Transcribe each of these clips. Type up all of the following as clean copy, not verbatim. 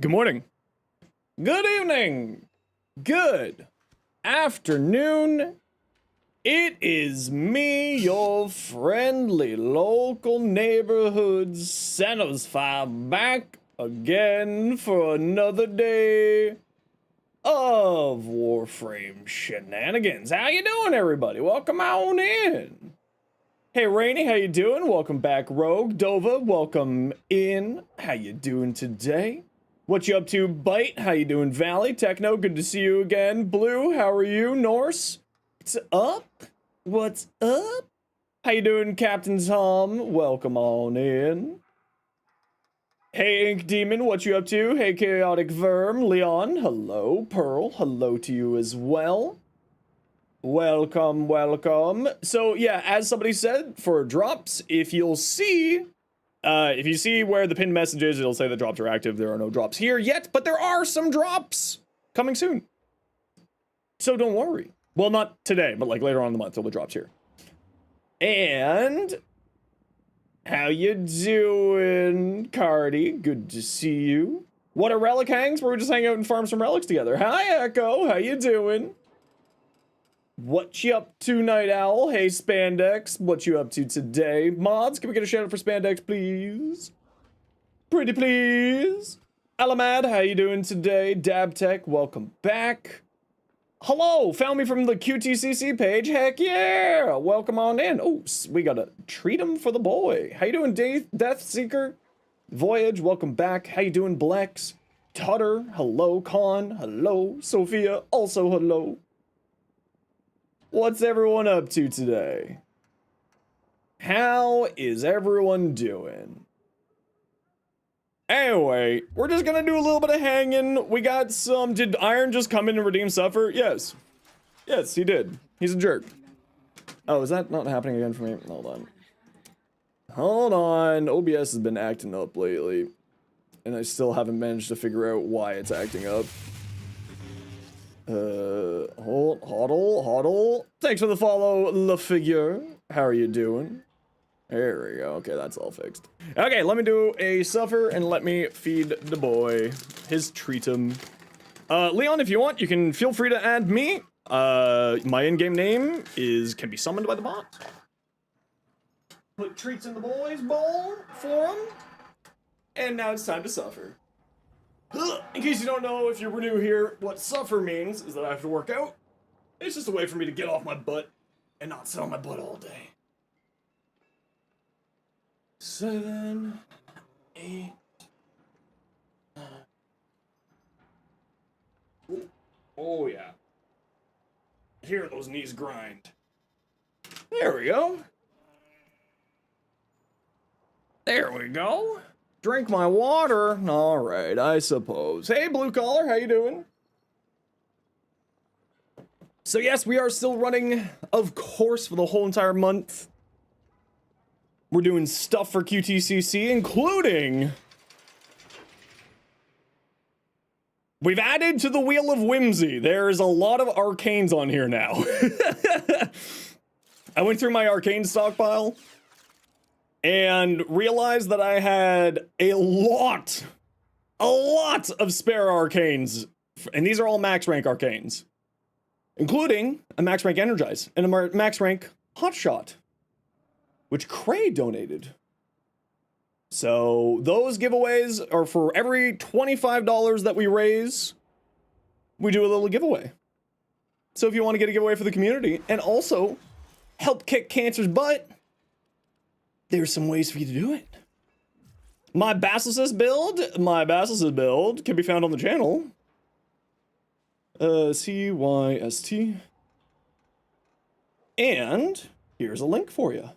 Good morning. Good evening. Good afternoon. It is me, your friendly local neighborhood Zenosfire, back again for another day of Warframe shenanigans. How you doing, everybody? Welcome on in. Hey, Rainy, how you doing? Welcome back, Rogue. Dova, welcome in. How you doing today? What you up to, Bite? How you doing, Valley? Techno, good to see you again. Blue, how are you? Norse, what's up? What's up? How you doing, Captain Tom? Welcome on in. Hey, Ink Demon, what you up to? Hey, Chaotic Verm. Leon, hello. Pearl, hello to you as well. Welcome, welcome. So, yeah, as somebody said, for drops, if you see where the pinned message is, it'll say the drops are active. There are no drops here yet, but there are some drops coming soon. So don't worry. Well, not today, but like later on in the month, there'll be drops here. And how you doing, Cardi? Good to see you. What are Relic hangs? We're just hanging out and farm some relics together. Hi, Echo. How you doing? What you up to, Night Owl? Hey, Spandex. What you up to today? Mods, can we get a shout out for Spandex, please? Pretty please. Alamad, how you doing today? Dabtech, welcome back. Hello, found me from the QTCC page. Heck yeah, welcome on in. Oh, we gotta treat him for the boy. How you doing, Death Seeker? Voyage, welcome back. How you doing, Blex? Tutter, hello. Con, hello. Sophia, also hello. What's everyone up to today? How is everyone doing? Anyway, we're just gonna do a little bit of hanging. We got some... Did Iron just come in and redeem Suffer? Yes. Yes, he did. He's a jerk. Oh, is that not happening again for me? Hold on. Hold on. OBS has been acting up lately. And I still haven't managed to figure out why it's acting up. Hodl. Thanks for the follow, La Figure. How are you doing? There we go. Okay, that's all fixed. Okay, let me do a Suffer and let me feed the boy his treatum. Leon, if you want, you can feel free to add me. My in-game name can be summoned by the bot. Put treats in the boy's bowl for him. And now it's time to Suffer. In case you don't know, if you're new here, what Suffer means is that I have to work out. It's just a way for me to get off my butt and not sit on my butt all day. 7, 8, 9. Ooh. Oh yeah. Hear those knees grind. There we go. There we go. Drink my water. All right, I suppose. Hey, Blue Collar, how you doing? So yes, we are still running, of course, for the whole entire month. We're doing stuff for QTCC, including... We've added to the Wheel of Whimsy. There's a lot of arcanes on here now. I went through my arcane stockpile and realized that I had a lot of spare arcanes. And these are all max rank arcanes, including a max rank Energize and a max rank Hotshot, which Cray donated. So those giveaways are for every $25 that we raise, we do a little giveaway. So if you want to get a giveaway for the community and also help kick cancer's butt, there's some ways for you to do it. My Basilisk build can be found on the channel. CYST. And here's a link for you.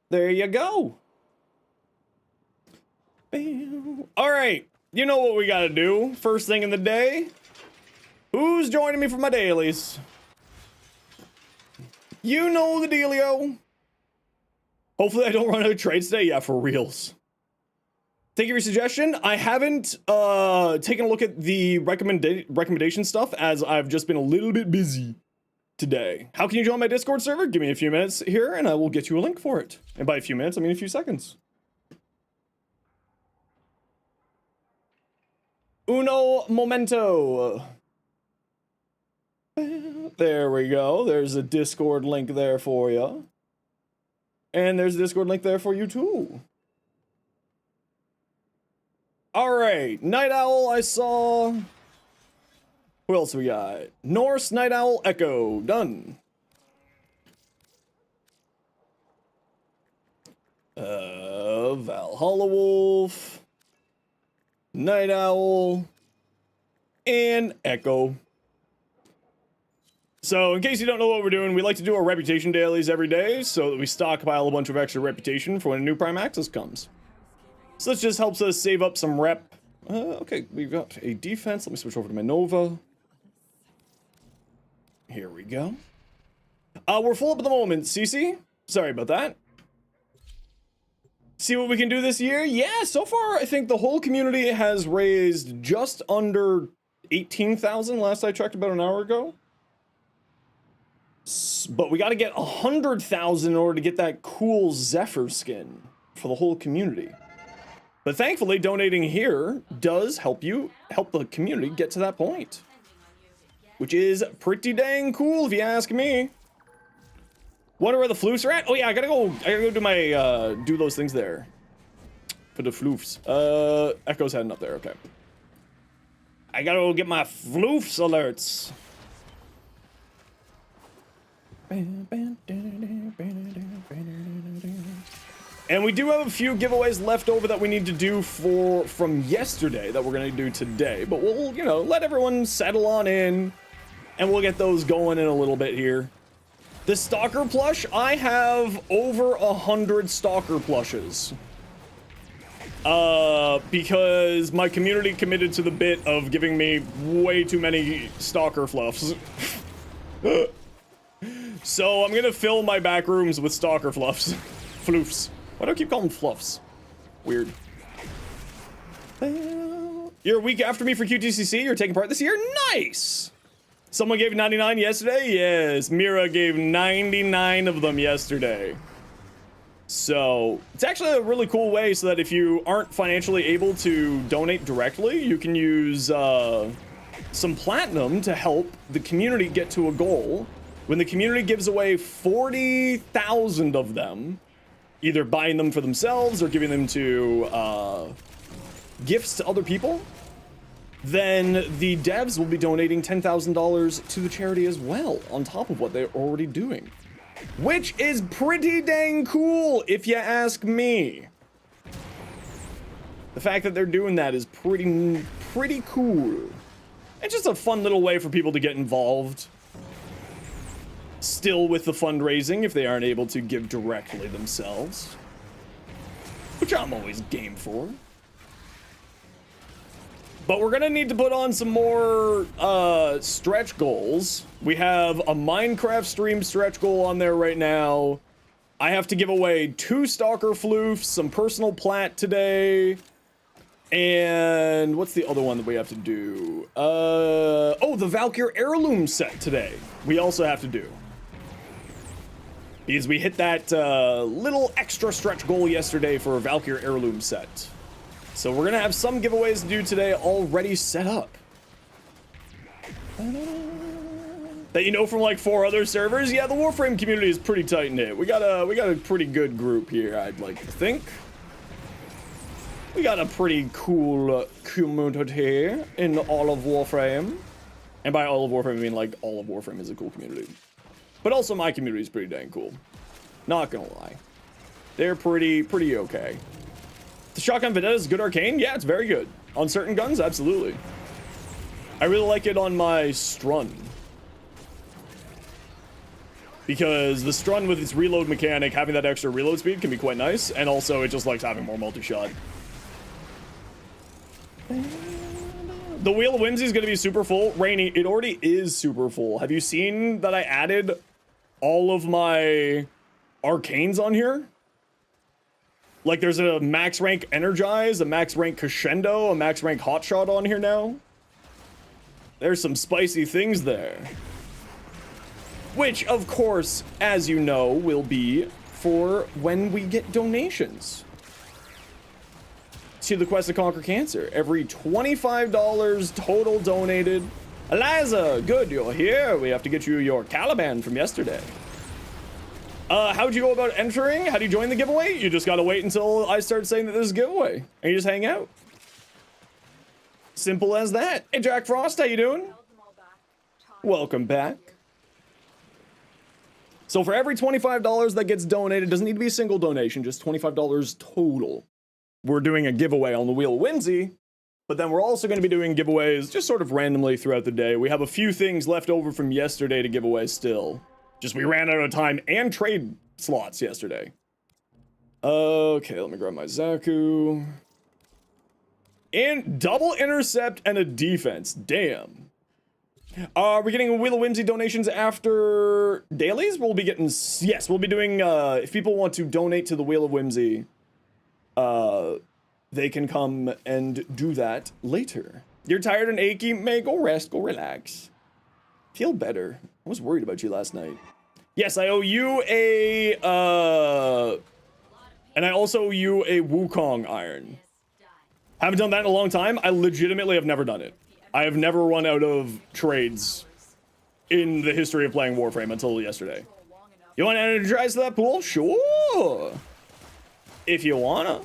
There you go. All right, you know what we gotta do. First thing in the day. Who's joining me for my dailies? You know the dealio. Hopefully I don't run out of trades today. Yeah, for reals. Thank you for your suggestion. I haven't taken a look at the recommendation stuff as I've just been a little bit busy today. How can you join my Discord server? Give me a few minutes here and I will get you a link for it. And by a few minutes, I mean a few seconds. Uno momento. There we go. There's a Discord link there for you. And there's a Discord link there for you too. Alright, Night Owl I saw. Who else we got? Norse, Night Owl, Echo. Done. Valhalla Wolf, Night Owl, and Echo. So, in case you don't know what we're doing, we like to do our reputation dailies every day so that we stockpile a bunch of extra reputation for when a new Prime Access comes. So this just helps us save up some rep. Okay, we've got a defense. Let me switch over to my Nova. Here we go. We're full up at the moment, CC. Sorry about that. See what we can do this year? Yeah, so far I think the whole community has raised just under 18,000 last I checked about an hour ago. But we got to get 100,000 in order to get that cool Zephyr skin for the whole community. But thankfully, donating here does help the community get to that point. Which is pretty dang cool if you ask me. Wonder where the floofs are at? Oh yeah, I gotta go do my, do those things there. For the floofs. Echo's heading up there, okay. I gotta go get my floofs alerts. And we do have a few giveaways left over that we need to do from yesterday that we're gonna do today. But we'll, you know, let everyone settle on in. And we'll get those going in a little bit here. The Stalker plush, I have over 100 Stalker plushes. Because my community committed to the bit of giving me way too many Stalker fluffs. So I'm gonna fill my back rooms with Stalker fluffs. Floofs. Why do I keep calling them fluffs? Weird. You're a week after me for QTCC? You're taking part this year? Nice! Someone gave 99 yesterday? Yes, Mira gave 99 of them yesterday. So, it's actually a really cool way so that if you aren't financially able to donate directly, you can use some platinum to help the community get to a goal. When the community gives away 40,000 of them, either buying them for themselves or giving them to gifts to other people, then the devs will be donating $10,000 to the charity as well, on top of what they're already doing. Which is pretty dang cool, if you ask me. The fact that they're doing that is pretty cool. It's just a fun little way for people to get involved. Still with the fundraising, if they aren't able to give directly themselves. Which I'm always game for. But we're gonna need to put on some more stretch goals. We have a Minecraft stream stretch goal on there right now. I have to give away 2 Stalker floofs, some personal plat today. And what's the other one that we have to do? Oh, the Valkyr heirloom set today. We also have to do. Because we hit that little extra stretch goal yesterday for a Valkyr heirloom set. So we're gonna have some giveaways to do today already set up. That you know from like 4 other servers? Yeah, the Warframe community is pretty tight-knit. We got a pretty good group here, I'd like to think. We got a pretty cool community in all of Warframe. And by all of Warframe, I mean like all of Warframe is a cool community. But also my community is pretty dang cool. Not gonna lie. They're pretty okay. The Shotgun Vendetta is good arcane? Yeah, it's very good. On certain guns, absolutely. I really like it on my Strun. Because the Strun with its reload mechanic, having that extra reload speed can be quite nice. And also, it just likes having more multi-shot. The Wheel of Whimsy is going to be super full. Rainy, it already is super full. Have you seen that I added all of my arcanes on here? Like, there's a max rank Energize, a max rank Crescendo, a max rank Hotshot on here now. There's some spicy things there. Which, of course, as you know, will be for when we get donations. to the quest to conquer cancer. Every $25 total donated. Eliza, good, you're here. We have to get you your Caliban from yesterday. How'd you go about entering? How do you join the giveaway? You just gotta wait until I start saying that there's a giveaway, and you just hang out. Simple as that. Hey, Jack Frost, how you doing? Welcome back. So for every $25 that gets donated, doesn't need to be a single donation, just $25 total. We're doing a giveaway on the Wheel of Whimsy, but then we're also going to be doing giveaways just sort of randomly throughout the day. We have a few things left over from yesterday to give away still. Just we ran out of time and trade slots yesterday. Okay, let me grab my Zaku. And double intercept and a defense. Damn. Are we getting Wheel of Whimsy donations after dailies? We'll be getting... Yes, we'll be doing... if people want to donate to the Wheel of Whimsy, they can come and do that later. You're tired and achy? May go rest, go relax. Feel better. I was worried about you last night. Yes, I owe you a... and I also owe you a Wukong iron. Haven't done that in a long time. I legitimately have never done it. I have never run out of trades in the history of playing Warframe until yesterday. You want to energize that pool? Sure. If you wanna.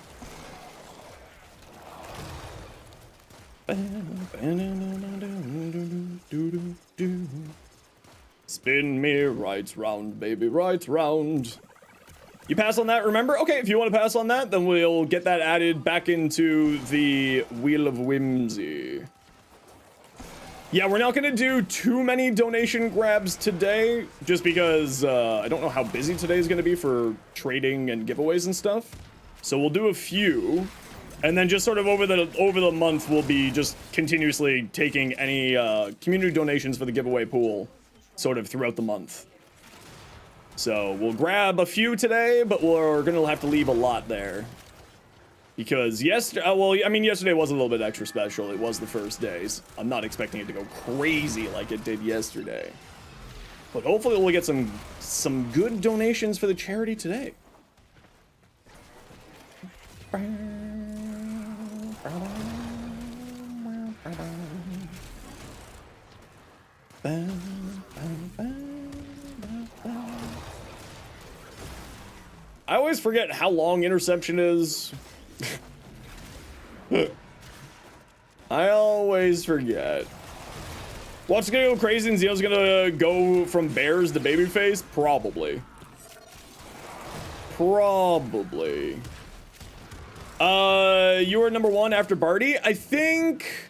Spin me right round, baby, right round. You pass on that, remember? Okay, if you want to pass on that, then we'll get that added back into the Wheel of Whimsy. Yeah, we're not going to do too many donation grabs today, just because I don't know how busy today is going to be for trading and giveaways and stuff. So we'll do a few, and then just sort of over the month, we'll be just continuously taking any community donations for the giveaway pool, sort of throughout the month. So we'll grab a few today, but we're going to have to leave a lot there. Because yesterday, well, I mean, yesterday was a little bit extra special. It was the first days. I'm not expecting it to go crazy like it did yesterday. But hopefully we'll get some good donations for the charity today. I always forget how long interception is. I always forget. What's gonna go crazy and Zeno's gonna go from bears to babyface? Probably. Probably. You are number one after Barty? I think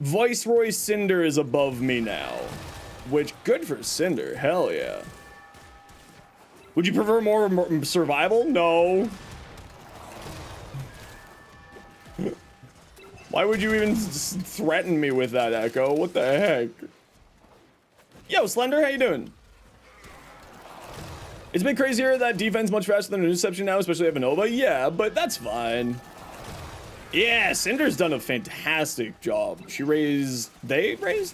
Viceroy Cinder is above me now. Which, good for Cinder. Hell yeah. Would you prefer more survival? No. Why would you even threaten me with that, Echo? What the heck? Yo, Slender, how you doing? It's been crazier that defense much faster than an interception now, especially at Nova. Yeah, but that's fine. Yeah, Cinder's done a fantastic job. They raised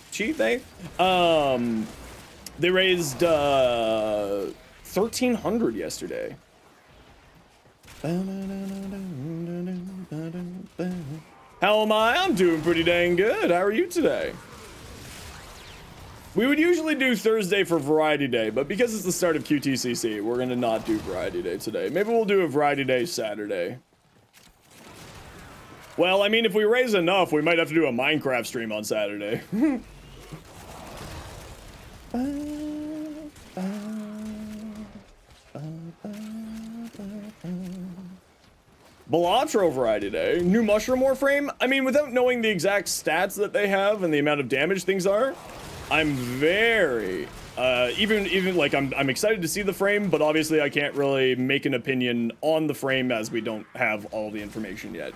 1,300 yesterday. How am I? I'm doing pretty dang good. How are you today? We would usually do Thursday for Variety Day, but because it's the start of QTCC, we're gonna not do Variety Day today. Maybe we'll do a Variety Day Saturday. Well, I mean, if we raise enough, we might have to do a Minecraft stream on Saturday. Balatro Variety Day. New Mushroom Warframe? I mean, without knowing the exact stats that they have and the amount of damage things are, I'm very, even like, I'm excited to see the frame, but obviously I can't really make an opinion on the frame as we don't have all the information yet.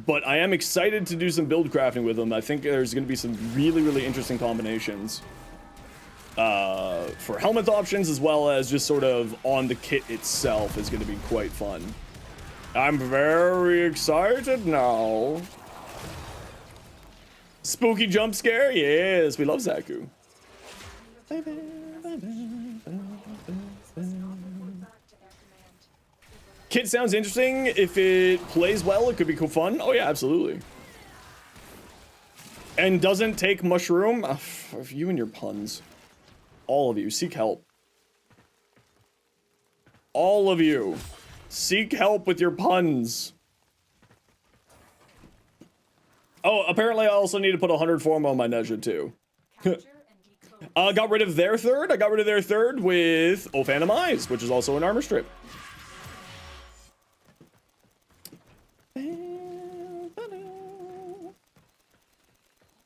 But I am excited to do some build crafting with them. I think there's going to be some really, really interesting combinations for helmet options, as well as just sort of on the kit itself is going to be quite fun. I'm very excited now. Spooky jump scare? Yes, we love Zaku. Kit sounds interesting. If it plays well, it could be cool fun. Oh yeah, absolutely. And doesn't take mushroom. You and your puns. All of you, seek help. All of you, seek help with your puns. Oh, apparently I also need to put 100 form on my Nezha too. Got rid of their third. I got rid of their third with O Phantom Eyes, which is also an armor strip.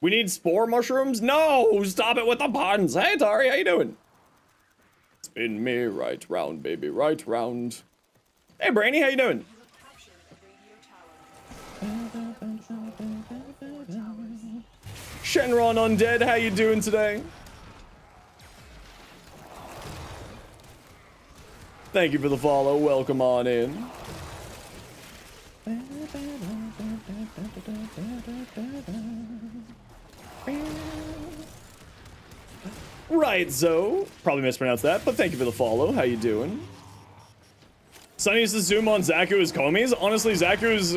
We need spore mushrooms? No! Stop it with the puns! Hey, Tari, how you doing? Spin me right round, baby, right round. Hey, Brainy, how you doing? Shenron Undead, how you doing today? Thank you for the follow. Welcome on in. Right, Zoe. Probably mispronounced that, but thank you for the follow. How you doing? Sunny used to zoom on Zaku's Komi's. Honestly, Zaku's,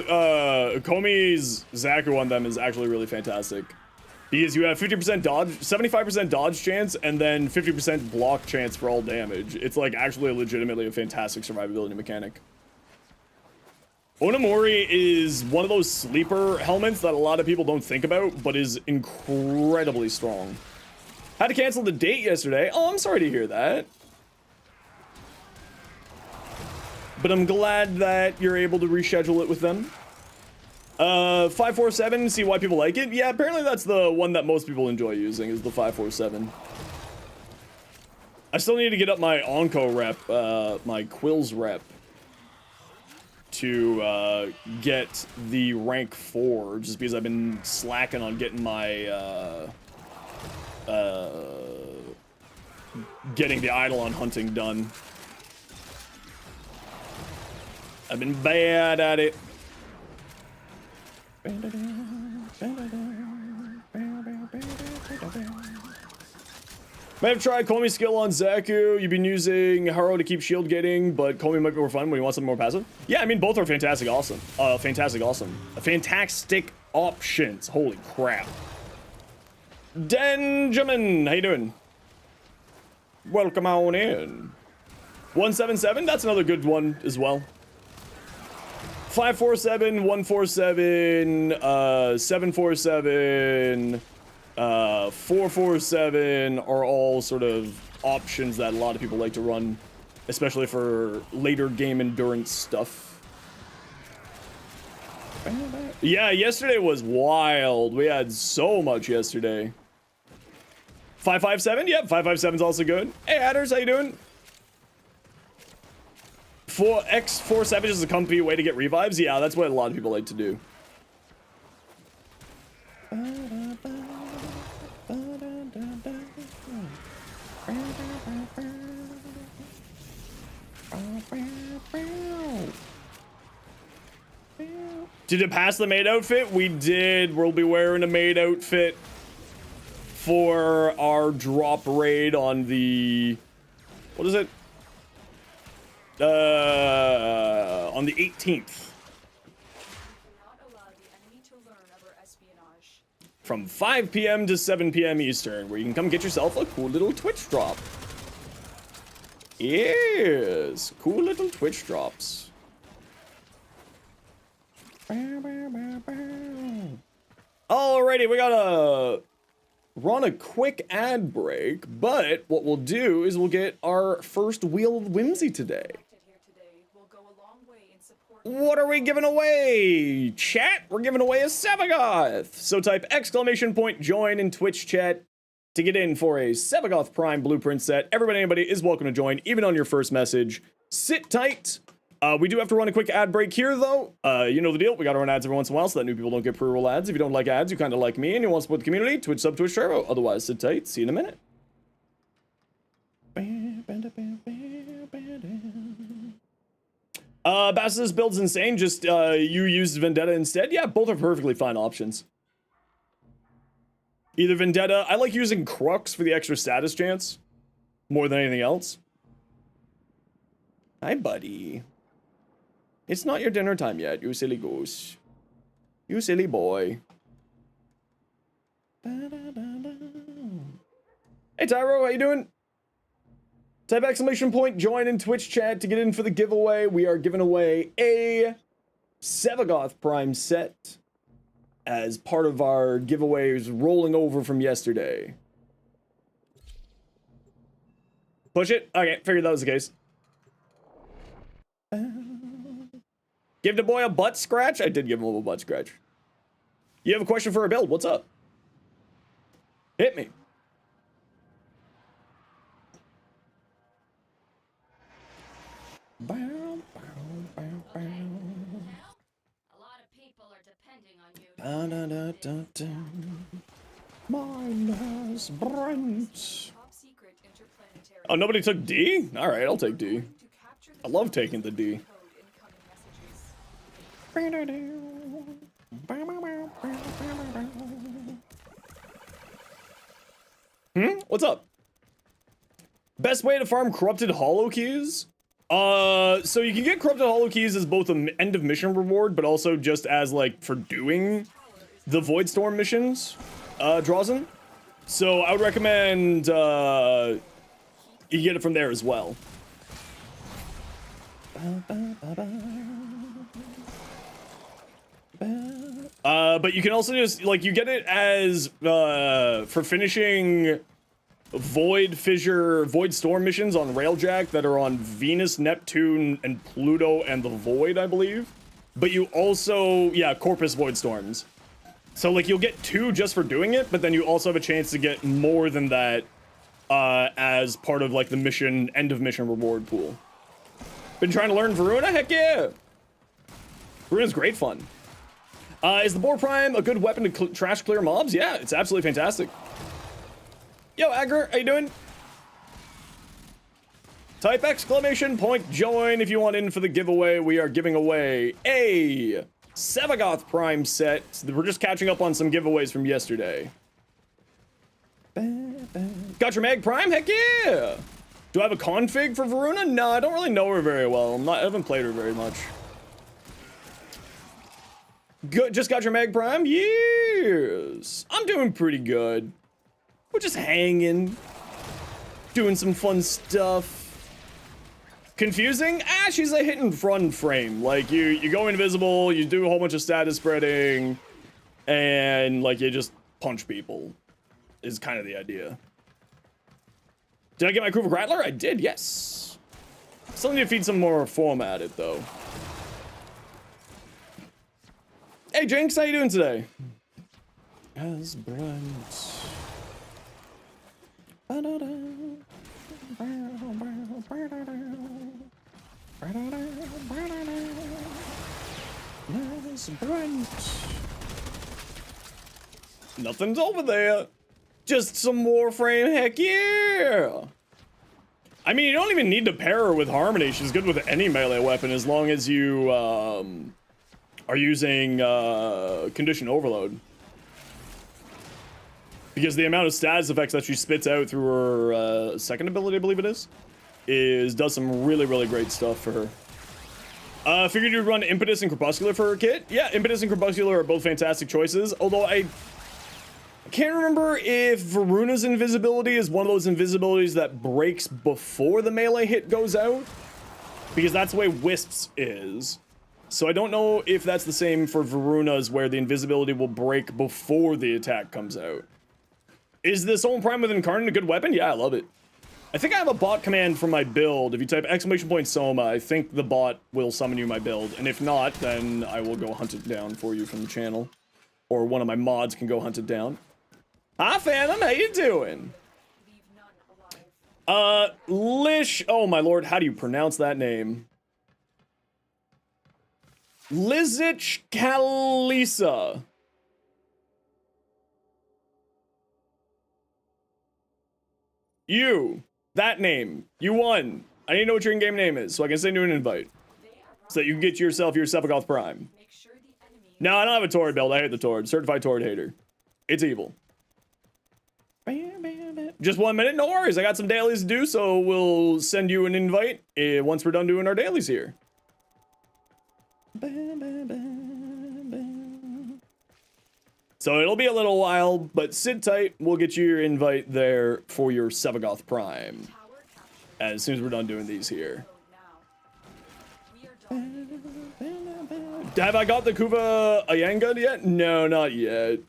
Komi's Zaku on them is actually really fantastic. Because you have 50% dodge, 75% dodge chance, and then 50% block chance for all damage. It's like actually legitimately a fantastic survivability mechanic. Onamori is one of those sleeper helmets that a lot of people don't think about, but is incredibly strong. Had to cancel the date yesterday. Oh, I'm sorry to hear that. But I'm glad that you're able to reschedule it with them. 547, see why people like it? Yeah, apparently that's the one that most people enjoy using, is the 547. I still need to get up my Onco rep, my Quills rep, to get the rank 4, just because I've been slacking on getting my, getting the Eidolon hunting done. I've been bad at it. Might have tried Komi's skill on Zaku. You've been using Haro to keep shield gating, but Komi might be more fun when you want something more passive. Yeah, I mean, both are fantastic awesome. Fantastic options. Holy crap. Denjamin, how you doing? Welcome on in. 177, that's another good one as well. 547, 147, 747, 447 are all sort of options that a lot of people like to run, especially for later game endurance stuff. Yeah, yesterday was wild. We had so much yesterday. 557, yep, 557 is also good. Hey, Adders, how you doing? X4 Savage is a comfy way to get revives. Yeah, that's what a lot of people like to do. Did it pass the maid outfit? We did. We'll be wearing a maid outfit for our drop raid on the... What is it? On the 18th. From 5 p.m. to 7 p.m. Eastern, where you can come get yourself a cool little Twitch drop. Yes, cool little Twitch drops. Alrighty, we gotta run a quick ad break, but what we'll do is we'll get our first Wheel of Whimsy today. What are we giving away? Chat, we're giving away a Sevagoth. So type !join in Twitch chat to get in for a Sevagoth Prime Blueprint set. Everybody, anybody is welcome to join, even on your first message. Sit tight. We do have to run a quick ad break here, though. You know the deal. We gotta run ads every once in a while so that new people don't get pre-roll ads. If you don't like ads, you kind of like me and you want to support the community, Twitch sub, Twitch Turbo. Otherwise, sit tight. See you in a minute. Bassus build's insane. Just you used Vendetta instead. Yeah, both are perfectly fine options. Either Vendetta. I like using Crux for the extra status chance more than anything else. Hi, buddy. It's not your dinner time yet, you silly goose. You silly boy. Hey Tyro, how you doing? Type exclamation point, join in Twitch chat to get in for the giveaway. We are giving away a Sevagoth Prime set as part of our giveaways rolling over from yesterday. Push it? Okay, figured that was the case. Give the boy a butt scratch? I did give him a little butt scratch. You have a question for our build? What's up? Hit me. Bow, bow, bow, bow. A lot of people are depending on you. Da, da, da, da, da. Minus Brent. Oh, nobody took D? Alright, I'll take D. I love taking the D. What's up? Best way to farm corrupted hollow keys? So you can get corrupted hollow keys as both an end of mission reward, but also just as like for doing the Void Storm missions, Drazen. So I would recommend you get it from there as well. But you can also just like you get it as for finishing Void Fissure, Void Storm missions on Railjack that are on Venus, Neptune, and Pluto and the Void, I believe. But you also, yeah, Corpus Void Storms. So like you'll get 2 just for doing it, but then you also have a chance to get more than that as part of like the mission, end of mission reward pool. Been trying to learn Varuna? Heck yeah! Varuna's great fun. Is the Boar Prime a good weapon to trash clear mobs? Yeah, it's absolutely fantastic. Yo, Agger, how you doing? Type exclamation point join if you want in for the giveaway. We are giving away a Sevagoth Prime set. We're just catching up on some giveaways from yesterday. Got your Mag Prime? Heck yeah! Do I have a config for Varuna? No, I don't really know her very well. I haven't played her very much. Good, just got your Mag Prime? Yes! I'm doing pretty good. We're just hanging. Doing some fun stuff. Confusing? Ah, she's a hit and run frame. Like, you go invisible, you do a whole bunch of status spreading, and, like, you just punch people. Is kind of the idea. Did I get my Kruva Rattler? I did, yes. Still need to feed some more form at it, though. Hey, Jinx, how you doing today? As Brent. As Brent. Nothing's over there. Just some Warframe, heck yeah! I mean, you don't even need to pair her with Harmony. She's good with any melee weapon as long as you are using Condition Overload. Because the amount of status effects that she spits out through her second ability, I believe it is does some really, really great stuff for her. Figured you'd run Impetus and Crepuscular for her kit. Yeah, Impetus and Crepuscular are both fantastic choices, although I can't remember if Varuna's invisibility is one of those invisibilities that breaks before the melee hit goes out, because that's the way Wisp's is. So I don't know if that's the same for Varuna's, where the invisibility will break before the attack comes out. Is the Soul Prime with Incarnate a good weapon? Yeah, I love it. I think I have a bot command for my build. If you type exclamation point Soma, I think the bot will summon you my build. And if not, then I will go hunt it down for you from the channel. Or one of my mods can go hunt it down. Hi, Phantom, how you doing? Lish, oh my lord, how do you pronounce that name? Lizich Kalisa. You, that name, you won. I need to know what your in-game name is so I can send you an invite. So that you can get yourself your Sevagoth Prime. No, I don't have a Tord build. I hate the Tord. Certified Tord hater. It's evil. Just 1 minute? No worries. I got some dailies to do, so we'll send you an invite once we're done doing our dailies here. So it'll be a little while, but sit tight. We'll get you your invite there for your Sevagoth Prime as soon as we're done doing these here. Have I got the Kuva Ayanga yet? No, not yet.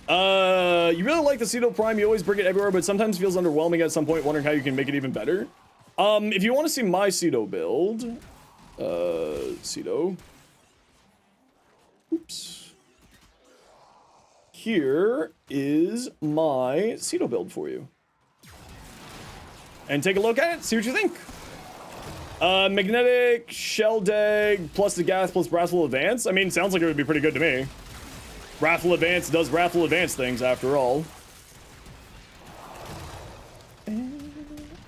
You really like the Cedo Prime. You always bring it everywhere, but sometimes feels underwhelming at some point, wondering how you can make it even better. If you want to see my Cedo build, Cedo. Oops. Here is my Cedo build for you. And take a look at it, see what you think. Magnetic, Shell Dag, plus the Gath, plus Wrathful Advance. I mean, sounds like it would be pretty good to me. Wrathful Advance does Wrathful Advance things, after all.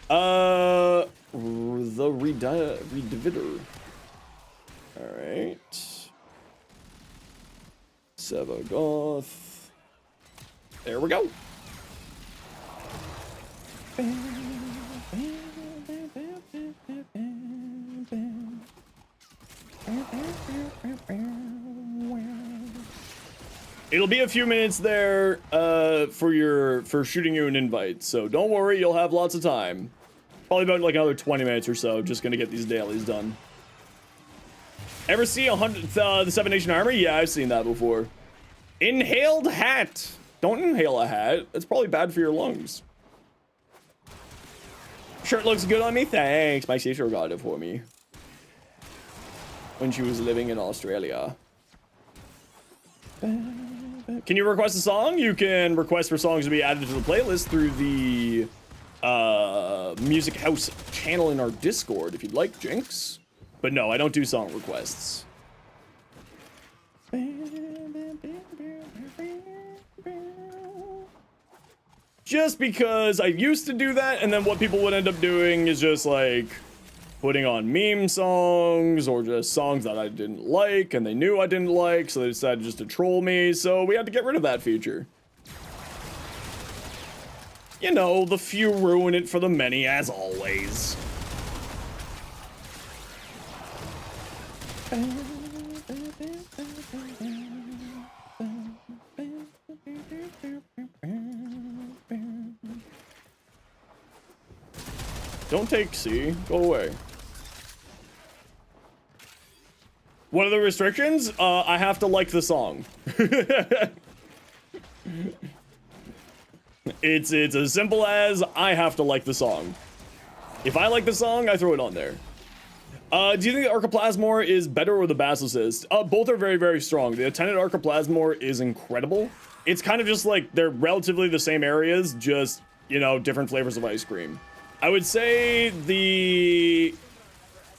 The Redivider. Alright. Sevagoth. There we go. It'll be a few minutes there for shooting you an invite, so don't worry, you'll have lots of time. Probably about like another 20 minutes or so, just gonna get these dailies done. Ever see the 7 Nation Armor? Yeah, I've seen that before. Inhaled hat. Don't inhale a hat. It's probably bad for your lungs. Shirt looks good on me. Thanks. My sister got it for me when she was living in Australia. Can you request a song? You can request for songs to be added to the playlist through the Music House channel in our Discord if you'd like, Jinx. But no, I don't do song requests. Just because I used to do that, and then what people would end up doing is just like putting on meme songs or just songs that I didn't like and they knew I didn't like, so they decided just to troll me, so we had to get rid of that feature. You know, the few ruin it for the many, as always. Don't take C. Go away. What are the restrictions? I have to like the song. It's as simple as I have to like the song. If I like the song, I throw it on there. Do you think the Archiplasmor is better or the Basilisk? Both are very, very strong. The Attendant Archiplasmor is incredible. It's kind of just like they're relatively the same areas, just, you know, different flavors of ice cream. I would say the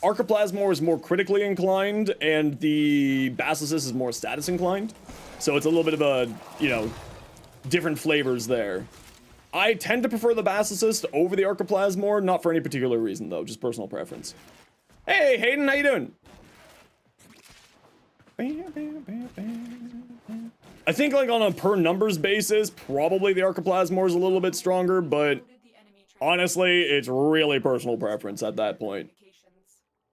Archiplasmor is more critically inclined and the Basilisk is more status inclined. So it's a little bit of a, you know, different flavors there. I tend to prefer the Basilisk over the Archiplasmor, not for any particular reason though, just personal preference. Hey, Hayden, how you doing? I think like on a per numbers basis, probably the Archiplasmor is a little bit stronger, but honestly, it's really personal preference at that point.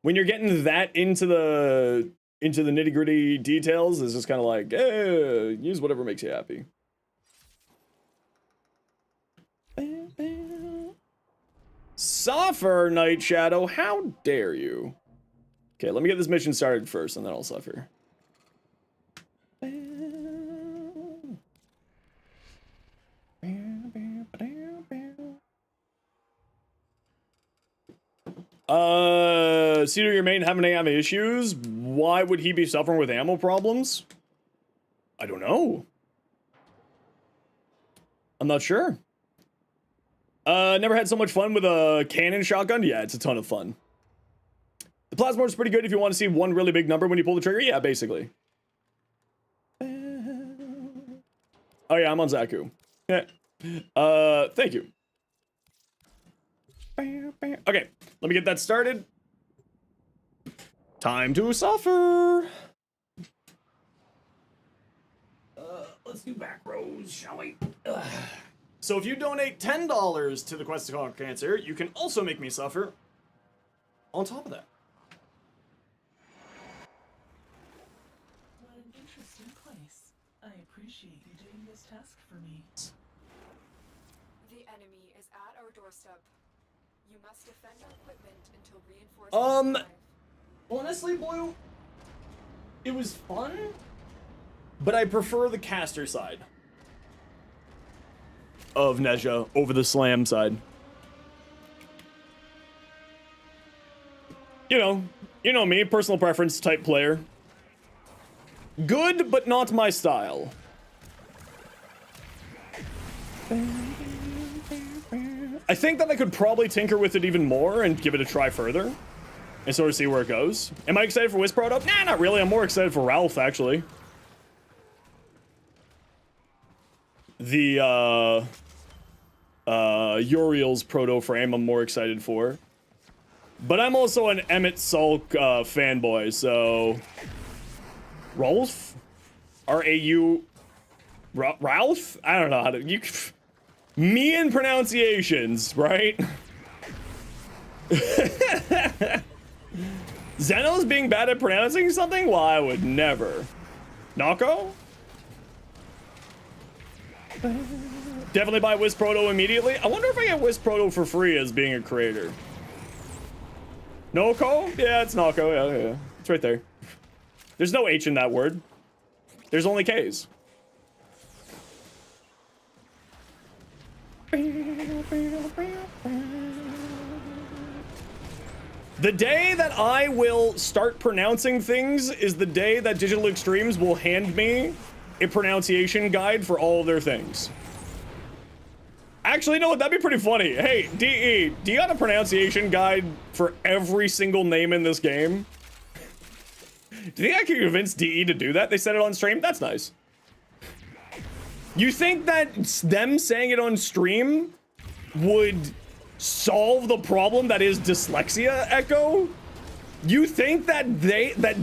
When you're getting that into the nitty-gritty details, it's just kind of like, use whatever makes you happy. Suffer, Night Shadow, how dare you? Okay, let me get this mission started first, and then I'll suffer. Cedar, your main having ammo issues? Why would he be suffering with ammo problems? I don't know. I'm not sure. Never had so much fun with a cannon shotgun? Yeah, it's a ton of fun. The Plasmor is pretty good if you want to see one really big number when you pull the trigger. Yeah, basically. Oh yeah, I'm on Zaku. Yeah. Thank you. Okay, let me get that started. Time to suffer. Let's do back rows, shall we? So if you donate $10 to the Quest to Conquer Cancer, you can also make me suffer on top of that. for me. The enemy is at our doorstep. You must defend our equipment until reinforcements arrive. Honestly, Blue, it was fun, but I prefer the caster side of Nezha over the slam side. You know me, personal preference type player. Good, but not my style. I think that I could probably tinker with it even more and give it a try further and sort of see where it goes. Am I excited for Wisp Proto? Nah, not really. I'm more excited for Ralph, actually. The, Uriel's Proto Frame I'm more excited for. But I'm also an Emmett Sulk fanboy, so... Rolf? R-A-U... Ralph? I don't know how to... Me and pronunciations, right? Zeno's being bad at pronouncing something? Well, I would never. Nako? Definitely buy Wisp Proto immediately. I wonder if I get Wisp Proto for free as being a creator. Noko? Yeah, it's Nako. Yeah. It's right there. There's no H in that word. There's only K's. The day that I will start pronouncing things is the day that Digital Extremes will hand me a pronunciation guide for all of their things. Actually, no, that'd be pretty funny. Hey, DE, do you got a pronunciation guide for every single name in this game? Do you think I could convince DE to do that? They said it on stream? That's nice. You think that them saying it on stream would solve the problem that is dyslexia, Echo? You think that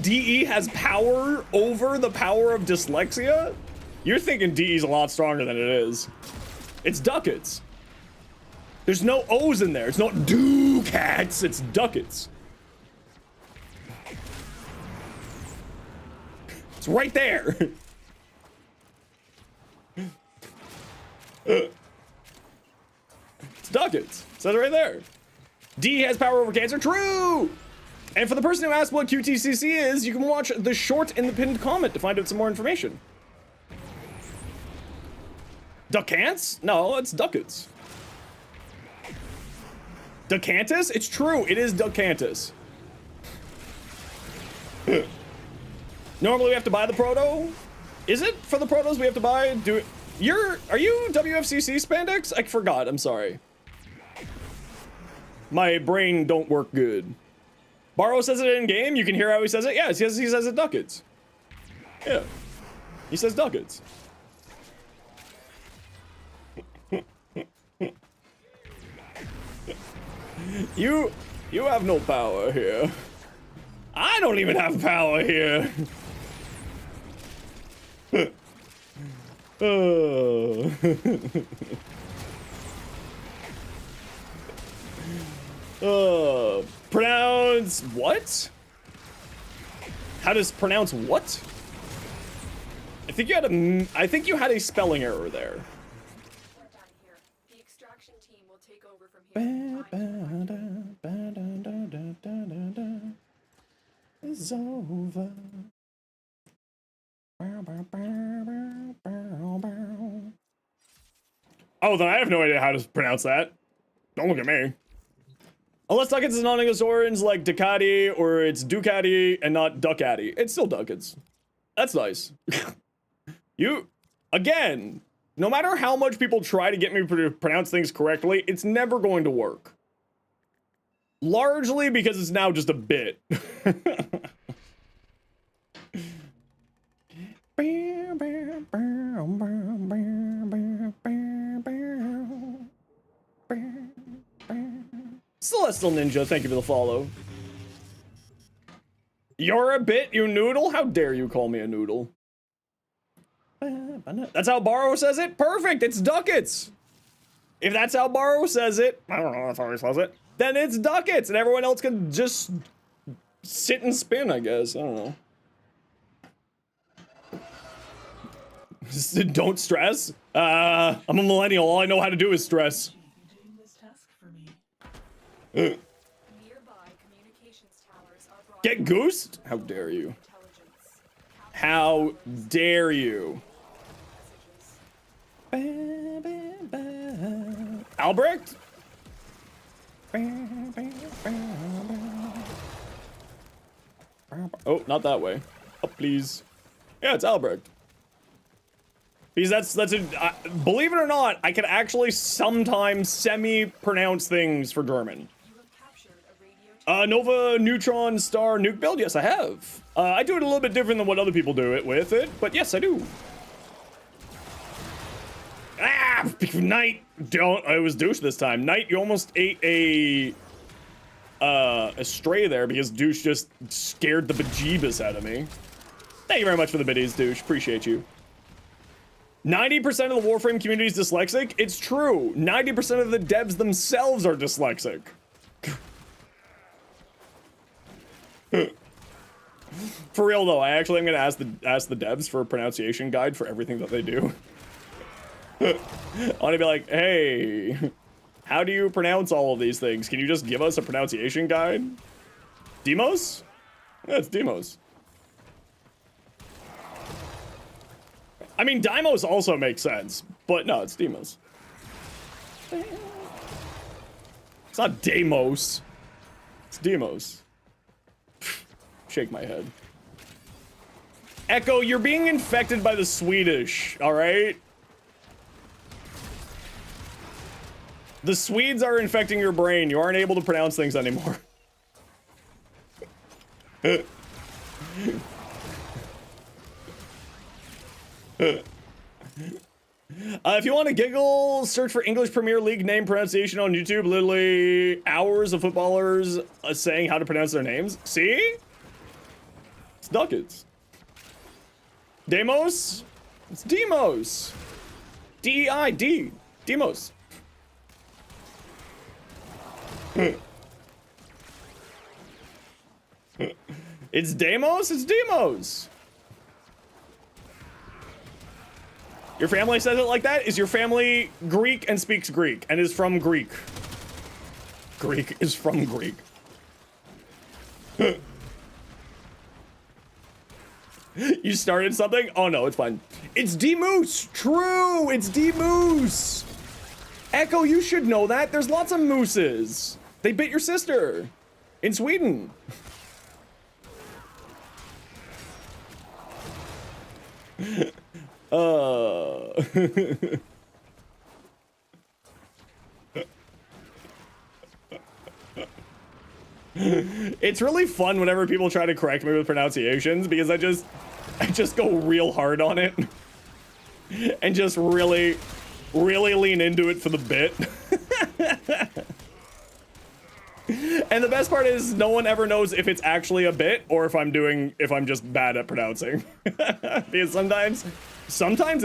DE has power over the power of dyslexia? You're thinking DE's a lot stronger than it is. It's ducats. There's no O's in there. It's not ducats, it's ducats. It's right there. It's ducats. It says it right there. D has power over cancer. True! And for the person who asked what QTCC is, you can watch the short in the pinned comment to find out some more information. Ducants? No, it's ducats. Ducantus? It's true. It is Ducantus. Normally we have to buy the proto. Is it for the protos we have to buy? Are you WFCC spandex? I forgot. I'm sorry. My brain don't work good. Barrow says it in game. You can hear how he says it. Yeah, he says it ducats. Yeah. He says ducats. You have no power here. I don't even have power here. Pronounce what? How does pronounce what? I think you had a spelling error there. We're done here. The extraction team will take over from here. It's over. Oh, then I have no idea how to pronounce that. Don't look at me. Unless Ducats is non-English origins like Ducati, or it's Ducati and not Ducati. It's still Ducats. That's nice. Again, no matter how much people try to get me to pronounce things correctly, it's never going to work. Largely because it's now just a bit. Celestial Ninja, thank you for the follow. You're a bit, you noodle? How dare you call me a noodle? That's how Barrow says it? Perfect, it's ducats. If that's how Barrow says it, I don't know, that's how he says it, then it's ducats, and everyone else can just sit and spin, I guess. I don't know. Don't stress. I'm a millennial. All I know how to do is stress. Doing this task for me. Nearby communications towers are Get goosed? How dare you? intelligence. How dare you? Albrecht? Oh, not that way. Up, please. Yeah, it's Albrecht. Because that's a believe it or not, I can actually sometimes semi-pronounce things for German. You have captured a radio Nova Neutron Star Nuke build? Yes, I have. I do it a little bit different than what other people do it with it, but yes, I do. Ah, Knight, don't. I was douche this time. Knight, you almost ate a stray there because douche just scared the bejeebus out of me. Thank you very much for the biddies, douche. Appreciate you. 90% of the Warframe community is dyslexic. It's true. 90% of the devs themselves are dyslexic. For real though, I actually am gonna ask the devs for a pronunciation guide for everything that they do. I want to be like, hey, how do you pronounce all of these things? Can you just give us a pronunciation guide? Demos? Yeah, it's Demos. I mean, Dimos also makes sense, but no, it's Demos. It's not Demos. It's Demos. Shake my head. Echo, you're being infected by the Swedish, all right? The Swedes are infecting your brain. You aren't able to pronounce things anymore. If you want to giggle, search for English Premier League name pronunciation on YouTube. Literally hours of footballers saying how to pronounce their names. See? It's Duckets. Demos? It's Demos. D-E-I-D. Demos. It's Demos? It's Demos. Your family says it like that? Is your family Greek and speaks Greek and is from Greek? Greek is from Greek. You started something? Oh no, it's fine. It's D-Moose! True! It's D-Moose! Echo, you should know that. There's lots of mooses. They bit your sister. In Sweden. It's really fun whenever people try to correct me with pronunciations because I just go real hard on it and just really lean into it for the bit. And the best part is no one ever knows if it's actually a bit or if I'm just bad at pronouncing. Because sometimes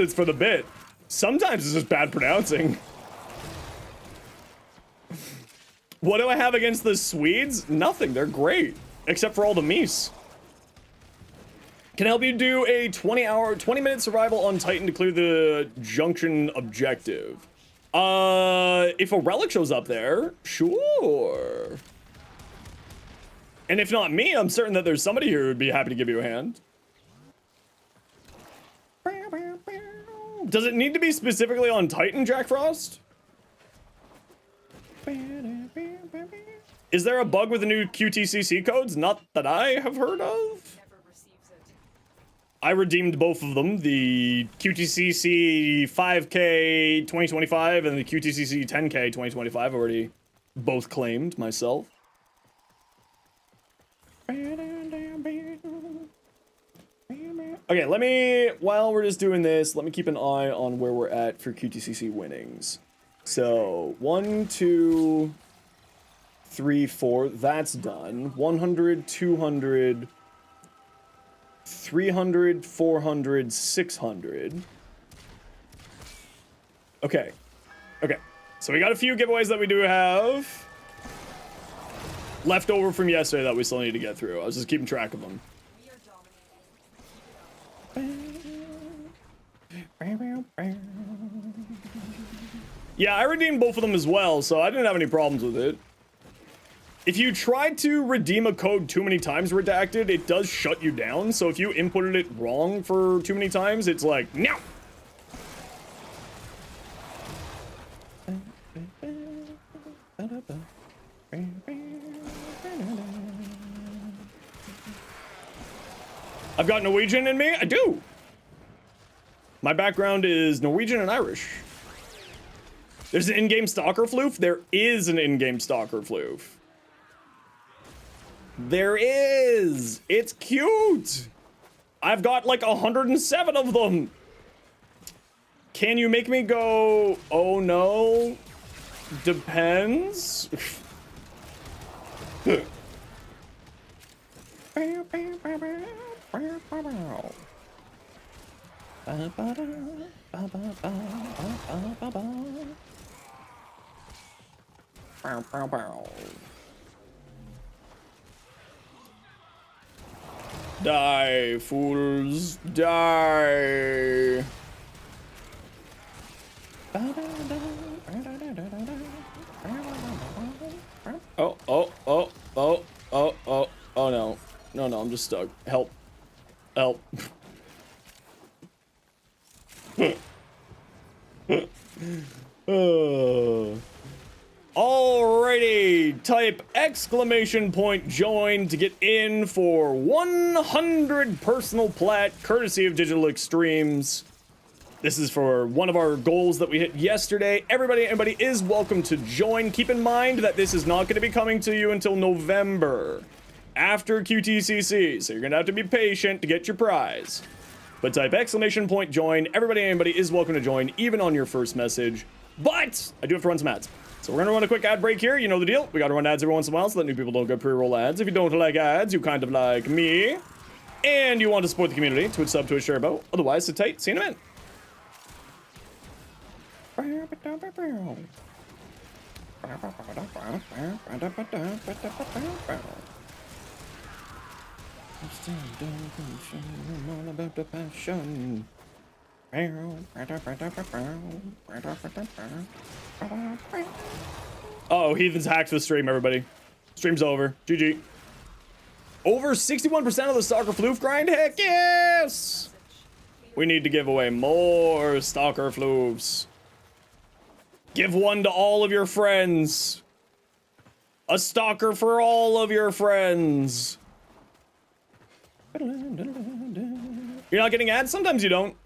it's for the bit. Sometimes it's just bad pronouncing. What do I have against the Swedes? Nothing, they're great. Except for all the meese. Can help you do a 20-minute survival on Titan to clear the junction objective. If a relic shows up there, sure. And if not me, I'm certain that there's somebody here who would be happy to give you a hand. Does it need to be specifically on Titan, Jack Frost? Is there a bug with the new QTCC codes? Not that I have heard of. I redeemed both of them, the QTCC 5K 2025 and the QTCC 10K 2025, already both claimed myself. Okay, while we're just doing this, let me keep an eye on where we're at for QTCC winnings. So, 1, 2, 3, 4, that's done. 100, 200... 300, 400, 600. Okay. Okay. So we got a few giveaways that we do have left over from yesterday that we still need to get through. I was just keeping track of them. Yeah, I redeemed both of them as well, so I didn't have any problems with it. If you try to redeem a code too many times redacted, it does shut you down. So if you inputted it wrong for too many times, it's like, no. I've got Norwegian in me? I do. My background is Norwegian and Irish. There's an in-game stalker floof? There is an in-game stalker floof. There is! It's cute! I've got like 107 of them! Can you make me go, oh no? Depends? Die, fools, die. Oh, oh, oh, oh, oh, oh, oh no. No, no, I'm just stuck. Help. Help. Alrighty, type exclamation point join to get in for 100 personal plat courtesy of Digital Extremes. This is for one of our goals that we hit yesterday. Everybody is welcome to join. Keep in mind that this is not going to be coming to you until November, after QTCC, so you're going to have to be patient to get your prize. But type exclamation point join. Everybody is welcome to join, even on your first message. But I do have to run some ads. So we're going to run a quick ad break here. You know the deal. We got to run ads every once in a while so that new people don't get pre-roll ads. If you don't like ads, you kind of like me. And you want to support the community, Twitch sub, Twitch share about. Otherwise, sit tight. See you in a minute. All about the passion. Oh, Heathen's hacked the stream, everybody. Stream's over. GG. Over 61% of the Stalker Floof grind? Heck yes! We need to give away more Stalker Floofs. Give one to all of your friends. A stalker for all of your friends. You're not getting ads? Sometimes you don't.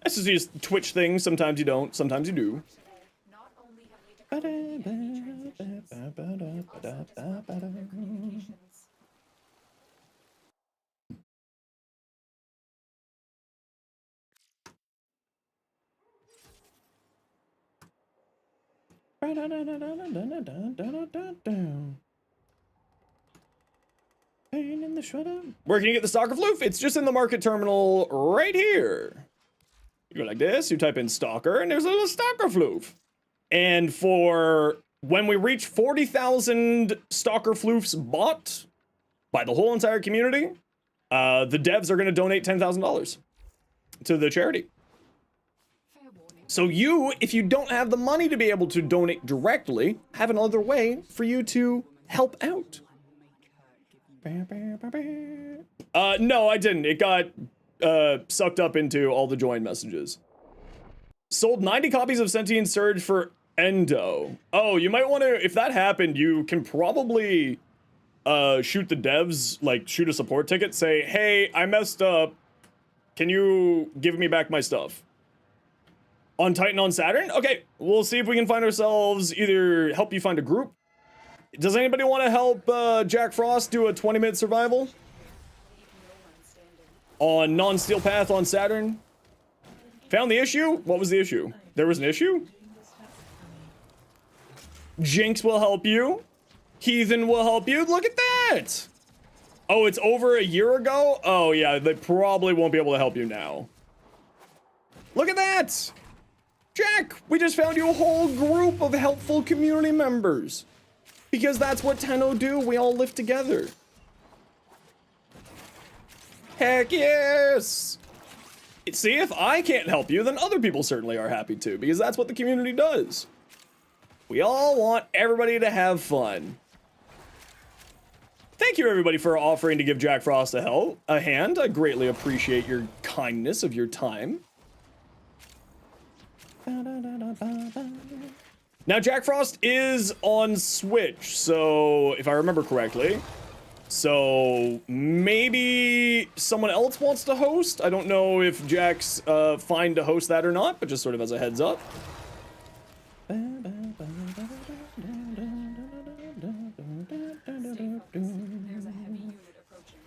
That's just a Twitch thing. Sometimes you don't. Sometimes you do. Not only have we decoded the enemy transmissions, we also disrupted their communications. Pain in the shredder. Where can you get the Stalker Floof? It's just in the market terminal right here. You go like this, you type in Stalker, and there's a little Stalker Floof. And for when we reach 40,000 Stalker Floofs bought by the whole entire community, the devs are going to donate $10,000 to the charity. So you, if you don't have the money to be able to donate directly, have another way for you to help out. No, I didn't. It got sucked up into all the join messages. Sold 90 copies of Sentient Surge for Endo. Oh, you might want to, if that happened, you can probably shoot the devs, like shoot a support ticket, say, hey, I messed up. Can you give me back my stuff? On Titan on Saturn? Okay, we'll see if we can find ourselves, either help you find a group. Does anybody want to help Jack Frost do a 20-minute survival? On non-steel path on Saturn? Found the issue? What was the issue? There was an issue? Jinx will help you. Heathen will help you. Look at that! Oh, it's over a year ago? Oh yeah, they probably won't be able to help you now. Look at that! Jack, we just found you a whole group of helpful community members. Because that's what Tenno do, we all live together. Heck yes! See, if I can't help you, then other people certainly are happy to, because that's what the community does. We all want everybody to have fun. Thank you, everybody, for offering to give Jack Frost a hand. I greatly appreciate your kindness of your time. Now, Jack Frost is on Switch, so if I remember correctly. So maybe someone else wants to host. I don't know if Jack's fine to host that or not, but just sort of as a heads up. There's a heavy unit approaching.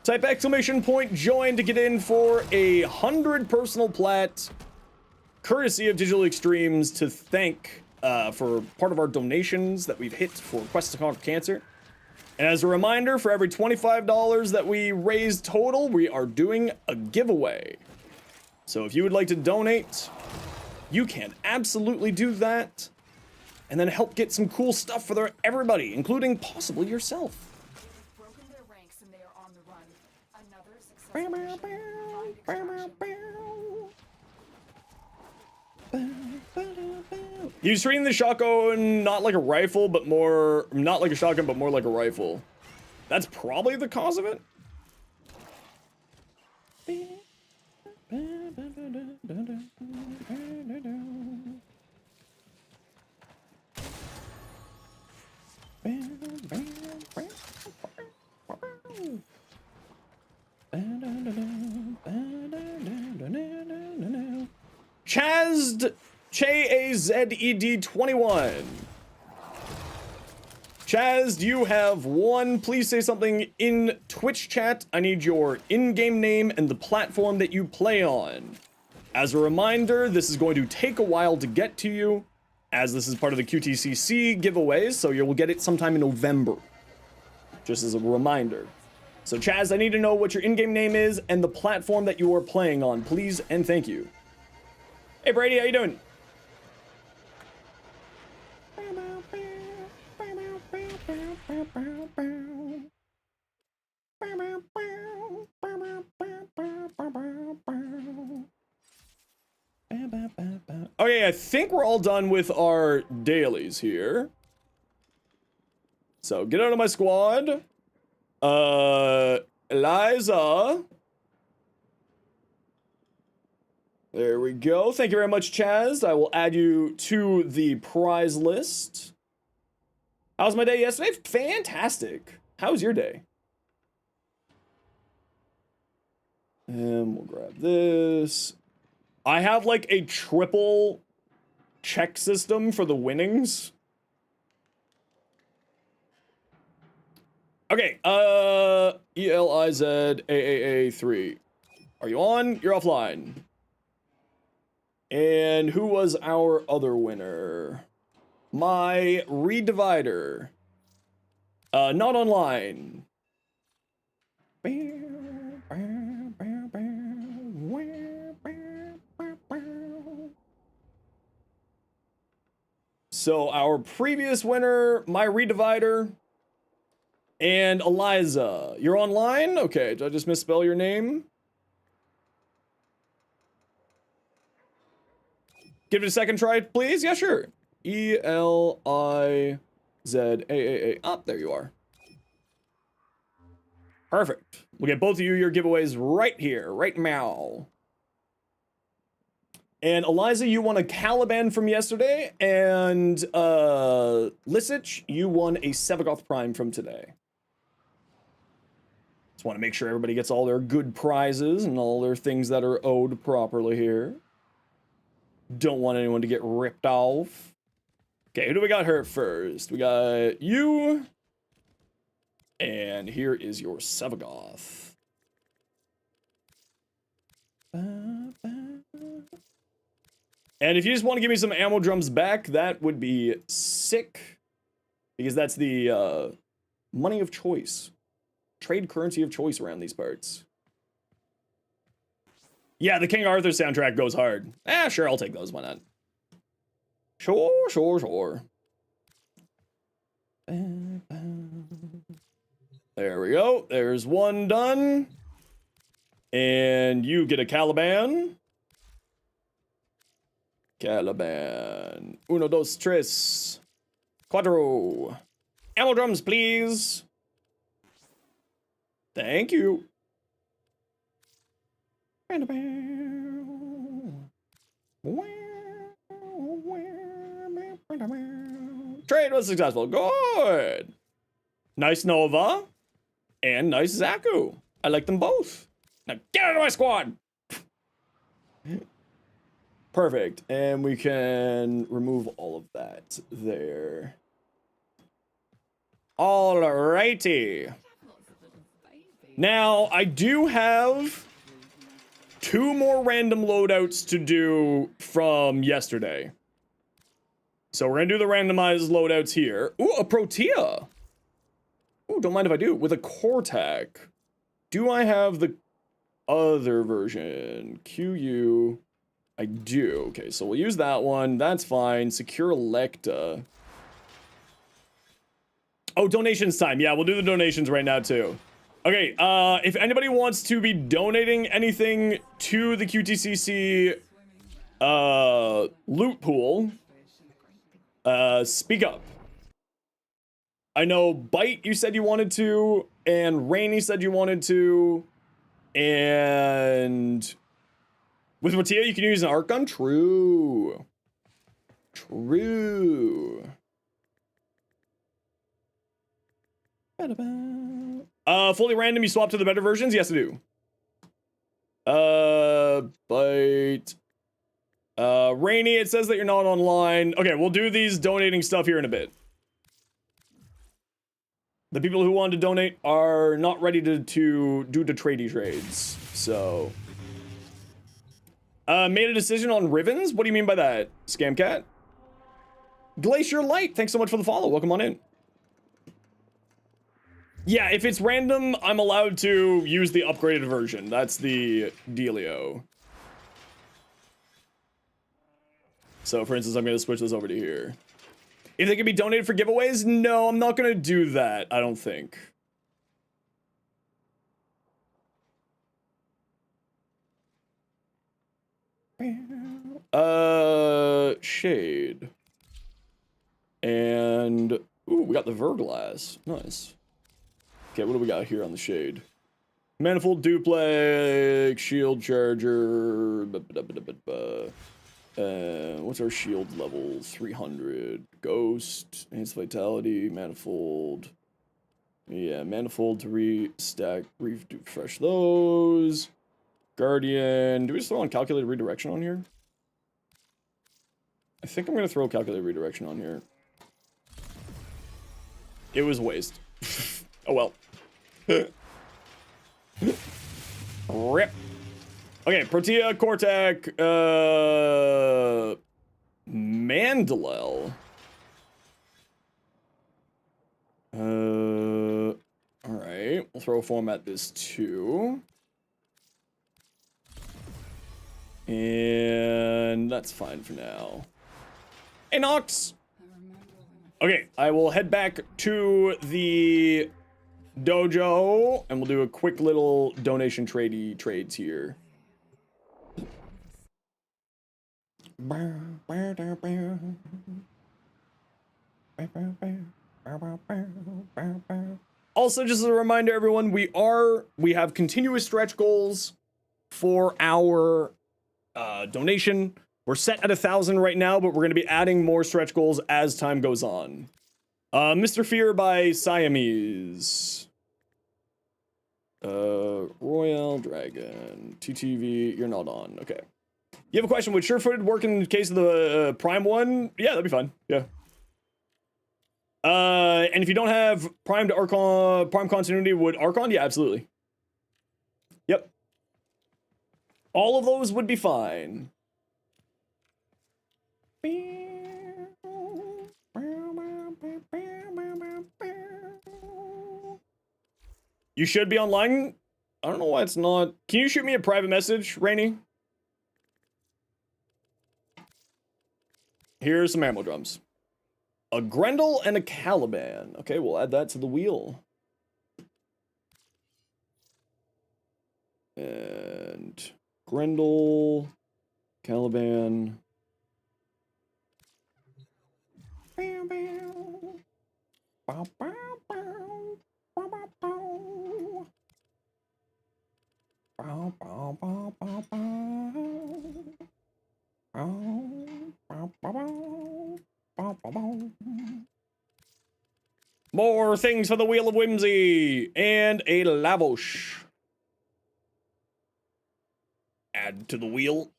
Type exclamation point join to get in for 100 personal plat, courtesy of Digital Extremes, to thank for part of our donations that we've hit for Quest to Conquer Cancer. And as a reminder, for every $25 that we raise total, we are doing a giveaway. So if you would like to donate, you can absolutely do that, and then help get some cool stuff for everybody, including possibly yourself. They've broken their ranks and they are on the run. Another successful mission. Find extraction. He's treating the shotgun not like a rifle, but more, not like a shotgun, but more like a rifle. That's probably the cause of it. Chazed 21. Chaz, you have one. Please say something in Twitch chat. I need your in-game name and the platform that you play on. As a reminder, this is going to take a while to get to you, as this is part of the QTCC giveaways, so you will get it sometime in November. Just as a reminder. So Chaz, I need to know what your in-game name is and the platform that you are playing on, please and thank you. Hey Brady, how you doing? Okay, I think we're all done with our dailies here. So get out of my squad. Eliza. There we go. Thank you very much, Chaz. I will add you to the prize list. How was my day yesterday? Fantastic. How was your day? And we'll grab this. I have like a triple check system for the winnings. Okay, ELIZAAAA3. Are you on? You're offline. And who was our other winner? My Redivider. Not online. So our previous winner, my Redivider, and Eliza. You're online? Okay, did I just misspell your name? Give it a second try, please. Yeah, sure. ELIZAAA. Oh, there you are. Perfect. We'll get both of you your giveaways right here, right now. And Eliza, you won a Caliban from yesterday, and Lisich, you won a Sevagoth Prime from today. Just want to make sure everybody gets all their good prizes and all their things that are owed properly here. Don't want anyone to get ripped off. Okay, who do we got here first? We got you. And here is your Sevagoth. And if you just want to give me some ammo drums back, that would be sick. Because that's the money of choice. Trade currency of choice around these parts. Yeah, the King Arthur soundtrack goes hard. Sure, I'll take those. Why not? Sure, sure, sure. There we go. There's one done. And you get a Caliban. Caliban. Uno, dos, tres. Cuatro. Ammo drums, please. Thank you. Trade was successful. Good. Nice Nova. And nice Zaku. I like them both. Now get out of my squad. Perfect. And we can remove all of that there. Alrighty. Now, I do have 2 more random loadouts to do from yesterday. So we're gonna do the randomized loadouts here. Ooh, a Protea. Ooh, don't mind if I do. With a Cortac. Do I have the other version? QU. I do. Okay, so we'll use that one. That's fine. Secure Electa. Oh, donations time. Yeah, we'll do the donations right now, too. Okay, if anybody wants to be donating anything to the QTCC loot pool, speak up. I know Bite, you said you wanted to, and Rainy said you wanted to, and with Mattia, you can use an arc gun? True. True. Fully random, you swap to the better versions? Yes, I do. But Rainy, it says that you're not online. Okay, we'll do these donating stuff here in a bit. The people who wanted to donate are not ready to do the tradey trades, so. Made a decision on Rivens? What do you mean by that, Scamcat? Glacier Light, thanks so much for the follow. Welcome on in. Yeah, if it's random, I'm allowed to use the upgraded version. That's the dealio. So, for instance, I'm going to switch this over to here. If they can be donated for giveaways? No, I'm not going to do that, I don't think. Shade. And, ooh, we got the Verglass. Nice. Okay, what do we got here on the shade? Manifold duplex, shield charger. What's our shield level? 300. Ghost, enhanced vitality, manifold. Yeah, manifold to restack, refresh those. Guardian. Do we just throw on calculated redirection on here? I think I'm gonna throw calculated redirection on here. It was a waste. Oh well. Rip. Okay, Protea, Cortac, Mandalel. Alright, we'll throw a form at this too. And that's fine for now. Hey, Nox! Okay, I will head back to the dojo, and we'll do a quick little donation trades here. Also, just as a reminder, everyone, we have continuous stretch goals for our donation. We're set at 1,000 right now, but we're going to be adding more stretch goals as time goes on. Mr. Fear by Siamese. Royal Dragon. TTV, you're not on. Okay. You have a question? Would sure-footed work in the case of the Prime one? Yeah, that'd be fine. Yeah. And if you don't have Prime to Archon, Prime continuity, would Archon? Yeah, absolutely. Yep. All of those would be fine. You should be online. I don't know why it's not. Can you shoot me a private message, Rainy? Here's some ammo drums. A Grendel and a Caliban. Okay, we'll add that to the wheel. And Grendel, Caliban. Bow, bow. Bow, bow, bow. Bow, bow, bow. Bow, bow, bow, bow, bow. Bow, bow, bow, bow. Bow, bow, bow. More things for the Wheel of Whimsy and a Lavosh. Add to the wheel.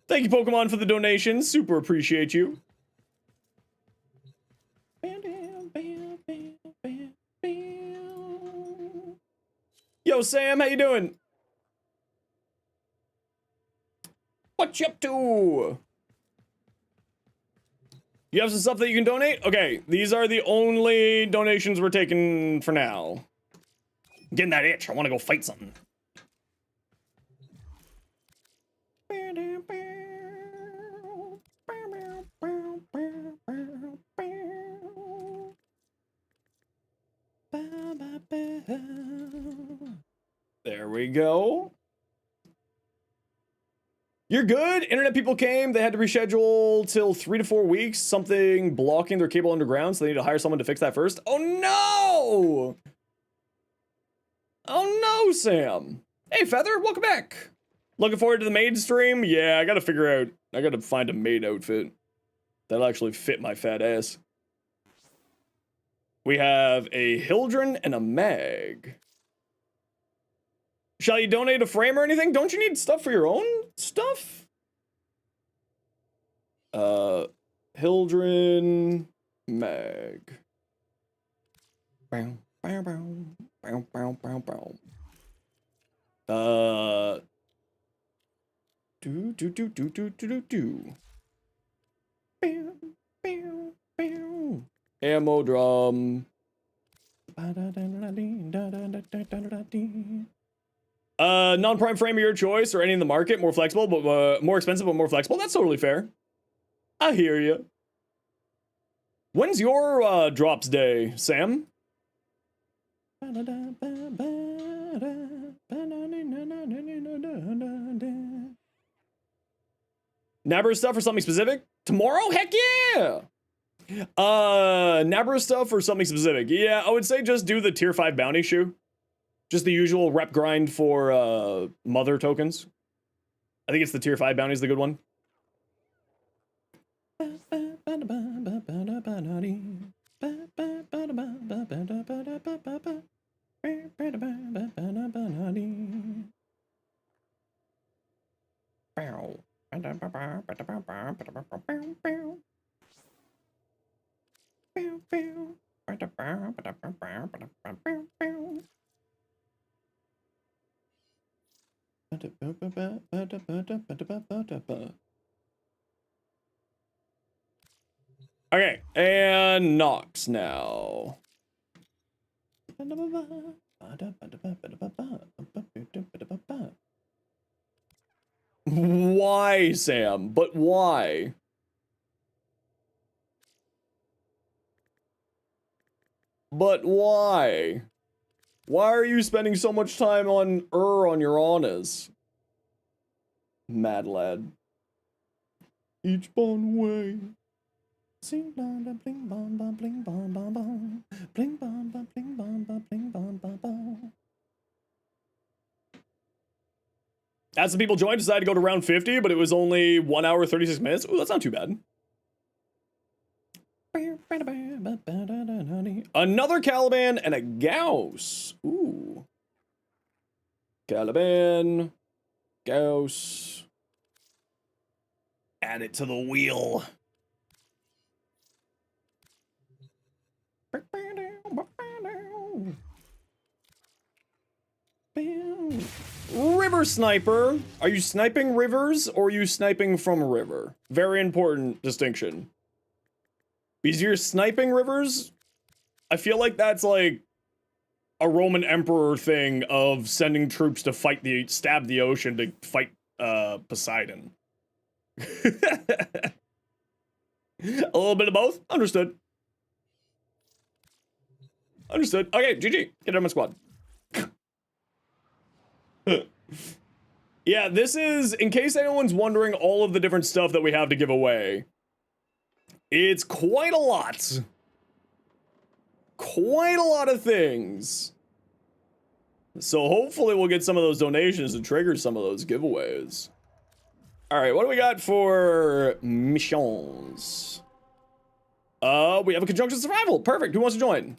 Thank you, Pokemon, for the donation. Super appreciate you. Yo, Sam, how you doing? What you up to? You have some stuff that you can donate? Okay, these are the only donations we're taking for now. I'm getting that itch. I want to go fight something. There we go. You're good. Internet people came. They had to reschedule till 3 to 4 weeks. Something blocking their cable underground, so they need to hire someone to fix that first. Oh no! Oh no, Sam. Hey, Feather, welcome back. Looking forward to the maid stream? Yeah, I gotta figure out. I gotta find a maid outfit that'll actually fit my fat ass. We have a Hildren and a Mag. Shall you donate a frame or anything? Don't you need stuff for your own stuff? Hildren, Mag. Bow, bow, bow, bow, bow, bow, bow. Do. Bow, bow, bow. Ammo drum. Non-prime frame of your choice or any in the market, more flexible, but more expensive, but more flexible. That's totally fair. I hear you. When's your drops day, Sam? Nabber stuff or something specific? Tomorrow? Heck yeah! Nabber stuff or something specific? Yeah, I would say just do the tier 5 bounty shoe. Just the usual rep grind for mother tokens. I think it's the tier 5 bounty is the good one. Okay, and Nox now. Why, Sam? But why? But why? Why are you spending so much time on your honors? Mad lad. Each one way. Sing blah blah bling bong bong bling bong bong bong. Bling bong bong bling bong bong bling bong bong bong. As some people joined, decided to go to round 50, but it was only 1 hour 36 minutes. Ooh, that's not too bad. Another Caliban and a Gauss. Ooh. Caliban. Gauss. Add it to the wheel. River Sniper. Are you sniping rivers or are you sniping from a river? Very important distinction. Because you're sniping rivers, I feel like that's like a Roman emperor thing of sending troops to fight stab the ocean to fight Poseidon. A little bit of both. Understood. Understood. Okay, GG. Get on my squad. Yeah, this is, in case anyone's wondering, all of the different stuff that we have to give away. It's quite a lot. Quite a lot of things. So hopefully we'll get some of those donations to trigger some of those giveaways. Alright, what do we got for missions? We have a conjunction survival. Perfect. Who wants to join?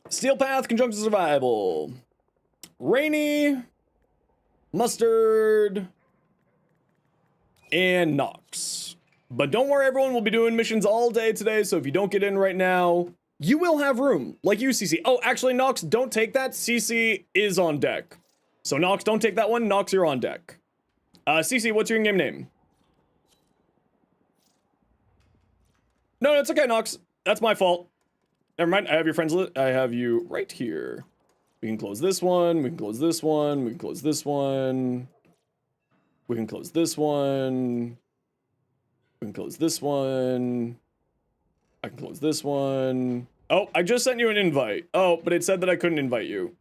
Steel Path, conjunction survival. Rainy, Mustard, and Nox. But don't worry, everyone, we'll be doing missions all day today, so if you don't get in right now, you will have room, like you, CC. Oh, actually, Nox, don't take that. CC is on deck. So, Nox, don't take that one. Nox, you're on deck. CC, what's your in-game name? No, it's okay, Nox. That's my fault. Never mind, I have your friends list. I have you right here. We can close this one. We can close this one. We can close this one. We can close this one. We can close this one. I can close this one. Oh, I just sent you an invite. Oh, but it said that I couldn't invite you.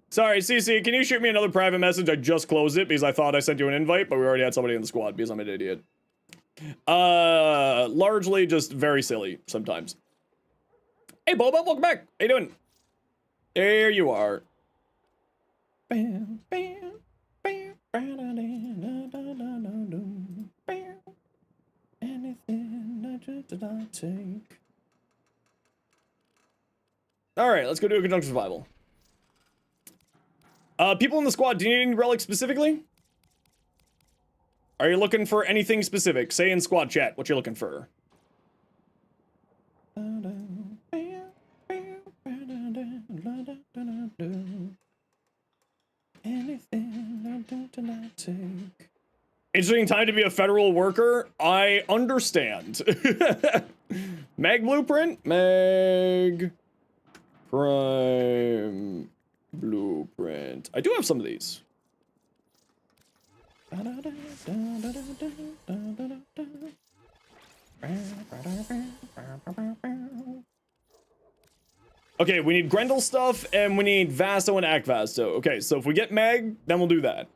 Sorry, CC, can you shoot me another private message? I just closed it because I thought I sent you an invite, but we already had somebody in the squad because I'm an idiot. Largely just very silly sometimes. Hey, Boba, welcome back. How you doing? There you are. Bam, bam, bam, bam. Anything that did I take? All right, let's go do a conjunction survival. People in the squad, do you need any relics specifically? Are you looking for anything specific? Say in squad chat what you're looking for. Anything did I take? Interesting time to be a federal worker. I understand. Mag Blueprint? Mag Prime Blueprint. I do have some of these. Okay, we need Grendel stuff, and we need Vasto and Akvasto. Okay, so if we get Meg, then we'll do that.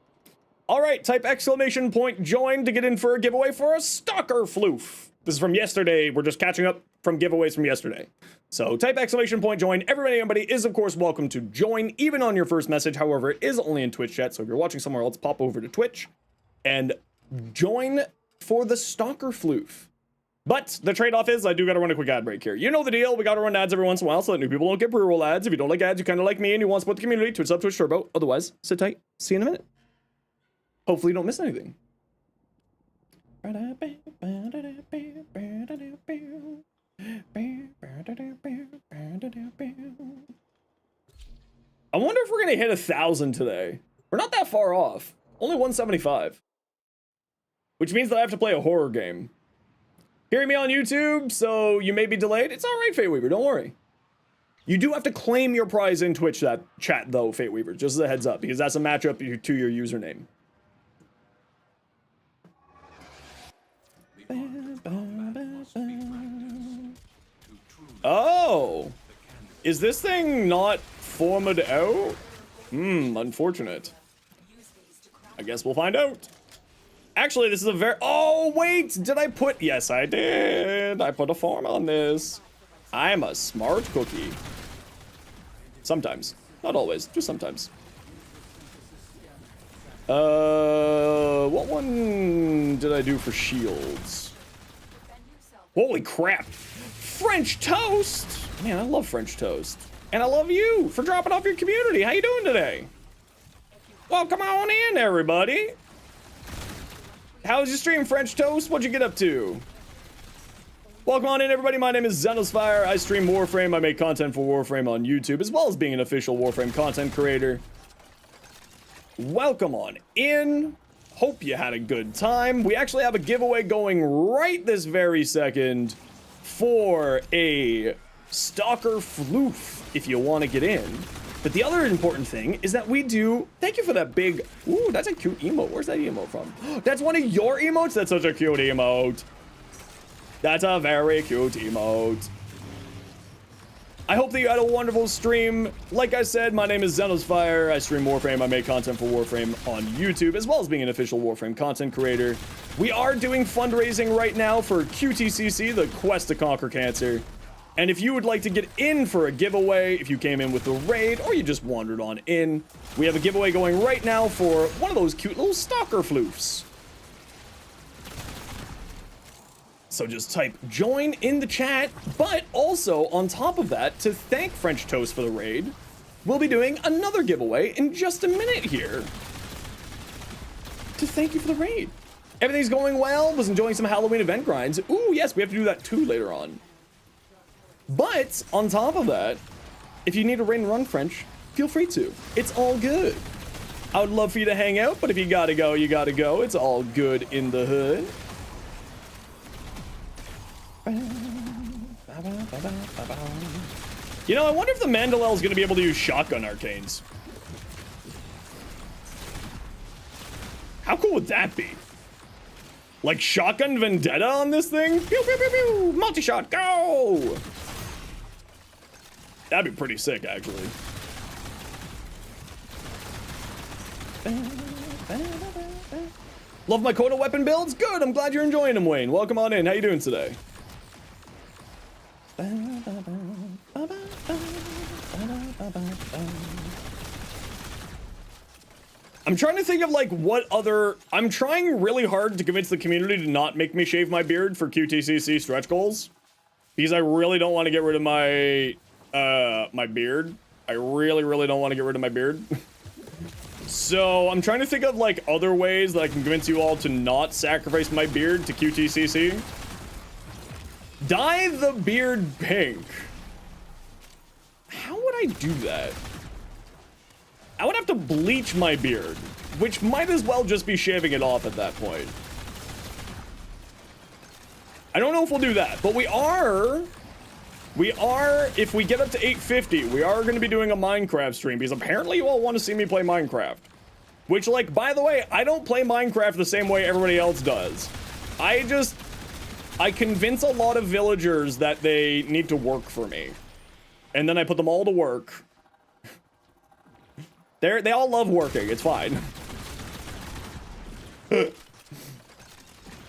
Alright, type exclamation point join to get in for a giveaway for a Stalker Floof. This is from yesterday. We're just catching up from giveaways from yesterday. So type exclamation point join. Everybody is, of course, welcome to join, even on your first message. However, it is only in Twitch chat, so if you're watching somewhere else, pop over to Twitch and join for the Stalker Floof. But the trade-off is I do gotta run a quick ad break here. You know the deal. We gotta run ads every once in a while so that new people don't get pre-roll ads. If you don't like ads, you kind of like me and you want to support the community, Twitch up, Twitch Turbo. Otherwise, sit tight. See you in a minute. Hopefully you don't miss anything. I wonder if we're gonna hit 1,000 today. We're not that far off. Only 175. Which means that I have to play a horror game. Hearing me on YouTube, so you may be delayed. It's alright, Fate Weaver, don't worry. You do have to claim your prize in Twitch chat though, Fate Weaver, just as a heads up, because that's a matchup to your username. Oh! Is this thing not formed out? Unfortunate. I guess we'll find out. Actually, this is a very... Oh, wait! Did I put... Yes, I did. I put a form on this. I'm a smart cookie. Sometimes. Not always. Just sometimes. What one did I do for shields? Holy crap. French toast! Man, I love French toast. And I love you for dropping off your community. How you doing today? Well, come on in, everybody. How was your stream, French toast? What'd you get up to? Welcome on in, everybody. My name is Zenosfire. I stream Warframe. I make content for Warframe on YouTube, as well as being an official Warframe content creator. Welcome on in. Hope you had a good time. We actually have a giveaway going right this very second for a Stalker Floof, if you want to get in. But the other important thing is that we do... Thank you for that big... Ooh, that's a cute emote. Where's that emote from? That's one of your emotes? That's such a cute emote. That's a very cute emote. I hope that you had a wonderful stream. Like I said, my name is Zenosfire. I stream Warframe. I make content for Warframe on YouTube, as well as being an official Warframe content creator. We are doing fundraising right now for QTCC, the Quest to Conquer Cancer. And if you would like to get in for a giveaway, if you came in with the raid, or you just wandered on in, we have a giveaway going right now for one of those cute little stalker floofs. So just type join in the chat, but also on top of that, to thank French Toast for the raid, we'll be doing another giveaway in just a minute here. To thank you for the raid. Everything's going well, was enjoying some Halloween event grinds. Ooh, yes, we have to do that too later on. But on top of that, if you need a raid and run French, feel free to. It's all good. I would love for you to hang out, but if you gotta go, you gotta go. It's all good in the hood. You know, I wonder if the Mandalel is going to be able to use shotgun arcanes. How cool would that be? Like shotgun vendetta on this thing? Pew, pew, pew, pew. Multi-shot, go! That'd be pretty sick, actually. Love my Coda weapon builds? Good, I'm glad you're enjoying them, Wayne. Welcome on in. How you doing today? I'm trying to think of like what other... I'm trying really hard to convince the community to not make me shave my beard for QTCC stretch goals. Because I really don't want to get rid of my... my beard. I really don't want to get rid of my beard. So I'm trying to think of like other ways that I can convince you all to not sacrifice my beard to QTCC. Dye the beard pink. How would I do that? I would have to bleach my beard, which might as well just be shaving it off at that point. I don't know if we'll do that, but we are, if we get up to 850, we are going to be doing a Minecraft stream, because apparently you all want to see me play Minecraft. Which, like, by the way, I don't play Minecraft the same way everybody else does. I convince a lot of villagers that they need to work for me. And then I put them all to work. They all love working, it's fine.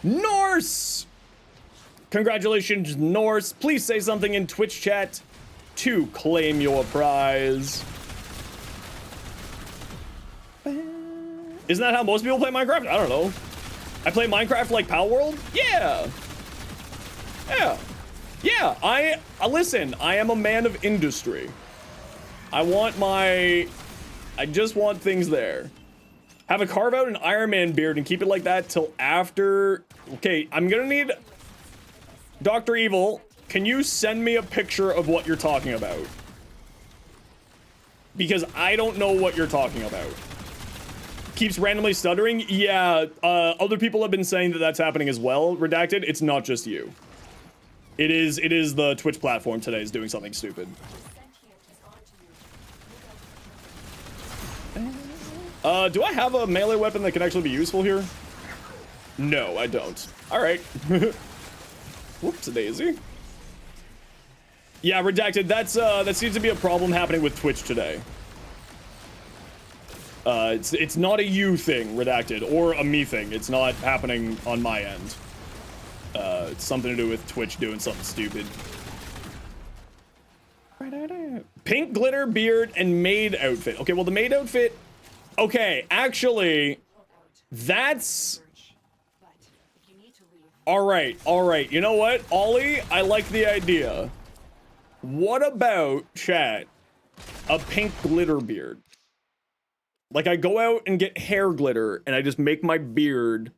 Norse! Congratulations, Norse. Please say something in Twitch chat to claim your prize. Isn't that how most people play Minecraft? I don't know. I play Minecraft like Pal World? Yeah. Yeah, listen, I am a man of industry. I just want things there. Have a carve out an Iron Man beard and keep it like that till after. Okay, I'm gonna need Dr. Evil. Can you send me a picture of what you're talking about? Because I don't know what you're talking about. Keeps randomly stuttering? Yeah, other people have been saying that that's happening as well. Redacted, it's not just you. It is the Twitch platform today is doing something stupid. Do I have a melee weapon that can actually be useful here? No, I don't. All right. Whoops, daisy. Yeah, Redacted, that seems to be a problem happening with Twitch today. It's not a you thing, Redacted, or a me thing. It's not happening on my end. It's something to do with Twitch doing something stupid. Pink glitter beard and maid outfit. Okay, well, the maid outfit... Okay, actually, that's... Alright. You know what, Ollie? I like the idea. What about, chat, a pink glitter beard? Like, I go out and get hair glitter, and I just make my beard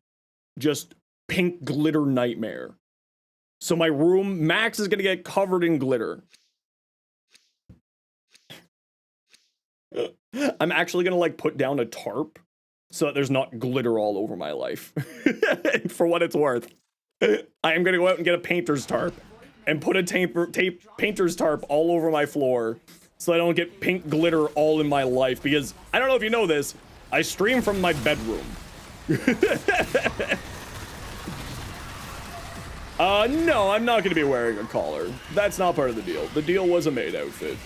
just pink glitter nightmare. So my room, Max is gonna get covered in glitter. I'm actually gonna, like, put down a tarp so that there's not glitter all over my life. For what it's worth. I am gonna go out and get a painter's tarp and put a painter's tarp all over my floor so I don't get pink glitter all in my life, because I don't know if you know this, I stream from my bedroom. No, I'm not gonna be wearing a collar. That's not part of the deal. The deal was a maid outfit.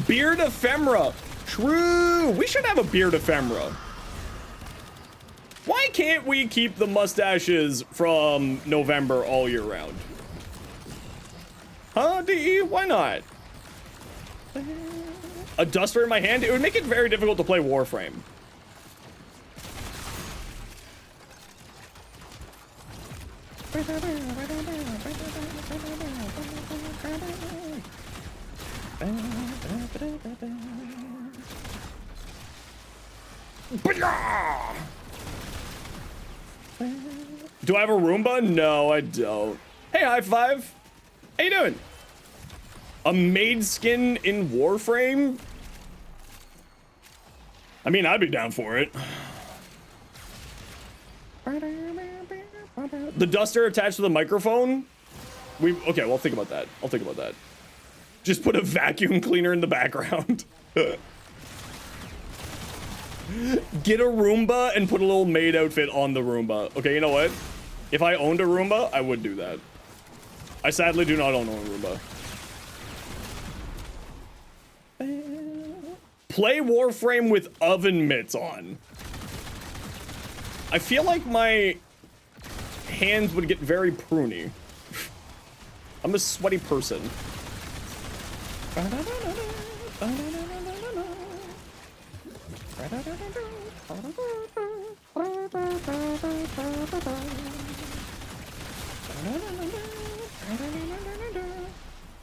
Beard ephemera. True. We should have a beard ephemera. Why can't we keep the mustaches from November all year round? Huh, DE? Why not? A duster in my hand? It would make it very difficult to play Warframe. Do I have a Roomba? No, I don't. Hey, high five. How you doing? A maid skin in Warframe? I mean, I'd be down for it. The duster attached to the microphone? Okay, well, think about that. I'll think about that. Just put a vacuum cleaner in the background. Get a Roomba and put a little maid outfit on the Roomba. Okay, you know what? If I owned a Roomba, I would do that. I sadly do not own a Roomba. Play Warframe with oven mitts on. I feel like my hands would get very pruny. I'm a sweaty person.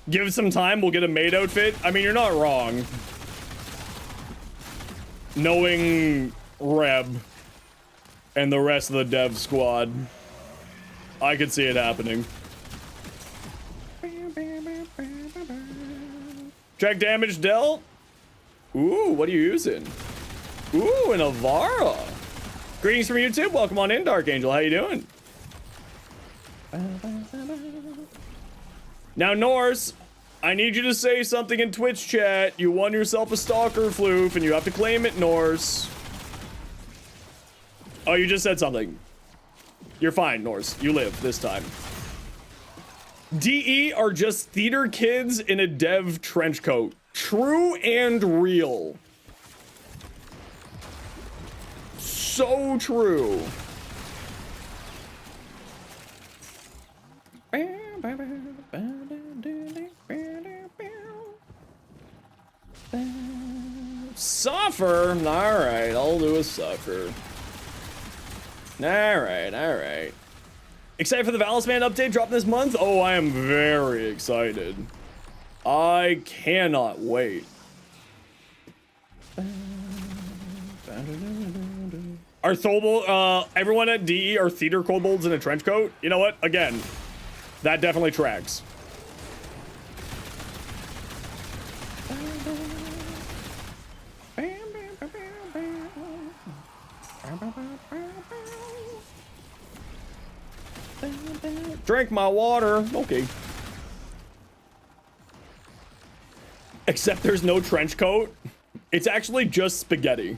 Give it some time, we'll get a maid outfit. I mean, you're not wrong. Knowing Reb and the rest of the dev squad, I could see it happening. Track damage dealt. Ooh, what are you using? Ooh, an Avara. Greetings from YouTube. Welcome on in, Dark Angel. How you doing? Now, Norse, I need you to say something in Twitch chat. You won yourself a stalker floof, and you have to claim it, Norse. Oh, you just said something. You're fine, Norse. You live this time. DE are just theater kids in a dev trench coat. True and real. So true. Suffer? Alright, I'll do a suffer. Alright. Excited for the Valisman update dropping this month? Oh, I am very excited. I cannot wait. Are everyone at DE are theater kobolds in a trench coat? You know what? Again, that definitely tracks. Drink my water. Okay. Except there's no trench coat. It's actually just spaghetti.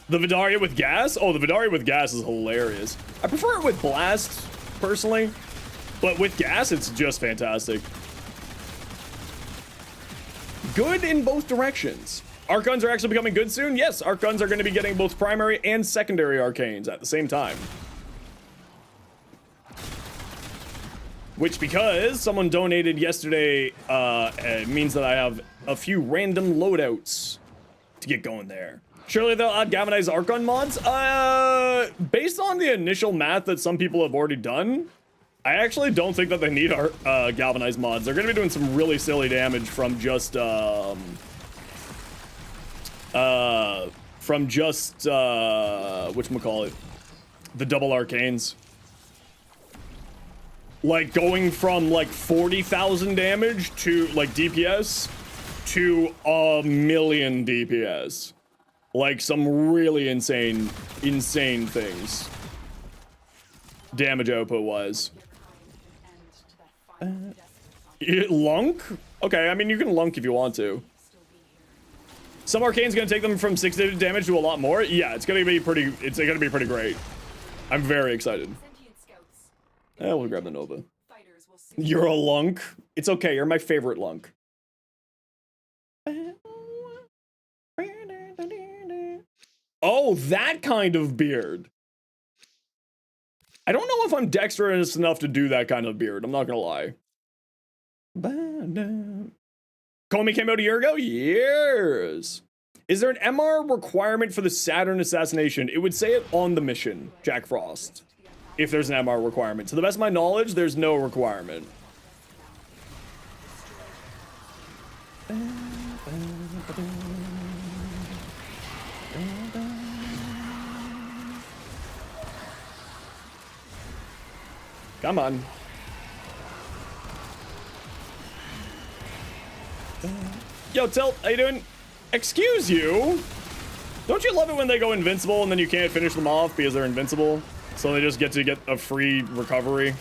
The Vidaria with gas? Oh, the Vidaria with gas is hilarious. I prefer it with blast, personally. But with gas, it's just fantastic. Good in both directions. Arc guns are actually becoming good soon. Yes, arc guns are going to be getting both primary and secondary arcanes at the same time. Which, because someone donated yesterday, means that I have a few random loadouts to get going there. Surely they'll add galvanized arc gun mods? Based on the initial math that some people have already done, I actually don't think that they need our galvanized mods. They're going to be doing some really silly damage from just whatchamacallit, the double arcanes. Like going from like 40,000 damage to like DPS to 1,000,000 DPS. Like some really insane things. Damage output wise. Lunk? Okay, I mean, you can lunk if you want to. Some arcane's gonna take them from 6 damage to a lot more. Yeah, it's gonna be pretty great. I'm very excited. We'll grab the Nova. You're a lunk? It's okay, you're my favorite lunk. Oh, that kind of beard. I don't know if I'm dexterous enough to do that kind of beard, I'm not gonna lie. Comey came out a year ago? Years. Is there an MR requirement for the Saturn assassination? It would say it on the mission, Jack Frost. If there's an MR requirement. To the best of my knowledge, there's no requirement. Come on. Yo, Tilt, how you doing? Excuse you? Don't you love it when they go invincible and then you can't finish them off because they're invincible? So they just get to get a free recovery?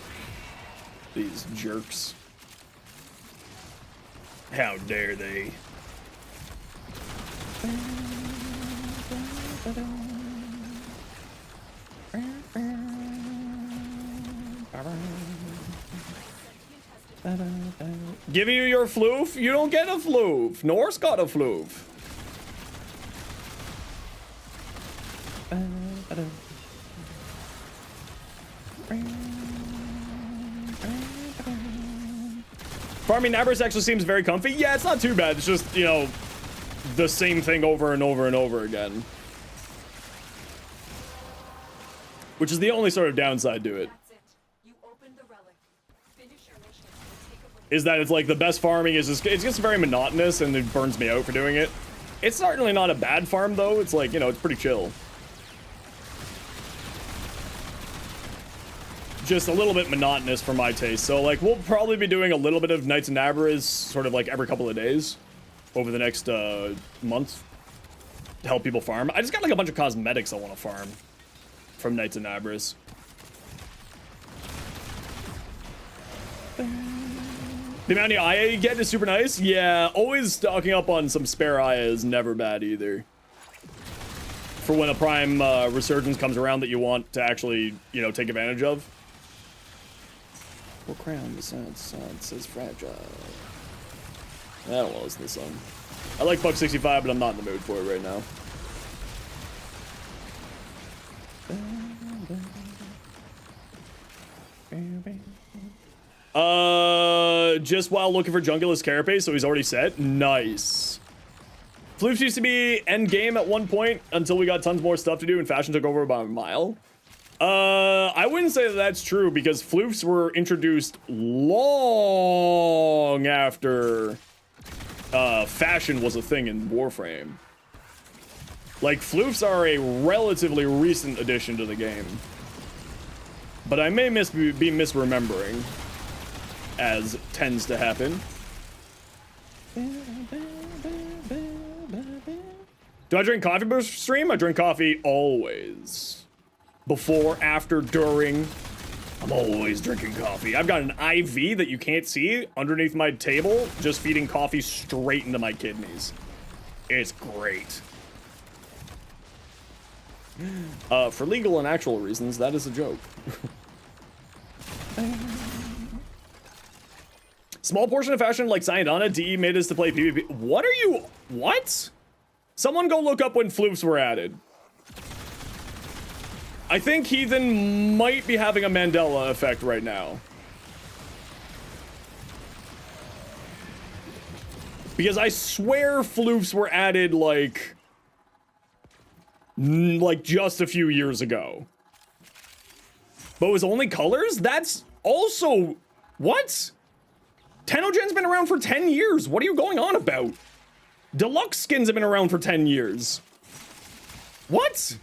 These jerks. How dare they? Give you your floof? You don't get a floof. Norse got a floof. Farming Nabris actually seems very comfy. Yeah, it's not too bad. It's just, you know, the same thing over and over and over again. Which is the only sort of downside to it. Is that it's like the best farming is just, it gets very monotonous and it burns me out for doing it. It's certainly not a bad farm though. It's like, you know, it's pretty chill. Just a little bit monotonous for my taste. So like we'll probably be doing a little bit of Knights and Nabras sort of like every couple of days over the next month to help people farm. I just got like a bunch of cosmetics I want to farm from Knights and Nabras. The amount of IA you get is super nice. Yeah, always stocking up on some spare IA is never bad either. For when a prime resurgence comes around that you want to actually, you know, take advantage of. Well, crown the sun says fragile. I don't know, listen to this song. I like Buck 65, but I'm not in the mood for it right now. Just while looking for Jungulus Carapace, so he's already set. Nice. Floofs used to be end game at one point until we got tons more stuff to do and fashion took over by a mile. I wouldn't say that that's true because floofs were introduced long after fashion was a thing in Warframe. Like, floofs are a relatively recent addition to the game. But I may be misremembering, as tends to happen. Do I drink coffee before stream? I drink coffee always. Before, after, during. I'm always drinking coffee. I've got an IV that you can't see underneath my table, just feeding coffee straight into my kidneys. It's great. For legal and actual reasons, that is a joke. Small portion of fashion like Sayadana, DE made us to play PvP. What are you? What? Someone go look up when floofs were added. I think Heathen might be having a Mandela effect right now. Because I swear floofs were added like just a few years ago. But it was only colors? That's also... What? Tenogen's been around for 10 years. What are you going on about? Deluxe skins have been around for 10 years. What?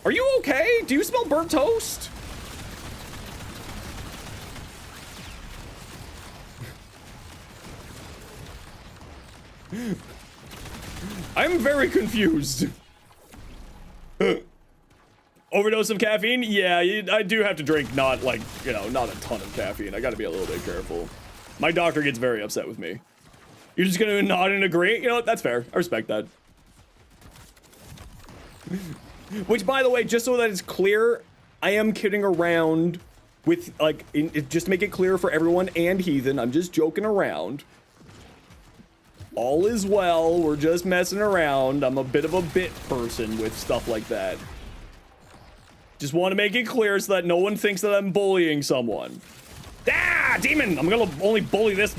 Are you okay? Do you smell burnt toast? I'm very confused. Overdose of caffeine? Yeah, I do have to drink not like, you know, not a ton of caffeine. I gotta be a little bit careful. My doctor gets very upset with me. You're just gonna nod and agree? You know what? That's fair. I respect that. Which, by the way, just so that it's clear, I am kidding around with, like, just to make it clear for everyone and Heathen, I'm just joking around. All is well. We're just messing around. I'm a bit of a bit person with stuff like that. Just want to make it clear so that no one thinks that I'm bullying someone. Ah, demon! I'm gonna only bully this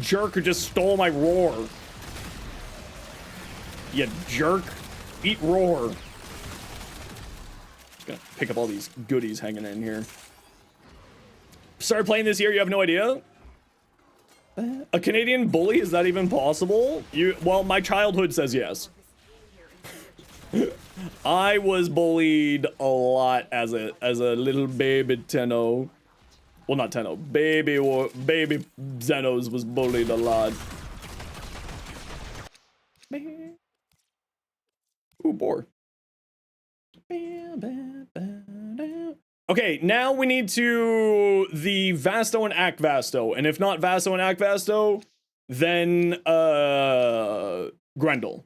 jerk who just stole my roar. You jerk. Eat roar. Just gonna pick up all these goodies hanging in here. Started playing this year, you have no idea? A Canadian bully? Is that even possible? Well, my childhood says yes. I was bullied a lot as a little baby Tenno. Well, not Tenno. Baby Zenos was bullied a lot. Ooh, boar. Okay, now we need to the Vasto and Act Vasto, and if not Vasto and Act Vasto, then Grendel.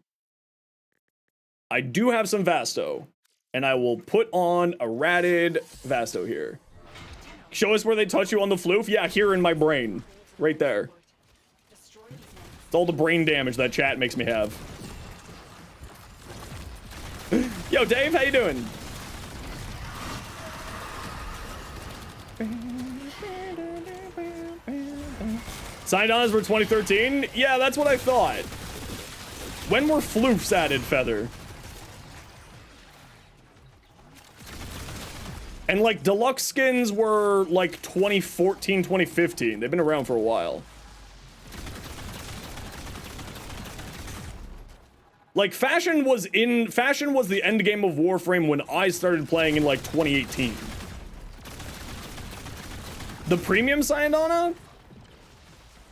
I do have some Vasto, and I will put on a ratted Vasto here. Show us where they touch you on the floof? Yeah, here in my brain. Right there. It's all the brain damage that chat makes me have. Yo, Dave, how you doing? Signed on as for 2013? Yeah, that's what I thought. When were floofs added, Feather? And like deluxe skins were like 2014, 2015. They've been around for a while. Like fashion was the end game of Warframe when I started playing in like 2018. The premium signed on?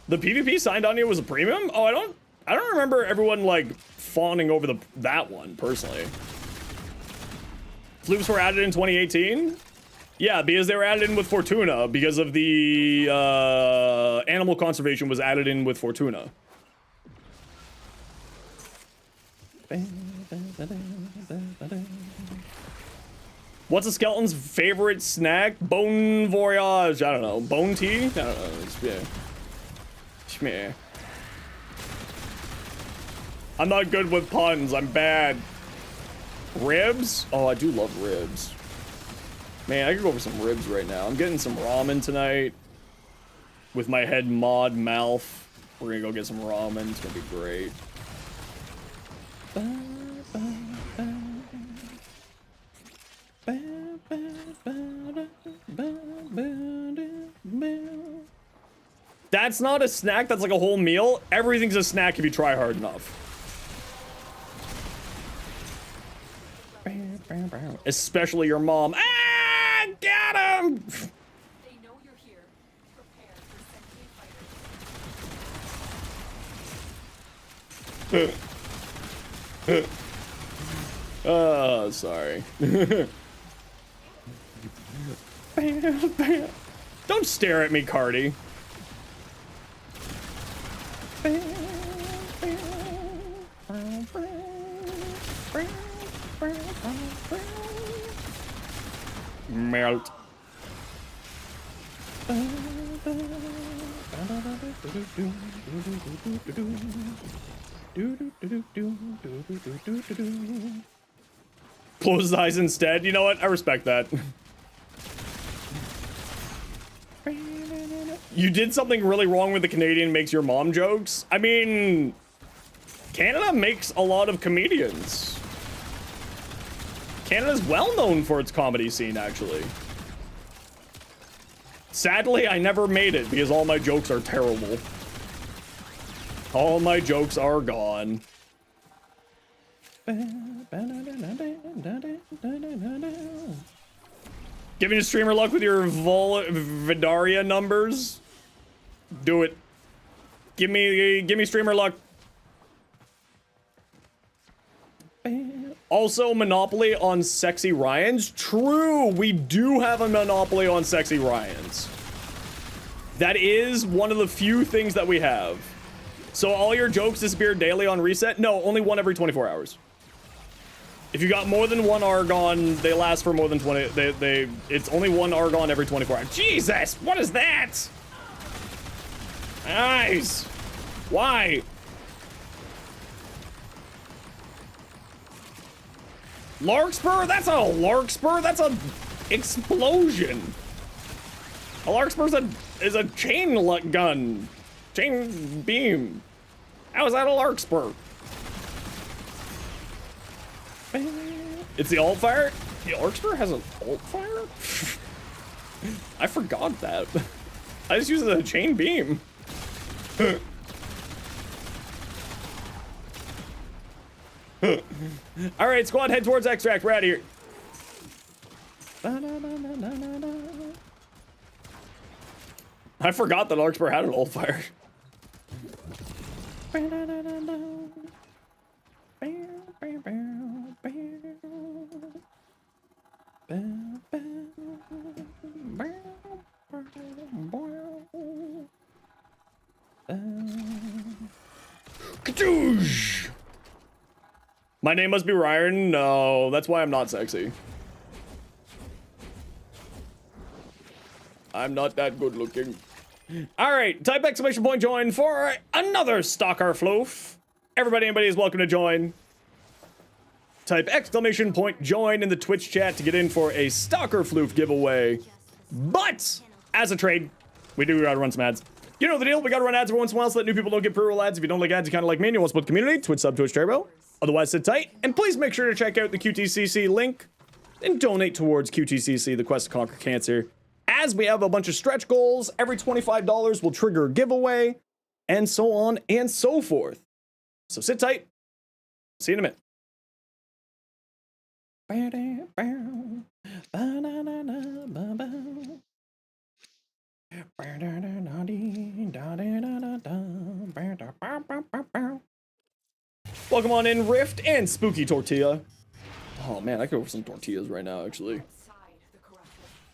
The PvP signed on was a premium? Oh, I don't remember everyone like fawning over that one personally. Floofs were added in 2018? Yeah, because they were added in with Fortuna because of the animal conservation was added in with Fortuna. What's a skeleton's favorite snack? Bone voyage. I don't know. Bone tea? I don't know. Schmeh. I'm not good with puns. I'm bad. Ribs? Oh, I do love ribs. Man, I could go for some ribs right now. I'm getting some ramen tonight. With my head mod mouth. We're gonna go get some ramen. It's gonna be great. That's not a snack, that's like a whole meal. Everything's a snack if you try hard enough. Especially your mom. Ah! Got him! They know you're here. Prepare for sentient fighters. Oh, sorry. Don't stare at me, Cardi. Melt. Close his eyes instead. You know what? I respect that. You did something really wrong with the Canadian makes your mom jokes. I mean, Canada makes a lot of comedians. Canada's well known for its comedy scene, actually. Sadly, I never made it because all my jokes are terrible. All my jokes are gone. Giving a streamer luck with your Vidaria numbers? Do it. Give me streamer luck. Also, monopoly on sexy Ryans. True, we do have a monopoly on sexy Ryans. That is one of the few things that we have. So all your jokes disappear daily on reset? No, only one every 24 hours. If you got more than one Argon, they last for more than 20. It's only one Argon every 24 hours. Jesus, what is that? Nice. Why? Larkspur? That's a Larkspur? That's a explosion. A Larkspur is a chain gun. Chain beam. How is that a Larkspur? It's the alt fire? The Larkspur has an alt fire? I forgot that. I just use it as a chain beam. All right, squad, head towards extract. We're out of here. I forgot that Larkspur had an old fire. Kadoosh! My name must be Ryan? No, that's why I'm not sexy. I'm not that good looking. All right, type exclamation point join for another Stalker Floof. Everybody, anybody is welcome to join. Type exclamation point join in the Twitch chat to get in for a Stalker Floof giveaway. But as a trade, we do gotta run some ads. You know the deal, we gotta run ads every once in a while so that new people don't get pre-roll ads. If you don't like ads, you kinda like me and you want to support the community, Twitch sub, Twitch turbo. Otherwise, sit tight, and please make sure to check out the QTCC link and donate towards QTCC, the quest to conquer cancer. As we have a bunch of stretch goals, every $25 will trigger a giveaway, and so on and so forth. So sit tight. See you in a minute. Welcome on in, Rift and Spooky Tortilla. Oh man, I could go for some tortillas right now, actually.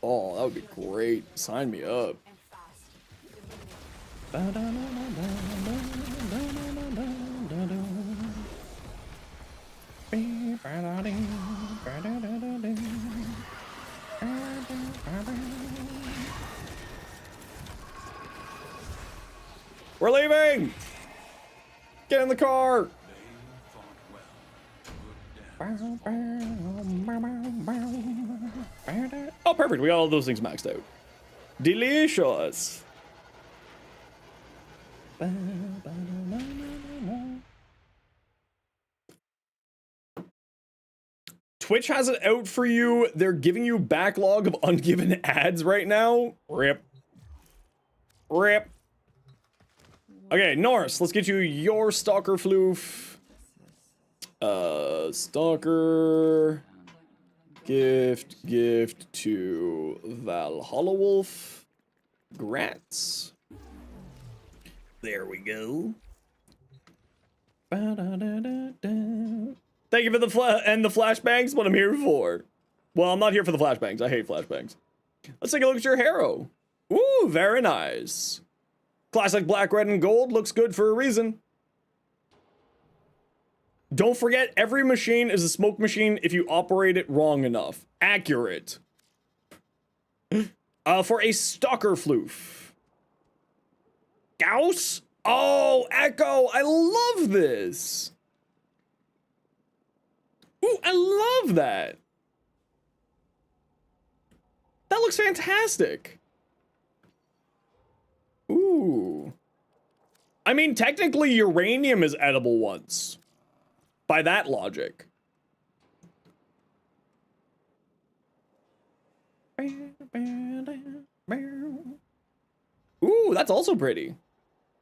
Oh, that would be great. Sign me up. We're leaving! Get in the car! Oh, perfect. We got all those things maxed out. Delicious. Twitch has it out for you. They're giving you backlog of ungiven ads right now. Rip. Rip. Okay, Norris, let's get you your Stalker Floof. Stalker. Gift to Valhalla Wolf. Grats. There we go. Thank you for the flashbangs, what I'm here for. Well, I'm not here for the flashbangs. I hate flashbangs. Let's take a look at your hero. Ooh, very nice. Classic black, red, and gold looks good for a reason. Don't forget, every machine is a smoke machine if you operate it wrong enough. Accurate. For a Stalker Floof. Gauss? Oh, Echo, I love this. Ooh, I love that. That looks fantastic. Ooh. I mean, technically, uranium is edible once. By that logic. Ooh, that's also pretty.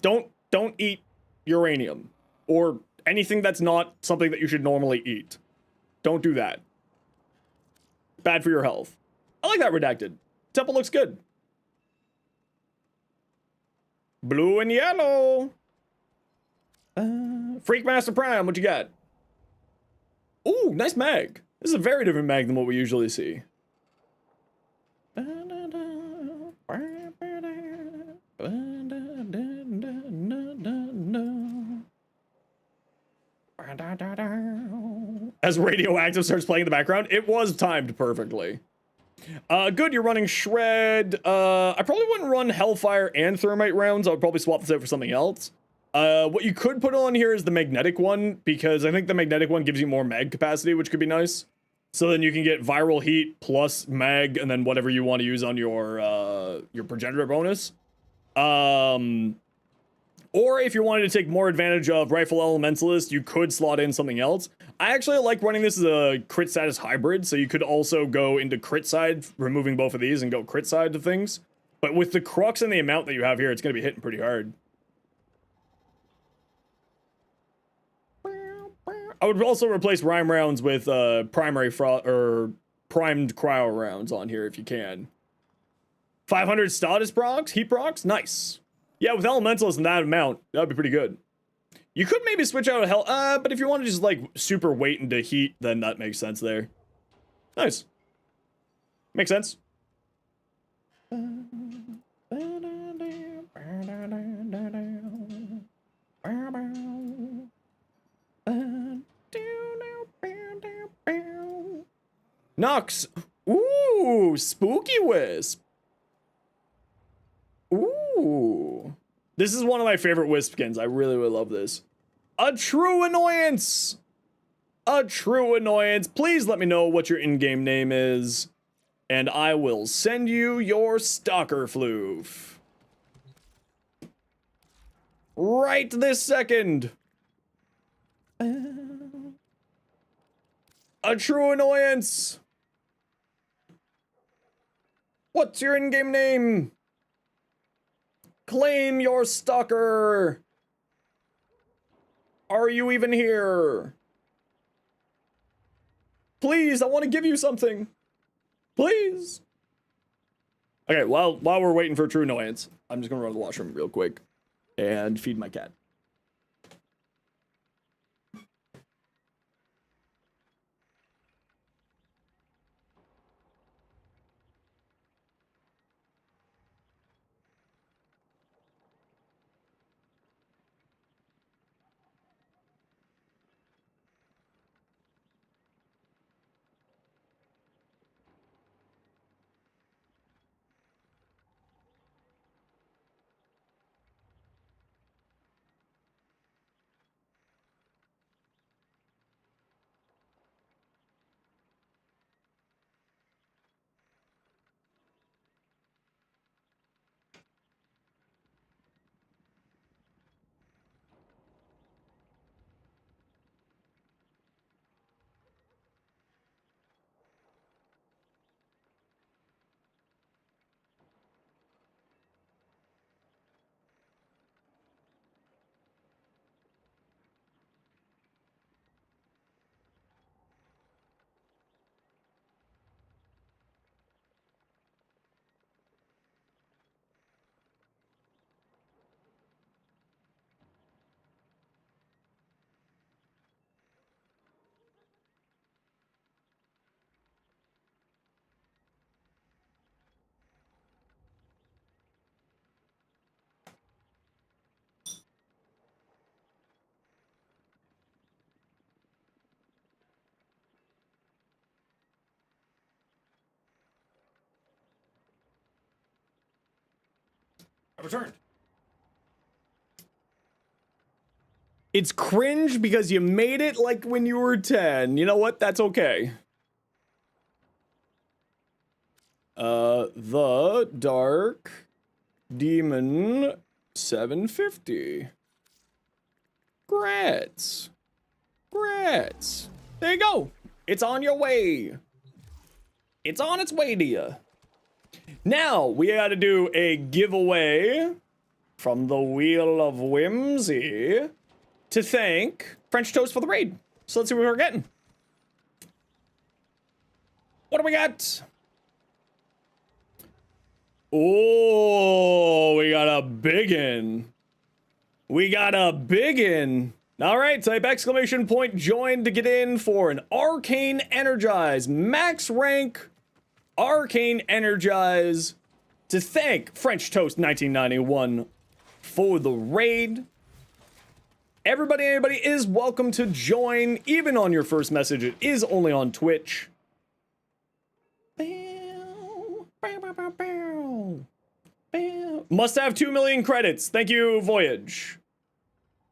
Don't eat uranium or anything that's not something that you should normally eat. Don't do that. Bad for your health. I like that redacted. Temple looks good. Blue and yellow. Freak Master Prime, what you got? Ooh, nice mag. This is a very different mag than what we usually see. As Radioactive starts playing in the background, it was timed perfectly. Good, you're running Shred. I probably wouldn't run Hellfire and Thermite rounds. I would probably swap this out for something else. What you could put on here is the magnetic one, because I think the magnetic one gives you more mag capacity, which could be nice. So then you can get viral heat plus mag, and then whatever you want to use on your progenitor bonus. Or if you wanted to take more advantage of Rifle Elementalist, you could slot in something else. I actually like running this as a crit status hybrid, so you could also go into crit side, removing both of these, and go crit side to things. But with the crux and the amount that you have here, it's going to be hitting pretty hard. I would also replace Rhyme rounds with primed cryo rounds on here if you can. 500 status procs, heat procs, nice. Yeah, with Elementalists in that amount, that'd be pretty good. You could maybe switch out a hell, but if you want to just like super weight into heat, then that makes sense there. Nice. Makes sense. Nox. Ooh, Spooky Wisp. Ooh. This is one of my favorite Wisp skins. I really love this. A true annoyance. A true annoyance. Please let me know what your in-game name is, and I will send you your Stalker Floof. Right this second. A true annoyance. What's your in-game name? Claim your stalker. Are you even here? Please, I want to give you something. Please. Okay, while we're waiting for true annoyance, I'm just gonna run to the washroom real quick and feed my cat. I returned. It's cringe because you made it like when you were 10. You know what? That's okay. The Dark Demon 750. Grats. Grats. There you go. It's on your way. It's on its way to you. Now, we gotta do a giveaway from the Wheel of Whimsy to thank French Toast for the raid. So let's see what we're getting. What do we got? Oh, we got a biggin. We got a biggin. All right, type exclamation point join to get in for an Arcane Energize, max rank Arcane Energize, to thank French Toast 1991 for the raid. Everybody, anybody is welcome to join, even on your first message. It is only on Twitch. Must have 2 million credits. Thank you, Voyage.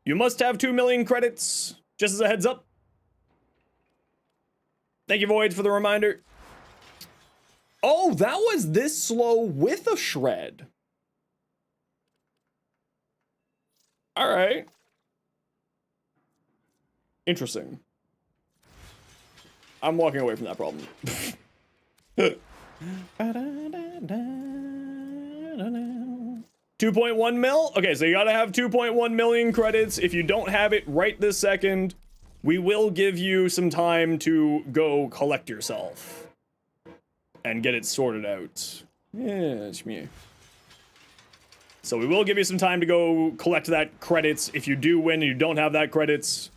You must have 2 million credits, just as a heads up. Thank you, Voyage, for the reminder. Oh, that was this slow with a shred. All right. Interesting. I'm walking away from that problem. 2.1 mil? Okay, so you gotta have 2.1 million credits. If you don't have it right this second, we will give you some time to go collect yourself and get it sorted out. Yes, me. So we will give you some time to go collect that credits if you do win and you don't have that credits.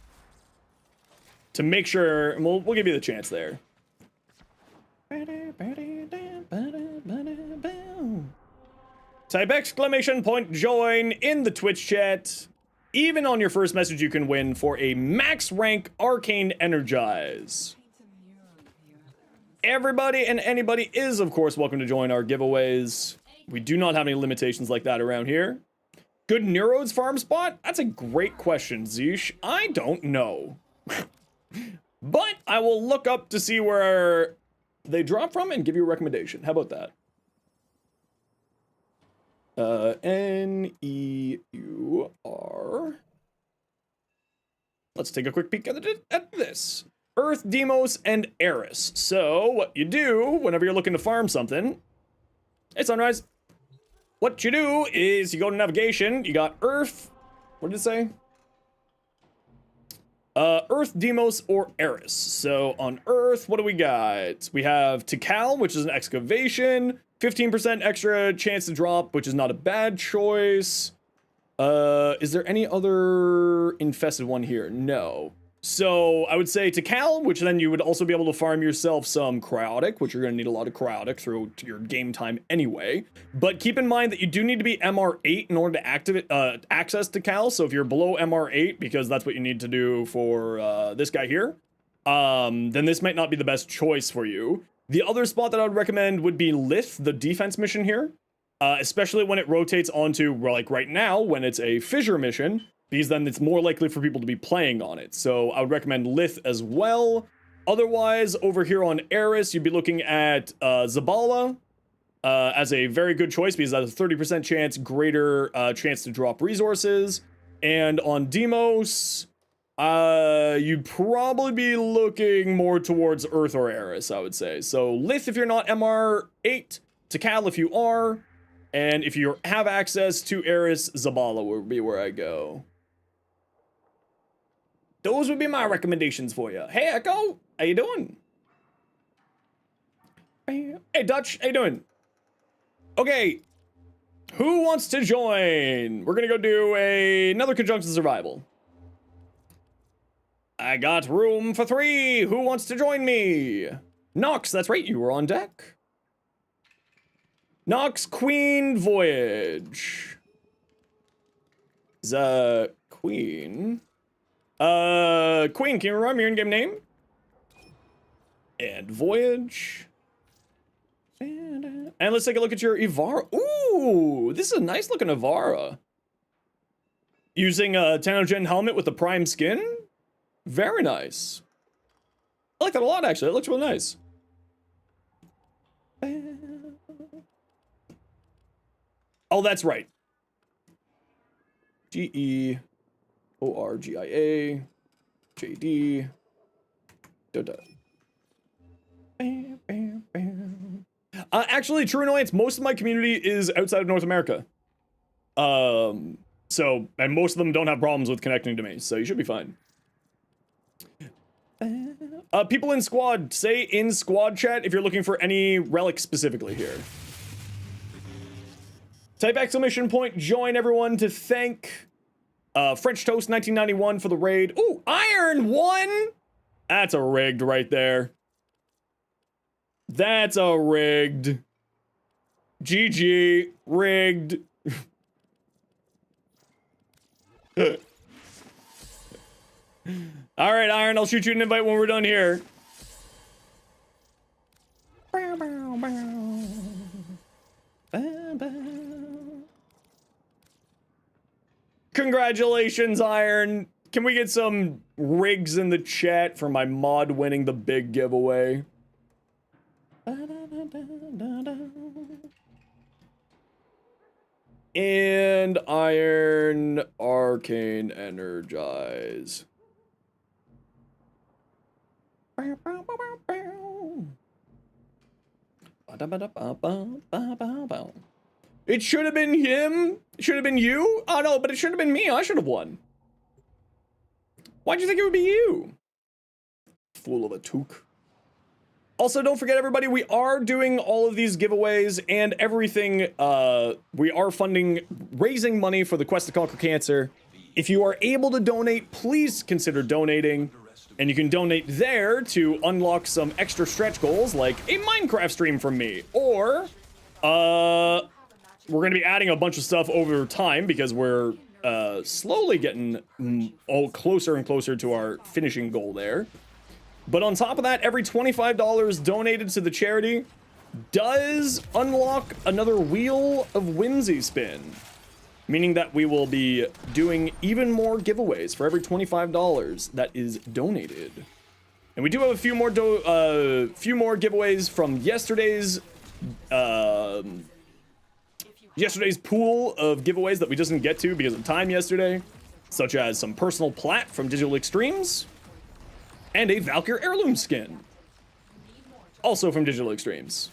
To make sure, and we'll give you the chance there. Type exclamation point join in the Twitch chat. Even on your first message, you can win for a max rank Arcane Energize. Everybody and anybody is, of course, welcome to join our giveaways. We do not have any limitations like that around here. Good Neurodes farm spot? That's a great question, Zeesh. I don't know. But I will look up to see where they drop from and give you a recommendation. How about that? N-E-U-R. Let's take a quick peek at this. Earth, Deimos, and Eris. So, what you do whenever you're looking to farm something... Hey, Sunrise. What you do is you go to navigation, you got Earth... What did it say? Earth, Deimos, or Eris. So, on Earth, what do we got? We have Tikal, which is an excavation. 15% extra chance to drop, which is not a bad choice. Is there any other infested one here? No. So I would say Tikal, which then you would also be able to farm yourself some cryotic, which you're going to need a lot of cryotic through your game time anyway. But keep in mind that you do need to be MR8 in order to activate access Tikal. So if you're below MR8, because that's what you need to do for this guy here, then this might not be the best choice for you. The other spot that I would recommend would be Lith, the defense mission here, especially when it rotates onto, like right now, when it's a fissure mission, because then it's more likely for people to be playing on it. So I would recommend Lith as well. Otherwise, over here on Eris, you'd be looking at Zabala as a very good choice, because that has a 30% chance, greater chance to drop resources. And on Deimos, you'd probably be looking more towards Earth or Eris, I would say. So Lith if you're not MR8, Tikal if you are, and if you have access to Eris, Zabala would be where I go. Those would be my recommendations for you. Hey, Echo, how you doing? Hey, Dutch, how you doing? Okay, who wants to join? We're gonna go do another Conjunction Survival. I got room for 3. Who wants to join me? Nox, that's right, you were on deck. Nox, Queen, Voyage. Queen. Queen, can you remember your in-game name? And Voyage. And let's take a look at your Ivara. Ooh, this is a nice looking Ivara. Using a Tenogen helmet with the prime skin. Very nice. I like that a lot, actually. It looks really nice. Oh, that's right. Georgia JD. Actually, true annoyance, most of my community is outside of North America. And most of them don't have problems with connecting to me, so you should be fine. People in squad, say in squad chat if you're looking for any relic specifically here. Type exclamation point join everyone to thank French Toast 1991 for the raid. Ooh, Iron 1. That's a rigged right there. That's a rigged. GG. Rigged. All right, Iron, I'll shoot you an invite when we're done here. Congratulations, Iron. Can we get some rigs in the chat for my mod winning the big giveaway? And Iron Arcane Energize. It should have been him. It should have been you. Oh no, but it should have been me. I should have won. Why'd you think it would be you? Fool of a toque. Also, don't forget, everybody, we are doing all of these giveaways and everything. We are raising money for the Quest to Conquer Cancer. If you are able to donate, please consider donating. And you can donate there to unlock some extra stretch goals, like a Minecraft stream from me. Or, we're going to be adding a bunch of stuff over time because we're slowly getting all closer and closer to our finishing goal there. But on top of that, every $25 donated to the charity does unlock another Wheel of Whimsy spin. Meaning that we will be doing even more giveaways for every $25 that is donated. And we do have a few more giveaways from yesterday's pool of giveaways that we just didn't get to because of time yesterday, such as some personal plat from Digital Extremes and a Valkyr heirloom skin, also from Digital Extremes.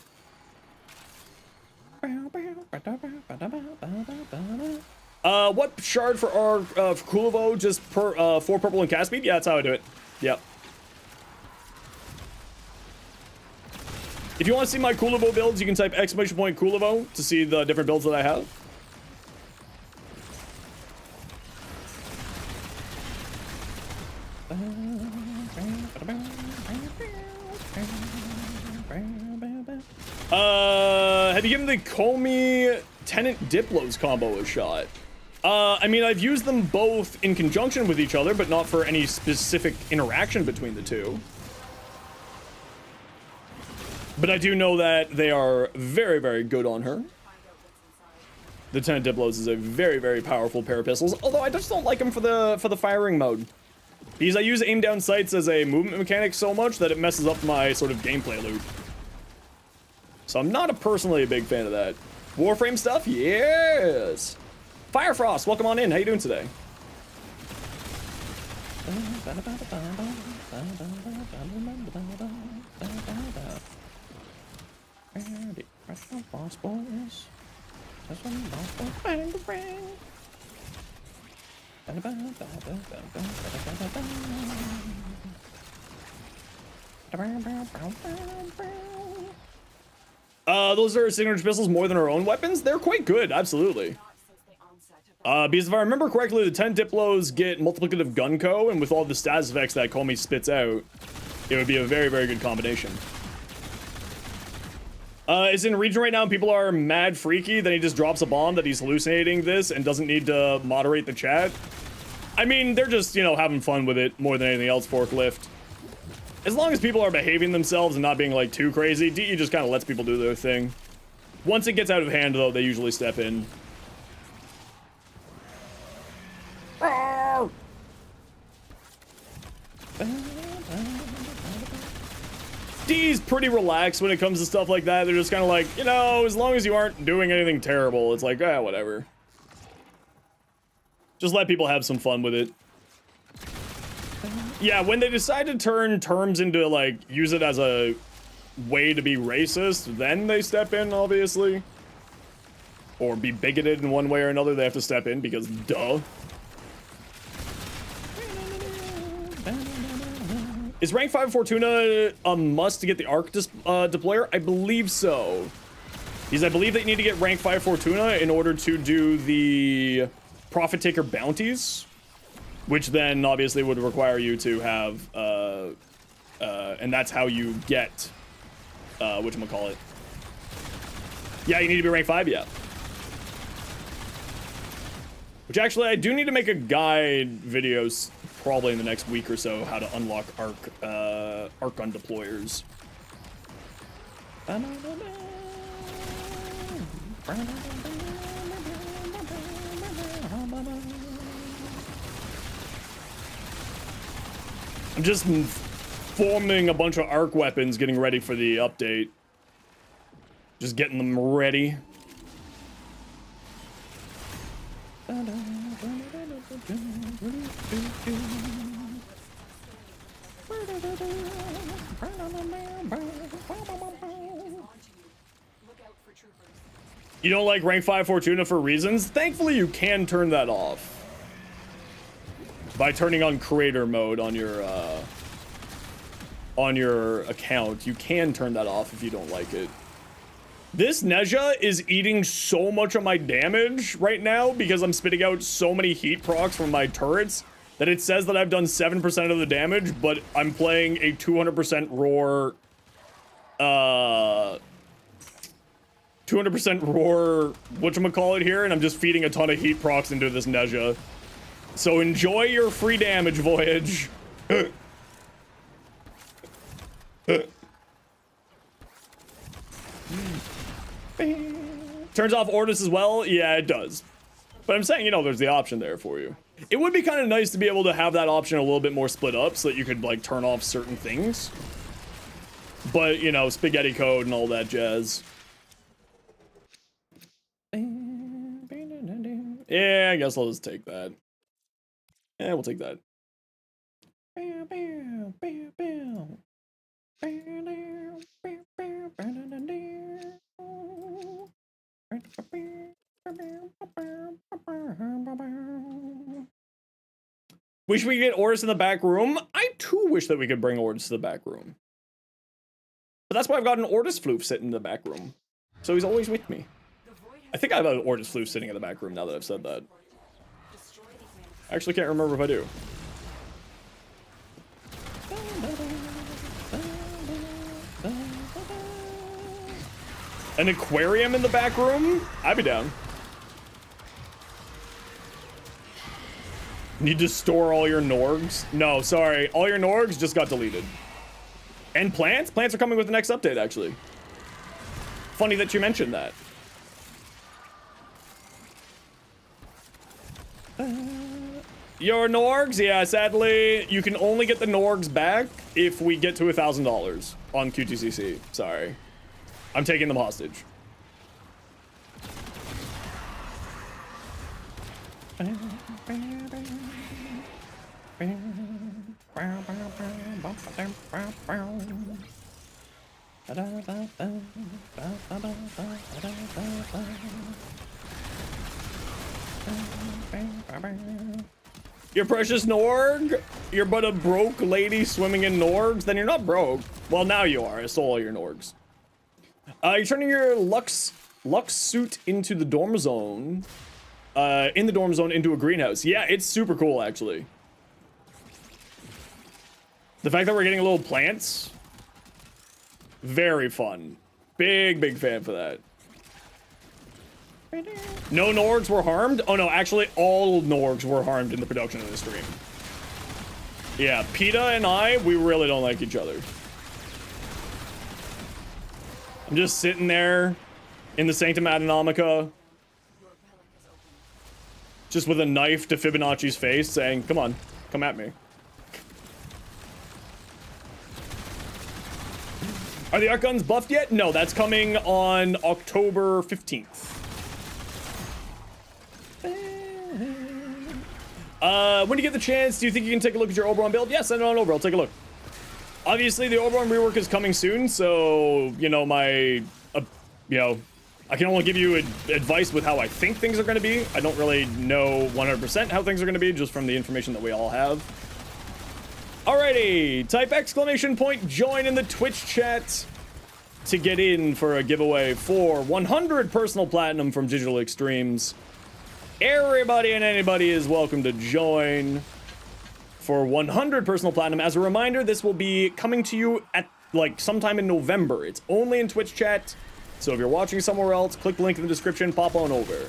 What shard for our Kulovo? Just per 4 purple and cast speed? Yeah, that's how I do it. Yep. If you want to see my Kulovo builds, you can type !Kulovo to see the different builds that I have. Have you given the Comey Tenant Diplos combo a shot? I mean, I've used them both in conjunction with each other, but not for any specific interaction between the two. But I do know that they are very, very good on her. The Tenant Diplos is a very, very powerful pair of pistols, although I just don't like them for the firing mode. Because I use aim down sights as a movement mechanic so much that it messes up my sort of gameplay loop. So I'm not personally a big fan of that. Warframe stuff? Yes! Firefrost, welcome on in. How you doing today? Those are signature pistols more than our own weapons? They're quite good, absolutely. Because if I remember correctly, the 10 Diplos get multiplicative gun co, and with all the status effects that Comey spits out, it would be a very, very good combination. It's in region right now, and people are mad freaky, then he just drops a bomb that he's hallucinating this and doesn't need to moderate the chat. I mean, they're just, you know, having fun with it more than anything else, Forklift. As long as people are behaving themselves and not being, like, too crazy, DE just kind of lets people do their thing. Once it gets out of hand, though, they usually step in. D's pretty relaxed when it comes to stuff like that. They're just kind of like, you know, as long as you aren't doing anything terrible, it's like, ah, whatever. Just let people have some fun with it. Yeah, when they decide to turn terms into, like, use it as a way to be racist, then they step in, obviously. Or be bigoted in one way or another, they have to step in, because duh. Is rank 5 Fortuna a must to get the Arc deployer? I believe so. Because I believe that you need to get rank 5 Fortuna in order to do the Profit Taker bounties. which then obviously would require you to have, and that's how you get, whatchamacallit. Yeah, you need to be rank 5, yeah. Which actually, I do need to make a guide videos probably in the next week or so, how to unlock arc gun deployers. I'm just forming a bunch of arc weapons, getting ready for the update. Just getting them ready. You don't like rank 5 Fortuna for reasons? Thankfully, you can turn that off by turning on creator mode on your account. You can turn that off if you don't like it. This Nezha is eating so much of my damage right now because I'm spitting out so many heat procs from my turrets that it says that I've done 7% of the damage, but I'm playing a 200% roar, 200% roar, whatchamacallit here, and I'm just feeding a ton of heat procs into this Nezha. So enjoy your free damage voyage. Turns off Ordis as well? Yeah, it does. But I'm saying, you know, there's the option there for you. It would be kind of nice to be able to have that option a little bit more split up so that you could, like, turn off certain things. But, you know, spaghetti code and all that jazz. Yeah, I guess I'll just take that. Yeah, we'll take that. Wish we could get Ordis in the back room. I too wish that we could bring Ordis to the back room. But that's why I've got an Ordis floof sitting in the back room. So he's always with me. I think I have an Ordis floof sitting in the back room now that I've said that. I actually can't remember if I do. An aquarium in the back room? I'd be down. Need to store all your Norgs? No, sorry. All your Norgs just got deleted. And plants? Plants are coming with the next update, actually. Funny that you mentioned that. Your Norgs? Yeah, sadly, you can only get the Norgs back if we get to $1,000 on QTCC. Sorry. I'm taking them hostage. Your precious Norg? You're but a broke lady swimming in Norgs? Then you're not broke. Well, now you are. I stole all your Norgs. You're turning your Lux suit into the dorm zone. In the dorm zone into a greenhouse. Yeah, it's super cool, actually. The fact that we're getting little plants. Very fun. Big fan for that. No Norgs were harmed? Oh no, actually all Norgs were harmed in the production of the stream. Yeah, PETA and I, we really don't like each other. I'm just sitting there in the Sanctum Adonomica, just with a knife to Fibonacci's face saying, come on, come at me. Are the arc guns buffed yet? No, that's coming on October 15th. When you get the chance, do you think you can take a look at your Oberon build? Yes, send it on over. I'll take a look. Obviously, the Oberon rework is coming soon, so, you know, I can only give you advice with how I think things are going to be. I don't really know 100% how things are going to be, just from the information that we all have. Alrighty, type exclamation point join in the Twitch chat to get in for a giveaway for 100 personal platinum from Digital Extremes. Everybody and anybody is welcome to join. for 100 personal platinum. As a reminder, this will be coming to you at like sometime in November. It's only in Twitch chat, so if you're watching somewhere else, click the link in the description, pop on over.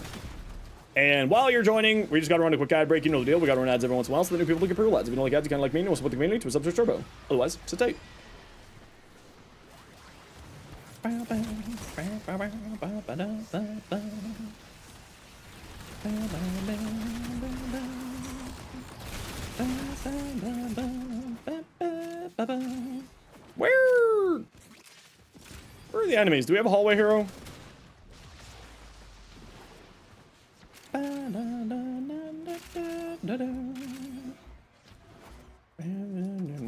And while you're joining, we just gotta run a quick ad break. You know the deal. We gotta run ads every once in a while so that new people can get pro ads. If you don't like ads, you kinda like me, and want to support the community, to a subscribe turbo. Otherwise, sit tight. Where are the enemies? Do we have a hallway hero?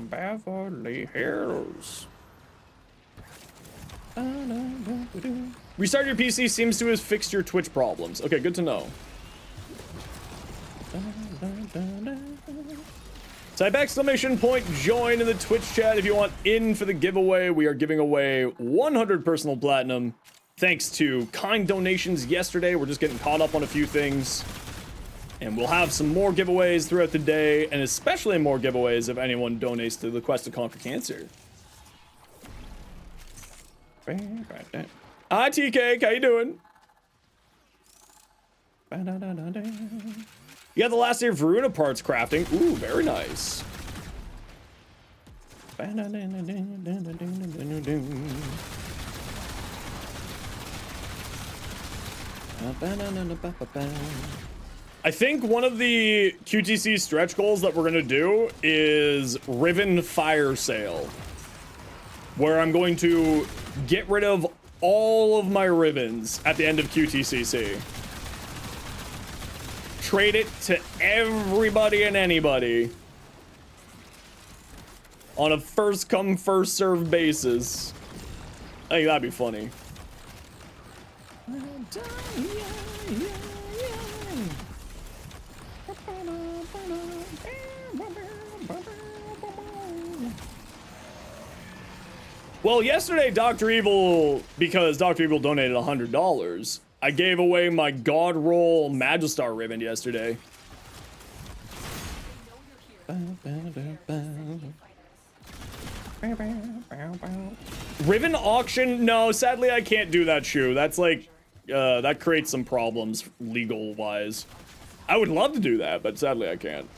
Beverly Hills. Restart your PC seems to have fixed your Twitch problems. Okay, good to know. Type exclamation point join in the Twitch chat if you want in for the giveaway. We are giving away 100 personal platinum thanks to kind donations yesterday. We're just getting caught up on a few things. And we'll have some more giveaways throughout the day, and especially more giveaways if anyone donates to the Quest to Conquer Cancer. Hi, TK, how you doing? You got the last day of Varuna parts crafting. Ooh, very nice. I think one of the QTC stretch goals that we're gonna do is Riven Fire Sale, where I'm going to get rid of all of my Rivens at the end of QTCC. Trade it to everybody and anybody on a first come first served basis. I think that'd be funny. Well, yesterday, Dr. Evil, because Dr. Evil donated $100, I gave away my God Roll Magistar Ribbon yesterday. Ribbon auction? No, sadly I can't do that, Shu. That's like, that creates some problems legal-wise. I would love to do that, but sadly I can't.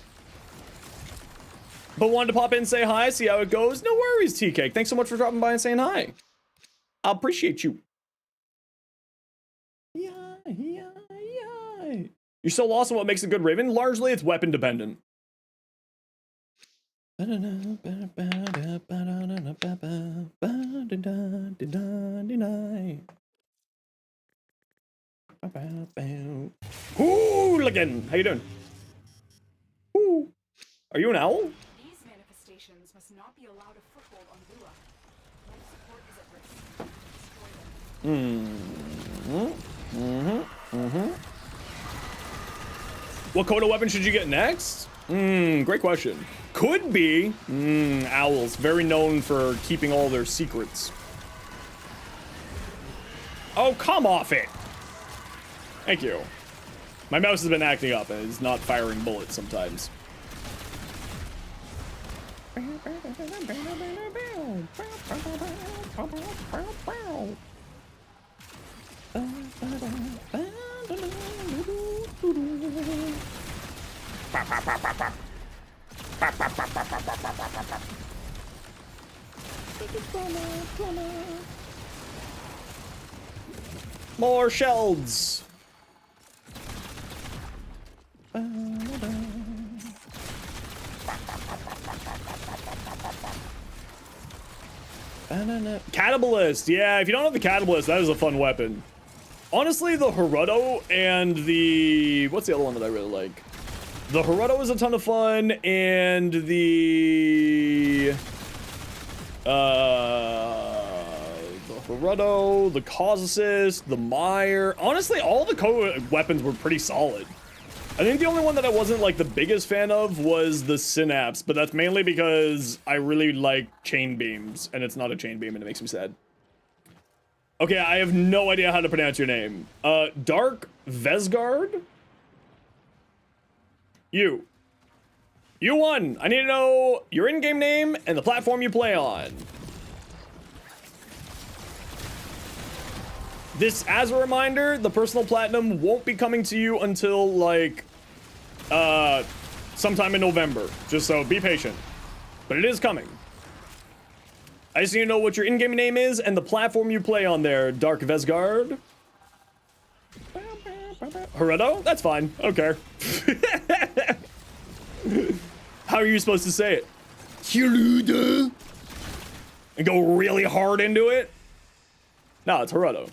But wanted to pop in and say hi, see how it goes. No worries, TK. Thanks so much for dropping by and saying hi. I appreciate you. Yeah. You're so lost on what makes a good Raven? Largely, it's weapon dependent. Hooligan! How you doing? Ooh. Are you an owl? These manifestations must not be allowed a foothold on Lua. Life support is at risk. Destroy them. What Coda weapon should you get next? Great question. Could be owls, very known for keeping all their secrets. Oh, come off it. Thank you. My mouse has been acting up and it's not firing bullets sometimes. More shells. Catabalist, yeah, if you don't have the Catabalist, that is a fun weapon. Honestly, the Hirudo and the... what's the other one that I really like? The Hirudo is a ton of fun, and the Hirudo, the Cause Assist, the Mire. Honestly, all the weapons were pretty solid. I think the only one that I wasn't like the biggest fan of was the Synapse, but that's mainly because I really like chain beams, and it's not a chain beam, and it makes me sad. Okay, I have no idea how to pronounce your name. Dark Vesgard? You. You won. I need to know your in-game name and the platform you play on. This, as a reminder, the personal platinum won't be coming to you until, like, sometime in November. Just so be patient. But it is coming. I just need to know what your in-game name is and the platform you play on there, Dark Vesgard. Heredo? That's fine. I don't care. How are you supposed to say it? Heredo? And go really hard into it? No, it's Heredo.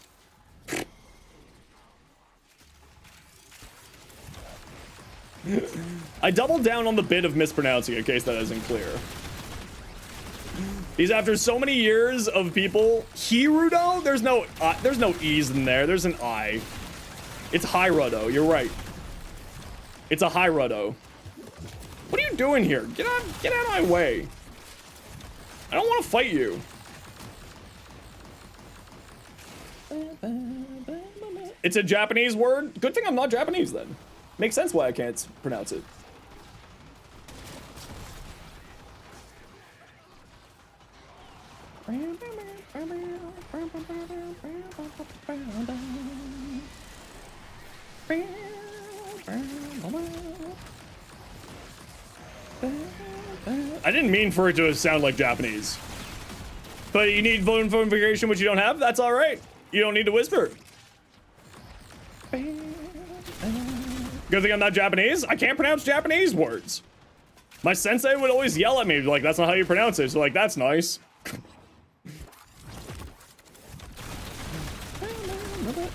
I doubled down on the bit of mispronouncing in case that isn't clear. Because after so many years of people, Hirudo? There's no E's in there. There's an I. It's Hirudo. You're right. It's a Hirudo. What are you doing here? Get out of my way. I don't want to fight you. It's a Japanese word? Good thing I'm not Japanese then. Makes sense why I can't pronounce it. I didn't mean for it to sound like Japanese. But you need phone configuration, which you don't have? That's alright. You don't need to whisper. Good thing I'm not Japanese. I can't pronounce Japanese words. My sensei would always yell at me, like, that's not how you pronounce it. So, like, that's nice.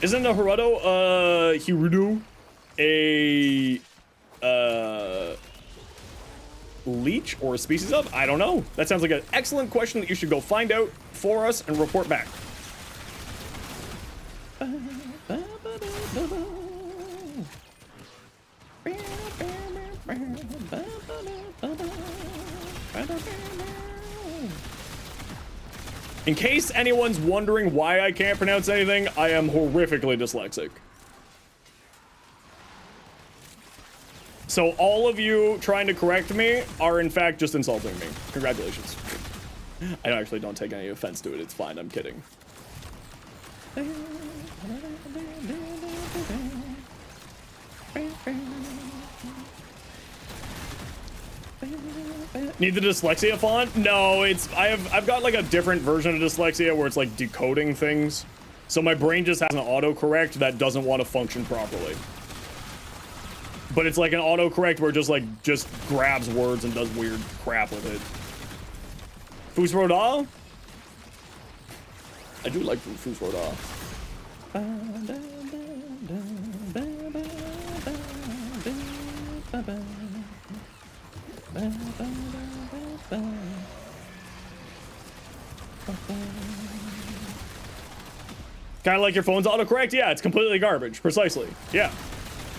Isn't a Hirudo, a leech or a species of? I don't know. That sounds like an excellent question that you should go find out for us and report back. In case anyone's wondering why I can't pronounce anything, I am horrifically dyslexic. So all of you trying to correct me are in fact just insulting me. Congratulations. I actually don't take any offense to it. It's fine. I'm kidding. Need the dyslexia font? No, I've got like a different version of dyslexia where it's like decoding things. So my brain just has an autocorrect that doesn't want to function properly. But it's like an autocorrect where it just grabs words and does weird crap with it. Fusroda? I do like Fusroda. Kind of like your phone's autocorrect? Yeah, it's completely garbage. Precisely. Yeah.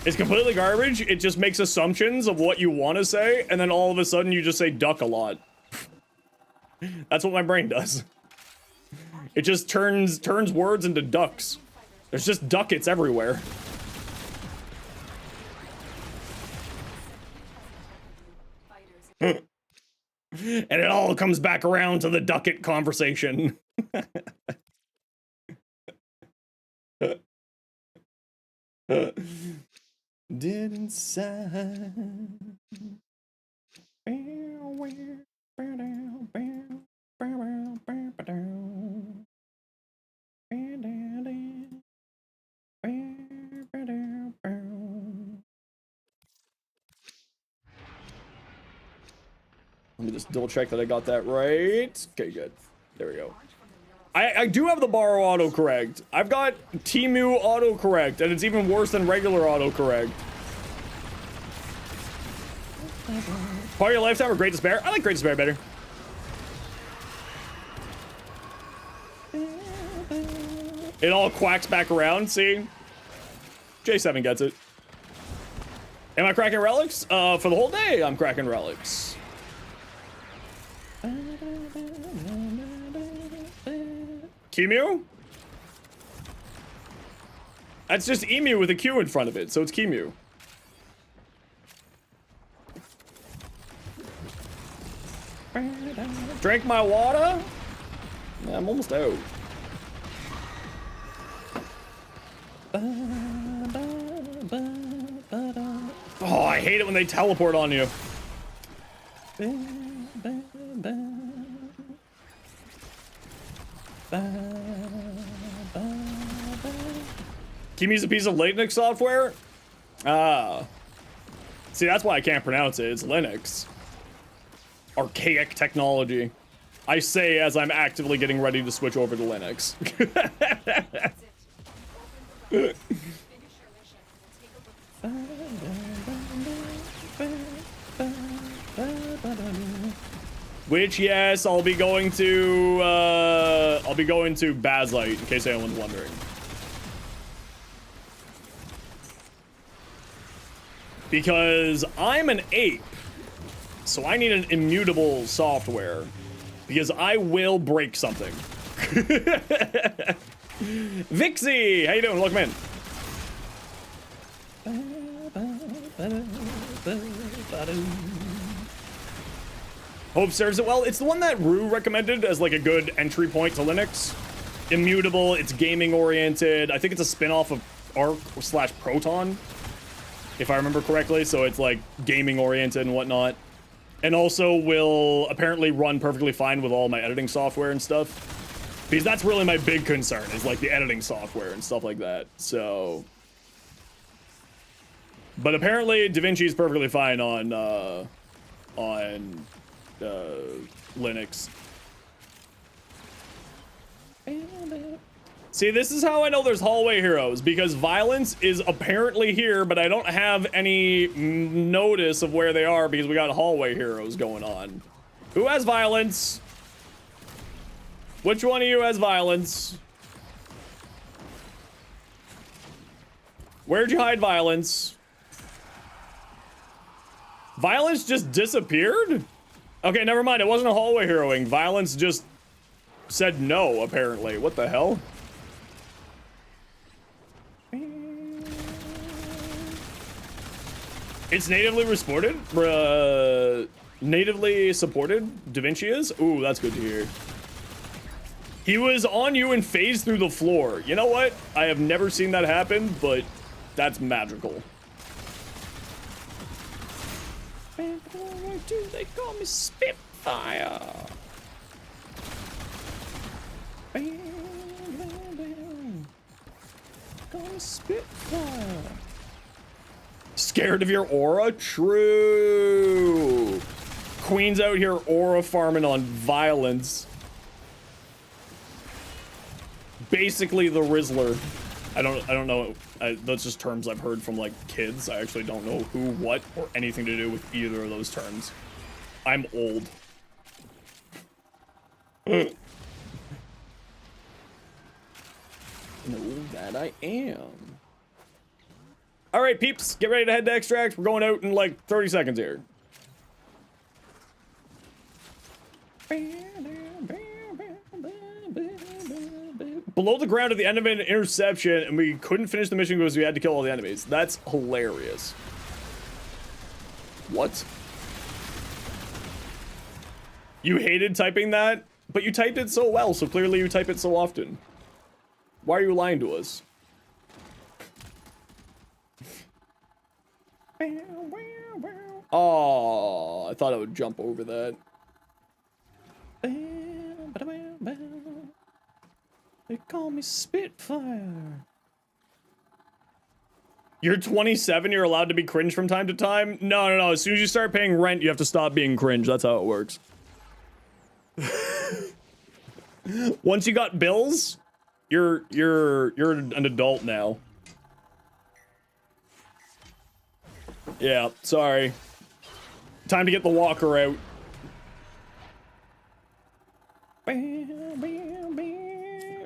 It's completely garbage. It just makes assumptions of what you want to say, and then all of a sudden you just say duck a lot. That's what my brain does. It just turns words into ducks. There's just ducats everywhere. And it all comes back around to the ducat conversation. Didn't sigh. Let me just double check that I got that right. Okay, good. There we go. I do have the borrow autocorrect. I've got Temu autocorrect, and it's even worse than regular autocorrect. Part of your lifetime or Great Despair? I like Great Despair better. It all quacks back around, see? J7 gets it. Am I cracking relics? For the whole day, I'm cracking relics. Kimu? That's just emu with a Q in front of it, so it's Kimu. Drink my water? Yeah, I'm almost out. Oh, I hate it when they teleport on you. Kimi's a piece of Linux software? Ah. See, that's why I can't pronounce it. It's Linux. Archaic technology. I say as I'm actively getting ready to switch over to Linux. Which, yes, I'll be going to Bazite, in case anyone's wondering. Because I'm an ape, so I need an immutable software. Because I will break something. Vixie! How you doing? Welcome in. Hope serves it well. It's the one that Rue recommended as like a good entry point to Linux. Immutable, it's gaming oriented. I think it's a spin-off of Arc/Proton, if I remember correctly. So it's like gaming oriented and whatnot. And also will apparently run perfectly fine with all my editing software and stuff. Because that's really my big concern, is like the editing software and stuff like that. So. But apparently DaVinci is perfectly fine on Linux. See, this is how I know there's hallway heroes, because violence is apparently here, but I don't have any notice of where they are because we got hallway heroes going on. Who has violence? Which one of you has violence? Where'd you hide violence? Violence just disappeared? Okay, never mind. It wasn't a hallway heroing. Violence just said no, apparently. What the hell? It's natively supported? Natively supported? DaVinci is? Ooh, that's good to hear. He was on you and phased through the floor. You know what? I have never seen that happen, but that's magical. They call me Spitfire. Call me Spitfire. Scared of your aura? True. Queen's out here aura farming on violence. Basically the Rizzler. I don't know. That's just terms I've heard from like kids. I actually don't know who, what, or anything to do with either of those terms. I'm old. Know that I am. All right, peeps, get ready to head to extract. We're going out in like 30 seconds here. Below the ground at the end of an interception, and we couldn't finish the mission because we had to kill all the enemies. That's hilarious. What? You hated typing that? But you typed it so well, so clearly you type it so often. Why are you lying to us? Oh, I thought I would jump over that. They call me Spitfire. You're 27, you're allowed to be cringe from time to time? No. As soon as you start paying rent, you have to stop being cringe. That's how it works. Once you got bills, you're an adult now. Yeah, sorry. Time to get the walker out.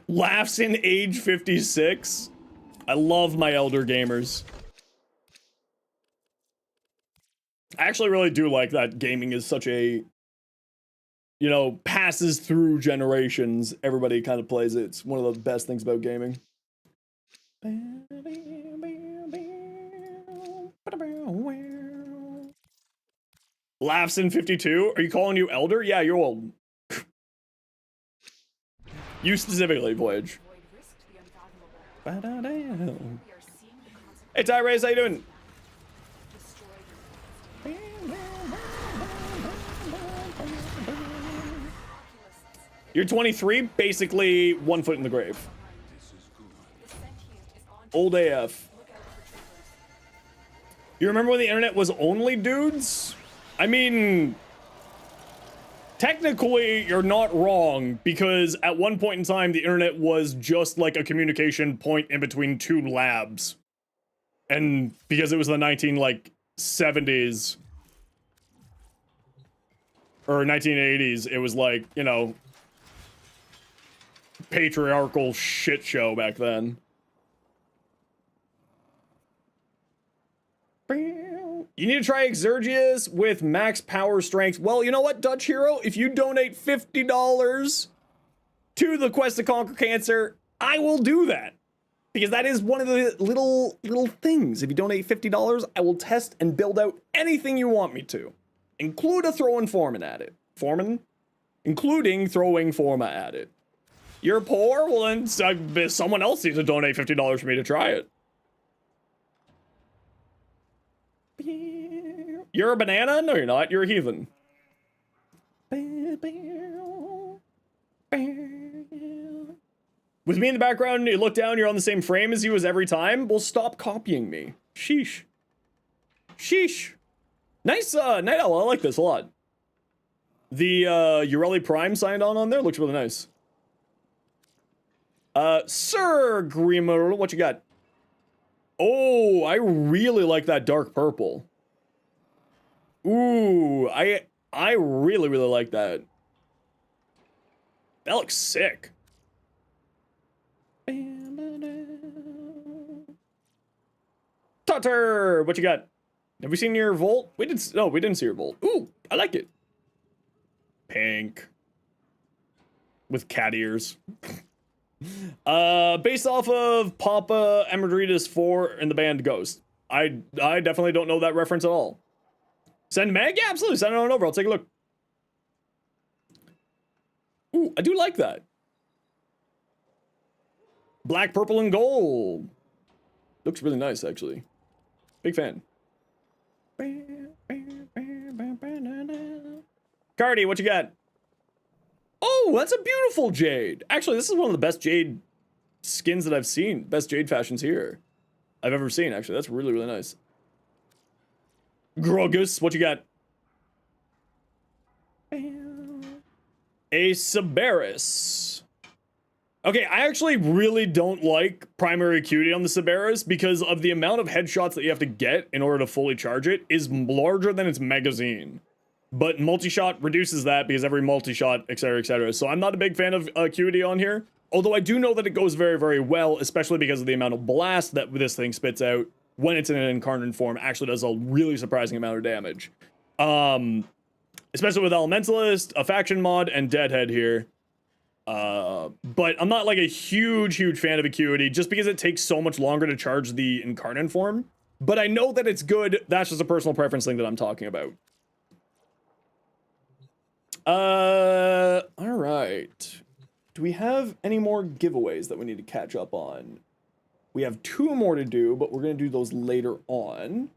Laughs in age 56. I love my elder gamers. I actually really do like that gaming is such a, you know, passes through generations. Everybody kind of plays it. It's one of the best things about gaming. Laughs in 52. Are you calling you elder? Yeah, you're old. You specifically, Voyage. Void risked the unfathomable. Ba-da-da. We are seeing the consequences. Hey, Tyrese, how you doing? Destroy the Oculists. You're 23, basically 1 foot in the grave. The sentient is on. Old AF. Look out for troopers. You remember when the internet was only dudes? I mean, technically, you're not wrong, because at one point in time, the internet was just like a communication point in between two labs. And because it was the 70s or 1980s, it was like, you know, patriarchal shit show back then. You need to try Exergius with max power strength. Well, you know what, Dutch Hero? If you donate $50 to the Quest to Conquer Cancer, I will do that. Because that is one of the little things. If you donate $50, I will test and build out anything you want me to. Include a throwing foreman at it. Foreman? Including throwing Forma at it. You're poor? Well, then someone else needs to donate $50 for me to try it. You're a banana? No, you're not. You're a heathen. With me in the background, you look down, you're on the same frame as you as every time? Well, stop copying me. Sheesh. Sheesh. Nice, Night Owl. I like this a lot. The, Ureli Prime signed on there looks really nice. Sir Grimmer, what you got? Oh, I really like that dark purple. Ooh, I really like that. That looks sick. Tutter, what you got? Have we seen your Volt? We didn't see your Volt. Ooh, I like it. Pink. With cat ears. Based off of Papa Emergritas 4 and the band Ghost. I definitely don't know that reference at all. Send Meg? Yeah, absolutely. Send it on over. I'll take a look. Ooh, I do like that. Black, purple, and gold. Looks really nice, actually. Big fan. Cardi, what you got? Oh, that's a beautiful jade. Actually, this is one of the best jade skins that I've seen. Best jade fashions here I've ever seen, actually. That's really, really nice. Grogus, what you got? A Cerberus. Okay, I actually really don't like primary acuity on the Cerberus because of the amount of headshots that you have to get in order to fully charge it is larger than its magazine. But multi-shot reduces that because every multi-shot, etc., etc. So I'm not a big fan of acuity on here. Although I do know that it goes very, very well, especially because of the amount of blast that this thing spits out when it's in an incarnate form. Actually does a really surprising amount of damage. Especially with Elementalist, a faction mod, and Deadhead here. But I'm not like a huge fan of acuity just because it takes so much longer to charge the incarnate form. But I know that it's good. That's just a personal preference thing that I'm talking about. All right. Do we have any more giveaways that we need to catch up on? We have 2 more to do, but we're going to do those later on.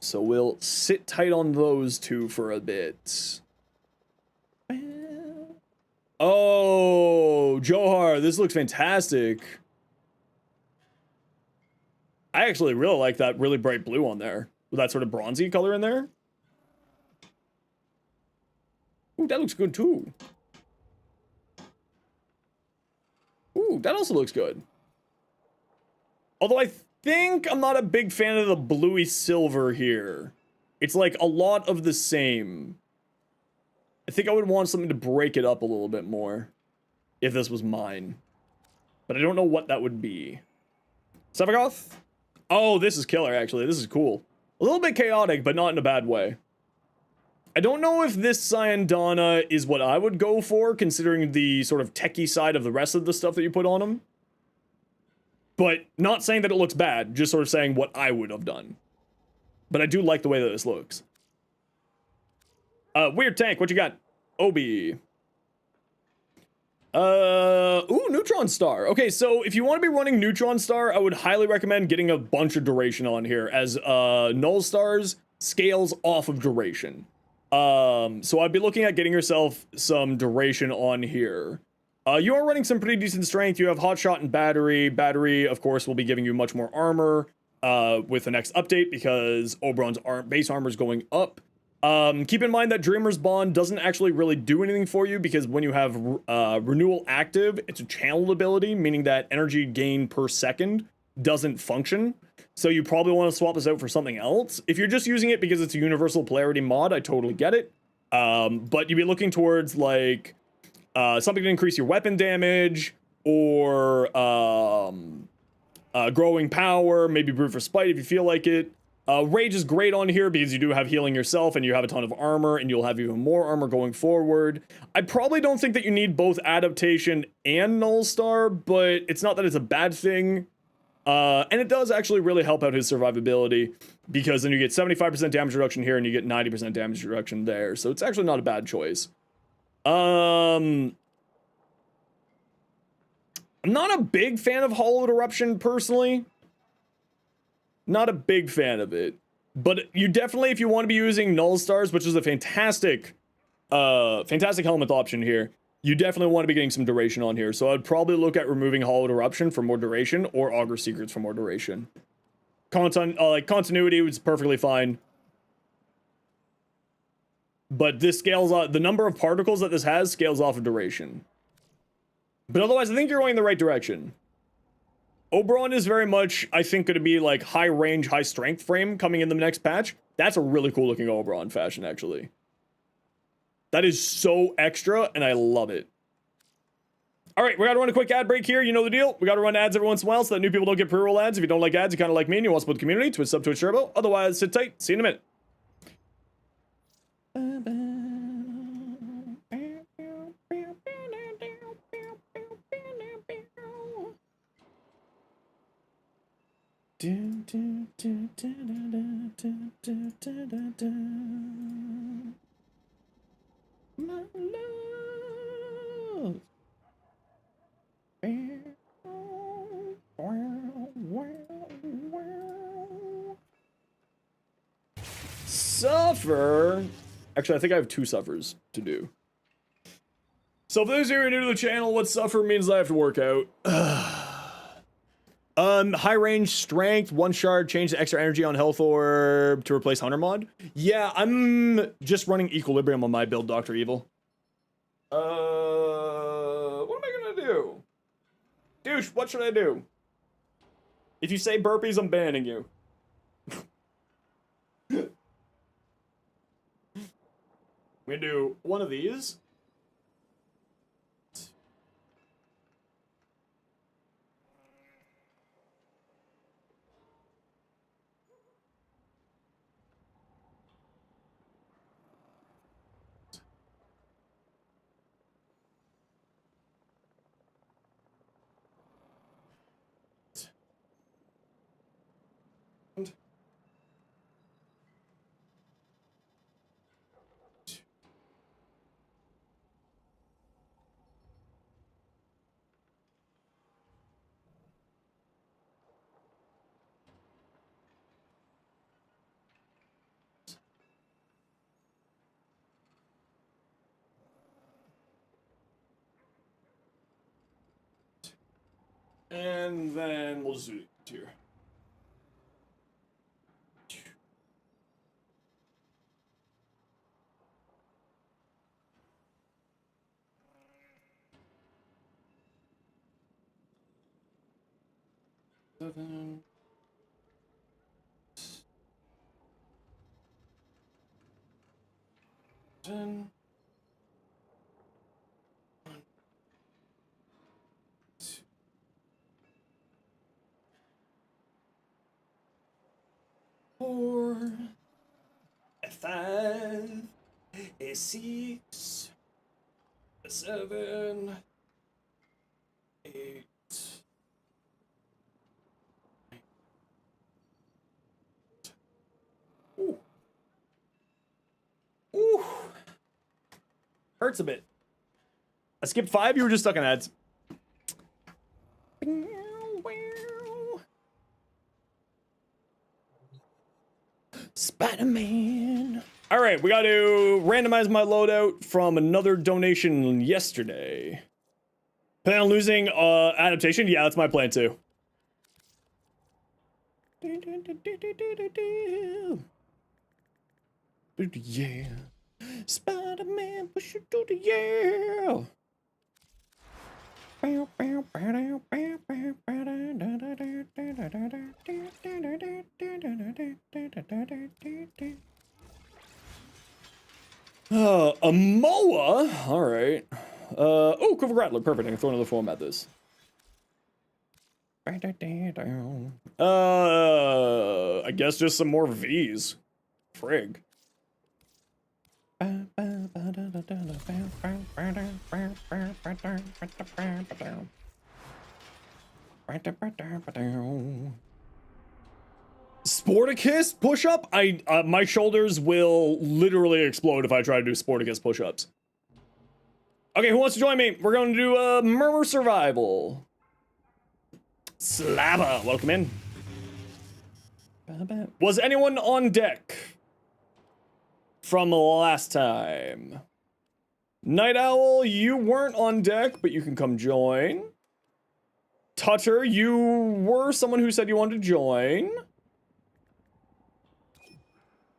So we'll sit tight on those 2 for a bit. Oh, Johar, this looks fantastic. I actually really like that really bright blue on there. With that sort of bronzy color in there. Ooh, that looks good too. Ooh, that also looks good. Although I think I'm not a big fan of the bluey silver here. It's like a lot of the same. I think I would want something to break it up a little bit more if this was mine. But I don't know what that would be. Sevagoth? Oh, this is killer, actually. This is cool. A little bit chaotic, but not in a bad way. I don't know if this Syandana is what I would go for, considering the sort of techie side of the rest of the stuff that you put on him. But not saying that it looks bad, just sort of saying what I would have done. But I do like the way that this looks. Weird Tank, what you got? Obi. Ooh, Neutron Star. Okay, so if you want to be running Neutron Star, I would highly recommend getting a bunch of duration on here, as Null Stars scales off of duration. So I'd be looking at getting yourself some duration on here. You are running some pretty decent strength. You have Hotshot and Battery. Battery, of course, will be giving you much more armor with the next update because Oberon's base armor is going up. Keep in mind that Dreamer's Bond doesn't actually really do anything for you because when you have Renewal active, it's a channeled ability, meaning that energy gain per second doesn't function. So you probably want to swap this out for something else. If you're just using it because it's a universal polarity mod, I totally get it. But you'd be looking towards like something to increase your weapon damage or growing power, maybe Brute for Spite if you feel like it. Rage is great on here because you do have healing yourself and you have a ton of armor and you'll have even more armor going forward. I probably don't think that you need both Adaptation and Null Star, but it's not that it's a bad thing. And it does actually really help out his survivability because then you get 75% damage reduction here and you get 90% damage reduction there. So it's actually not a bad choice. I'm not a big fan of Hollowed Eruption personally. Not a big fan of it. But you definitely, if you want to be using Null Stars, which is a fantastic helmet option here, you definitely want to be getting some duration on here. So I'd probably look at removing Hollowed Eruption for more duration or Augur Secrets for more duration. Continuity was perfectly fine. But this scales off, the number of particles that this has scales off of duration. But otherwise, I think you're going in the right direction. Oberon is very much, I think, going to be like high range, high strength frame coming in the next patch. That's a really cool looking Oberon fashion, actually. That is so extra, and I love it. All right, we got to run a quick ad break here. You know the deal. We got to run ads every once in a while so that new people don't get pre-roll ads. If you don't like ads, you kind of like me and you want to support the community, Twitch sub, Twitch Turbo. Otherwise, sit tight. See you in a minute. My love. Suffer. Actually, I think I have 2 suffers to do. So for those of you who are new to the channel, what suffer means I have to work out. High range strength, 1 shard, change the extra energy on health orb to replace Hunter mod. Yeah, I'm just running equilibrium on my build, Dr. Evil. What am I gonna do? Douche, what should I do? If you say burpees, I'm banning you. I'm gonna do one of these. And then we'll just do it here. Seven. 10. 4, a 5, a 6, a 7, 8. Ooh. Ooh. Hurts a bit. I skipped 5, you were just stuck on ads. Spider-Man. All right, we got to randomize my loadout from another donation yesterday. Plan on losing adaptation? Yeah, that's my plan too. Yeah. Spider-Man, push it to the yeah. A MOA? Alright. Oh, Quiver Rattler, perfect. I can throw another form at this. I guess just some more V's. Frig. Sporticus push-up? My shoulders will literally explode if I try to do Sporticus push-ups. Okay, who wants to join me? We're going to do Murmur Survival. Slabba, welcome in. Was anyone on deck from last time? Night Owl, you weren't on deck, but you can come join. Tutter, you were someone who said you wanted to join.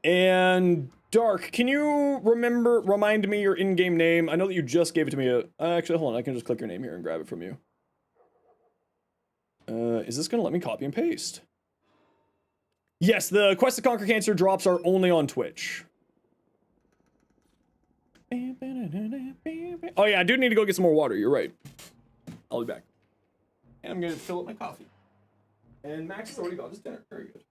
And Dark, can you remind me your in-game name? I know that you just gave it to me. Actually, hold on, I can just click your name here and grab it from you. Is this gonna let me copy and paste? Yes, the Quest to Conquer Cancer drops are only on Twitch. Oh yeah, I do need to go get some more water, you're right. I'll be back. And I'm gonna fill up my coffee. And Max has already got his dinner, very good.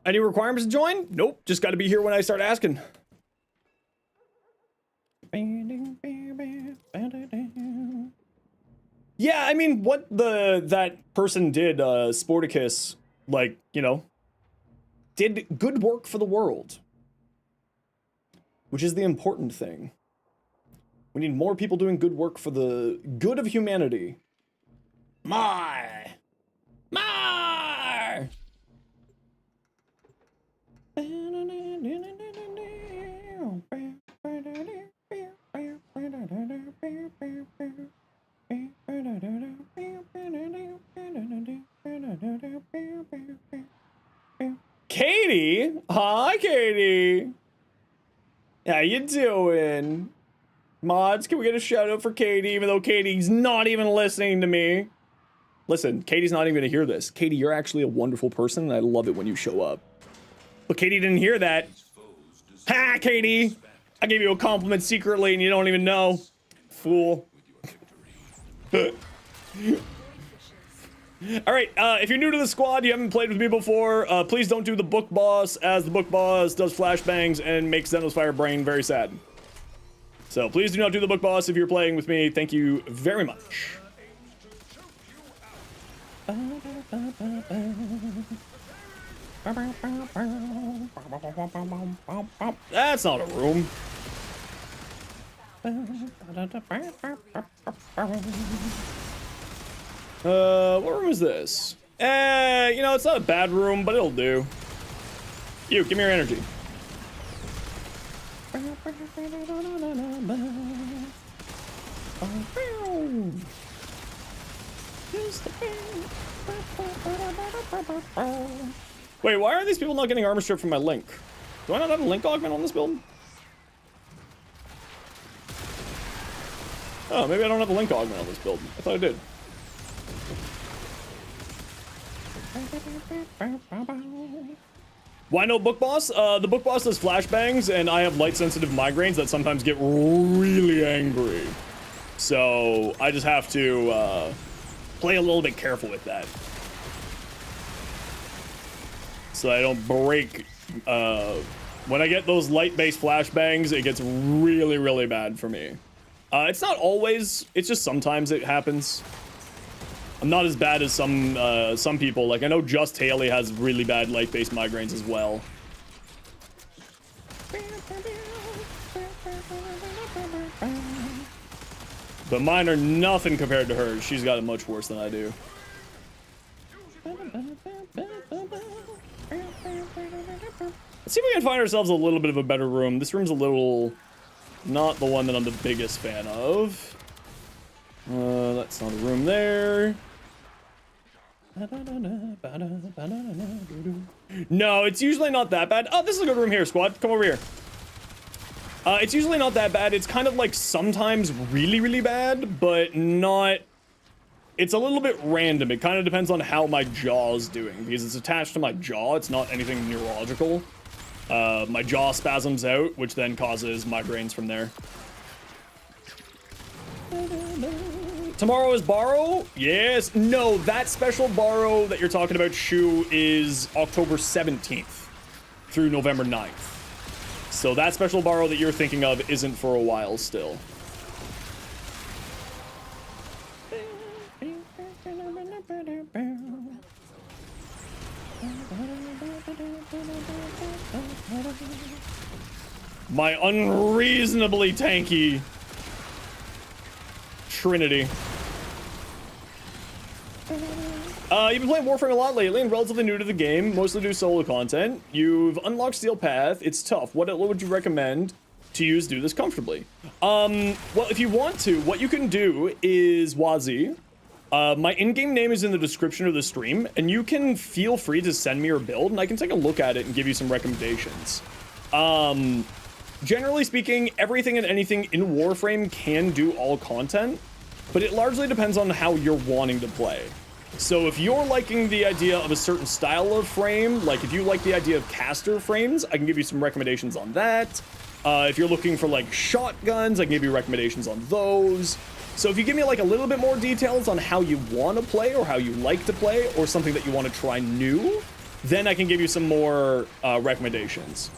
Any requirements to join? Nope, just got to be here when I start asking. Yeah, I mean, what that person did, Sporticus, like, you know, did good work for the world. Which is the important thing. We need more people doing good work for the good of humanity. More! Katie? Hi, Katie. How you doing? Mods, can we get a shout out for Katie, even though Katie's not even listening to me? Listen, Katie's not even gonna hear this. Katie, you're actually a wonderful person, and I love it when you show up. But Katie didn't hear that. Ha, Katie! I gave you a compliment secretly, and you don't even know. Fool. Alright, if you're new to the squad, you haven't played with me before, please don't do the book boss, as the book boss does flashbangs and makes Zenosfire brain very sad. So please do not do the book boss if you're playing with me. Thank you very much. That's not a room. What room is this? You know, it's not a bad room, but it'll do. You, give me your energy. Wait, why are these people not getting armor strip from my link? Do I not have a link augment on this build? Oh, maybe I don't have a link augment on this build. I thought I did. Why no book boss? The book boss does flashbangs, and I have light-sensitive migraines that sometimes get really angry. So I just have to play a little bit careful with that, so I don't break. When I get those light-based flashbangs, it gets really, really bad for me. It's not always. It's just sometimes it happens. I'm not as bad as some people. Like, I know Just Haley has really bad light-based migraines as well. But mine are nothing compared to hers. She's got it much worse than I do. Let's see if we can find ourselves a little bit of a better room. This room's a little... not the one that I'm the biggest fan of. That's not a room there. No, it's usually not that bad. Oh, this is a good room here, squad. Come over here. It's usually not that bad. It's kind of like sometimes really, really bad, but not... It's a little bit random. It kind of depends on how my jaw's doing, because it's attached to my jaw. It's not anything neurological. My jaw spasms out, which then causes migraines from there. Tomorrow is borrow? Yes. No, that special borrow that you're talking about, Shu, is October 17th through November 9th. So that special borrow that you're thinking of isn't for a while still. My unreasonably tanky Trinity. You've been playing Warframe a lot lately and relatively new to the game, mostly do solo content. You've unlocked Steel Path. It's tough. What would you recommend to use to do this comfortably? Well, if you want to, what you can do is Wazi. My in-game name is in the description of the stream, and you can feel free to send me your build, and I can take a look at it and give you some recommendations. Generally speaking, everything and anything in Warframe can do all content, but it largely depends on how you're wanting to play. So if you're liking the idea of a certain style of frame, like if you like the idea of caster frames, I can give you some recommendations on that. If you're looking for like shotguns, I can give you recommendations on those. So if you give me like a little bit more details on how you want to play or how you like to play or something that you want to try new, then I can give you some more recommendations.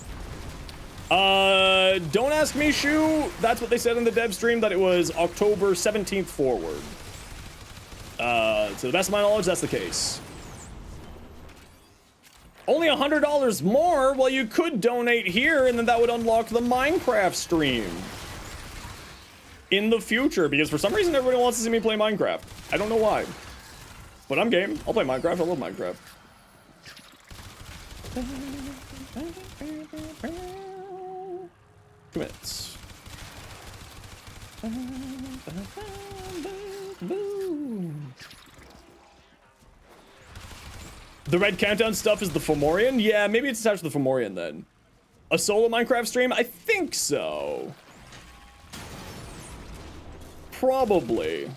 Don't ask me, Shu. That's what they said in the dev stream, that it was October 17th forward. To the best of my knowledge, that's the case. Only $100 more? Well, you could donate here, and then that would unlock the Minecraft stream in the future, because for some reason everybody wants to see me play Minecraft. I don't know why, but I'm game. I'll play Minecraft. I love Minecraft. 2 minutes. The red countdown stuff is the Fomorian? Yeah, maybe it's attached to the Fomorian then. A solo Minecraft stream? I think so. Probably.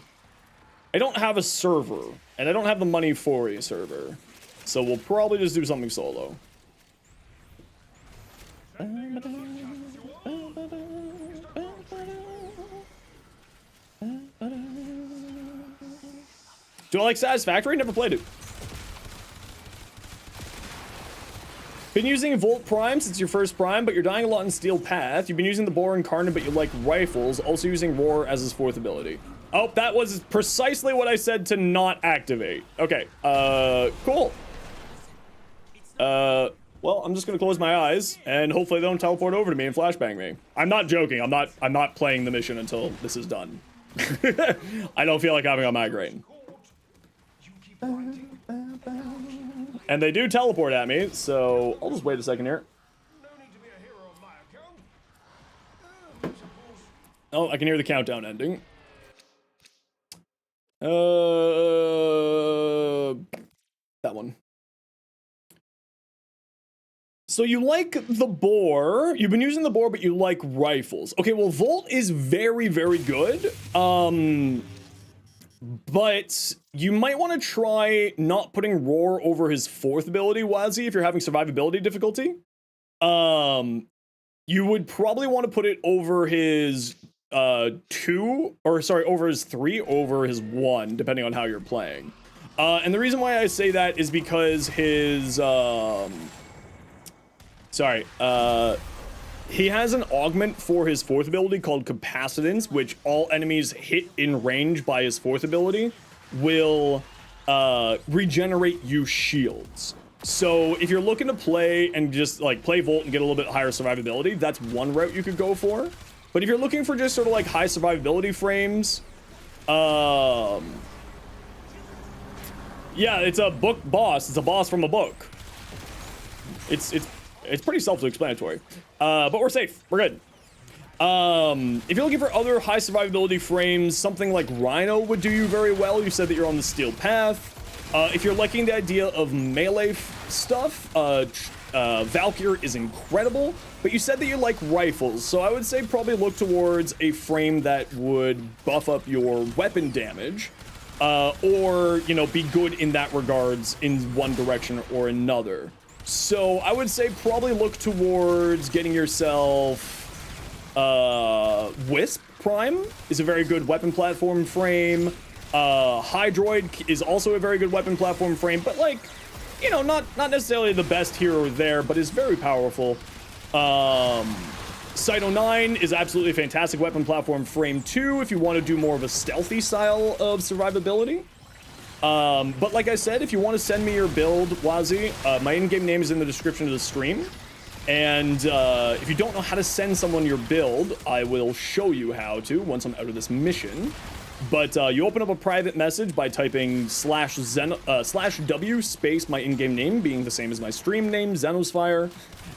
I don't have a server, and I don't have the money for a server. So we'll probably just do something solo. Do I like Satisfactory? Never played it. Been using Volt Prime since your first Prime, but you're dying a lot in Steel Path. You've been using the Boar Incarnate, but you like rifles. Also using Roar as his 4th ability. Oh, that was precisely what I said to not activate. Okay, cool. Well, I'm just gonna close my eyes, and hopefully they don't teleport over to me and flashbang me. I'm not joking. I'm not playing the mission until this is done. I don't feel like having a migraine. And they do teleport at me, so I'll just wait a second here. Oh, I can hear the countdown ending. That one. So you like the boar. You've been using the boar, but you like rifles. Okay, well, Volt is very, very good. But you might want to try not putting Roar over his 4th ability, Wazzy, if you're having survivability difficulty. You would probably want to put it over his 2, or sorry, over his 3, over his 1, depending on how you're playing. And the reason why I say that is because his, he has an augment for his 4th ability called Capacitance, which all enemies hit in range by his 4th ability will regenerate you shields. So if you're looking to play and just like play Volt and get a little bit higher survivability, that's one route you could go for. But if you're looking for just sort of like high survivability frames, yeah, it's a book boss. It's a boss from a book. It's pretty self-explanatory. But we're safe. We're good. If you're looking for other high survivability frames, something like Rhino would do you very well. You said that you're on the steel path. If you're liking the idea of melee stuff, Valkyr is incredible, but you said that you like rifles, so I would say probably look towards a frame that would buff up your weapon damage, or, you know, be good in that regards in one direction or another. So I would say probably look towards getting yourself, Wisp Prime is a very good weapon platform frame. Hydroid is also a very good weapon platform frame, but like, you know, not necessarily the best here or there, but is very powerful. Cyto 9 is absolutely a fantastic weapon platform frame too, if you want to do more of a stealthy style of survivability. But like I said, if you want to send me your build, Wazi, my in-game name is in the description of the stream. And if you don't know how to send someone your build, I will show you how to once I'm out of this mission. But you open up a private message by typing /w space my in-game name being the same as my stream name, Zenosfire,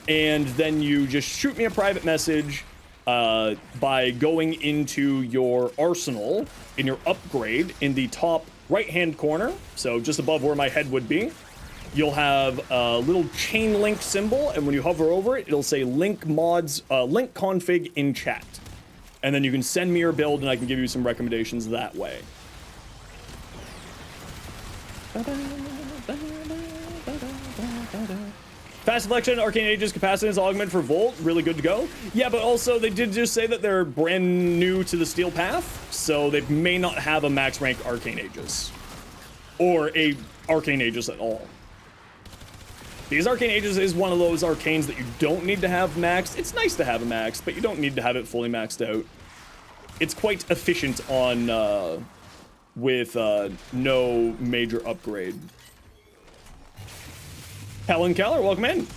and then you just shoot me a private message by going into your arsenal in your upgrade in the top right-hand corner, so just above where my head would be. You'll have a little chain link symbol, and when you hover over it, it'll say link mods, link config in chat. And then you can send me your build and I can give you some recommendations that way. Fast selection, Arcane Aegis, Capacitance, Augment for Volt, really good to go. Yeah, but also they did just say that they're brand new to the Steel Path, so they may not have a max rank Arcane Aegis. Or a Arcane Aegis at all. Because Arcane Aegis is one of those arcanes that you don't need to have maxed. It's nice to have a max, but you don't need to have it fully maxed out. It's quite efficient on, with no major upgrade. Helen Keller, welcome in.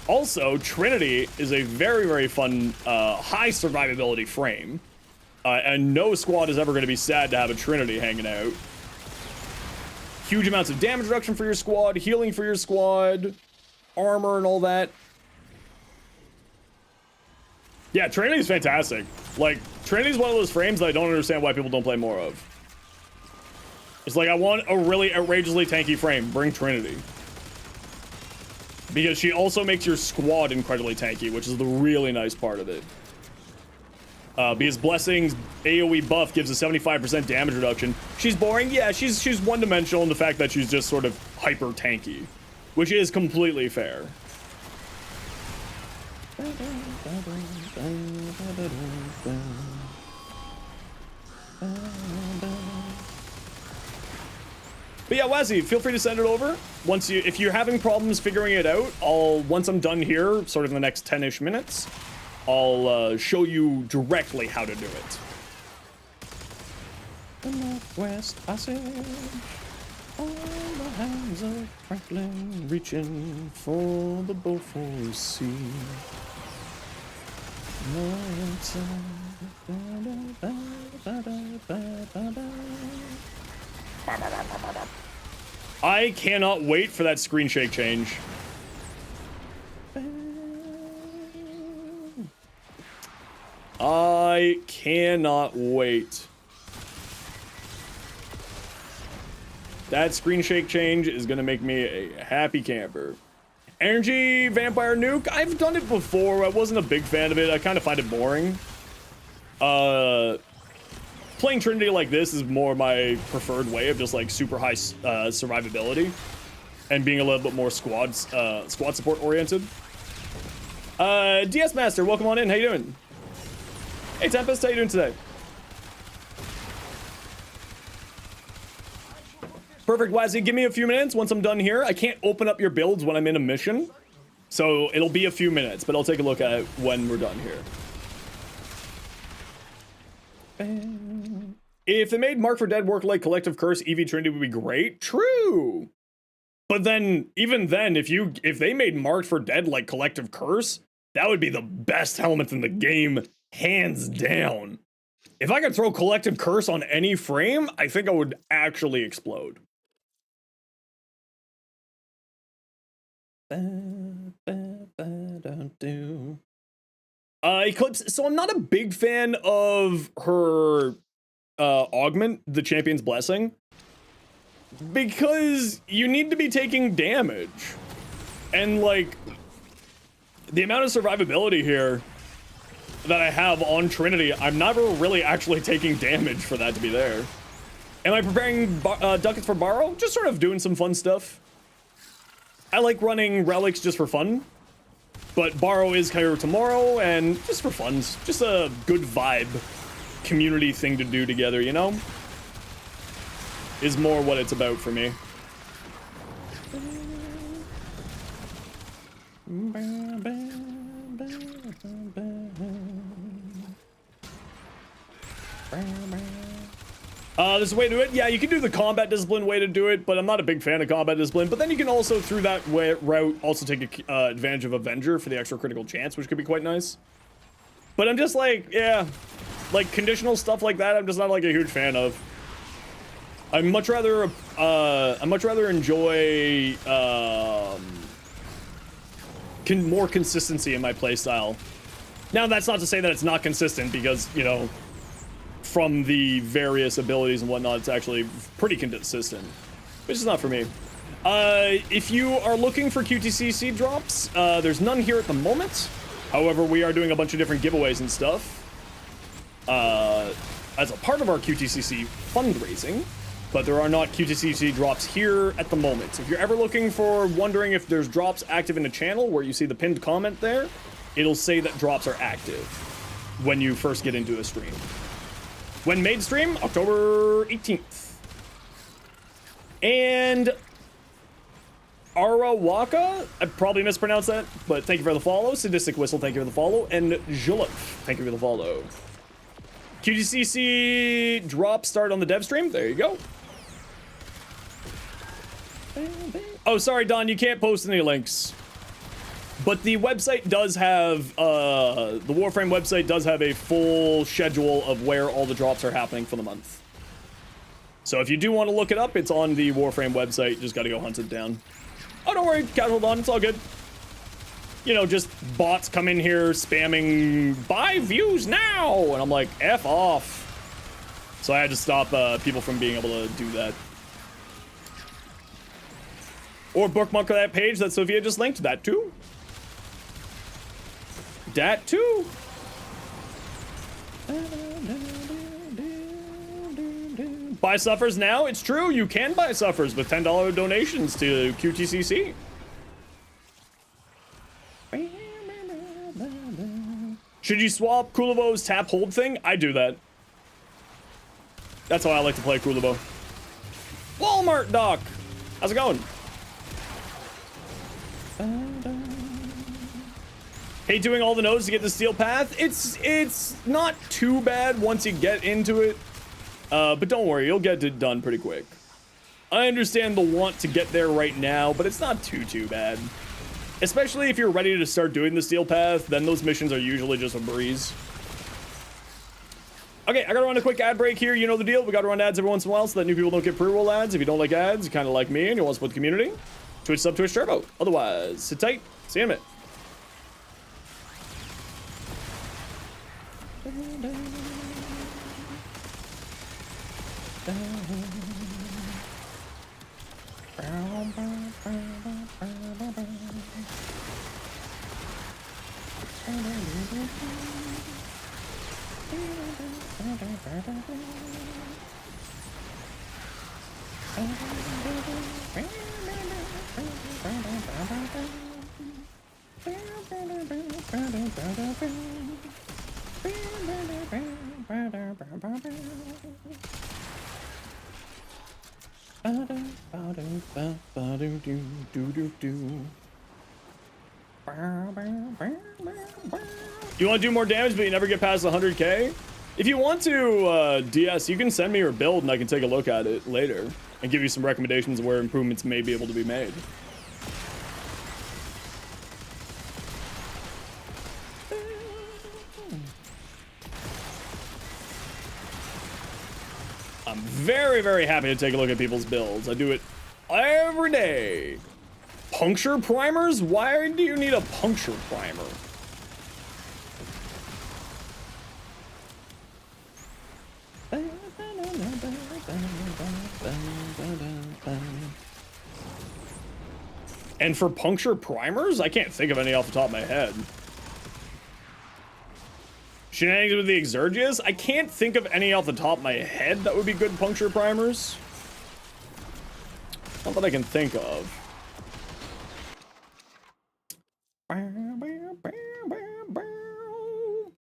Also, Trinity is a very, very fun, high survivability frame. And no squad is ever going to be sad to have a Trinity hanging out. Huge amounts of damage reduction for your squad, healing for your squad, armor and all that. Yeah, Trinity is fantastic. Like, Trinity is one of those frames that I don't understand why people don't play more of. It's like, I want a really outrageously tanky frame. Bring Trinity. Because she also makes your squad incredibly tanky, which is the really nice part of it. Because Blessing's AoE buff gives a 75% damage reduction. She's boring? Yeah, she's one-dimensional in the fact that she's just sort of hyper-tanky. Which is completely fair. But yeah, Wazzy, feel free to send it over. If you're having problems figuring it out, once I'm done here, sort of in the next 10-ish minutes, I'll show you directly how to do it. The Northwest Passage, all the hands of Franklin reaching for the Beaufort Sea. I cannot wait for that screen shake change. I cannot wait. That screen shake change is gonna make me a happy camper. Energy Vampire Nuke. I've done it before. I wasn't a big fan of it. I kind of find it boring. Playing Trinity like this is more my preferred way of just like super high survivability and being a little bit more squad support oriented. DS Master, welcome on in. How you doing? Hey Tempest, how you doing today? Perfect, Wazzy. Give me a few minutes once I'm done here. I can't open up your builds when I'm in a mission, so it'll be a few minutes, but I'll take a look at it when we're done here. If they made Mark for Dead work like Collective Curse, EV Trinity would be great. True. But then, even then, if they made Marked for Dead like Collective Curse, that would be the best helmet in the game, hands down. If I could throw Collective Curse on any frame, I think I would actually explode. Eclipse, so I'm not a big fan of her augment, the Champion's Blessing, because you need to be taking damage. And like, the amount of survivability here that I have on Trinity, I'm never really actually taking damage for that to be there. Am I preparing ducats for Borrow? Just sort of doing some fun stuff. I like running relics just for fun, but Borrow is here tomorrow and just for fun. Just a good vibe community thing to do together, you know? Is more what it's about for me. There's a way to do it. Yeah, you can do the combat discipline way to do it, but I'm not a big fan of combat discipline. But then you can also, through that route, also take advantage of Avenger for the extra critical chance, which could be quite nice. But I'm just like, yeah, like conditional stuff like that, I'm just not like a huge fan of. I much rather enjoy more consistency in my playstyle. Now, that's not to say that it's not consistent, because, you know, from the various abilities and whatnot, it's actually pretty consistent, which is not for me. If you are looking for QTCC drops, there's none here at the moment. However, we are doing a bunch of different giveaways and stuff as a part of our QTCC fundraising, but there are not QTCC drops here at the moment. If you're ever wondering if there's drops active in the channel, where you see the pinned comment there, it'll say that drops are active when you first get into a stream. When made stream, October 18th. And Arawaka, I probably mispronounced that, but thank you for the follow. Sadistic Whistle, thank you for the follow. And Julep, thank you for the follow. QTCC drop start on the dev stream. There you go. Oh, sorry, Don, you can't post any links. But the website does have, the Warframe website does have a full schedule of where all the drops are happening for the month. So if you do want to look it up, it's on the Warframe website. Just got to go hunt it down. Oh, don't worry, casual Don, it's all good. You know, just bots come in here spamming, buy views now! And I'm like, F off. So I had to stop people from being able to do that. Or bookmark that page that Sophia just linked, that too. That too. Buy suffers now. It's true. You can buy suffers with $10 donations to QTCC. Should you swap Kulivo's tap hold thing? I do that. That's how I like to play Kulivo. Walmart Doc. How's it going? Hate doing all the nodes to get the steel path. It's not too bad once you get into it, but don't worry, you'll get it done pretty quick. I understand the want to get there right now, but it's not too bad. Especially if you're ready to start doing the steel path, then those missions are usually just a breeze. Okay, I gotta run a quick ad break here. You know the deal. We gotta run ads every once in a while so that new people don't get pre-roll ads. If you don't like ads, you kind of like me and you want to support the community, Twitch sub, Twitch Turbo. Otherwise, sit tight. See you in a minute. You want to do more damage, but you never get past 100k? If you want to, DS, you can send me your build and I can take a look at it later and give you some recommendations of where improvements may be able to be made. I'm very, very happy to take a look at people's builds. I do it every day. Puncture primers? Why do you need a puncture primer? And for puncture primers, I can't think of any off the top of my head. Shenanigans with the Exergius? I can't think of any off the top of my head that would be good puncture primers. Not that I can think of.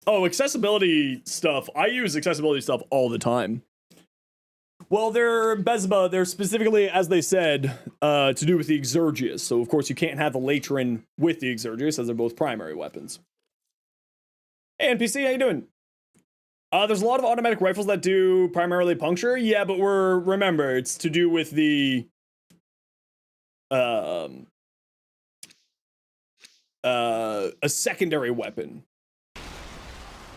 Oh, accessibility stuff. I use accessibility stuff all the time. Well, they're Bezba. They're specifically, as they said, to do with the Exergius. So, of course, you can't have the Latrin with the Exergius, as they're both primary weapons. Hey, NPC, how you doing? There's a lot of automatic rifles that do primarily puncture. Yeah, but remember, it's to do with the a secondary weapon.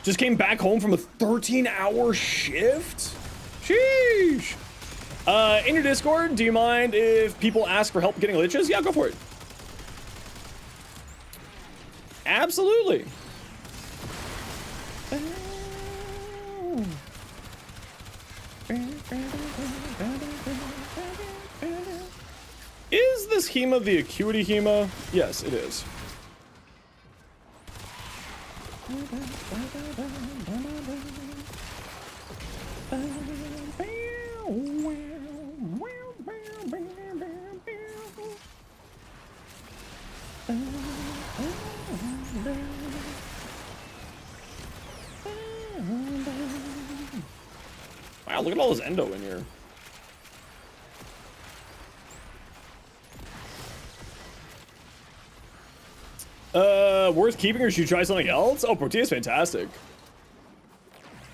Just came back home from a 13-hour shift? Sheesh. In your Discord, do you mind if people ask for help getting liches? Yeah, go for it. Absolutely. Is this Hema the Acuity Hema? Yes, it is. Wow, look at all this endo in here. Worth keeping, or should you try something else? Oh, Protea's fantastic.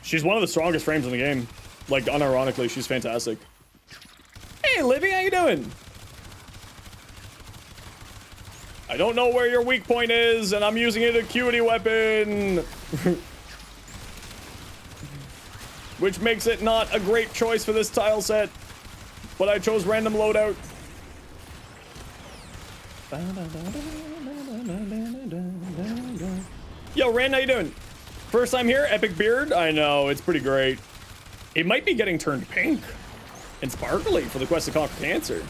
She's one of the strongest frames in the game. Like, unironically, she's fantastic. Hey, Libby, how you doing? I don't know where your weak point is, and I'm using it as a acuity weapon. Which makes it not a great choice for this tile set. But I chose random loadout. Yo, Rand, how you doing? First time here, epic beard. I know, it's pretty great. It might be getting turned pink and sparkly for the quest to conquer cancer.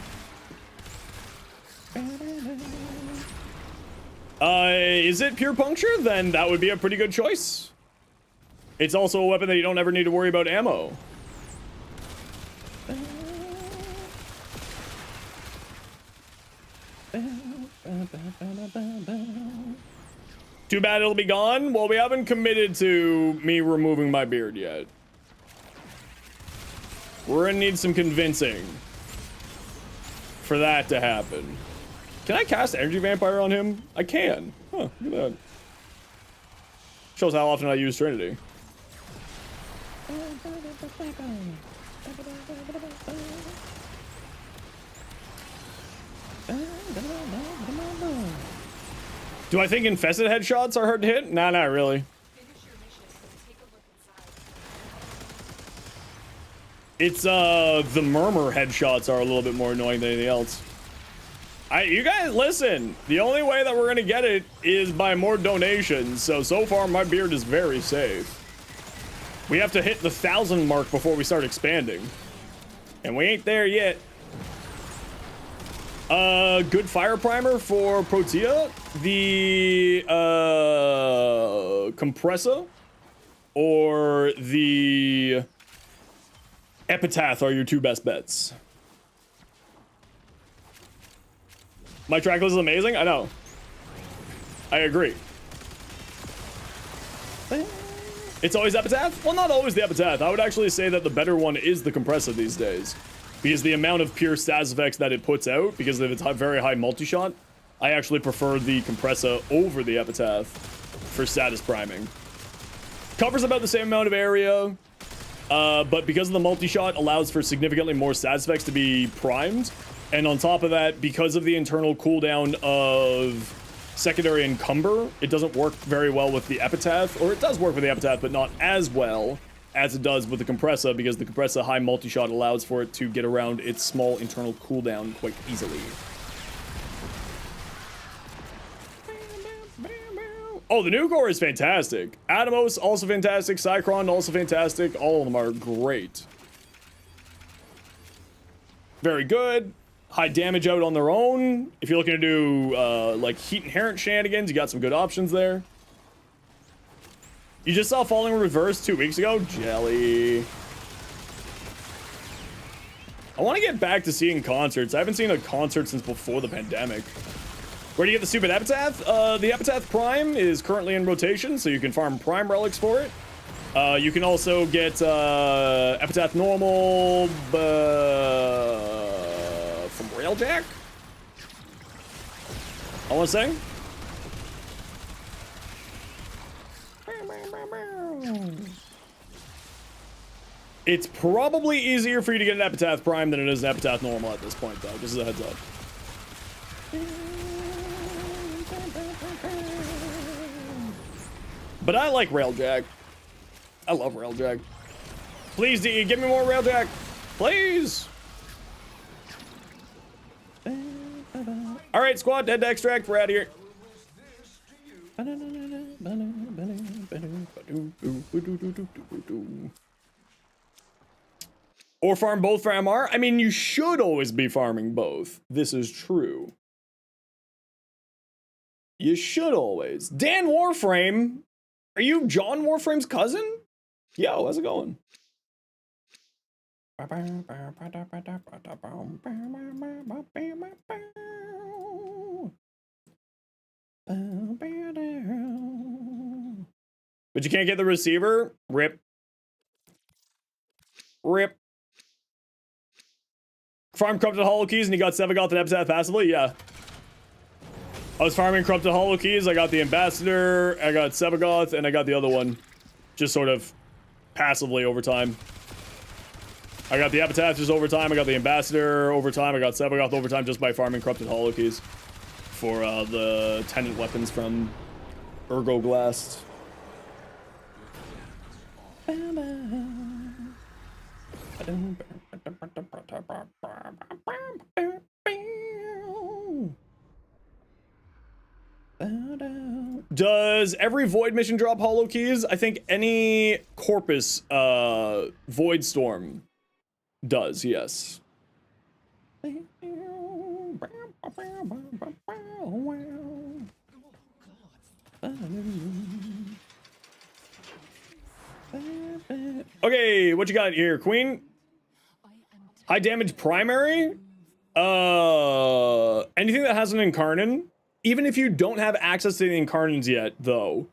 Is it pure puncture? Then that would be a pretty good choice. It's also a weapon that you don't ever need to worry about ammo. Too bad it'll be gone. Well, we haven't committed to me removing my beard yet. We're gonna need some convincing for that to happen. Can I cast Energy Vampire on him? I can. Huh, look at that. Shows how often I use Trinity. Do I think infested headshots are hard to hit? Nah, not really. It's the murmur headshots are a little bit more annoying than anything else. You guys listen, the only way that we're gonna get it is by more donations. So far my beard is very safe. We have to hit the 1,000 mark before we start expanding. And we ain't there yet. Good fire primer for Protea. The compressor or the Epitaph are your two best bets. My track list is amazing? I know. I agree. It's always Epitaph? Well, not always the Epitaph. I would actually say that the better one is the Compressor these days. Because the amount of pure status effects that it puts out, because of its very high multi-shot, I actually prefer the Compressor over the Epitaph for status priming. Covers about the same amount of area, but because of the multi-shot, allows for significantly more status effects to be primed. And on top of that, because of the internal cooldown of secondary encumber, it doesn't work very well with the Epitaph, or it does work with the Epitaph, but not as well as it does with the Compressor, because the Compressor high multi-shot allows for it to get around its small internal cooldown quite easily. Oh, the new core is fantastic. Atomos, also fantastic. Cycron, also fantastic. All of them are great. Very good. High damage out on their own. If you're looking to do, like, heat inherent shenanigans, you got some good options there. You just saw Falling Reverse 2 weeks ago? Jelly. I want to get back to seeing concerts. I haven't seen a concert since before the pandemic. Where do you get the stupid Epitaph? The Epitaph Prime is currently in rotation, so you can farm Prime Relics for it. You can also get Epitaph Normal from Railjack, I want to say. It's probably easier for you to get an Epitaph Prime than it is an Epitaph Normal at this point, though, just as a heads up. But I like Railjack. I love Railjack. Please, DE, give me more Railjack. Please. All right, squad, dead to extract. We're out of here. Or farm both for MR? I mean, you should always be farming both. This is true. You should always. Dan Warframe. Are you John Warframe's cousin? Yo, how's it going? But you can't get the receiver? Rip. Rip. Farm corrupted hollow keys and you got Sevagoth and Epitaph passively? Yeah. I was farming corrupted hollow keys. I got the Ambassador, I got Sevagoth, and I got the other one. Just sort of passively over time. I got the Epitaph just over time. I got the Ambassador over time. I got Sevagoth over time just by farming corrupted hollow keys for the tenant weapons from Ergoglast. Does every Void mission drop hollow keys? I think any Corpus Void Storm does, yes. Okay, what you got here, Queen? High damage primary? Anything that has an Incarnon. Even if you don't have access to the Incarnons yet, though,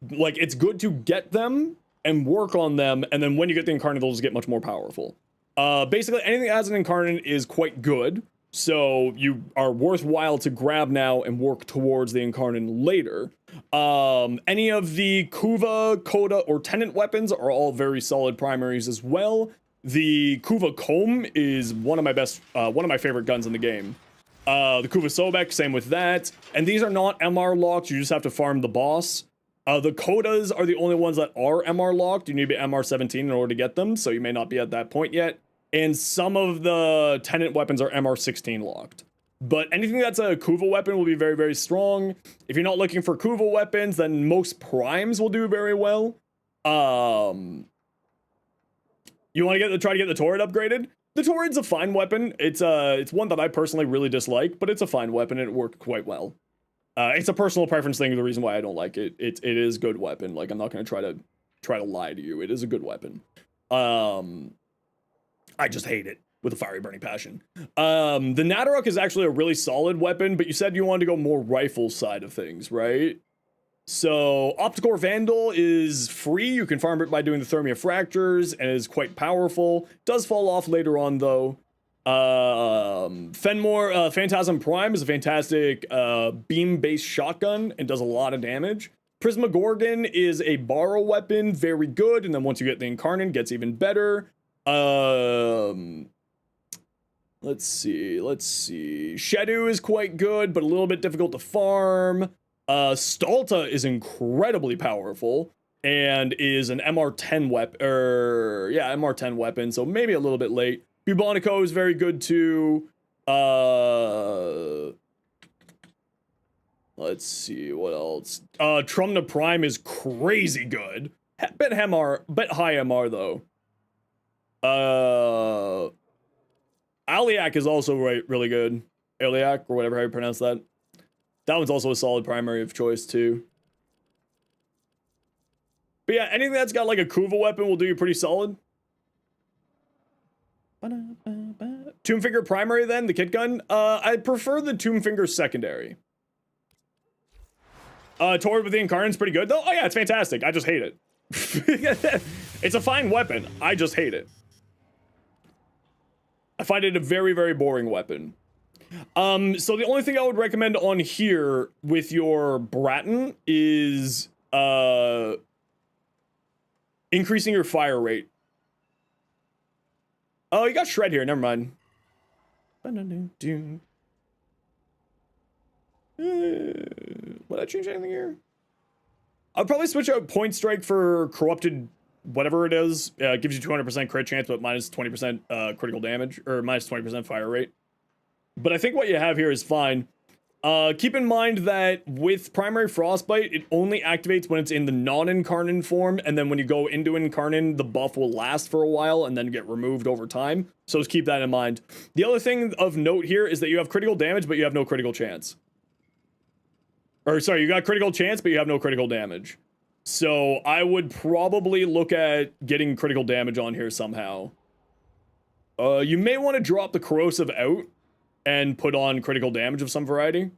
like, it's good to get them and work on them, and then when you get the Incarnon, they'll just get much more powerful. Basically, anything that has an Incarnon is quite good, so you are worthwhile to grab now and work towards the Incarnon later. Any of the Kuva, Coda, or Tenant weapons are all very solid primaries as well. The Kuva Comb is one of my favorite guns in the game. The Kuva Sobek, same with that. And these are not MR locked, you just have to farm the boss. The Kodas are the only ones that are MR locked. You need to be MR 17 in order to get them, so you may not be at that point yet. And some of the Tenant weapons are MR 16 locked. But anything that's a Kuva weapon will be very, very strong. If you're not looking for Kuva weapons, then most primes will do very well. You want to try to get the Torrid upgraded? The Torrid's a fine weapon. It's one that I personally really dislike, but it's a fine weapon and it worked quite well. It's a personal preference thing, the reason why I don't like it. It is good weapon. Like, I'm not going to try to try to lie to you. It is a good weapon. I just hate it with a fiery burning passion. The Nadaruk is actually a really solid weapon, but you said you wanted to go more rifle side of things, right? So Opticore Vandal is free. You can farm it by doing the Thermia Fractures and is quite powerful. Does fall off later on though. Fenmore Phantasm Prime is a fantastic beam-based shotgun and does a lot of damage. Prismagorgon is a borrow weapon, very good, and then once you get the Incarnate, gets even better. Let's see. Shedu is quite good, but a little bit difficult to farm. Stalta is incredibly powerful and is an MR10 weapon, MR10 weapon, so maybe a little bit late. Bubonico is very good too. Let's see what else. Trumna Prime is crazy good. Bit high MR though. Aliak is also really good. Aliak, or whatever how you pronounce that. That one's also a solid primary of choice too. But yeah, anything that's got like a Kuva weapon will do you pretty solid. Tombfinger primary then, the kit gun. I prefer the Tombfinger secondary. Torrid with the Incarnate's pretty good though. Oh yeah, it's fantastic. I just hate it. It's a fine weapon. I just hate it. I find it a very, very boring weapon. So the only thing I would recommend on here with your Bratton is increasing your fire rate. Oh, you got Shred here. Never mind. Would I change anything here? I'll probably switch out Point Strike for Corrupted, whatever it is. Gives you 200% crit chance, but minus 20% critical damage, or minus 20% fire rate. But I think what you have here is fine. Keep in mind that with Primary Frostbite, it only activates when it's in the non-Incarnate form, and then when you go into Incarnate, the buff will last for a while and then get removed over time. So just keep that in mind. The other thing of note here is that you have critical damage, but you have no critical chance. Or sorry, you got critical chance, but you have no critical damage. So I would probably look at getting critical damage on here somehow. You may want to drop the Corrosive out and put on critical damage of some variety.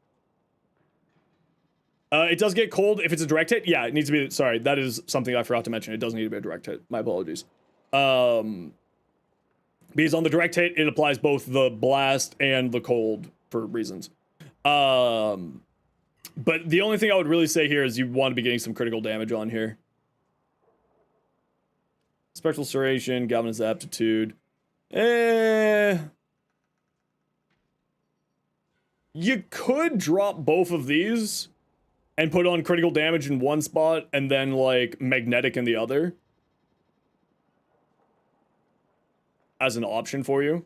It does get cold if it's a direct hit. Yeah, it needs to be, sorry, that is something I forgot to mention. It does need to be a direct hit. My apologies. Because on the direct hit, it applies both the blast and the cold for reasons. But the only thing I would really say here is you want to be getting some critical damage on here. Spectral Serration, Galvanized Aptitude. You could drop both of these and put on critical damage in one spot and then like magnetic in the other as an option for you.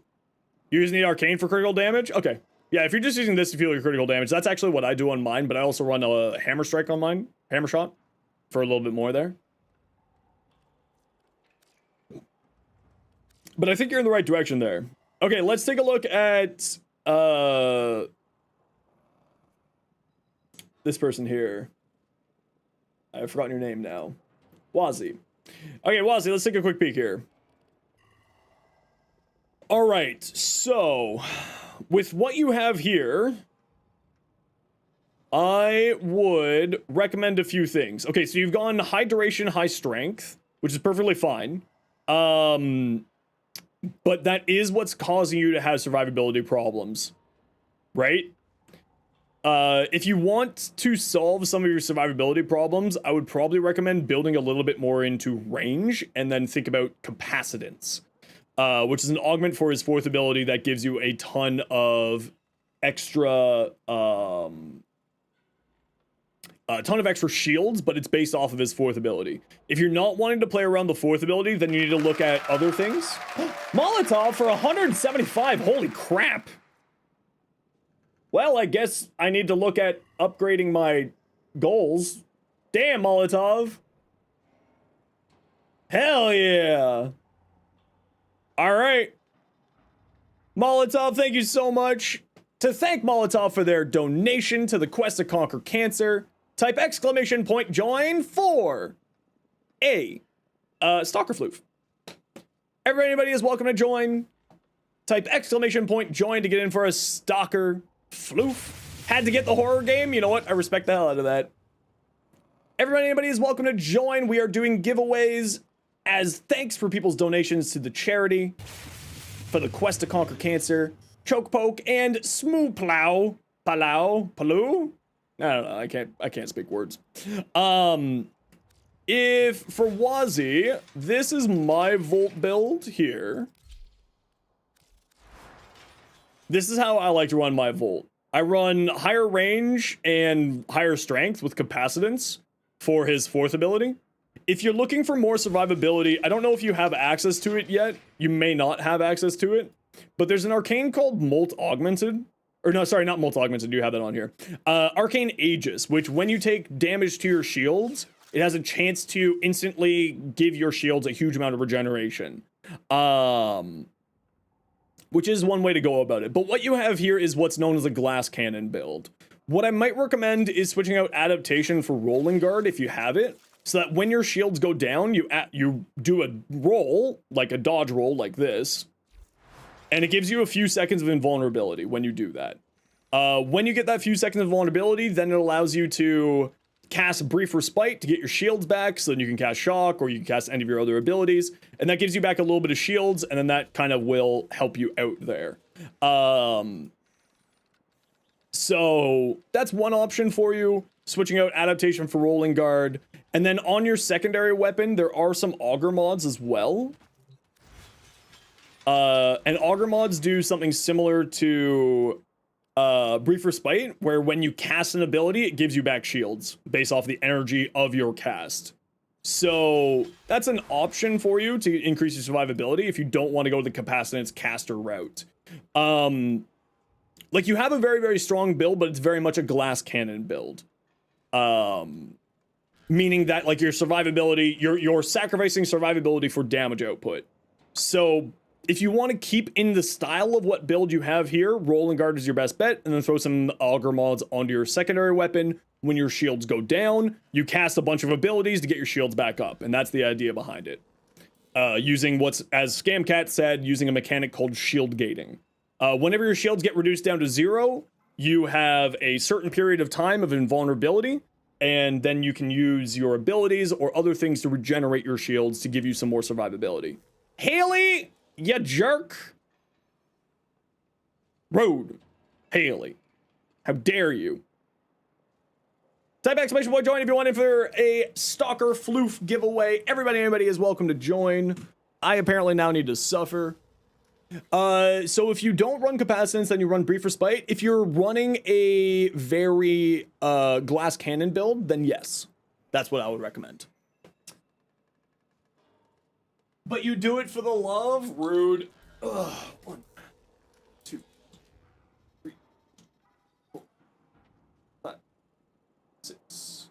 You just need Arcane for critical damage? Okay. Yeah, if you're just using this to feel your critical damage, that's actually what I do on mine, but I also run a Hammer Strike on mine. Hammer Shot for a little bit more there. But I think you're in the right direction there. Okay, let's take a look at this person here. I've forgotten your name now. Wazzy. Okay, Wazzy, let's take a quick peek here. All right, so with what you have here, I would recommend a few things. Okay, so you've gone high duration, high strength, which is perfectly fine. But that is what's causing you to have survivability problems, right? If you want to solve some of your survivability problems, I would probably recommend building a little bit more into range and then think about capacitance, which is an augment for his fourth ability that gives you a ton of extra, shields, but it's based off of his fourth ability. If you're not wanting to play around the fourth ability, then you need to look at other things. Molotov for 175, holy crap. Well, I guess I need to look at upgrading my goals. Damn, Molotov. Hell yeah. All right. Molotov, thank you so much. To thank Molotov for their donation to the quest to conquer cancer, type !join for a Stalker Floof. Anybody is welcome to join. Type exclamation point join to get in for a Stalker Floof. Had to get the horror game. You know what? I respect the hell out of that. Anybody is welcome to join. We are doing giveaways as thanks for people's donations to the charity for the quest to conquer cancer. Choke Poke and Smoo Plow. Palu? I don't know. I can't speak words. If for Wazzy, this is my Volt build here. This is how I like to run my Volt. I run higher range and higher strength with capacitance for his 4th ability. If you're looking for more survivability, I don't know if you have access to it yet. You may not have access to it, but there's an arcane called Molt Augmented. Or no, sorry, not Molt Augmented, do have that on here. Arcane Aegis, which when you take damage to your shields, it has a chance to instantly give your shields a huge amount of regeneration. Which is one way to go about it. But what you have here is what's known as a glass cannon build. What I might recommend is switching out adaptation for rolling guard if you have it, so that when your shields go down, you do a roll, like a dodge roll like this, and it gives you a few seconds of invulnerability when you do that. When you get that few seconds of vulnerability, then it allows you to cast Brief Respite to get your shields back, so then you can cast Shock, or you can cast any of your other abilities, and that gives you back a little bit of shields, and then that kind of will help you out there. So that's one option for you, switching out adaptation for rolling guard. And then on your secondary weapon, there are some auger mods as well. And auger mods do something similar to Brief Respite, where when you cast an ability, it gives you back shields based off the energy of your cast. So that's an option for you to increase your survivability if you don't want to go the capacitance caster route. Like, you have a very, very strong build, but it's very much a glass cannon build. Meaning that, like, your survivability, you're sacrificing survivability for damage output. So if you want to keep in the style of what build you have here, rolling guard is your best bet, and then throw some auger mods onto your secondary weapon. When your shields go down, you cast a bunch of abilities to get your shields back up, and that's the idea behind it. Using what's, as Scamcat said, using a mechanic called shield gating. Whenever your shields get reduced down to 0, you have a certain period of time of invulnerability, and then you can use your abilities or other things to regenerate your shields to give you some more survivability. Haley, you jerk! Rude. Haley. How dare you? Type exclamation point join if you want in for a Stalker Floof giveaway. Anybody is welcome to join. I apparently now need to suffer. So if you don't run capacitance, then you run Brief Respite. If you're running a very glass cannon build, then yes, that's what I would recommend. But you do it for the love? Rude. Ugh. 1, 2, 3, 4, 5, 6,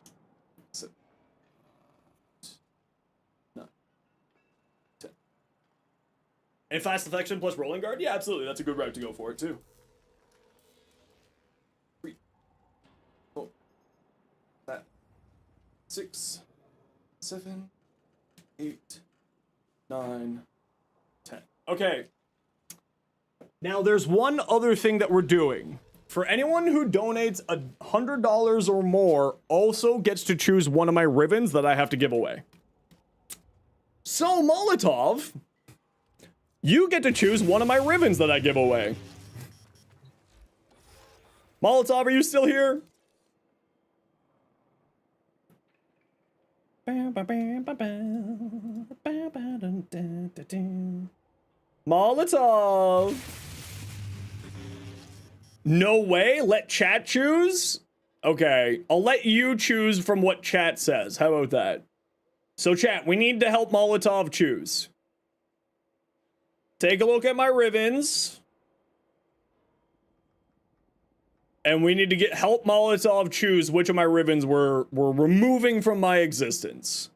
7, 9, 10. And fast affection plus rolling guard? Yeah, absolutely. That's a good route to go for it, too. 3, 4, 5, 6, 7, 8, 9, 10. Okay. Now, there's one other thing that we're doing. For anyone who donates $100 or more, also gets to choose one of my ribbons that I have to give away. So, Molotov, you get to choose one of my ribbons that I give away. Molotov, are you still here? Molotov. No way? Let chat choose? Okay, I'll let you choose from what chat says. How about that? So chat, we need to help Molotov choose. Take a look at my ribbons. And we need to help Molotov choose which of my ribbons we're removing from my existence.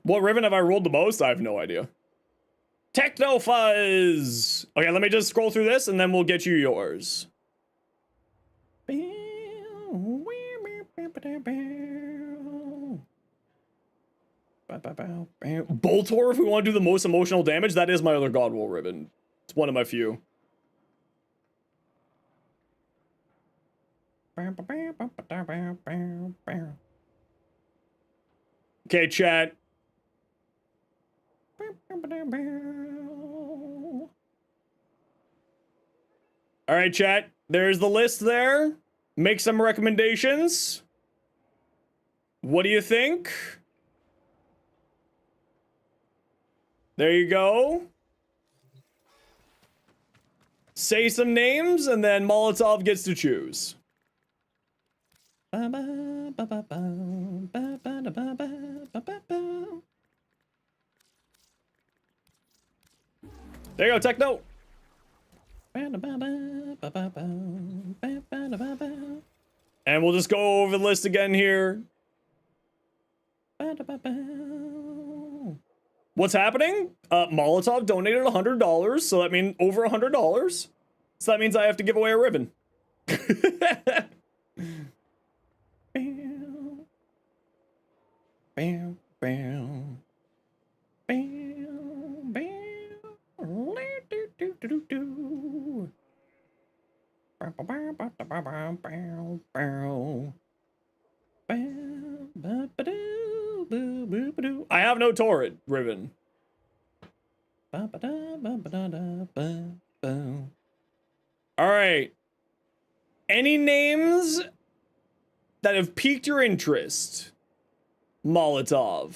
What ribbon have I rolled the most? I have no idea. Techno Fuzz! Okay, let me just scroll through this and then we'll get you yours. Boltor, if we want to do the most emotional damage, that is my other Godwall ribbon. It's one of my few. Okay, chat. All right, chat. There's the list there. Make some recommendations. What do you think? There you go. Say some names, and then Molotov gets to choose. There you go, Techno. And we'll just go over the list again here. What's happening? Molotov donated $100, so that means over $100. So that means I have to give away a ribbon. I have no turret ribbon. All right. Any names that have piqued your interest? Molotov.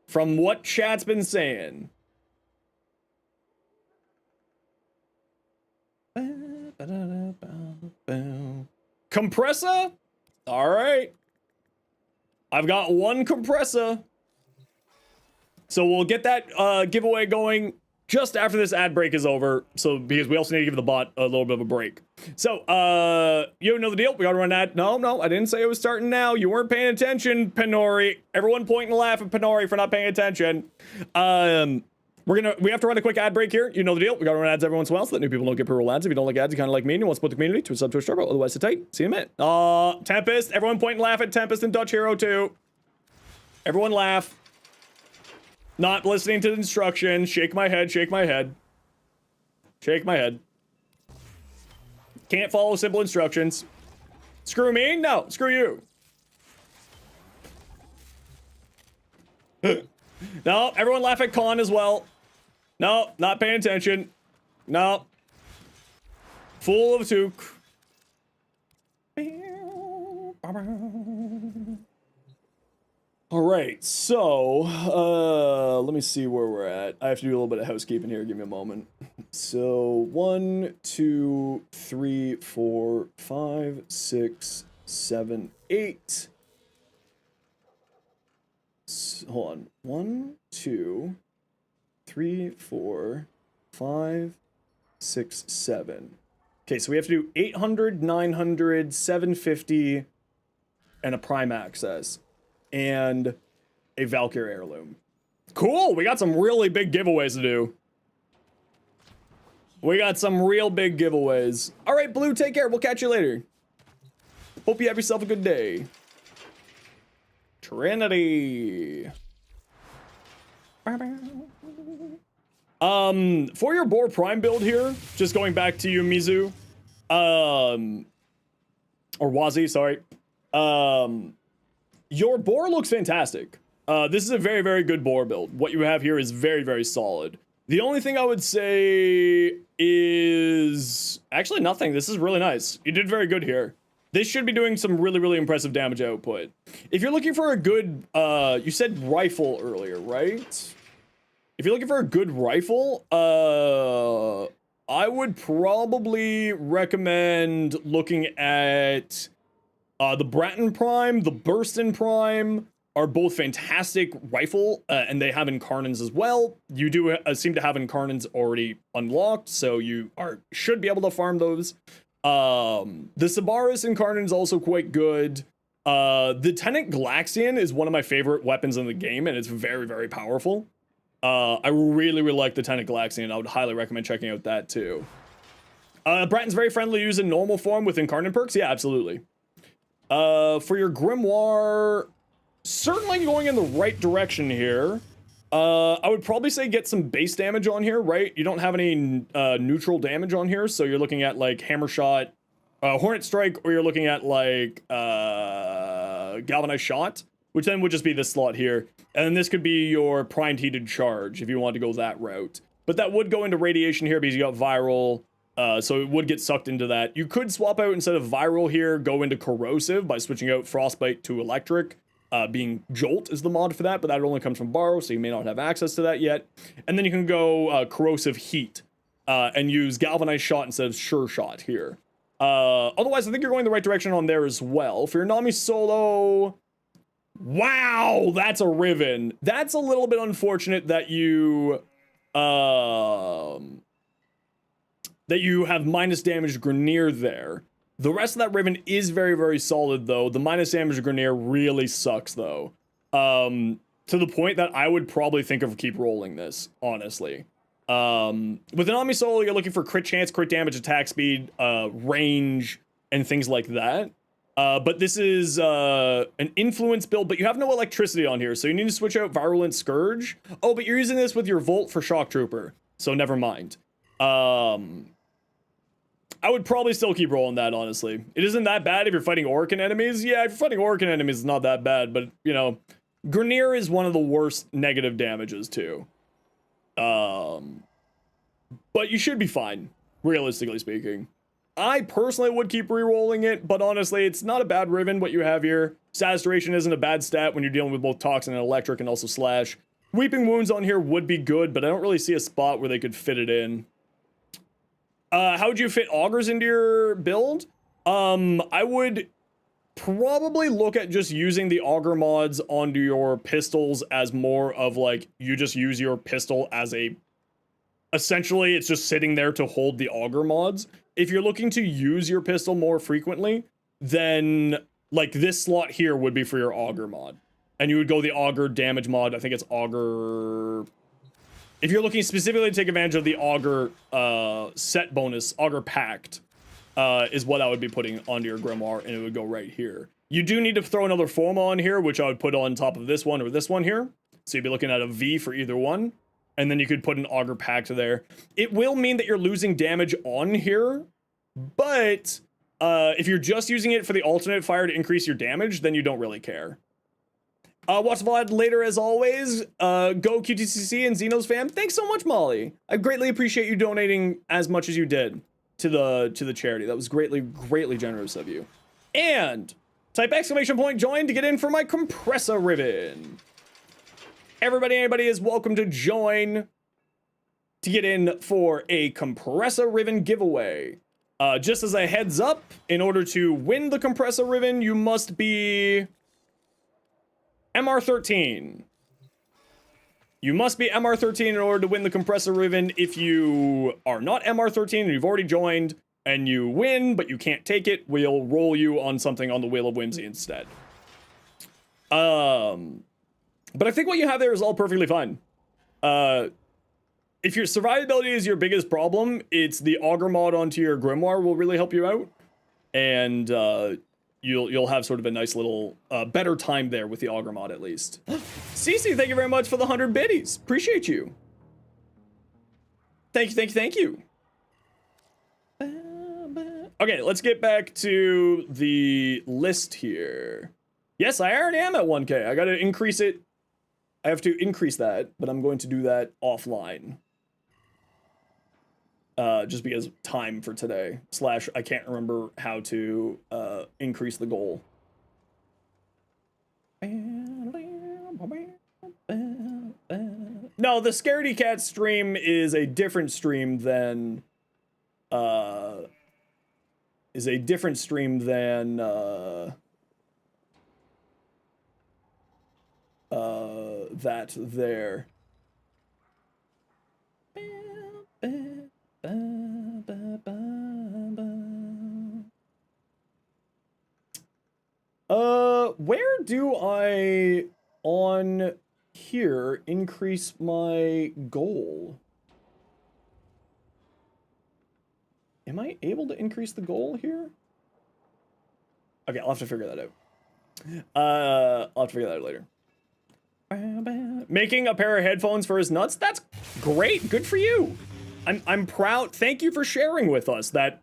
From what chat's been saying. Compressor? All right. I've got one compressor. So we'll get that giveaway going just after this ad break is over. So, because we also need to give the bot a little bit of a break. So, you know the deal. We gotta run ad. No, I didn't say it was starting now. You weren't paying attention, Penori. Everyone point and laugh at Penori for not paying attention. We have to run a quick ad break here. You know the deal. We gotta run ads every once in a while so that new people don't get pre-roll ads. If you don't like ads, you kind of like me and you want to support the community, Twitch sub to a star, otherwise sit tight. See you in a minute. Tempest. Everyone point and laugh at Tempest and Dutch Hero too. Everyone laugh. Not listening to the instructions. Shake my head, shake my head. Shake my head. Can't follow simple instructions. Screw me? No, screw you. No, everyone laugh at Con as well. No, not paying attention. No. Fool of a toque. All right, so let me see where we're at. I have to do a little bit of housekeeping here. Give me a moment. So 1, 2, 3, 4, 5, 6, 7, 8. Hold on. 1, 2, 3, 4, 5, 6, 7. Okay, so we have to do 800, 900, 750, and a prime access. And a Valkyrie heirloom. Cool, we got some really big giveaways to do. We got some real big giveaways. All right, Blue, take care. We'll catch you later. Hope you have yourself a good day. Trinity. For your Boar Prime build here, just going back to you, Mizu. Or Wazi, sorry. Your boar looks fantastic. This is a very, very good boar build. What you have here is very, very solid. The only thing I would say is... Actually, nothing. This is really nice. You did very good here. This should be doing some really, really impressive damage output. If you're looking for a good... you said rifle earlier, right? If you're looking for a good rifle, I would probably recommend looking at... the Bratton Prime, the Burston Prime are both fantastic rifle, and they have Incarnans as well. You do seem to have Incarnans already unlocked, so you should be able to farm those. The Sabaris Incarnan is also quite good. The Tenant Glaxian is one of my favorite weapons in the game, and it's very, very powerful. I really, really like the Tenant Glaxian. I would highly recommend checking out that too. Bratton's very friendly to use in normal form with incarnate perks. Yeah, absolutely. For your grimoire, certainly going in the right direction here. I would probably say get some base damage on here, right? You don't have any neutral damage on here, so you're looking at like Hammer Shot, Hornet Strike, or you're looking at like Galvanized Shot, which then would just be this slot here. And this could be your Primed Heated Charge if you want to go that route. But that would go into Radiation here because you got Viral, so it would get sucked into that. You could swap out, instead of Viral here, go into Corrosive by switching out Frostbite to Electric. Being Jolt is the mod for that, but that only comes from Borrow, so you may not have access to that yet. And then you can go Corrosive Heat and use Galvanized Shot instead of Sure Shot here. Otherwise, I think you're going the right direction on there as well. For your Nami Solo, wow, that's a Riven. That's a little bit unfortunate that you have minus damage Grineer there. The rest of that Riven is very, very solid, though. The minus damage Grineer really sucks, though. To the point that I would probably think of keep rolling this, honestly. With an Omni Solo, you're looking for crit chance, crit damage, attack speed, range, and things like that. But this is an influence build, but you have no electricity on here, so you need to switch out Virulent Scourge. Oh, but you're using this with your Volt for Shock Trooper, so never mind. I would probably still keep rolling that, honestly. It isn't that bad if you're fighting Orcan enemies. Yeah, if you're fighting Orcan enemies, it's not that bad, but, you know, Grineer is one of the worst negative damages, too. But you should be fine, realistically speaking. I personally would keep re-rolling it, but honestly, it's not a bad Riven, what you have here. Saturation isn't a bad stat when you're dealing with both Toxin and Electric and also Slash. Weeping Wounds on here would be good, but I don't really see a spot where they could fit it in. How would you fit Augers into your build? I would probably look at just using the Auger mods onto your pistols as more of like, you just use your pistol as a... Essentially, it's just sitting there to hold the Auger mods. If you're looking to use your pistol more frequently, then like this slot here would be for your Auger mod. And you would go the Auger damage mod. I think it's Auger... If you're looking specifically to take advantage of the Auger set bonus, Auger Pact, is what I would be putting onto your Grimoire, and it would go right here. You do need to throw another Forma on here, which I would put on top of this one or this one here. So you'd be looking at a V for either one. And then you could put an Auger Pact there. It will mean that you're losing damage on here, but if you're just using it for the alternate fire to increase your damage, then you don't really care. Watch the VOD later as always. Go QTCC and Zenos fam. Thanks so much, Molly. I greatly appreciate you donating as much as you did to the charity. That was greatly generous of you. And type ! join to get in for my compressor ribbon. Anybody is welcome to join to get in for a compressor ribbon giveaway. Just as a heads up, in order to win the compressor ribbon, you must be MR13. You must be MR13 in order to win the compressor ribbon. If you are not MR13 and you've already joined and you win, but you can't take it, we'll roll you on something on the Wheel of Whimsy instead. But I think what you have there is all perfectly fine. If your survivability is your biggest problem, it's the Auger mod onto your Grimoire will really help you out. And you'll have sort of a nice little better time there with the Auger mod at least. Cece, thank you very much for the 100 biddies. Appreciate you. Thank you. Okay, let's get back to the list here. Yes, I already am at 1K. I gotta increase it. I have to increase that, but I'm going to do that offline. Just because time for today. / I can't remember how to increase the goal. No, the Scaredy Cat stream is a different stream than that there. Where do I on here increase my goal? Am I able to increase the goal here? Okay, I'll have to figure that out. I'll have to figure that out later. Making a pair of headphones for his nuts? That's great. Good for you. I'm proud. Thank you for sharing with us that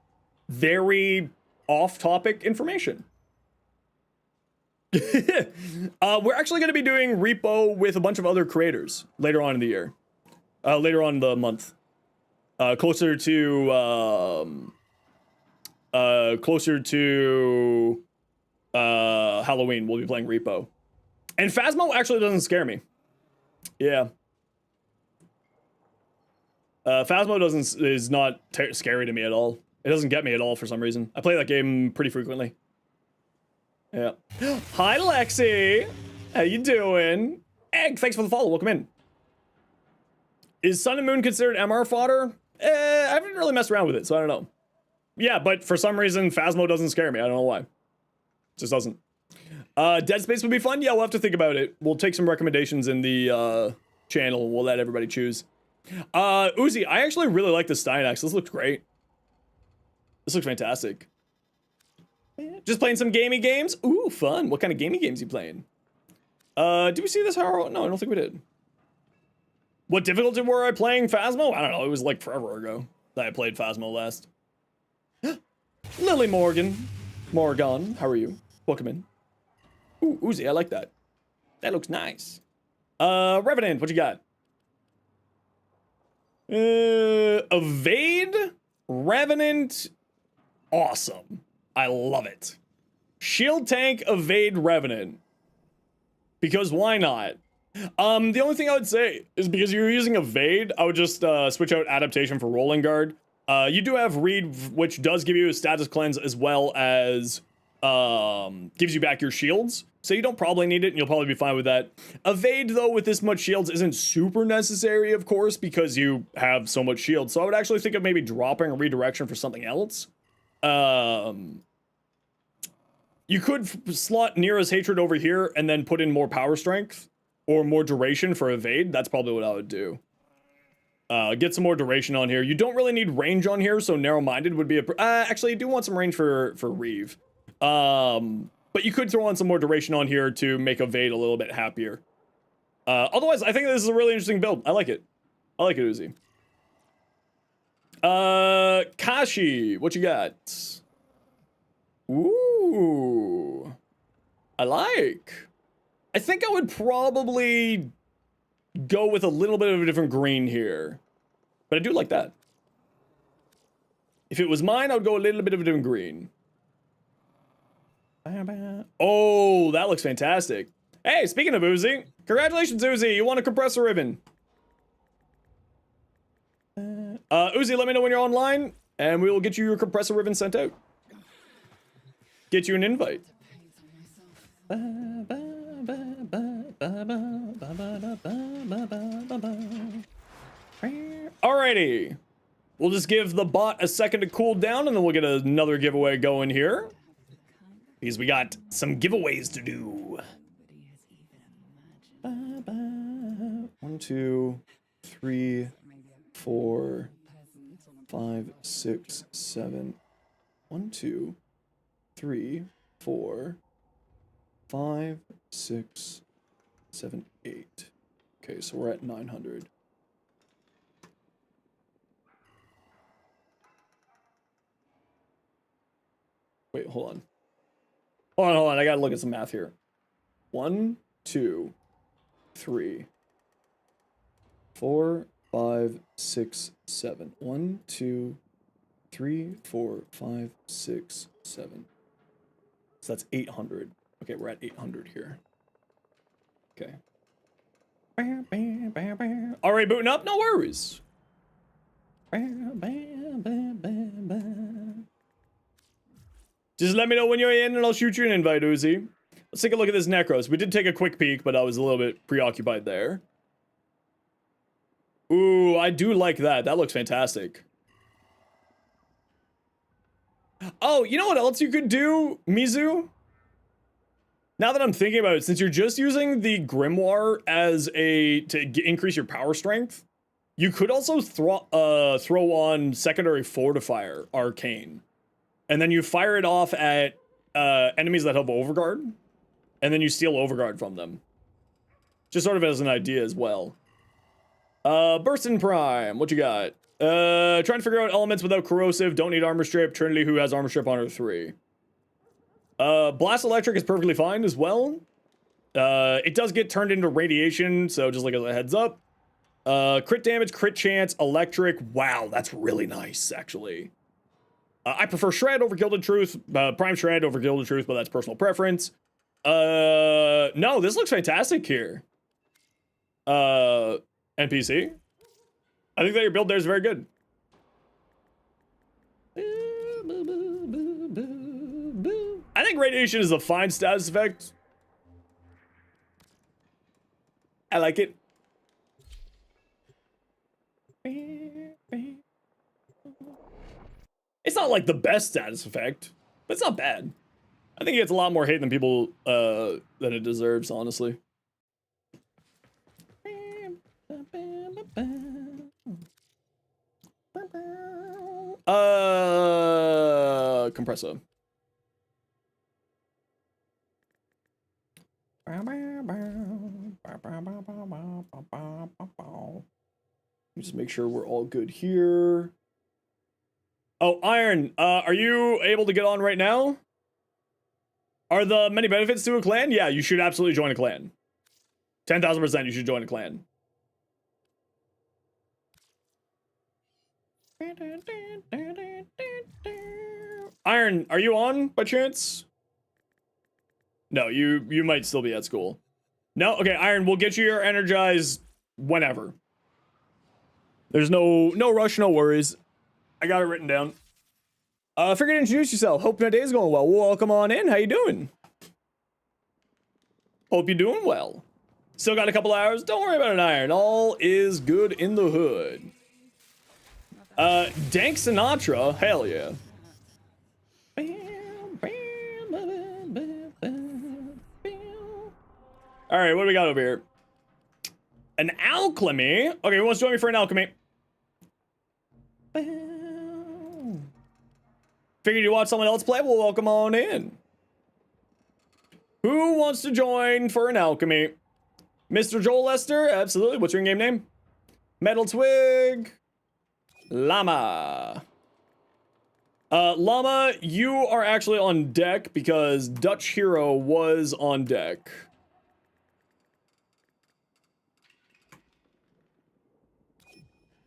very off-topic information. We're actually going to be doing repo with a bunch of other creators later on in the year. Later on in the month. Closer to Halloween, we'll be playing repo. And Phasmo actually doesn't scare me. Yeah. Phasmo is not scary to me at all. It doesn't get me at all for some reason. I play that game pretty frequently. Yeah. Hi, Lexi. How you doing? Egg, thanks for the follow. Welcome in. Is Sun and Moon considered MR fodder? I haven't really messed around with it, so I don't know. Yeah, but for some reason, Phasmo doesn't scare me. I don't know why. It just doesn't. Dead Space would be fun? Yeah, we'll have to think about it. We'll take some recommendations in the channel. We'll let everybody choose. Uzi, I actually really like the Stynax. This looks great. This looks fantastic. Just playing some gamey games? Ooh, fun. What kind of gamey games you playing? Did we see this? How? No, I don't think we did. What difficulty were I playing Phasmo? I don't know. It was like forever ago that I played Phasmo last. Lily Morgan. Morgan, how are you? Welcome in. Ooh, Uzi, I like that. That looks nice. Revenant, what you got? Evade? Revenant? Awesome. I love it. Shield tank, evade, Revenant. Because why not? The only thing I would say is because you're using evade, I would just switch out adaptation for rolling guard. You do have read, which does give you a status cleanse as well as gives you back your shields. So you don't probably need it, and you'll probably be fine with that. Evade, though, with this much shields isn't super necessary, of course, because you have so much shield. So I would actually think of maybe dropping a redirection for something else. You could slot Nira's Hatred over here and then put in more power strength or more duration for evade. That's probably what I would do. Get some more duration on here. You don't really need range on here, so narrow-minded would be a... actually, you do want some range for Reeve. But you could throw on some more duration on here to make evade a little bit happier. Otherwise, I think this is a really interesting build. I like it. I like it, Uzi. Kashi, what you got? Ooh. I like. I think I would probably go with a little bit of a different green here. But I do like that. If it was mine, I would go a little bit of a different green. Oh, that looks fantastic. Hey, speaking of Uzi, congratulations, Uzi. You won a compressor ribbon. Uzi, let me know when you're online, and we will get you your compressor ribbon sent out. Get you an invite. Alrighty. We'll just give the bot a second to cool down, and then we'll get another giveaway going here. Because we got some giveaways to do. 1, 2, 3, 4, 5, 6, 7. 1, 2, 3, 4, 5, 6, 7, 8. Okay, so we're at 900. Wait, hold on. Hold on, I gotta look at some math here. 1, 2, 3, 4, 5, 6, 7. 1, 2, 3, 4, 5, 6, 7. So that's 800. Okay, we're at 800 here. Okay. Alright, booting up? No worries. Just let me know when you're in and I'll shoot you an invite, Uzi. Let's take a look at this Necros. We did take a quick peek, but I was a little bit preoccupied there. Ooh, I do like that. That looks fantastic. Oh, you know what else you could do, Mizu? Now that I'm thinking about it, since you're just using the Grimoire as to increase your power strength, You could also throw on secondary fortifier arcane, and then you fire it off at enemies that have overguard, and then you steal overguard from them. Just sort of as an idea as well. Burstin Prime, what you got? Trying to figure out elements without corrosive. Don't need armor strip. Trinity, who has armor strip on her 3. Blast electric is perfectly fine as well. It does get turned into radiation, so just like as a heads up. Crit damage, crit chance, electric. Wow, that's really nice, actually. I prefer Shred over Gilded Truth. Prime Shred over Gilded Truth, but that's personal preference. No, this looks fantastic here. NPC. I think that your build there is very good. I think radiation is a fine status effect. I like it. It's not like the best status effect, but it's not bad. I think it gets a lot more hate than people than it deserves, honestly. Compressor. Just make sure we're all good here. Oh, Iron, are you able to get on right now? Are the many benefits to a clan? Yeah, you should absolutely join a clan. 10,000% you should join a clan. Iron, are you on by chance? No, you might still be at school. No? Okay, Iron, we'll get you your energize whenever. There's no rush, no worries. I got it written down. Figured to introduce yourself. Hope your day's going well. Welcome on in. How you doing? Hope you're doing well. Still got a couple hours. Don't worry about it, Iron. All is good in the hood. Dank Sinatra. Hell yeah. Alright, what do we got over here? An alchemy? Okay, who wants to join me for an alchemy? Figured you watch someone else play? Well, welcome on in. Who wants to join for an alchemy? Mr. Joel Lester? Absolutely. What's your in-game name? Metal Twig. Llama. Llama, you are actually on deck because Dutch Hero was on deck.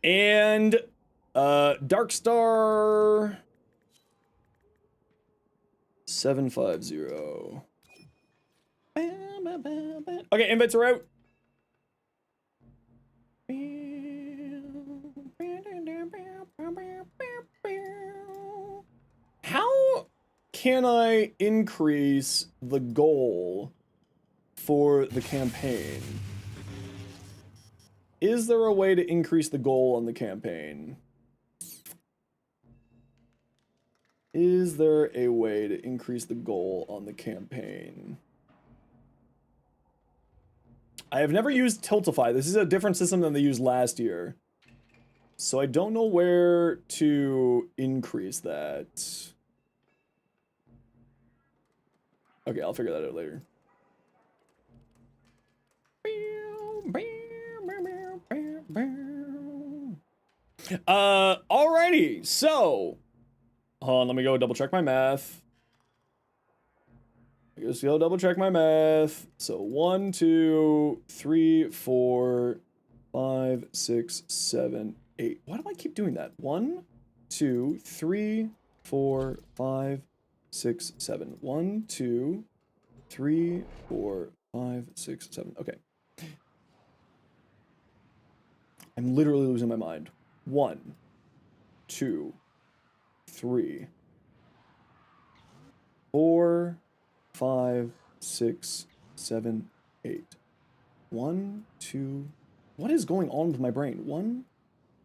And Darkstar 750. Okay, invites are out. How can I increase the goal for the campaign? Is there a way to increase the goal on the campaign? Is there a way to increase the goal on the campaign? I have never used Tiltify. This is a different system than they used last year. So I don't know where to increase that. Okay, I'll figure that out later. Alrighty, so hold on, let me go double check my math. Just go double check my math. So 1, 2, 3, 4, 5, 6, 7, 8. Why do I keep doing that? 1, 2, 3, 4, 5, 6, 7. 1, 2, 3, 4, 5, 6, 7. Okay. I'm literally losing my mind. 1, 2, 3, 4, 5, 6, 7, 8. 1, 2. What is going on with my brain? 1,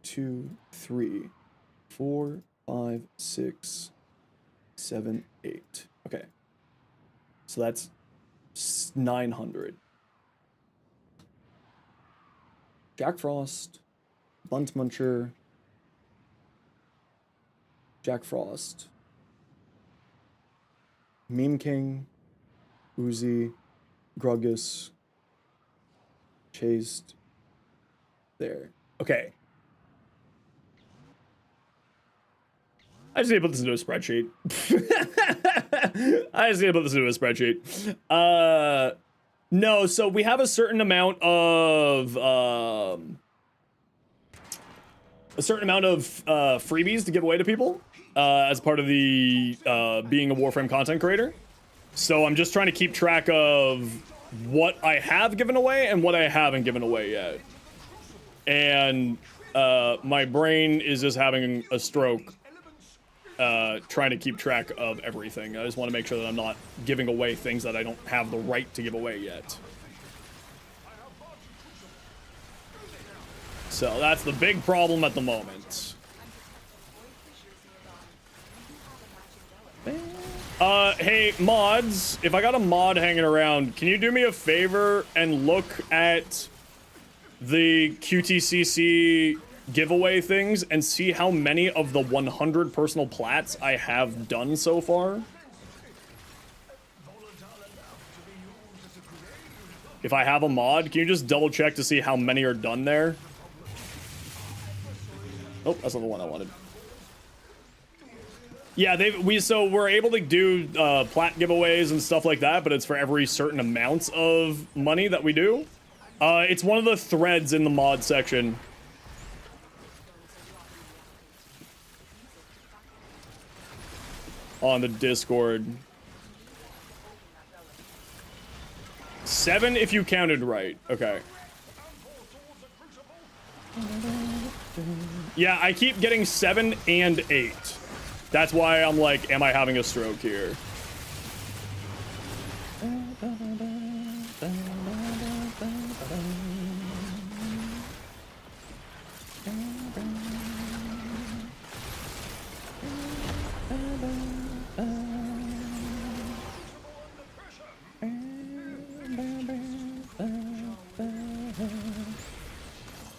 2, 3, 4, 5, 6, 7, 8. Okay. So that's 900. Jack Frost. Bunt Muncher, Jack Frost, Meme King, Uzi, Gruggus, Chased. There. Okay. I just need to put this into a spreadsheet. I just need to put this into a spreadsheet. No, so we have a certain amount of freebies to give away to people as part of the being a Warframe content creator. So I'm just trying to keep track of what I have given away and what I haven't given away yet. And my brain is just having a stroke trying to keep track of everything. I just want to make sure that I'm not giving away things that I don't have the right to give away yet. So that's the big problem at the moment. Hey, mods, if I got a mod hanging around, can you do me a favor and look at the QTCC giveaway things and see how many of the 100 personal plats I have done so far? If I have a mod, can you just double check to see how many are done there? Oh, that's not the one I wanted. Yeah, so we're able to do plat giveaways and stuff like that, but it's for every certain amount of money that we do. It's one of the threads in the mod section. On the Discord. 7 if you counted right. Okay. Yeah, I keep getting 7 and 8. That's why I'm like, am I having a stroke here?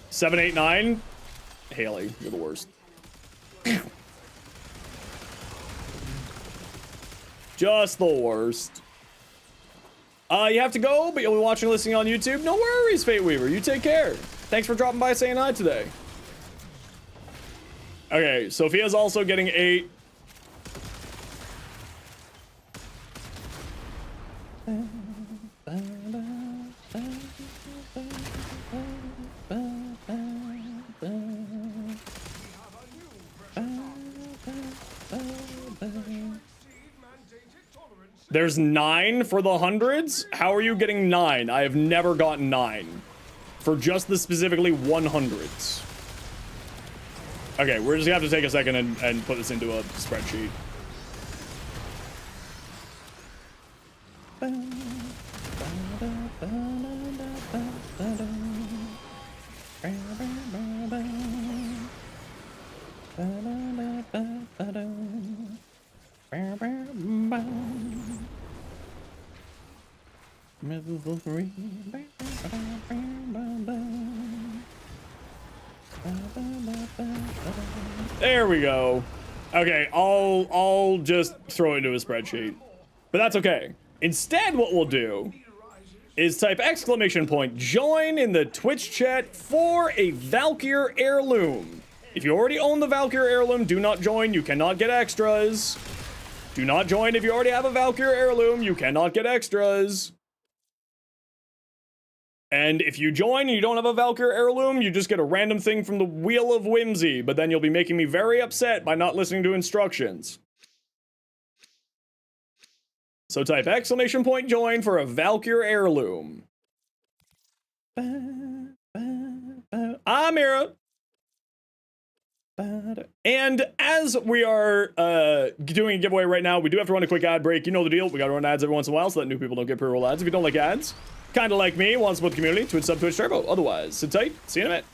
Seven, 8, 9. Haley, you're the worst. Just the worst. You have to go, but you'll be watching and listening on YouTube. No worries, Fate Weaver. You take care. Thanks for dropping by saying hi today. Okay, Sophia's also getting 8. There's 9 for the hundreds? How are you getting 9? I have never gotten 9. For just the specifically 100s. Okay, we're just gonna have to take a second and put this into a spreadsheet. There we go. Okay, I'll just throw it into a spreadsheet. But that's okay. Instead, what we'll do is type !join in the Twitch chat for a Valkyr heirloom. If you already own the Valkyr heirloom, do not join. You cannot get extras. Do not join if you already have a Valkyr heirloom. You cannot get extras. And if you join and you don't have a Valkyr heirloom, you just get a random thing from the Wheel of Whimsy, but then you'll be making me very upset by not listening to instructions. So type !join for a Valkyr heirloom. Mira. And as we are doing a giveaway right now, we do have to run a quick ad break. You know the deal. We gotta run ads every once in a while so that new people don't get pre-roll ads. If you don't like ads, kind of like me, want to support the community, Twitch sub, Twitch Turbo. Otherwise, sit tight. See you in a minute.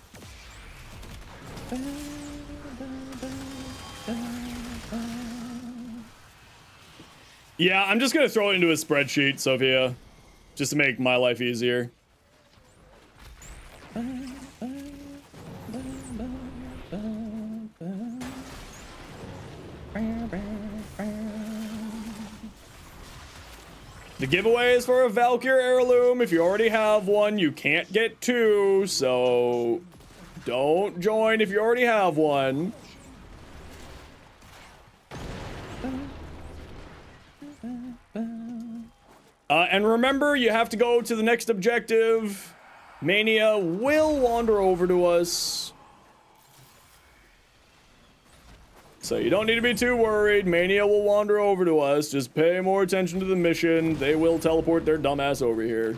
Yeah, I'm just gonna throw it into a spreadsheet, Sophia, just to make my life easier. The giveaway is for a Valkyr heirloom. If you already have one, you can't get two, so don't join if you already have one. And remember, you have to go to the next objective. Mania will wander over to us. So you don't need to be too worried. Mania will wander over to us. Just pay more attention to the mission. They will teleport their dumbass over here.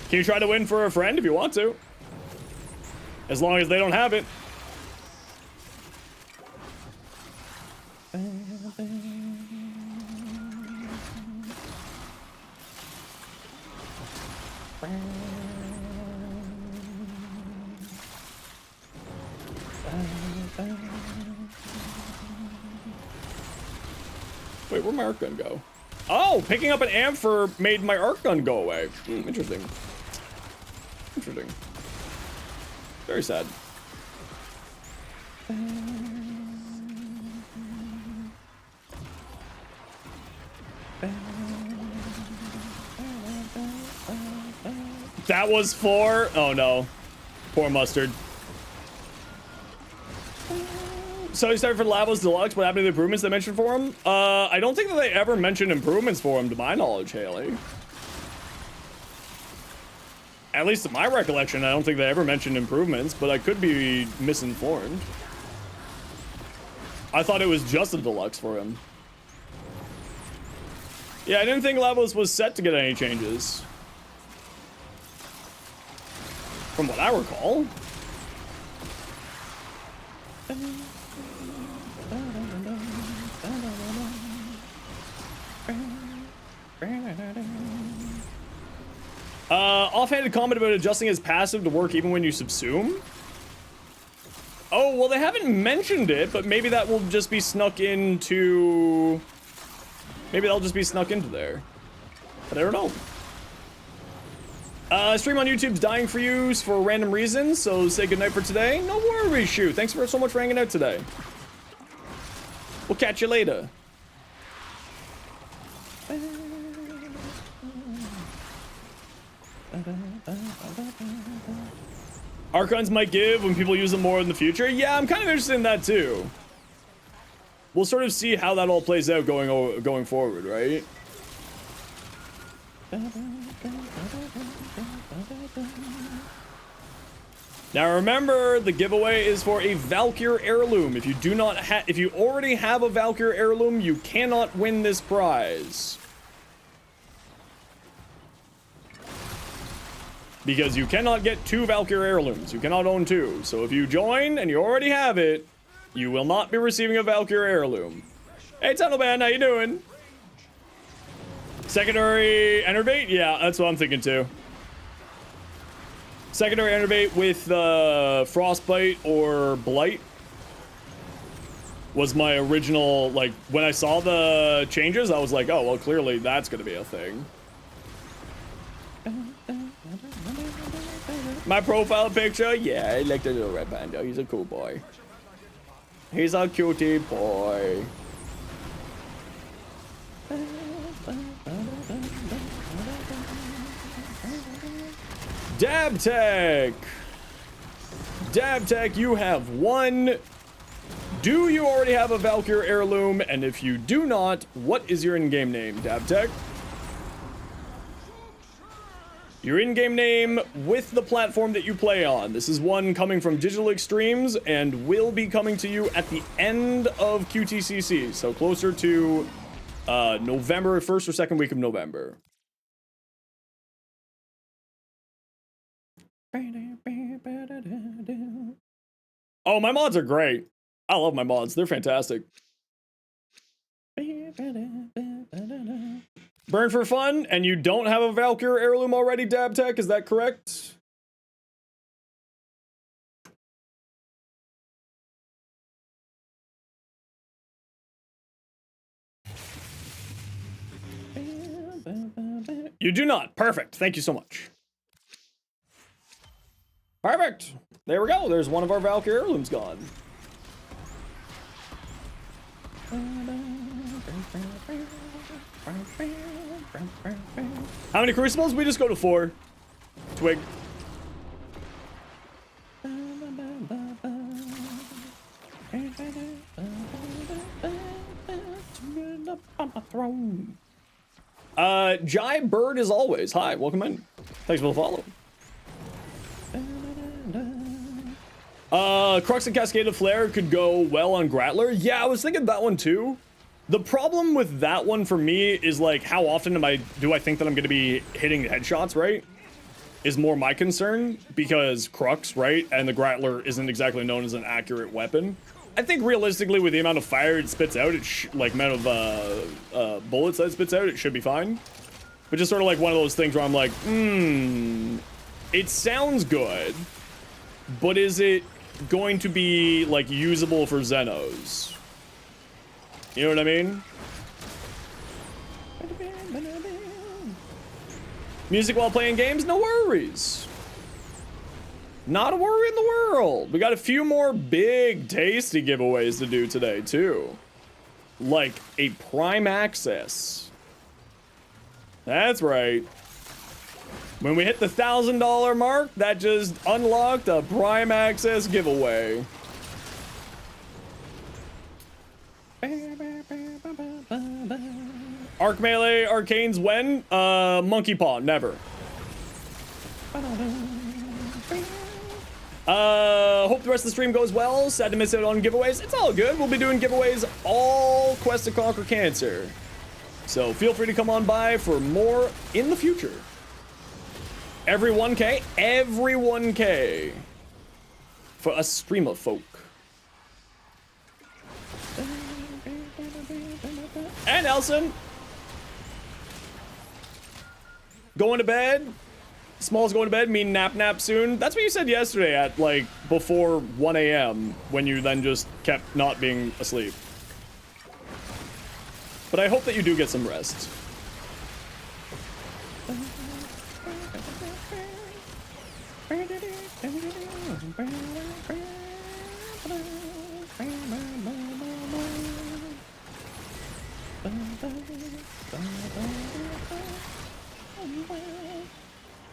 Can you try to win for a friend if you want to? As long as they don't have it. Wait, where'd my arc gun go? Oh, picking up an ampher made my arc gun go away. Interesting. Interesting. Very sad. That was for... Oh no. Poor Mustard. So he started for Lavos Deluxe. What happened to the improvements they mentioned for him? I don't think that they ever mentioned improvements for him, to my knowledge, Haley. At least to my recollection, I don't think they ever mentioned improvements, but I could be misinformed. I thought it was just a deluxe for him. Yeah, I didn't think Lavos was set to get any changes. From what I recall. Offhanded comment about adjusting his passive to work even when you subsume. Oh, well, they haven't mentioned it, but maybe that will just be snuck into... Maybe that'll just be snuck into there. But I don't know. Stream on YouTube's dying for you for random reasons, so say goodnight for today. No worries, Shoot. Thanks so much for hanging out today. We'll catch you later. Archons might give when people use them more in the future. Yeah, I'm kind of interested in that too. We'll sort of see how that all plays out going forward, right? Now remember, the giveaway is for a Valkyr heirloom. If you already have a Valkyr heirloom, you cannot win this prize. Because you cannot get two Valkyr heirlooms. You cannot own two. So if you join and you already have it, you will not be receiving a Valkyr heirloom. Hey, Tunnelman, how you doing? Secondary Enervate? Yeah, that's what I'm thinking too. Secondary Enervate with Frostbite or Blight was my original, like, when I saw the changes, I was like, oh, well, clearly that's gonna be a thing. My profile picture? Yeah, I like the little red panda. He's a cool boy. He's a cutie boy. Dabtech! Dabtech, you have won. Do you already have a Valkyr heirloom? And if you do not, what is your in-game name, Dabtech? Your in-game name with the platform that you play on. This is one coming from Digital Extremes and will be coming to you at the end of QTCC. So closer to November, first or second week of November. Oh, my mods are great. I love my mods. They're fantastic. Burn for fun, and you don't have a Valkyr heirloom already, Dabtech, is that correct? You do not. Perfect. Thank you so much. Perfect. There we go. There's one of our Valkyr heirlooms gone. How many crucibles? We just go to 4. Twig. Jai Bird as always. Hi, welcome in. Thanks for the follow. Crux and Cascade Flare could go well on Grattler. Yeah, I was thinking that one too. The problem with that one for me is like, how often do I think that I'm going to be hitting headshots, right? Is more my concern, because Crux, right? And the Grattler isn't exactly known as an accurate weapon. I think realistically with the amount of fire it spits out, like amount of bullets that it spits out, it should be fine. But just sort of like one of those things where I'm like, it sounds good, but is it going to be like usable for Zenos? You know what I mean? Music while playing games? No worries. Not a worry in the world. We got a few more big tasty giveaways to do today too. Like a Prime Access. That's right. When we hit the $1,000 mark, that just unlocked a Prime Access giveaway. Arc Melee Arcanes when? Monkey Paw, never. Hope the rest of the stream goes well. Sad to miss out on giveaways. It's all good. We'll be doing giveaways all Quest to Conquer Cancer. So feel free to come on by for more in the future. Every 1K? Every 1K. For a stream of folk. And Elson. Going to bed. Small's going to bed, mean nap soon. That's what you said yesterday at like before 1 a.m. when you then just kept not being asleep. But I hope that you do get some rest.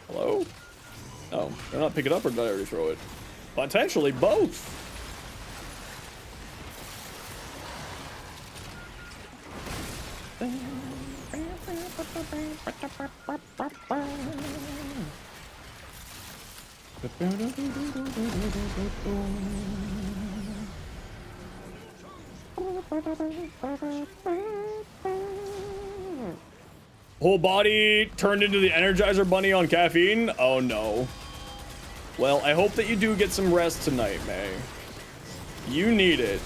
Hello? Oh, they're not picking it up, or did I already throw it? Potentially both. Whole body turned into the Energizer Bunny on caffeine? Oh no. Well, I hope that you do get some rest tonight, May. You need it.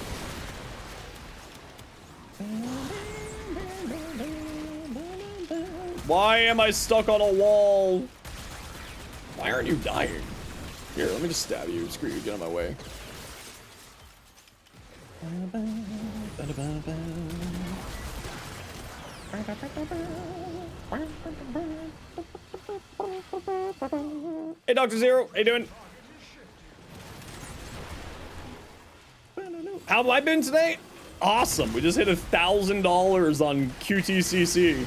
Why am I stuck on a wall? Why aren't you dying? Here, let me just stab you. Screw you, get on my way. Hey, Dr. Zero, how you doing? How have I been today? Awesome, we just hit $1,000 on QTCC.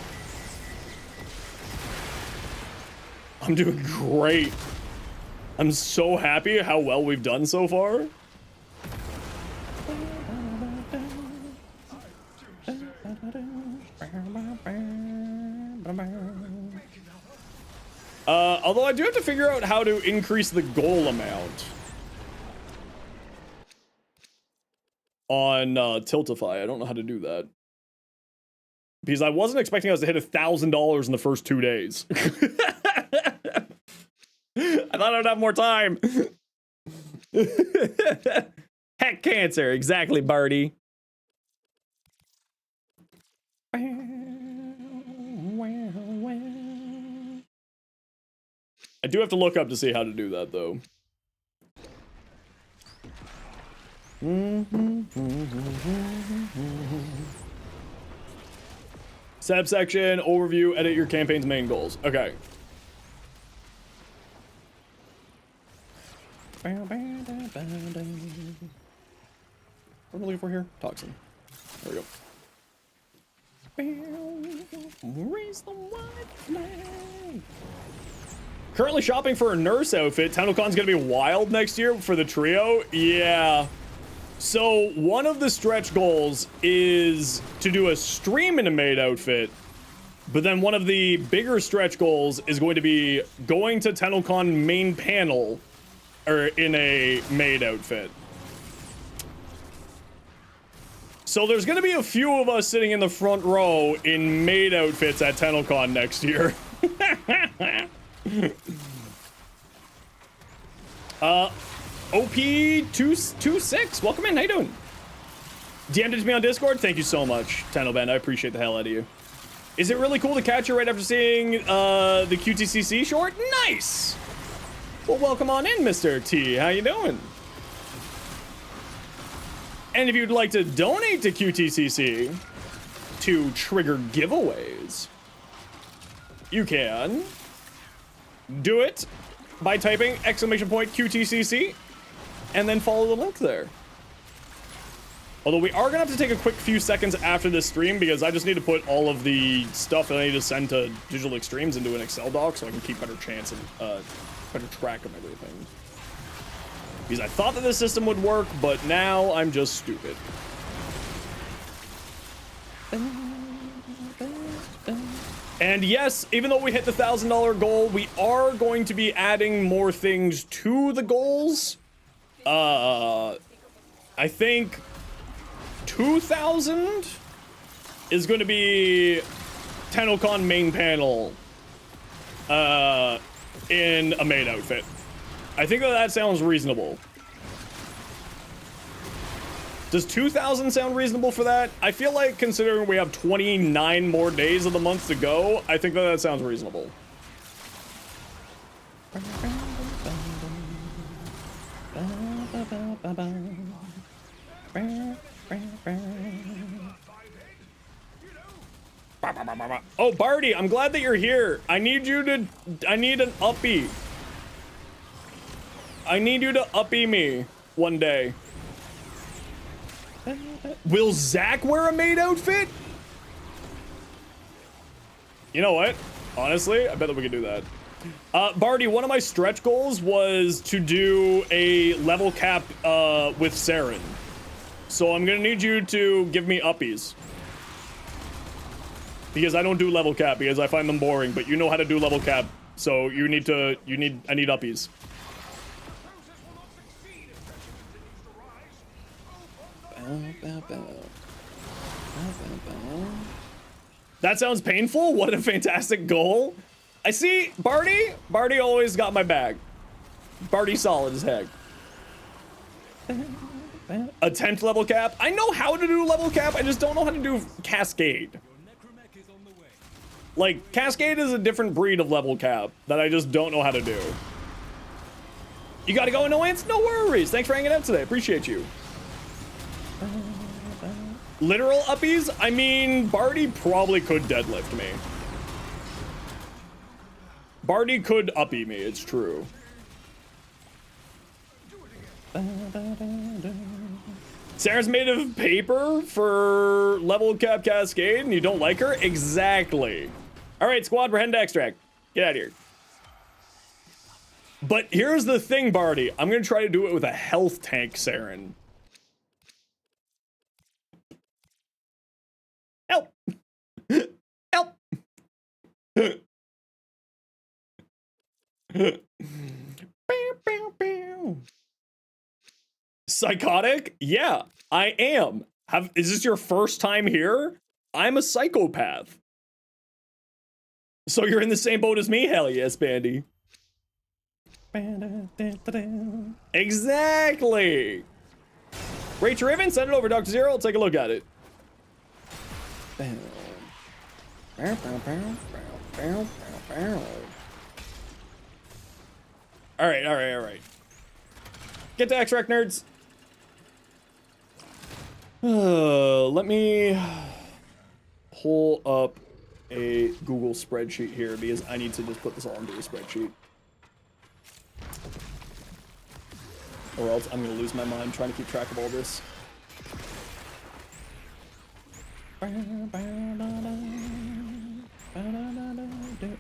I'm doing great. I'm so happy how well we've done so far. Although I do have to figure out how to increase the goal amount on Tiltify. I don't know how to do that. Because I wasn't expecting us to hit $1,000 in the first 2 days. I thought I'd have more time. Heck cancer, exactly, Birdie. I do have to look up to see how to do that, though. Subsection, overview, edit your campaign's main goals. Okay. What am I looking for here? Toxin. There we go. Raise the white flag. Currently shopping for a nurse outfit. TennoCon's gonna be wild next year for the trio. Yeah. So one of the stretch goals is to do a stream in a maid outfit. But then one of the bigger stretch goals is going to be going to TennoCon main panel or in a maid outfit. So there's going to be a few of us sitting in the front row in maid outfits at TennoCon next year. OP226, welcome in, how you doing? DM'd it to me on Discord, thank you so much, TennoBen, I appreciate the hell out of you. Is it really cool to catch you right after seeing the QTCC short? Nice! Well, welcome on in, Mr. T. How you doing? And if you'd like to donate to QTCC to trigger giveaways, you can do it by typing !QTCC and then follow the link there. Although we are gonna have to take a quick few seconds after this stream because I just need to put all of the stuff that I need to send to Digital Extremes into an Excel doc so I can keep better chance of better track of everything. Because I thought that this system would work, but now I'm just stupid. And yes, even though we hit the $1,000 goal, we are going to be adding more things to the goals. I think 2,000 is going to be TennoCon main panel in a maid outfit. I think that sounds reasonable. Does 2,000 sound reasonable for that? I feel like considering we have 29 more days of the month to go, I think that sounds reasonable. Oh, Barty, I'm glad that you're here. I need an uppie. I need you to uppie me one day. Will Zach wear a maid outfit? You know what? Honestly, I bet that we could do that. Barty, one of my stretch goals was to do a level cap with Saren. So I'm gonna need you to give me uppies. Because I don't do level cap because I find them boring, but you know how to do level cap. So I need uppies. That sounds painful. What a fantastic goal. I see Barty. Barty always got my back. Barty solid as heck. A 10th level cap. I know how to do level cap. I just don't know how to do Cascade. Like, Cascade is a different breed of level cap that I just don't know how to do. You gotta go, Annoyance? No worries. Thanks for hanging out today. Appreciate you. Literal uppies? I mean, Barty probably could deadlift me. Barty could uppie me, it's true. Sarah's made of paper for level cap Cascade and you don't like her? Exactly. Alright, squad, we're heading to extract. Get out of here. But here's the thing, Barty. I'm gonna try to do it with a health tank Saren. Help! Help! Psychotic? Yeah, I am. Is this your first time here? I'm a psychopath. So you're in the same boat as me? Hell yes, Bandy. Exactly! Rate your Riven, send it over, Dr. Zero, I'll take a look at it. Alright. Get to extract, nerds. Let me pull up a Google spreadsheet here because I need to just put this all into a spreadsheet. Or else I'm gonna lose my mind trying to keep track of all this.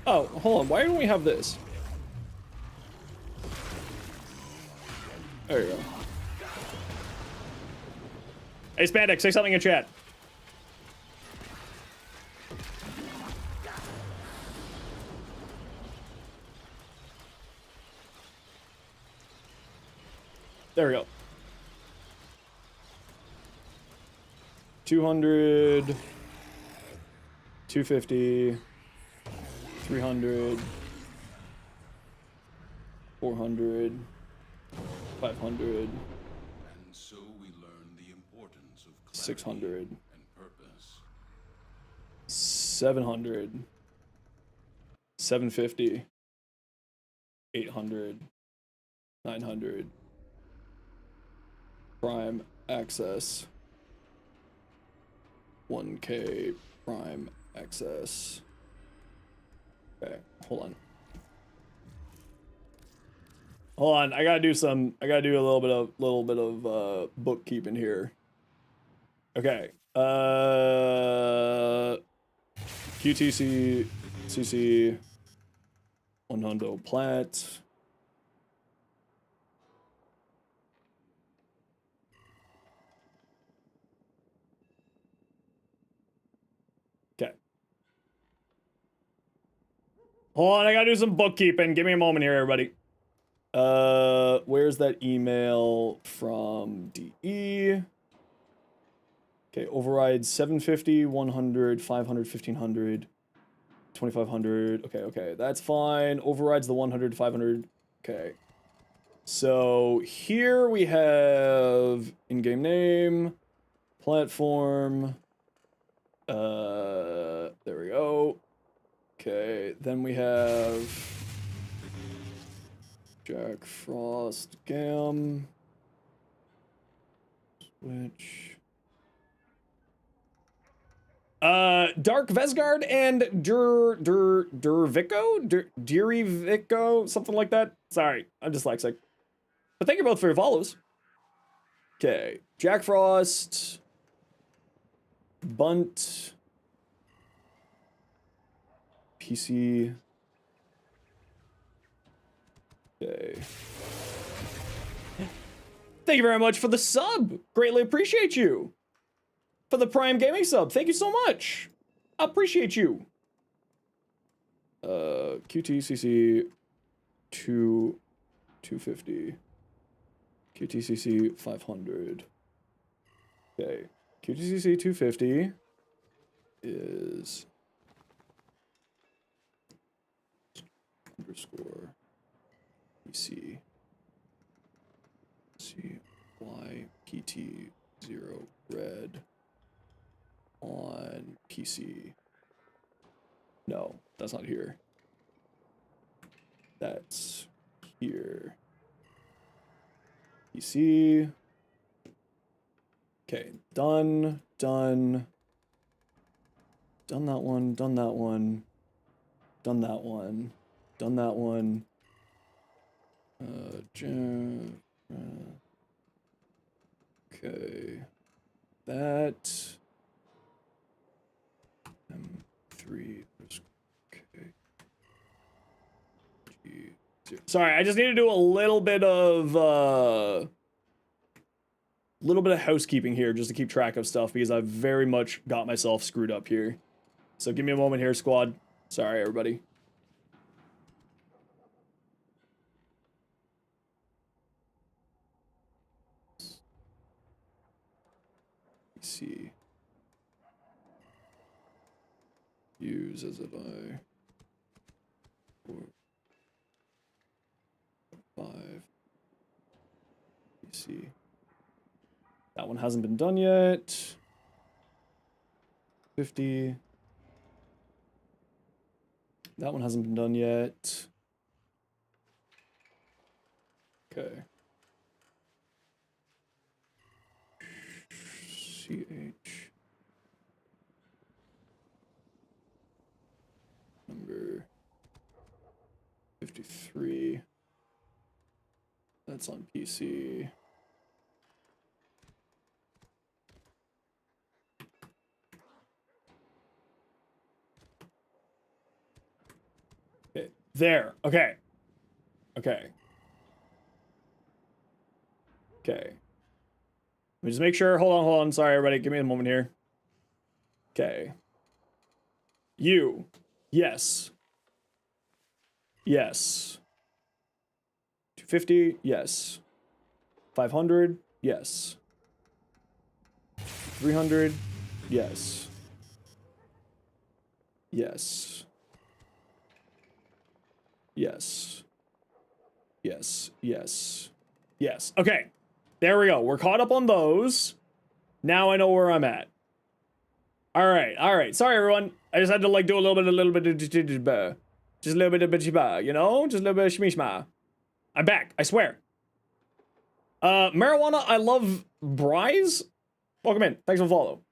Oh, hold on. Why don't we have this? There you go. Hey, Spandex, say something in chat. There we go. 200, 250, 300, 400, 500. And so we learn the importance of clarity 600. and purpose. 700, 750, 800, 900, prime access, 1K prime access. Okay, hold on. Hold on, I gotta do a little bit of bookkeeping here. Okay. QTCC 100 plat. Okay. Hold on, I gotta do some bookkeeping. Give me a moment here, everybody. Where's that email from DE? Okay, override 750, 100, 500, 1500, 2500. Okay, that's fine. Overrides the 100, 500. Okay. So here we have in-game name, platform. There we go. Okay, then we have Jack Frost Gam. Switch. Dark Vesgard and Durivico, something like that. Sorry, I'm dyslexic. But thank you both for your follows. Okay, Jack Frost, Bunt, PC. Okay. Thank you very much for the sub. Greatly appreciate you. For the Prime Gaming sub. Thank you so much. I appreciate you. QTCC 250. QTCC 500. Okay. QTCC 250 is underscore PC CYPT 0 red on PC. No, that's not here. That's here. PC. Okay, done. Done that one, done that one. Done that one. Done that one. Okay. That. M3. Okay. G0. Sorry, I just need to do a little bit of housekeeping here just to keep track of stuff because I've very much got myself screwed up here. So give me a moment here, squad. Sorry, everybody. PC. Use as if I 4 5 PC. That one hasn't been done yet. 50. That one hasn't been done yet. Okay. CH. Number 53. That's on PC. There. Okay. Okay. Okay. Let me just make sure. Hold on. Sorry, everybody. Give me a moment here. Okay. You. Yes. Yes. 250. Yes. 500. Yes. 300. Yes. Yes. Yes. Yes. Yes. Yes. Okay. There we go. We're caught up on those. Now I know where I'm at. All right. All right. Sorry, everyone. I just had to like do a little bit of just a little bit of you know? Just a little bit of shmishma. I'm back. I swear. Marijuana, I love Bryce. Welcome in. Thanks for the follow.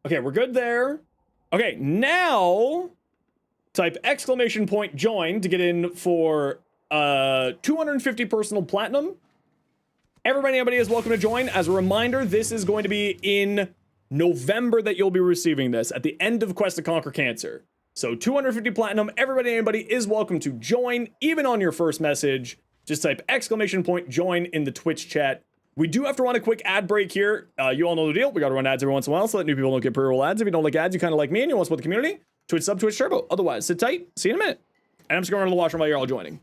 Okay, we're good there. Okay, now type exclamation point join to get in for 250 personal platinum. Everybody is welcome to join. As a reminder, this is going to be in November that you'll be receiving this at the end of Quest to Conquer Cancer. So 250 platinum, anybody is welcome to join, even on your first message. Just type exclamation point join in the Twitch chat. We do have to run a quick ad break here. You all know the deal. We got to run ads every once in a while so that new people don't get pre-roll ads. If you don't like ads, you kind of like me and you want to support the community, Twitch sub, Twitch turbo. Otherwise, sit tight. See you in a minute. And I'm just going to run to the washroom while you're all joining.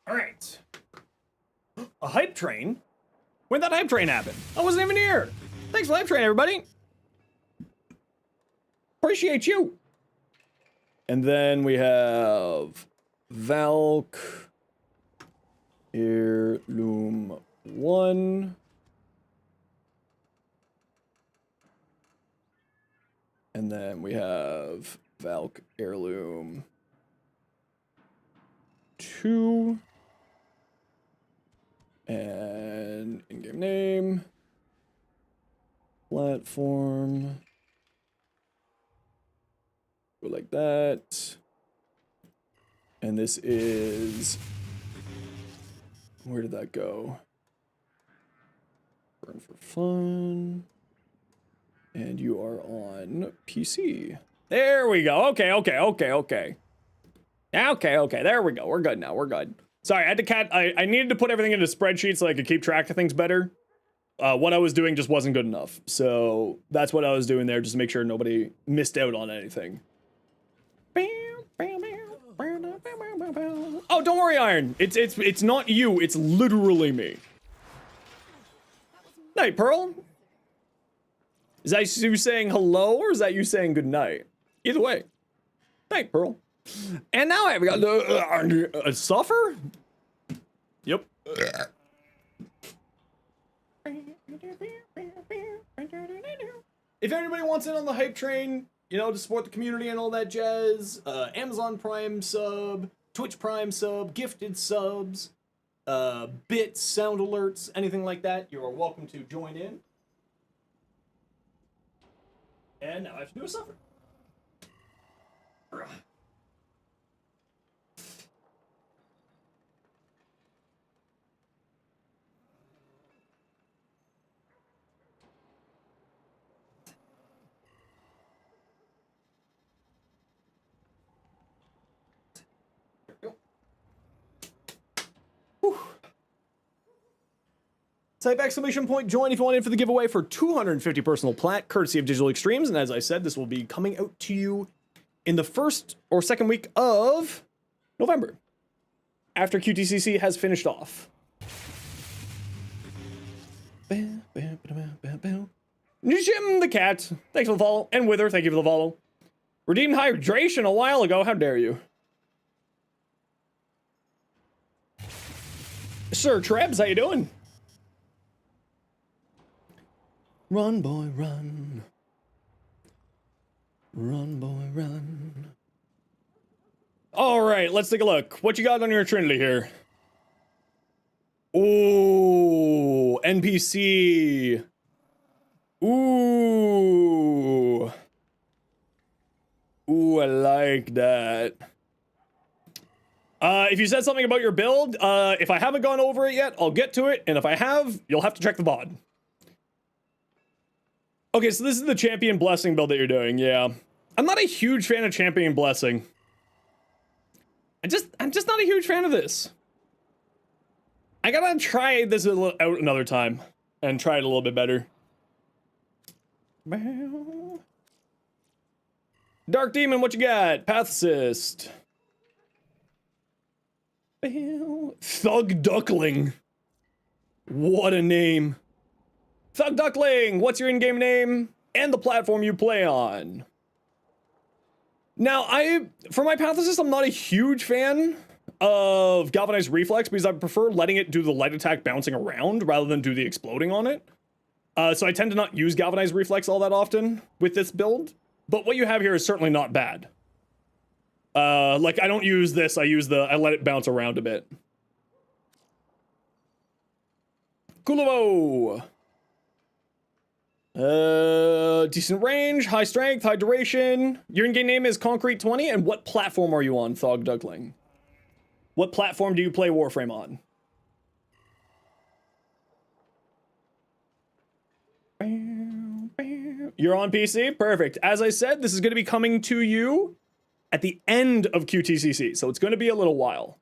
All right. A hype train? When did that hype train happen? I wasn't even here. Thanks for the hype train, everybody. Appreciate you. And then we have Valk, Heirloom 1. And then we have Valk Heirloom 2. And in-game name, platform, go like that. And this is, where did that go? Burn for fun. And you are on PC. There we go. Okay. Okay, there we go. We're good now. We're good. Sorry, I had to I needed to put everything into spreadsheets so I could keep track of things better. What I was doing just wasn't good enough. So that's what I was doing there, just to make sure nobody missed out on anything. Oh, don't worry, Iron. It's not you. It's literally me. Night, Pearl. Is that you saying hello, or is that you saying good night? Either way. Night, Pearl. And now I've got the Suffer? Yep. If anybody wants in on the hype train, you know, to support the community and all that jazz, Amazon Prime sub, Twitch Prime sub, gifted subs, bits, sound alerts, anything like that, you are welcome to join in. And now I have to do a Suffer. Type exclamation point join if you want in for the giveaway for 250 personal plat, courtesy of Digital Extremes. And as I said, this will be coming out to you in the first or second week of November, after QTCC has finished off. Jim the cat, thanks for the follow. And Wither, thank you for the follow. Redeemed hydration a while ago, how dare you? Sir Trebs, how you doing? Run, boy, run. Run, boy, run. All right, let's take a look. What you got on your Trinity here? Ooh, NPC. Ooh. Ooh, I like that. If you said something about your build, if I haven't gone over it yet, I'll get to it. And if I have, you'll have to check the VOD. Okay, so this is the Champion Blessing build that you're doing, yeah. I'm not a huge fan of Champion Blessing. I'm just not a huge fan of this. I gotta try this out another time and try it a little bit better. Dark Demon, what you got? Pathicist. Thug Duckling. What a name. Thug Duckling, what's your in-game name and the platform you play on? Now, for my Pathicist, I'm not a huge fan of Galvanized Reflex because I prefer letting it do the light attack bouncing around rather than do the exploding on it. So I tend to not use Galvanized Reflex all that often with this build. But what you have here is certainly not bad. Like, I don't use this, I let it bounce around a bit. Kuluvo! Decent range, high strength, high duration. Your in-game name is Concrete 20, and what platform are you on, Thog Duckling? What platform do you play Warframe on? You're on PC? Perfect. As I said, this is going to be coming to you at the end of QTCC, so it's going to be a little while.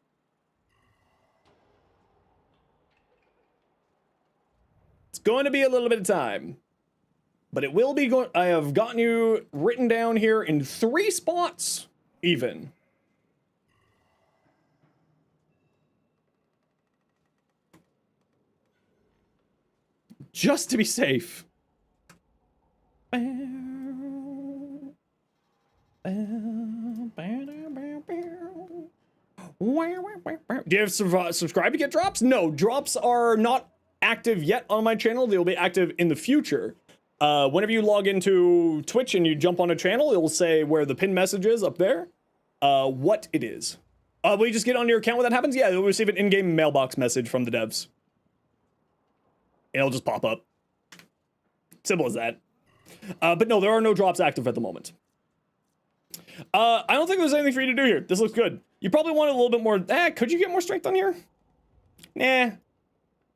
It's going to be a little bit of time. But it will be going. I have gotten you written down here in 3 spots, even. Just to be safe. Do you have subscribe to get drops? No, drops are not active yet on my channel. They will be active in the future. Whenever you log into Twitch and you jump on a channel, it'll say where the pin message is up there, what it is. Will you just get on your account when that happens? Yeah, you'll receive an in-game mailbox message from the devs. It'll just pop up. Simple as that. But no, there are no drops active at the moment. I don't think there's anything for you to do here. This looks good. You probably want a little bit more. Could you get more strength on here? Nah.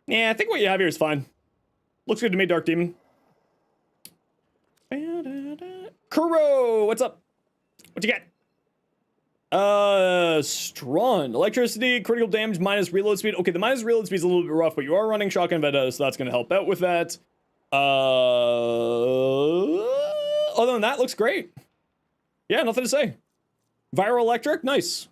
Nah, I think what you have here is fine. Looks good to me, Dark Demon. Kuro, what's up? What you got? Strun. Electricity, critical damage, minus reload speed. Okay, the minus reload speed is a little bit rough, but you are running Shotgun Vendetta, so that's going to help out with that. Other than that, looks great. Yeah, nothing to say. Viral Electric, nice.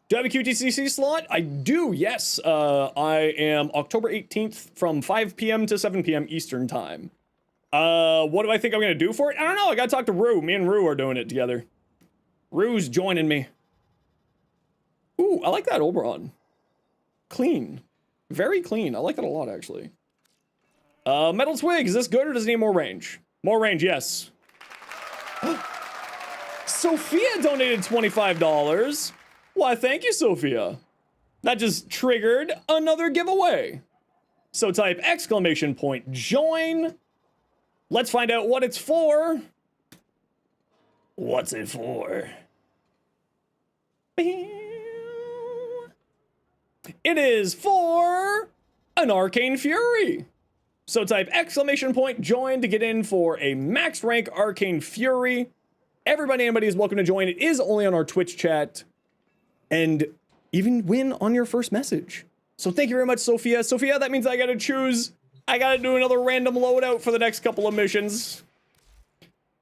Do you have a QTCC slot? I do, yes. I am October 18th from 5 p.m. to 7 p.m. Eastern time. What do I think I'm gonna do for it? I don't know, I gotta talk to Rue. Me and Rue are doing it together. Rue's joining me. Ooh, I like that Oberon. Clean. Very clean. I like that a lot, actually. Metal Twig, is this good or does it need more range? More range, yes. Sophia donated $25. Why, thank you, Sophia. That just triggered another giveaway. So type exclamation point join. Let's find out what it's for. What's it for? It is for an Arcane Fury. So type exclamation point join to get in for a max rank Arcane Fury. Everybody, anybody is welcome to join. It is only on our Twitch chat. And even win on your first message. So thank you very much, Sophia. Sophia, that means I gotta choose. I gotta do another random loadout for the next couple of missions.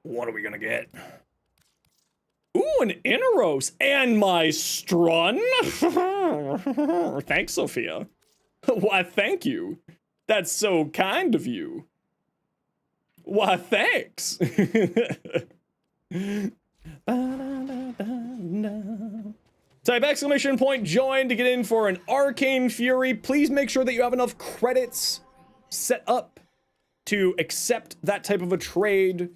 What are we gonna get? Ooh, an Inaros and my Strun. Thanks, Sophia. Why, thank you. That's so kind of you. Why, thanks. Type exclamation point join to get in for an Arcane Fury. Please make sure that you have enough credits set up to accept that type of a trade.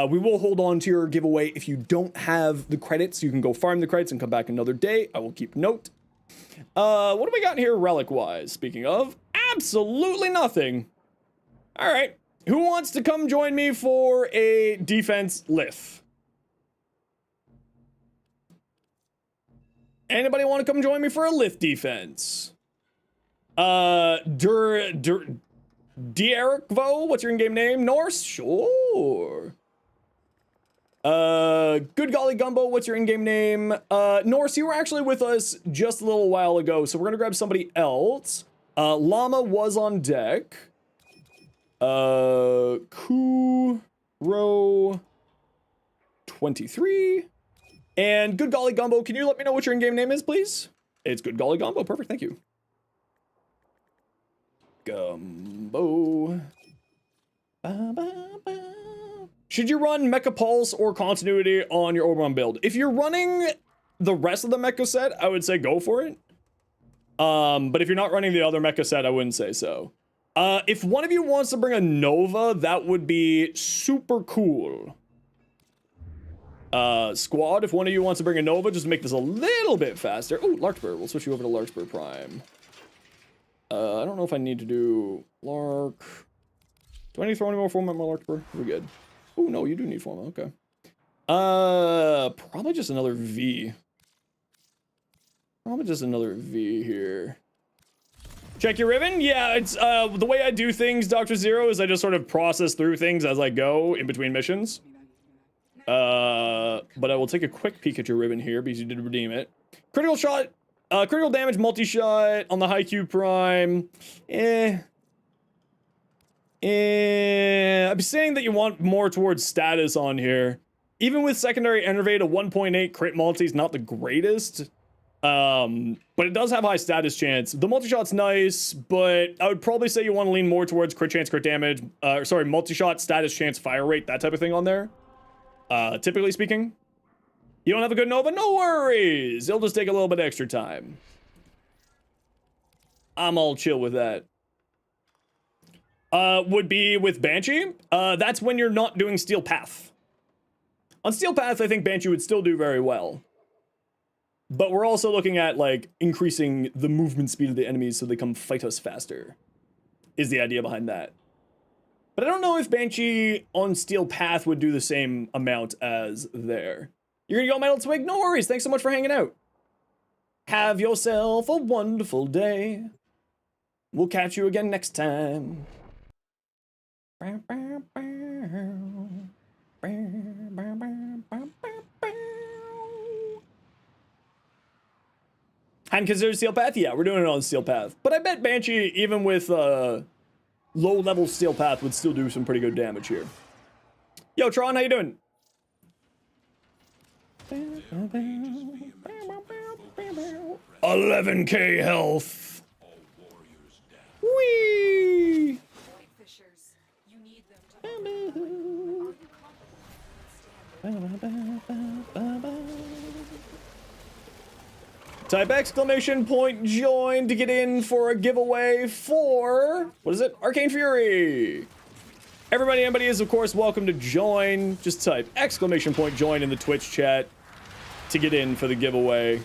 We will hold on to your giveaway. If you don't have the credits, you can go farm the credits and come back another day. I will keep note. What do we got in here relic-wise? Speaking of, absolutely nothing. All right. Who wants to come join me for a defense lift? Anybody want to come join me for a lift defense? Dierikvo, what's your in-game name? Norse? Sure. Good golly gumbo, what's your in-game name? Norse, you were actually with us just a little while ago, so we're gonna grab somebody else. Llama was on deck. Kuro 23. And Good Golly Gumbo, can you let me know what your in-game name is, please? It's Good Golly Gumbo. Perfect, thank you. Gumbo. Ba, ba, ba. Should you run Mecha Pulse or Continuity on your Oberon build? If you're running the rest of the Mecha set, I would say go for it. But if you're not running the other Mecha set, I wouldn't say so. If one of you wants to bring a Nova, that would be super cool. Squad, if one of you wants to bring a Nova, just make this a little bit faster. Oh, Larkspur. We'll switch you over to Larkspur Prime. I don't know if I need to do Lark. Do I need to throw any more format more Larkspur? We're good. Oh, no, you do need format. Okay. Probably just another V. Probably just another V here. Check your ribbon? Yeah, it's, the way I do things, Dr. Zero, is I just sort of process through things as I go in between missions. But I will take a quick peek at your ribbon here because you did redeem it. Critical shot, critical damage multi-shot on the high Q Prime. I'd be saying that you want more towards status on here. Even with secondary enervate, a 1.8 crit multi is not the greatest. But it does have high status chance. The multi-shot's nice, but I would probably say you want to lean more towards crit chance, crit damage, multi-shot, status chance, fire rate, that type of thing on there. Typically speaking. You don't have a good Nova? No worries! It'll just take a little bit extra time. I'm all chill with that. Would be with Banshee. That's when you're not doing Steel Path. On Steel Path, I think Banshee would still do very well. But we're also looking at, like, increasing the movement speed of the enemies so they come fight us faster. Is the idea behind that. But I don't know if Banshee on Steel Path would do the same amount as there. You're gonna go Metal Twig? No worries, thanks so much for hanging out. Have yourself a wonderful day. We'll catch you again next time. Hadn't considered Steel Path? Yeah, we're doing it on Steel Path. But I bet Banshee, even with low-level Steel Path, would still do some pretty good damage here. Yo, Tron, how you doing? 11k health. Whee! Fishers, you need them to Type exclamation point join to get in for a giveaway for, what is it? Arcane Fury. Anybody is of course welcome to join. Just type exclamation point join in the Twitch chat to get in for the giveaway.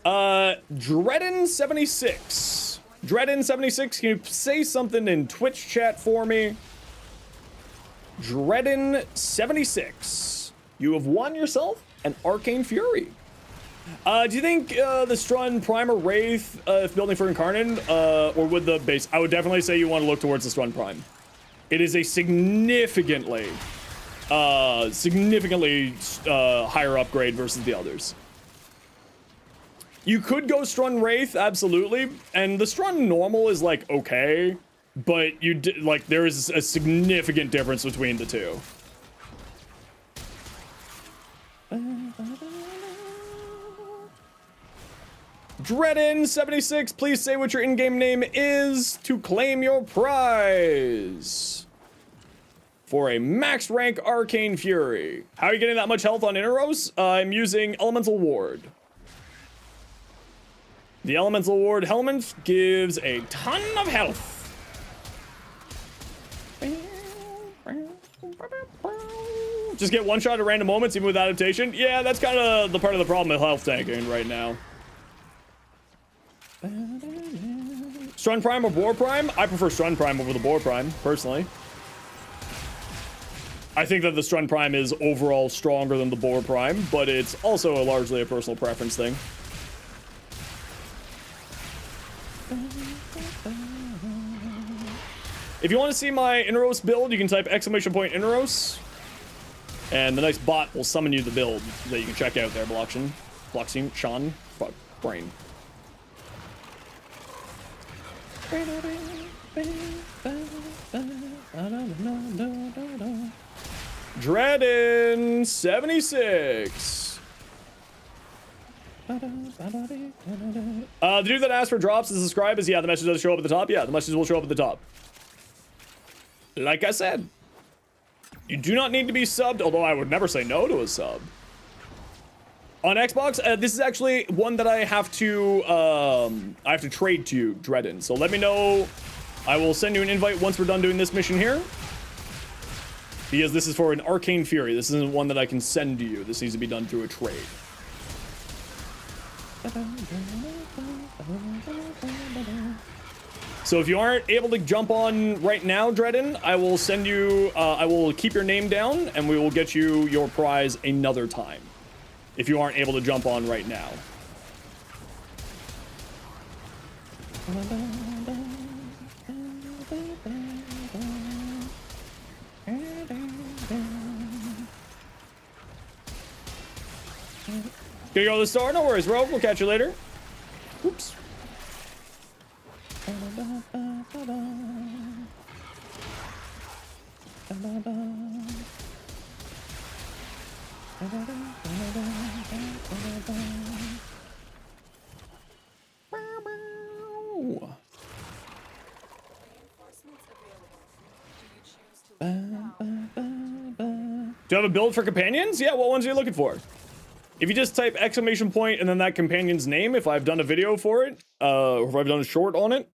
Dredden76. Dredden76, can you say something in Twitch chat for me? Dredden76. You have won yourself an Arcane Fury. Do you think the Strun Prime or Wraith, if building for Incarnate, or would the base? I would definitely say you want to look towards the Strun Prime. It is a significantly higher upgrade versus the others. You could go Strun Wraith, absolutely, and the Strun Normal is like okay, but like there is a significant difference between the two. Dreadin76, please say what your in-game name is to claim your prize for a max rank Arcane Fury. How are you getting that much health on Inneros? I'm using Elemental Ward. The Elemental Ward helmet gives a ton of health. Just get one shot at random moments even with adaptation. Yeah, that's kind of the part of the problem with health tanking right now. Strun Prime or Boar Prime? I prefer Strun Prime over the Boar Prime, personally. I think that the Strun Prime is overall stronger than the Boar Prime, but it's also largely a personal preference thing. If you want to see my Inneros build, you can type !Inneros. And the nice bot will summon you the build that you can check out there, Blockstein, Sean, fuck, brain. Dreadin76. The dude that asked for drops is subscribe is, yeah, the message does show up at the top. Yeah, the message will show up at the top. Like I said, you do not need to be subbed, although I would never say no to a sub. On Xbox, this is actually one that I have to trade to you, Dreadin. So let me know. I will send you an invite once we're done doing this mission here. Because this is for an Arcane Fury. This isn't one that I can send to you. This needs to be done through a trade. So if you aren't able to jump on right now, Dreadin, I will send you, I will keep your name down and we will get you your prize another time. If you aren't able to jump on right now. Gonna go to the store? No worries, Rogue. We'll catch you later. Oops. Do you have a build for companions? Yeah, what ones are you looking for? If you just type ! And then that companion's name, if I've done a video for it, or if I've done a short on it,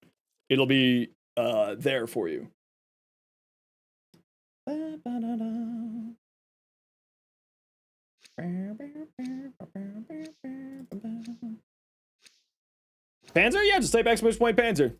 it'll be there for you. Panzer? Yeah, just type ! Panzer.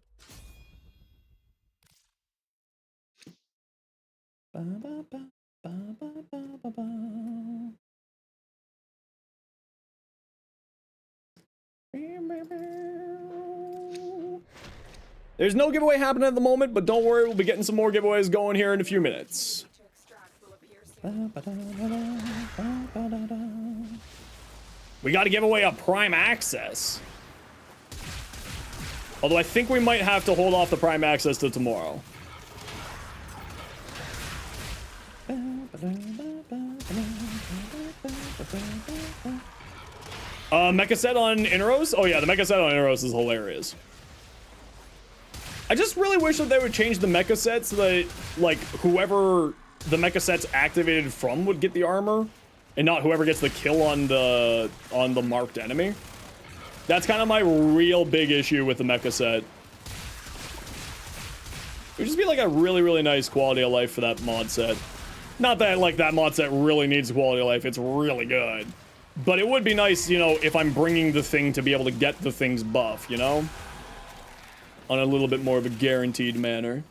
There's no giveaway happening at the moment, but don't worry, we'll be getting some more giveaways going here in a few minutes. We got to give away a Prime Access. Although I think we might have to hold off the Prime Access till tomorrow. Mecha set on Inneros? Oh yeah, the mecha set on Inneros is hilarious. I just really wish that they would change the mecha set so that, like, whoever the mecha set's activated from would get the armor, and not whoever gets the kill on the marked enemy. That's kind of my real big issue with the mecha set. It would just be like a really, really nice quality of life for that mod set. Not that, like, that mod set really needs quality of life. It's really good. But it would be nice, you know, if I'm bringing the thing to be able to get the thing's buff, you know? On a little bit more of a guaranteed manner.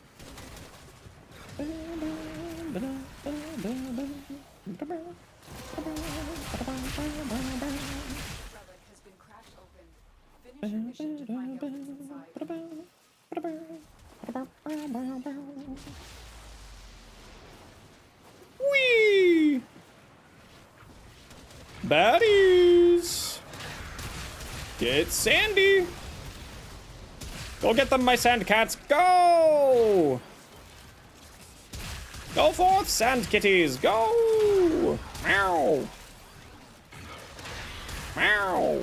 Whee! Baddies! Get Sandy! Go get them, my sand cats! Go! Go forth, sand kitties! Go! Meow! Meow!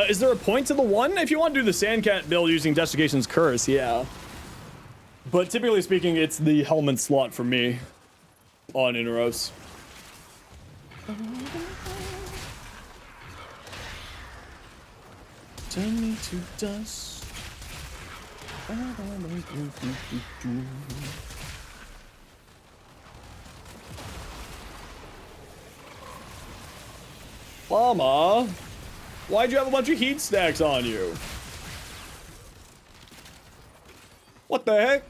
Is there a point to the one? If you want to do the Sandcat build using Desiccation's Curse, yeah. But typically speaking, it's the helmet slot for me on Inros. Turn me to dust. Llama, why'd you have a bunch of heat stacks on you? What the heck?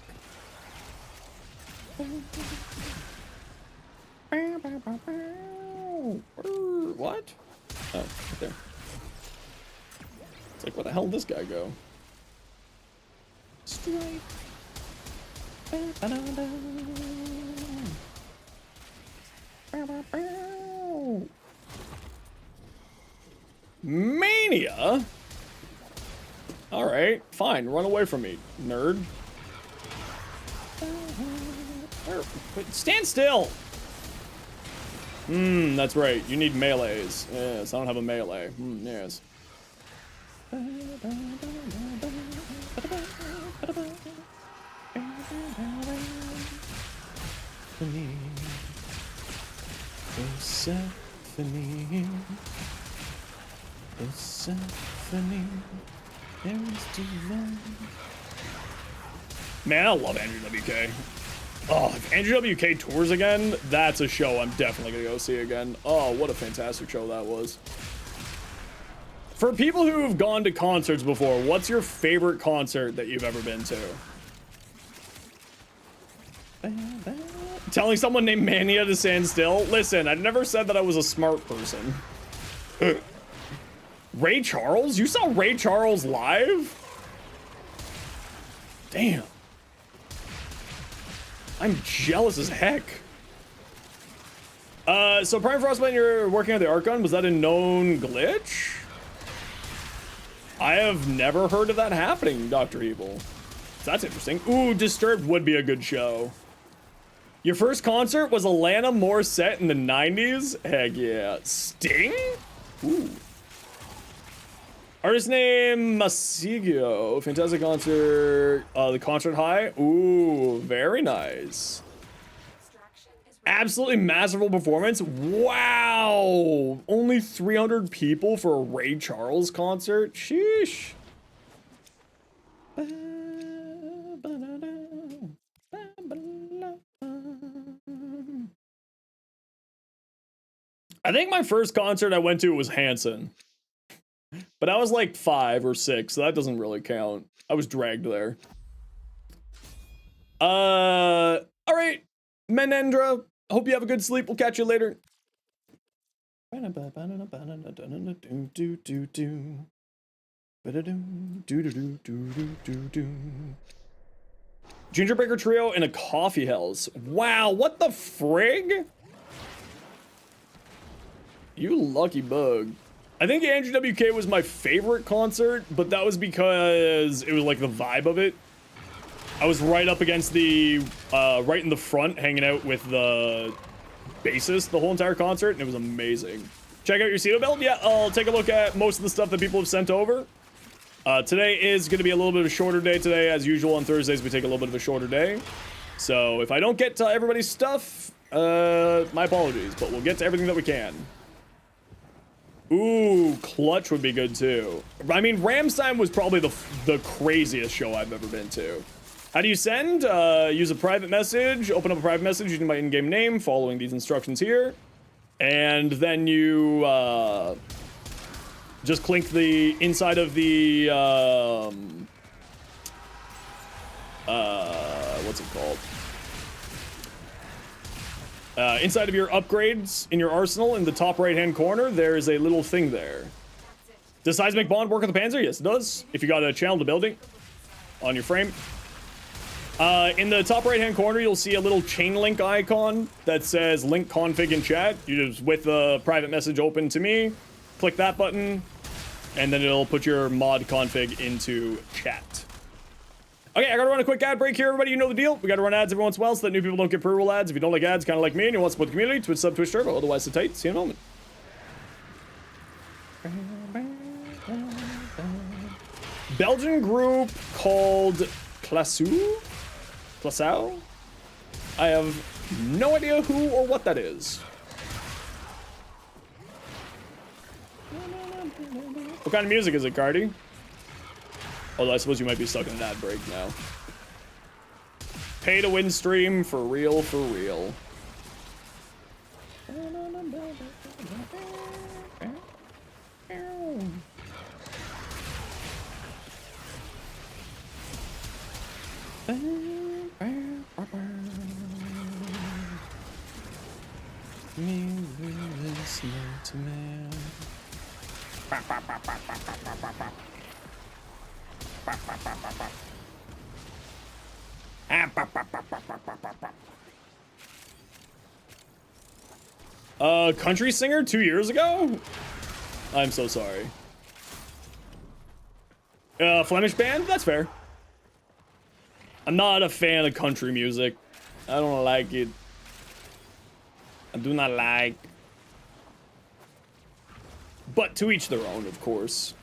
What? Oh, right there. It's like, where the hell did this guy go? Strike. Mania? Alright, fine. Run away from me, nerd. Wait, stand still! That's right. You need melees. Yes, I don't have a melee. Yes. Persephone. Man, I love Andrew WK. Oh, if Andrew WK tours again, that's a show I'm definitely gonna go see again. Oh, what a fantastic show that was. For people who have gone to concerts before, what's your favorite concert that you've ever been to? Telling someone named Mania to stand still? Listen, I never said that I was a smart person. Ray Charles? You saw Ray Charles live? Damn. I'm jealous as heck. So Prime Frostbite, you're working on the art gun. Was that a known glitch? I have never heard of that happening, Dr. Evil. That's interesting. Ooh, Disturbed would be a good show. Your first concert was Alanis Morissette in the 90s? Heck yeah. Sting? Ooh. Artist name Masigio. Fantastic concert. The concert high. Ooh, very nice. Absolutely masterful performance. Wow. Only 300 people for a Ray Charles concert. Sheesh. I think my first concert I went to was Hanson. But I was like 5 or 6, so that doesn't really count. I was dragged there. All right, Menendra. Hope you have a good sleep. We'll catch you later. Gingerbreaker Trio in a coffee house. Wow, what the frig? You lucky bug. I think Andrew WK was my favorite concert, but that was because it was like the vibe of it. I was right up against the, right in the front, hanging out with the bassist the whole entire concert, and it was amazing. Check out your Cedo build. Yeah, I'll take a look at most of the stuff that people have sent over. Today is going to be a little bit of a shorter day today. As usual, on Thursdays, we take a little bit of a shorter day. So if I don't get to everybody's stuff, my apologies, but we'll get to everything that we can. Ooh, Clutch would be good too. I mean, Ramstein was probably the craziest show I've ever been to. How do you send? Use a private message, open up a private message using my in-game name, following these instructions here. And then you just clink the inside of the, what's it called? Inside of your upgrades in your arsenal, in the top right-hand corner, there's a little thing there. Does Seismic Bond work with the Panzer? Yes, it does. If you got a channel to building on your frame. In the top right-hand corner, you'll see a little chain link icon that says link config in chat. You just, with the private message open to me, click that button, and then it'll put your mod config into chat. Okay, I gotta run a quick ad break here, everybody. You know the deal. We gotta run ads every once in a while so that new people don't get pre-roll ads. If you don't like ads, kind of like me, and you want to support the community, Twitch sub, Twitch turbo. Otherwise, sit tight. See you in a moment. Belgian group called Classou? I have no idea who or what that is. What kind of music is it, Cardi? Although I suppose you might be stuck in an ad break now. Pay to win stream, for real, for real. Country singer 2 years ago? I'm so sorry. Flemish band? That's fair. I'm not a fan of country music. I don't like it. I do not like. But to each their own, of course.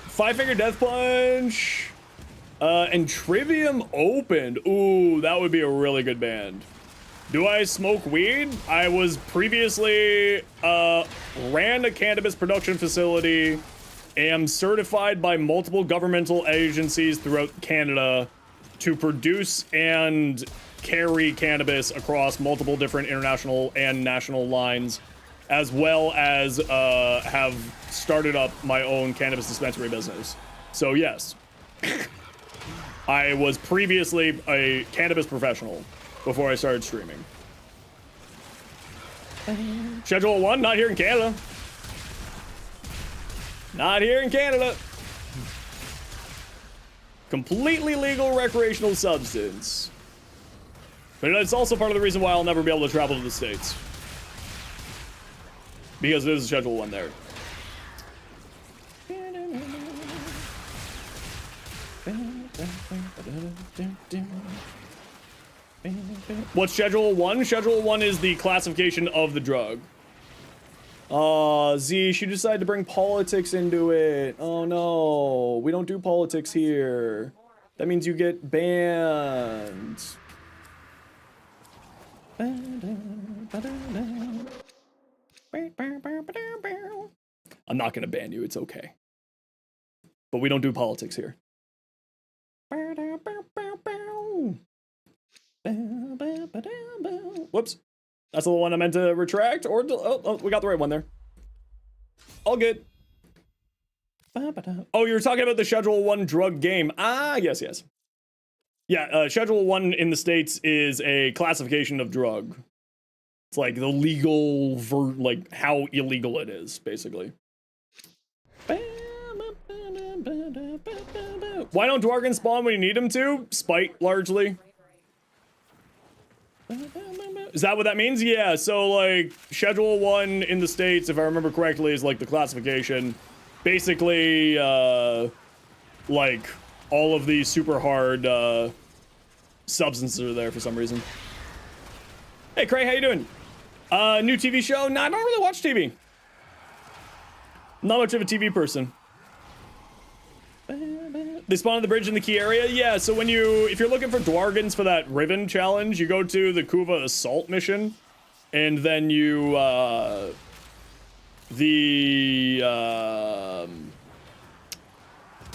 Five Finger Death Punch. And Trivium opened. Ooh, that would be a really good band. Do I smoke weed? I was previously, ran a cannabis production facility, am certified by multiple governmental agencies throughout Canada to produce and carry cannabis across multiple different international and national lines, as well as, have started up my own cannabis dispensary business. So yes, I was previously a cannabis professional before I started streaming. Schedule 1, not here in Canada. Not here in Canada. Completely legal recreational substance. But it's also part of the reason why I'll never be able to travel to the States. Because there's a Schedule 1 there. What's Schedule 1? Schedule 1 is the classification of the drug. Z, she decided to bring politics into it. Oh no, we don't do politics here. That means you get banned. I'm not gonna ban you, it's okay. But we don't do politics here. Whoops. That's the one I meant to retract, or oh, we got the right one there. All good. Oh, you were talking about the Schedule 1 drug game. Ah, yes, yes. Yeah, Schedule 1 in the States is a classification of drug. It's like the legal, like how illegal it is, basically. Why don't Dwargons spawn when you need them to? Spite, largely. Is that what that means? Yeah, so like Schedule 1 in the States, if I remember correctly, is like the classification. Basically, like all of these super hard substances are there for some reason. Hey Cray, how you doing? New TV show? Nah, I don't really watch TV. Not much of a TV person. They spawn on the bridge in the key area? Yeah, so when if you're looking for Dwargons for that Riven challenge, you go to the Kuva Assault mission, and then you,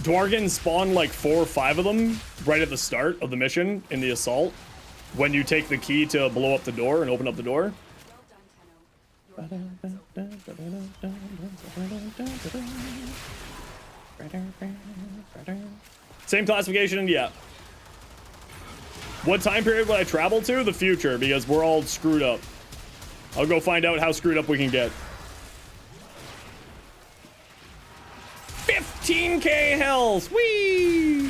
Dwargons spawn like 4 or 5 of them right at the start of the mission in the Assault, when you take the key to blow up the door and open up the door. Same classification, yeah. What time period would I travel to? The future, because we're all screwed up. I'll go find out how screwed up we can get. 15k health! Whee!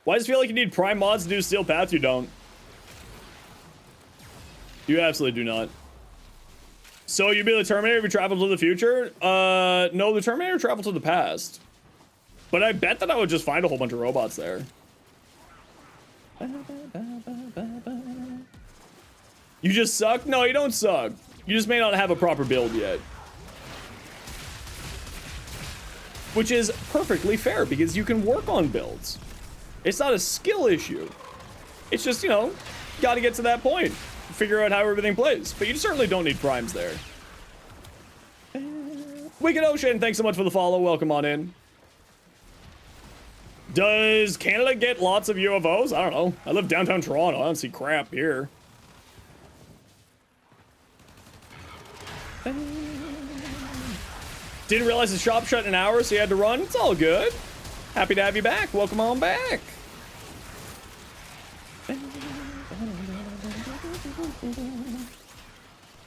Why does it feel like you need Prime mods to do Steel Path? You don't. You absolutely do not. So you'd be the Terminator if you travel to the future? No, the Terminator traveled to the past. But I bet that I would just find a whole bunch of robots there. You just suck? No, you don't suck. You just may not have a proper build yet. Which is perfectly fair because you can work on builds. It's not a skill issue. It's just, you know, gotta get to that point. Figure out how everything plays. But you certainly don't need primes there. Wicked Ocean, thanks so much for the follow. Welcome on in. Does Canada get lots of UFOs? I don't know. I live downtown Toronto. I don't see crap here. Didn't realize the shop shut in an hour, so you had to run. It's all good. Happy to have you back. Welcome on back. I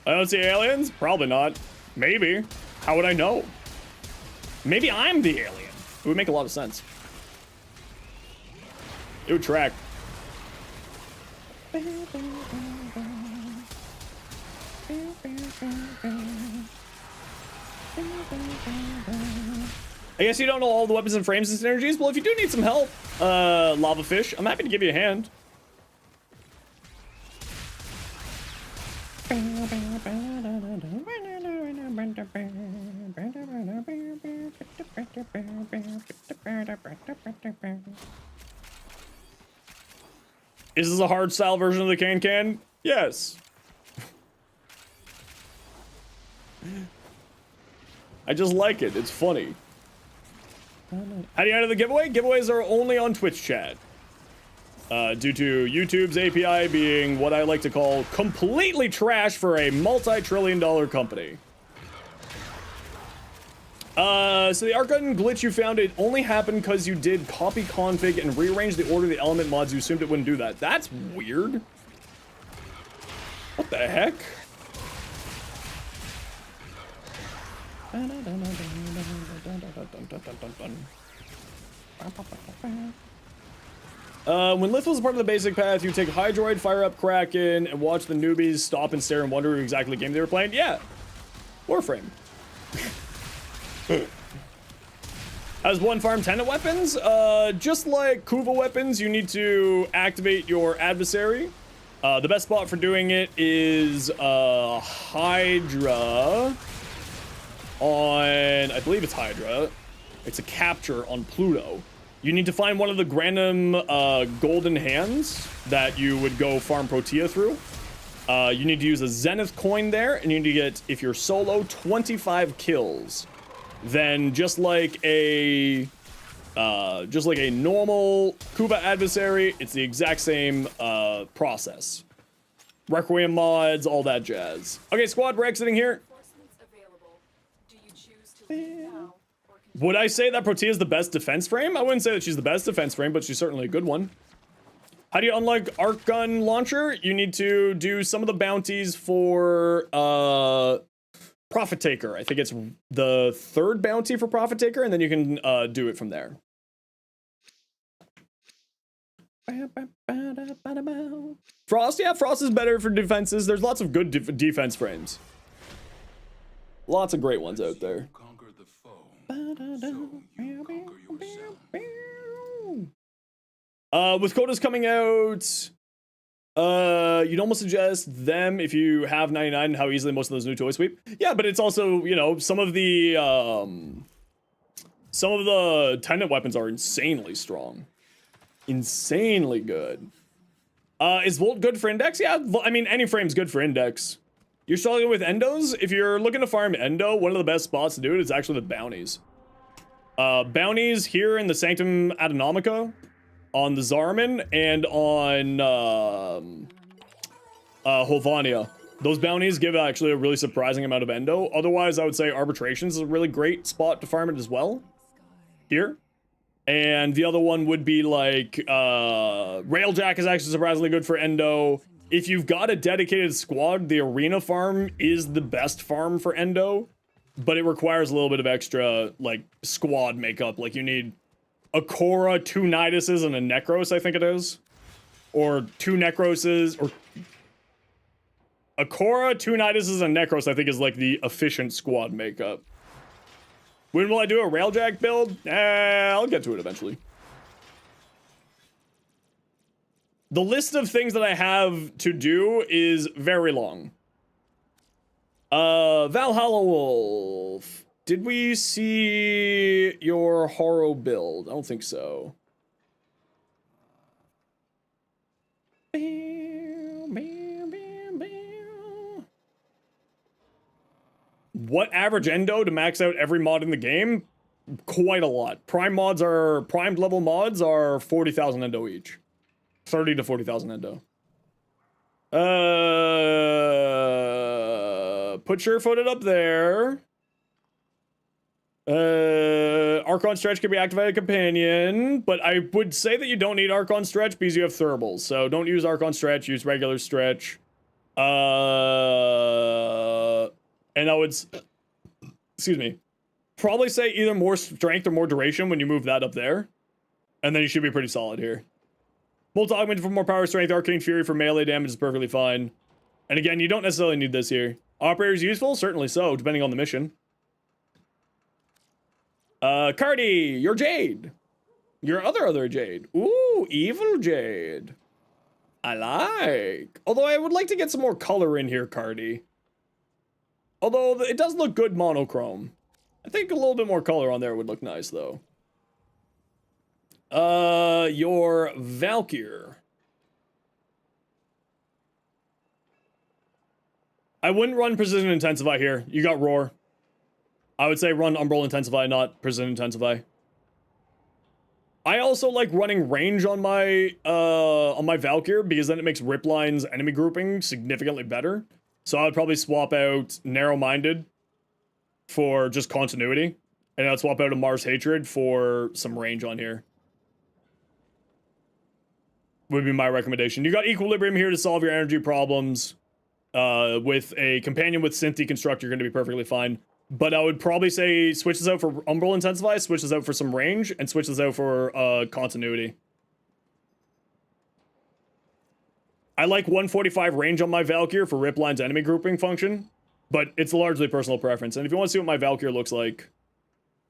don't see aliens? Probably not. Maybe. How would I know? Maybe I'm the alien. It would make a lot of sense. It would track. I guess you don't know all the weapons and frames and synergies. Well, if you do need some help, Lava Fish, I'm happy to give you a hand. Is this a hard style version of the can? Yes. I just like it. It's funny. How do you enter the giveaway? Giveaways are only on Twitch chat. Due to YouTube's API being what I like to call completely trash for a multi-trillion-dollar company. So the Arcgun glitch you found, it only happened because you did copy config and rearrange the order of the element mods. You assumed it wouldn't do that. That's weird. What the heck? When Lith was a part of the basic path, you take Hydroid, fire up Kraken, and watch the newbies stop and stare and wonder exactly the game they were playing. Yeah. Warframe. As one farm tenant weapons, just like Kuva weapons, you need to activate your adversary. The best spot for doing it is Hydra on, I believe it's Hydra. It's a capture on Pluto. You need to find one of the random golden hands that you would go farm Protea through. You need to use a Zenith coin there, and you need to get, if you're solo, 25 kills. Then just like a normal Kuva adversary, it's the exact same process. Requiem mods, all that jazz. Okay, squad, we're exiting here. Do you choose to leave now, or Would I say that Protea is the best defense frame? I wouldn't say that she's the best defense frame, but she's certainly a good one. How do you unlock Arc Gun Launcher? You need to do some of the bounties for Profit Taker. I think it's the third bounty for Profit Taker, and then you can do it from there. Frost, yeah, Frost is better for defenses. There's lots of good defense frames. Lots of great ones out there. Conquer the foe, so you conquer yourself. With quotas coming out, you'd almost suggest them if you have 99 and how easily most of those new toys sweep. Yeah, but it's also, you know, some of the tenant weapons are insanely strong. Insanely good. Is Volt good for index? Yeah, I mean, any frame's good for index. You're struggling with endos? If you're looking to farm endo, one of the best spots to do it is actually the bounties. Bounties here in the Sanctum Atomica, on the Zarman, and on Hovania. Those bounties give actually a really surprising amount of endo. Otherwise, I would say Arbitrations is a really great spot to farm it as well. Here. And the other one would be like, Railjack is actually surprisingly good for endo. If you've got a dedicated squad, the arena farm is the best farm for endo. But it requires a little bit of extra, like, squad makeup. Like, you need a Korra, 2 Niduses, and a Necros, I think it is. Or 2 Necroses, or... A Korra, 2 Niduses, and Necros, I think, is, like, the efficient squad makeup. When will I do a Railjack build? I'll get to it eventually. The list of things that I have to do is very long. Valhalla Wolf. Did we see your Horror build? I don't think so. What average endo to max out every mod in the game? Quite a lot. Primed level mods are 40,000 endo each. 30 to 40,000 endo. Put sure-footed up there. Archon Stretch can be activated companion, but I would say that you don't need Archon Stretch because you have Thuribles. So don't use Archon Stretch, use regular Stretch. And I would, excuse me, probably say either more strength or more duration when you move that up there. And then you should be pretty solid here. Multi-augment for more power strength, Arcane Fury for melee damage is perfectly fine. And again, you don't necessarily need this here. Operator's useful? Certainly so, depending on the mission. Cardi, your Jade. Your other Jade. Ooh, evil Jade. I like. Although I would like to get some more color in here, Cardi. Although it does look good monochrome. I think a little bit more color on there would look nice, though. Your Valkyr. I wouldn't run Precision Intensify here. You got Roar. I would say run Umbral Intensify, not Precision Intensify. I also like running range on my Valkyr because then it makes Ripline's enemy grouping significantly better. So I would probably swap out Narrow-Minded for just continuity. And I'd swap out a Mars Hatred for some range on here. Would be my recommendation. You got Equilibrium here to solve your energy problems. With a companion with Synth Deconstruct, you're going to be perfectly fine. But I would probably say switch this out for Umbral Intensify, switch this out for some range, and switch this out for continuity. I like 145 range on my Valkyr for Ripline's enemy grouping function, but it's largely personal preference. And if you want to see what my Valkyr looks like,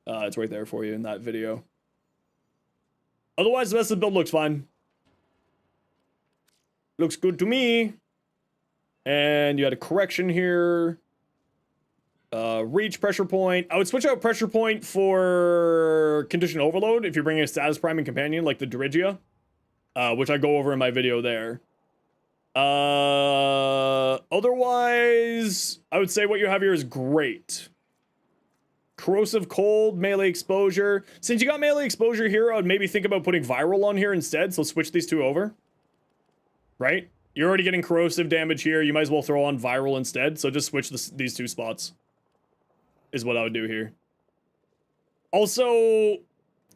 it's right there for you in that video. Otherwise, the rest of the build looks fine. Looks good to me. And you had a correction here. Reach pressure point. I would switch out pressure point for condition overload if you're bringing a status priming companion like the Dirigia, which I go over in my video there. Otherwise, I would say what you have here is great. Corrosive cold, melee exposure. Since you got melee exposure here, I would maybe think about putting viral on here instead, so switch these two over. Right? You're already getting corrosive damage here. You might as well throw on viral instead, so just switch these two spots. Is what I would do here. Also,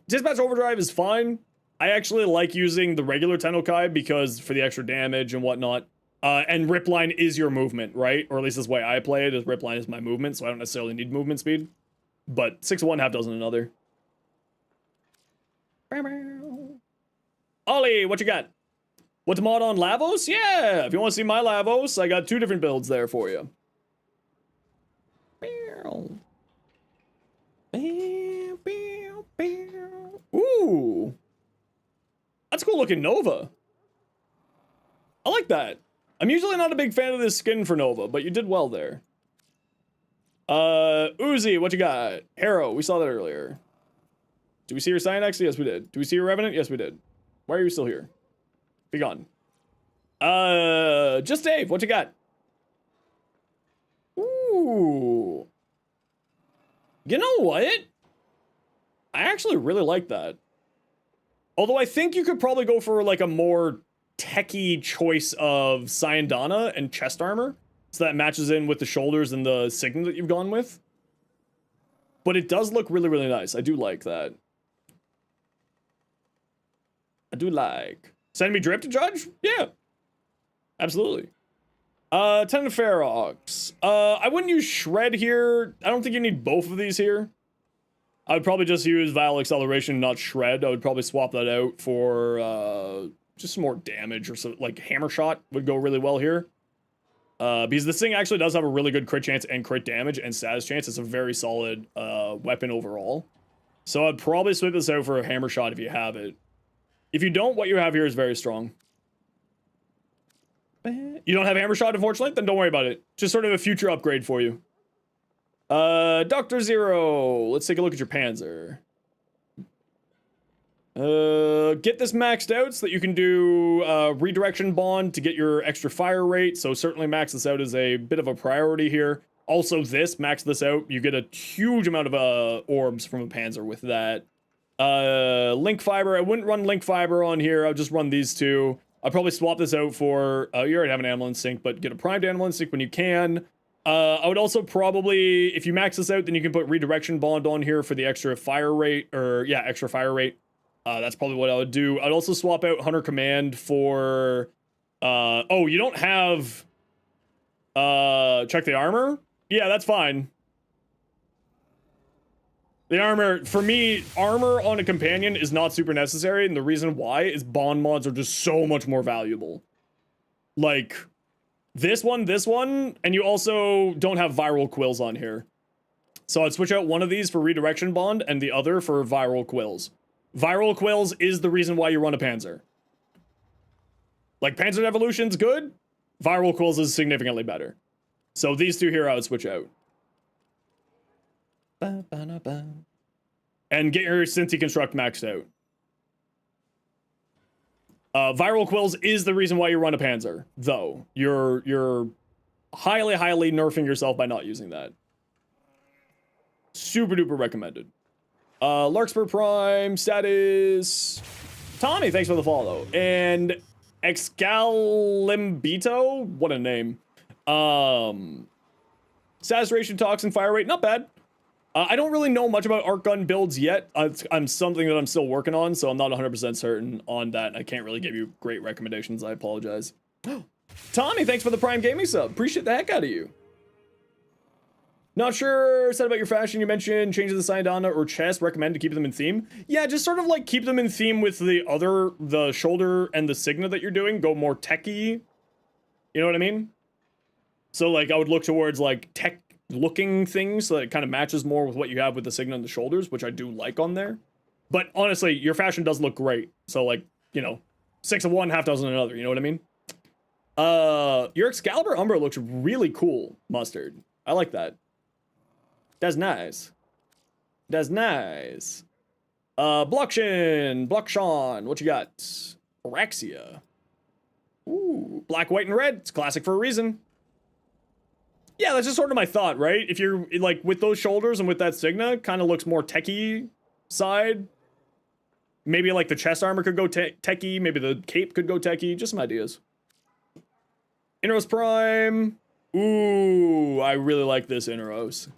Dispatch Overdrive is fine. I actually like using the regular Tennokai because for the extra damage and whatnot. And Ripline is your movement, right? Or at least that's the way I play it, is Ripline is my movement, so I don't necessarily need movement speed. But 6 of one, half dozen another. Ollie, what you got? What to mod on Lavos? Yeah, if you want to see my Lavos, I got 2 different builds there for you. Ooh. That's a cool looking Nova. I like that. I'm usually not a big fan of this skin for Nova, but you did well there. Uzi, what you got? Harrow, we saw that earlier. Do we see your Cyanax? Yes, we did. Do we see your Revenant? Yes, we did. Why are you still here? Be gone. Just Dave, what you got? Ooh. You know what? I actually really like that. Although I think you could probably go for like a more techie choice of Syandana and chest armor. So that matches in with the shoulders and the signet that you've gone with. But it does look really, really nice. I do like that. I do like. Send me Drip to judge? Yeah. Absolutely. Ten of Ferox. I wouldn't use Shred here. I don't think you need both of these here. I would probably just use Vial Acceleration, not Shred. I would probably swap that out for just some more damage or so. Like Hammer Shot would go really well here. Because this thing actually does have a really good crit chance and crit damage and status chance. It's a very solid weapon overall. So I'd probably swap this out for a hammer shot if you have it. If you don't, what you have here is very strong. You don't have hammer shot, unfortunately? Then don't worry about it. Just sort of a future upgrade for you. Dr. Zero. Let's take a look at your Panzer. Get this maxed out so that you can do redirection bond to get your extra fire rate. So certainly max this out is a bit of a priority here. Also max this out. You get a huge amount of orbs from a Panzer with that. Link fiber. I wouldn't run link fiber on here. I'll just run these two. I'll probably swap this out for, you already have an Animal Instinct, but get a primed Animal Instinct when you can. I would also probably, if you max this out, then you can put redirection bond on here for the extra fire rate, extra fire rate. That's probably what I would do. I'd also swap out Hunter Command for, oh, you don't have, check the armor? Yeah, that's fine. The armor, for me, armor on a companion is not super necessary, and the reason why is bond mods are just so much more valuable. Like, this one, and you also don't have viral quills on here. So I'd switch out one of these for redirection bond and the other for viral quills. Viral quills is the reason why you run a Panzer. Like, Panzer Evolution's good, viral quills is significantly better. So these two here I would switch out. And get your Cincy Construct maxed out. Viral quills is the reason why you run a Panzer, though. You're highly nerfing yourself by not using that. Super duper recommended. Larkspur Prime, status... Tommy, thanks for the follow. And Excalimbito? What a name. Saturation, Toxin, Fire Rate, not bad. I don't really know much about arc gun builds yet. I'm something that I'm still working on, so I'm not 100% certain on that. I can't really give you great recommendations. I apologize. Tommy, thanks for the Prime Gaming sub. Appreciate the heck out of you. Not sure, said about your fashion, you mentioned changes the Sayadana or chest, recommend to keep them in theme. Yeah, just sort of like keep them in theme with the shoulder and the Signa that you're doing, go more techy. You know what I mean? So like I would look towards like tech looking things so that it kind of matches more with what you have with the Signa and the shoulders, which I do like on there. But honestly, your fashion does look great. So like, you know, 6 of one, half dozen of another, you know what I mean? Your Excalibur Umbra looks really cool, Mustard. I like that. That's nice. That's nice. Blockshan, what you got? Araxia. Ooh, black, white, and red. It's classic for a reason. Yeah, that's just sort of my thought, right? If you're, like, with those shoulders and with that Signa, kind of looks more techie side. Maybe, like, the chest armor could go techie. Maybe the cape could go techie. Just some ideas. Inros Prime. Ooh, I really like this Inros.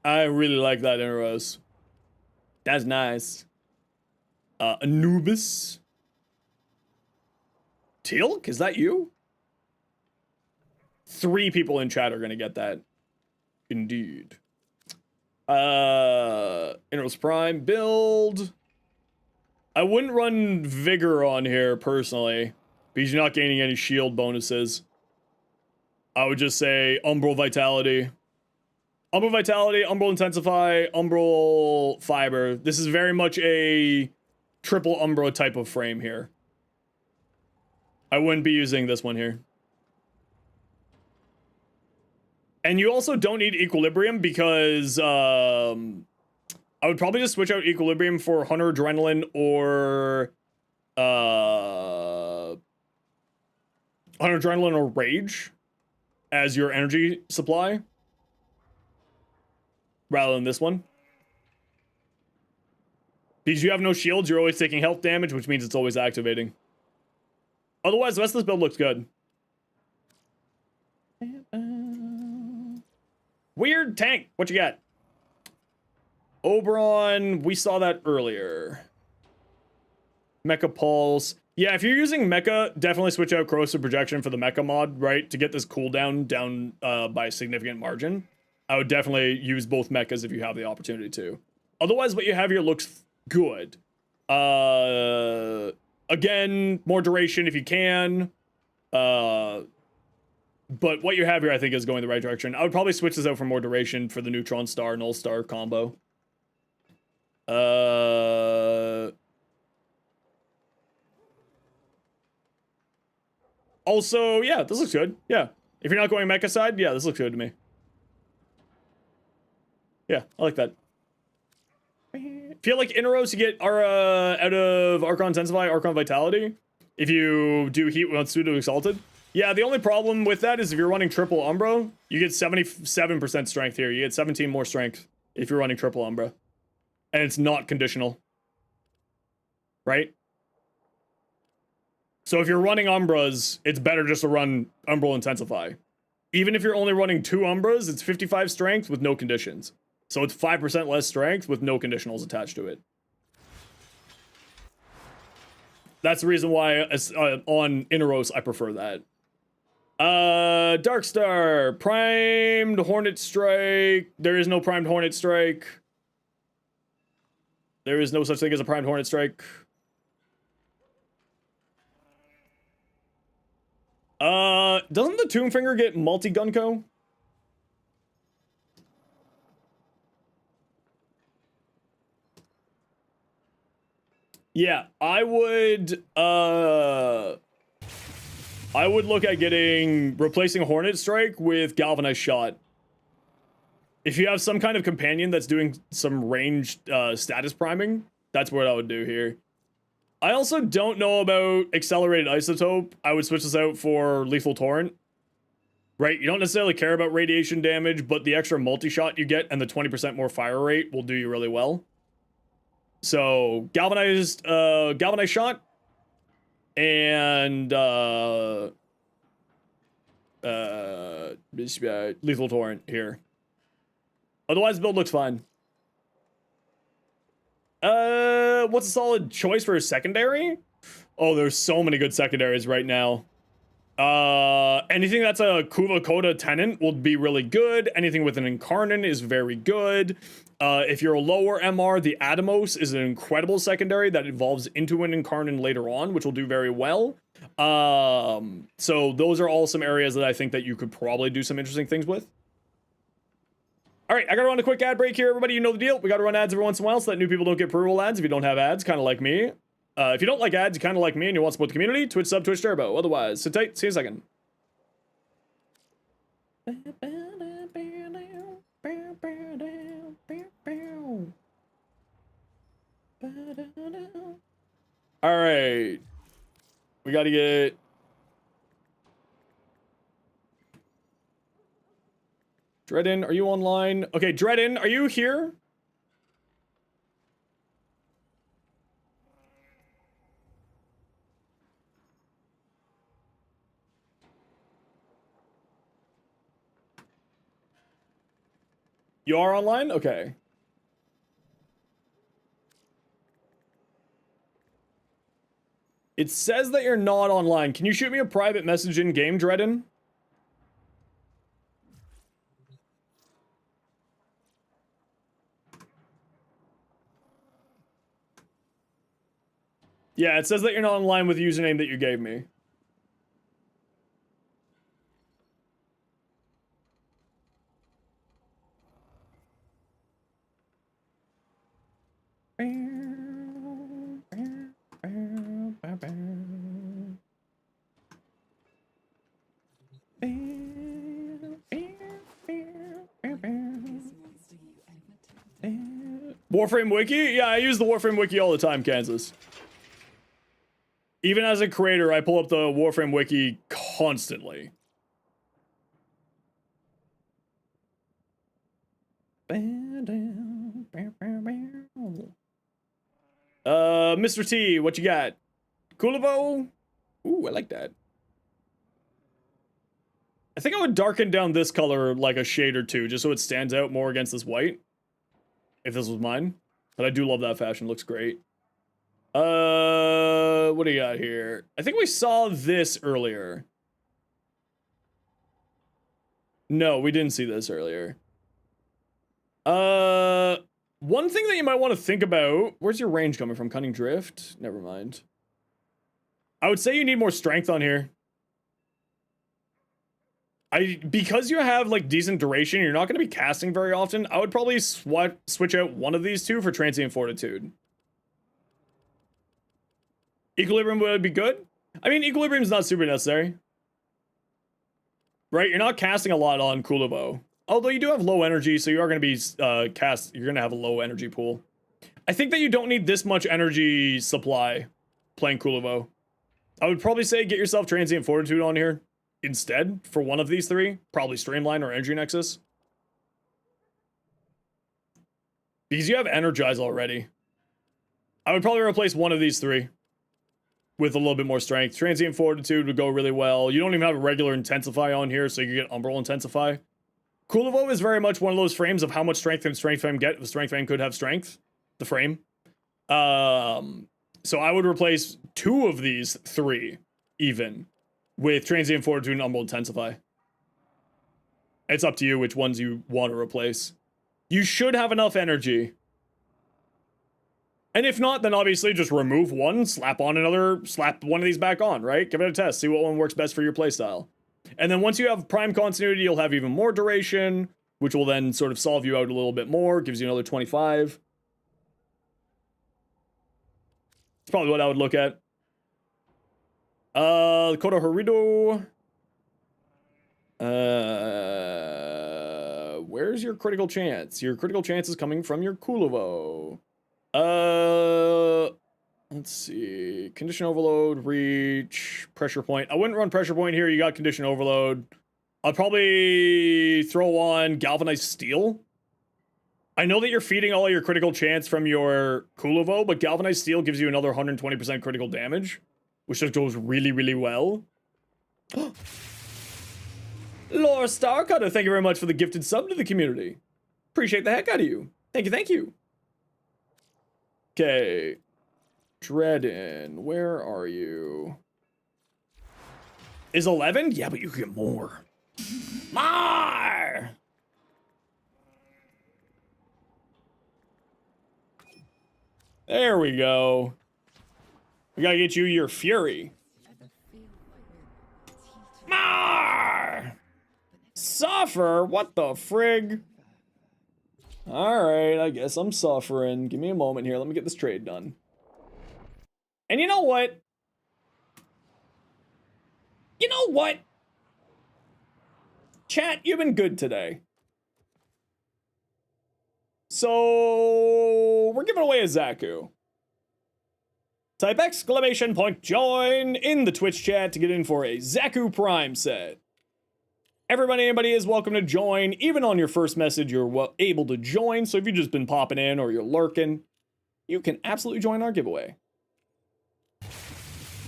I really like that Inros. That's nice. Anubis. Teal'c, is that you? 3 people in chat are gonna get that. Indeed. Inros Prime build. I wouldn't run Vigor on here personally, because you're not gaining any shield bonuses. I would just say Umbral Vitality. Umbral Vitality, Umbral Intensify, Umbral Fiber. This is very much a triple Umbra type of frame here. I wouldn't be using this one here. And you also don't need Equilibrium because I would probably just switch out Equilibrium for Hunter Adrenaline or Hunter Adrenaline or Rage as your energy supply rather than this one. Because you have no shields, you're always taking health damage, which means it's always activating. Otherwise, the rest of this build looks good. Weird tank. What you got? Oberon. We saw that earlier. Mecha Pulse. Yeah, if you're using Mecha, definitely switch out Corrosive Projection for the Mecha mod, right? To get this cooldown down by a significant margin. I would definitely use both Mechas if you have the opportunity to. Otherwise, what you have here looks good. Again, more duration if you can. But what you have here, I think, is going the right direction. I would probably switch this out for more duration for the Neutron Star, Null Star combo. Also, yeah, this looks good. Yeah. If you're not going mecha side, yeah, this looks good to me. Yeah, I like that. Feel like Inneros, you get out of Archon Intensify, Archon Vitality. If you do Heat with Pseudo Exalted. Yeah, the only problem with that is if you're running triple Umbra, you get 77% strength here. You get 17 more strength if you're running triple Umbra. And it's not conditional. Right? So if you're running Umbras, it's better just to run Umbral Intensify. Even if you're only running 2 Umbras, it's 55 strength with no conditions. So it's 5% less strength with no conditionals attached to it. That's the reason why on Inneros I prefer that. Darkstar, primed Hornet Strike. There is no primed Hornet Strike. There is no such thing as a primed Hornet Strike. Doesn't the Tombfinger get multi-Gunko? Yeah, I would look at replacing Hornet Strike with Galvanized Shot. If you have some kind of companion that's doing some ranged status priming, that's what I would do here. I also don't know about Accelerated Isotope. I would switch this out for Lethal Torrent. Right, you don't necessarily care about radiation damage, but the extra multi-shot you get and the 20% more fire rate will do you really well. So, Galvanized Shot and Lethal Torrent here. Otherwise, the build looks fine. What's a solid choice for a secondary? Oh, there's so many good secondaries right now. Anything that's a Kuva Coda Tenant will be really good. Anything with an Incarnon is very good. If you're a lower MR, the Atomos is an incredible secondary that evolves into an Incarnon later on, which will do very well. So those are all some areas that I think that you could probably do some interesting things with. All right, I gotta run a quick ad break here, everybody. You know the deal. We gotta run ads every once in a while so that new people don't get pre-roll ads if you don't have ads, kind of like me. If you don't like ads, you kind of like me and you want to support the community, Twitch sub, Twitch Turbo. Otherwise, sit tight. See you in a second. All right. We got to get... Dredden, are you online? Okay, Dredden, are you here? You are online? Okay. It says that you're not online. Can you shoot me a private message in game, Dredden? Yeah, it says that you're not online with the username that you gave me. Warframe Wiki? Yeah, I use the Warframe Wiki all the time, Kansas. Even as a creator, I pull up the Warframe Wiki constantly. Mr. T, what you got? Kulivo? Ooh, I like that. I think I would darken down this color like a shade or two, just so it stands out more against this white. If this was mine. But I do love that fashion, looks great. What do you got here? I think we saw this earlier. No, we didn't see this earlier. One thing that you might want to think about... Where's your range coming from? Cunning Drift? Never mind. I would say you need more strength on here. Because you have like decent duration, you're not going to be casting very often. I would probably switch out one of these two for Transient Fortitude. Equilibrium would be good. I mean, Equilibrium's not super necessary. Right? You're not casting a lot on Kuluvo. Although you do have low energy, so you are going to be you're going to have a low energy pool. I think that you don't need this much energy supply playing Kuluvo. I would probably say get yourself Transient Fortitude on here instead for one of these three. Probably Streamline or Energy Nexus. Because you have Energize already. I would probably replace one of these three with a little bit more strength. Transient Fortitude would go really well. You don't even have a regular Intensify on here, so you can get Umbral Intensify. Kuluvo is very much one of those frames of how much strength can Strength Frame get. The Strength Frame could have strength. The frame. So I would replace two of these three, even, with Transient Fortitude and Umbral Intensify. It's up to you which ones you want to replace. You should have enough energy. And if not, then obviously just remove one, slap one of these back on, right? Give it a test, see what one works best for your playstyle. And then once you have Prime Continuity, you'll have even more duration, which will then sort of solve you out a little bit more, gives you another 25. That's probably what I would look at. Koto Horido. Where's your critical chance? Your critical chance is coming from your Kuluvo. Let's see. Condition Overload, Reach, Pressure Point. I wouldn't run Pressure Point here. You got Condition Overload. I'll probably throw on Galvanized Steel. I know that you're feeding all your critical chance from your Kuluvo, but Galvanized Steel gives you another 120% critical damage, which just goes really, really well. Laura Starcutter, thank you very much for the gifted sub to the community. Appreciate the heck out of you. Thank you, thank you. Okay. Dredden, where are you? Is 11? Yeah, but you can get more. More! There we go. We gotta get you your Fury. More! Suffer? What the frig? Alright, I guess I'm suffering. Give me a moment here. Let me get this trade done. And you know what? You know what? Chat, you've been good today. So, we're giving away a Zaku. Type exclamation point join in the Twitch chat to get in for a Zaku Prime set. Anybody is welcome to join. Even on your first message, you're able to join. So if you've just been popping in or you're lurking, you can absolutely join our giveaway.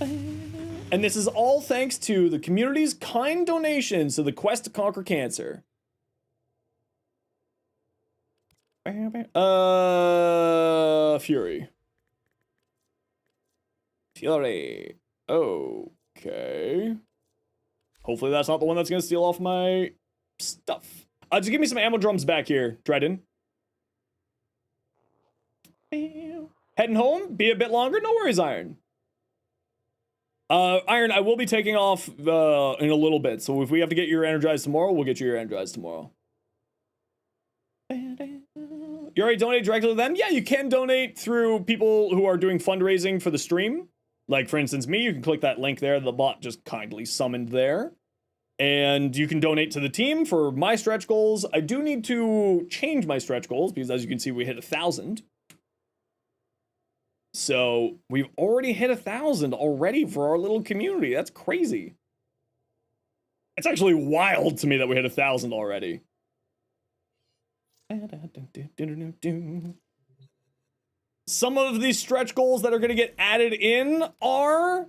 And this is all thanks to the community's kind donations to the quest to conquer cancer. Fury. Fury. Okay. Hopefully that's not the one that's gonna steal off my stuff. Just give me some ammo drums back here, Dredden. Heading home, be a bit longer, no worries, Iron. Iron, I will be taking off in a little bit, so if we have to get your energized tomorrow, we'll get you your energized tomorrow. You already donate directly to them? Yeah, you can donate through people who are doing fundraising for the stream. Like, for instance, me, you can click that link there, the bot just kindly summoned there. And you can donate to the team for my stretch goals. I do need to change my stretch goals, because as you can see, we hit 1,000. So, we've already hit 1,000 already for our little community. That's crazy. It's actually wild to me that we hit 1,000 already. Some of these stretch goals that are going to get added in are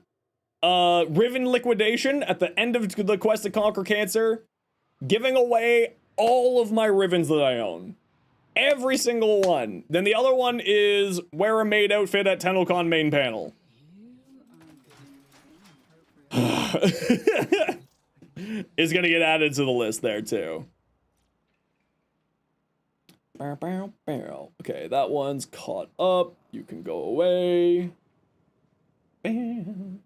Riven Liquidation at the end of the quest to conquer cancer, giving away all of my Rivens that I own. Every single one. Then the other one is wear a maid outfit at TennoCon main panel. Is going to get added to the list there too. Okay, that one's caught up. You can go away. Bam.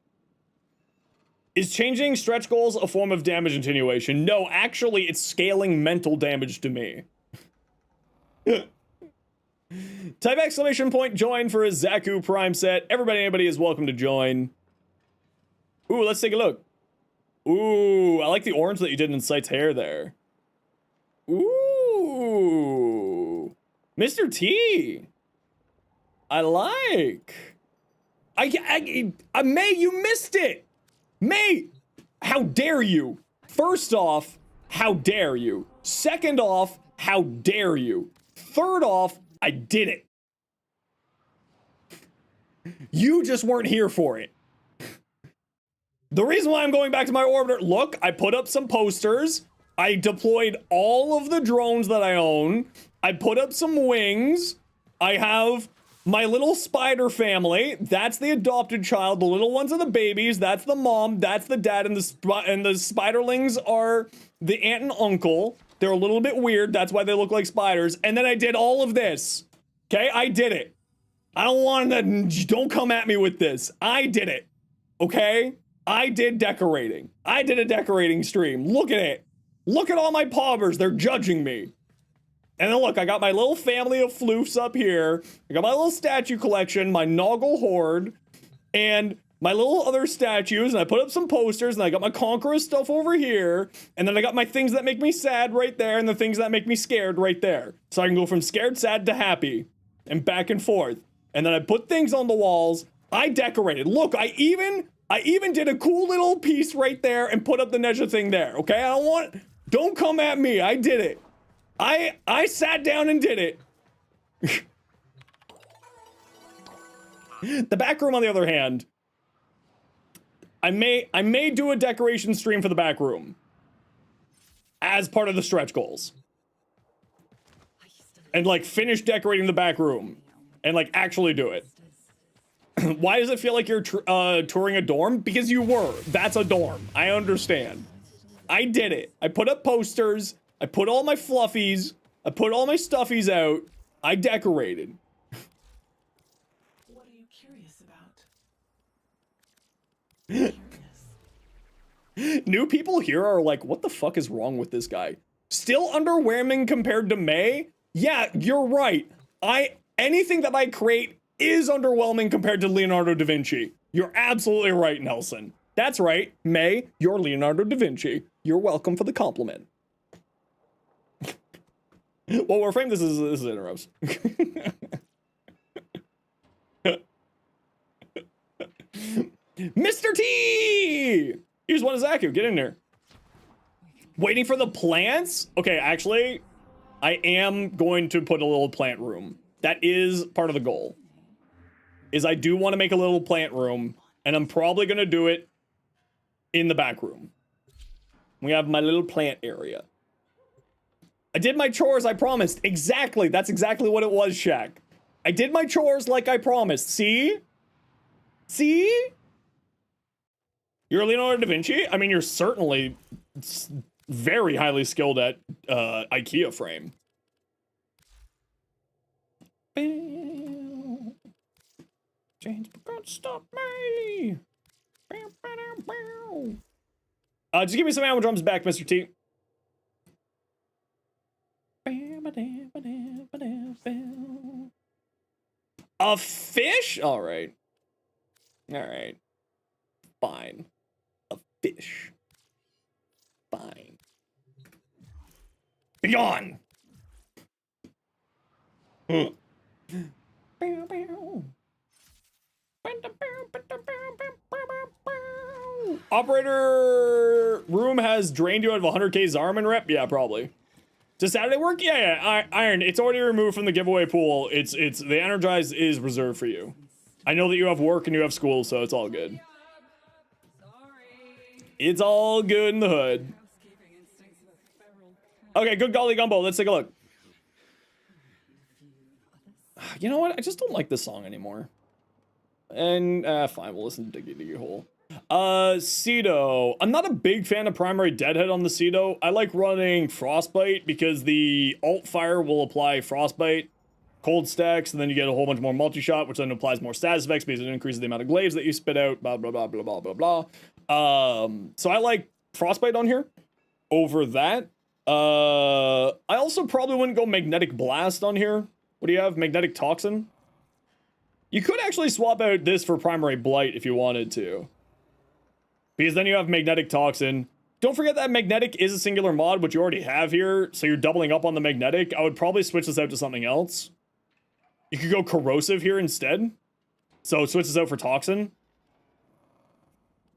Is changing stretch goals a form of damage attenuation? No, actually, it's scaling mental damage to me. Type exclamation point join for a Zaku Prime set. Everybody, anybody is welcome to join. Ooh, let's take a look. Ooh, I like the orange that you did in Sight's hair there. Ooh. Mr. T. I like. May, you missed it. May, how dare you? First off, how dare you? Second off, how dare you? Third off, I did it. You just weren't here for it. The reason why I'm going back to my orbiter, look, I put up some posters. I deployed all of the drones that I own. I put up some wings. I have my little spider family. That's the adopted child. The little ones are the babies. That's the mom. That's the dad. And the spiderlings are the aunt and uncle. They're a little bit weird. That's why they look like spiders. And then I did all of this. Okay, I did it. I don't want to, don't come at me with this. I did it. Okay? I did decorating. I did a decorating stream. Look at it. Look at all my pobbers. They're judging me. And then look, I got my little family of floofs up here. I got my little statue collection, my Noggle horde, and my little other statues, and I put up some posters, and I got my Conqueror stuff over here, and then I got my things that make me sad right there, and the things that make me scared right there. So I can go from scared, sad to happy, and back and forth. And then I put things on the walls. I decorated. Look, I even did a cool little piece right there and put up the Nezha thing there, okay? Don't come at me. I did it. I sat down and did it. The back room, on the other hand, I may do a decoration stream for the back room as part of the stretch goals. And like finish decorating the back room and like actually do it. Why does it feel like you're touring a dorm? Because you were. That's a dorm. I understand. I did it. I put up posters. I put all my fluffies. I put all my stuffies out. I decorated. What are you curious about? New people here are like, what the fuck is wrong with this guy? Still underwhelming compared to May? Yeah, you're right. Anything that I create is underwhelming compared to Leonardo da Vinci. You're absolutely right, Nelson. That's right, May, you're Leonardo da Vinci. You're welcome for the compliment. Well, Warframe, this is Interos. Mr. T! Here's one of Zaku. Get in there. Waiting for the plants? Okay, actually, I am going to put a little plant room. That is part of the goal. Is I do want to make a little plant room, and I'm probably going to do it in the back room. We have my little plant area. I did my chores, I promised. Exactly. That's exactly what it was, Shaq. I did my chores like I promised. See? See? You're Leonardo da Vinci? I mean, you're certainly very highly skilled at IKEA frame. Change can't stop me. Just give me some ammo drums back, Mr. T. A fish? All right. All right. Fine. A fish. Fine. Be gone. Operator room has drained you out of 100k Zarman rep? Yeah, probably. Does Saturday work? Yeah. Iron, it's already removed from the giveaway pool. It's the Energize is reserved for you. I know that you have work and you have school, so it's all good. It's all good in the hood. Okay, good golly gumbo. Let's take a look. You know what? I just don't like this song anymore. And fine, we'll listen to Diggy Diggy Hole. Cedo. I'm not a big fan of primary deadhead on the Cedo. I like running Frostbite because the alt fire will apply Frostbite, cold stacks, and then you get a whole bunch more multi-shot, which then applies more status effects because it increases the amount of glaives that you spit out, blah, blah, blah, blah, blah, blah, blah. So I like Frostbite on here over that. I also probably wouldn't go Magnetic Blast on here. What do you have? Magnetic Toxin? You could actually swap out this for Primary Blight if you wanted to. Because then you have Magnetic Toxin. Don't forget that Magnetic is a singular mod, which you already have here, so you're doubling up on the Magnetic. I would probably switch this out to something else. You could go Corrosive here instead. So switch this out for Toxin.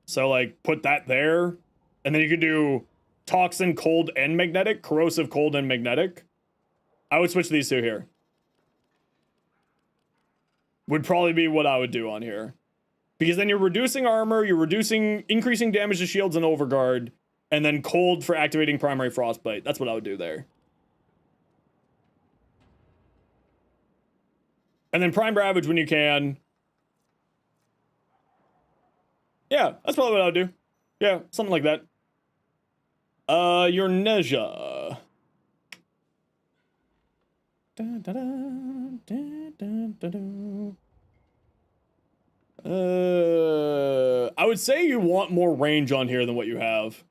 So, like, put that there. And then you could do Toxin, Cold, and Magnetic. Corrosive, Cold, and Magnetic. I would switch these two here. Would probably be what I would do on here. Because then you're reducing armor, you're increasing damage to shields and overguard, and then Cold for activating Primary Frostbite. That's what I would do there. And then Prime Ravage when you can. Yeah, that's probably what I would do. Yeah, something like that. Your Nezha. I would say you want more range on here than what you have.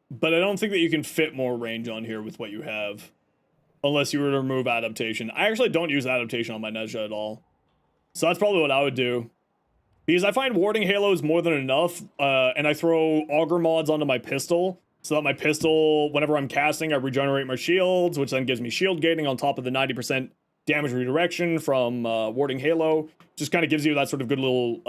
But I don't think that you can fit more range on here with what you have. Unless you were to remove adaptation. I actually don't use adaptation on my Nezha at all. So that's probably what I would do. Because I find warding halo is more than enough. And I throw auger mods onto my pistol. So that my pistol, whenever I'm casting, I regenerate my shields. Which then gives me shield gating on top of the 90% damage redirection from warding halo. Just kind of gives you that sort of good little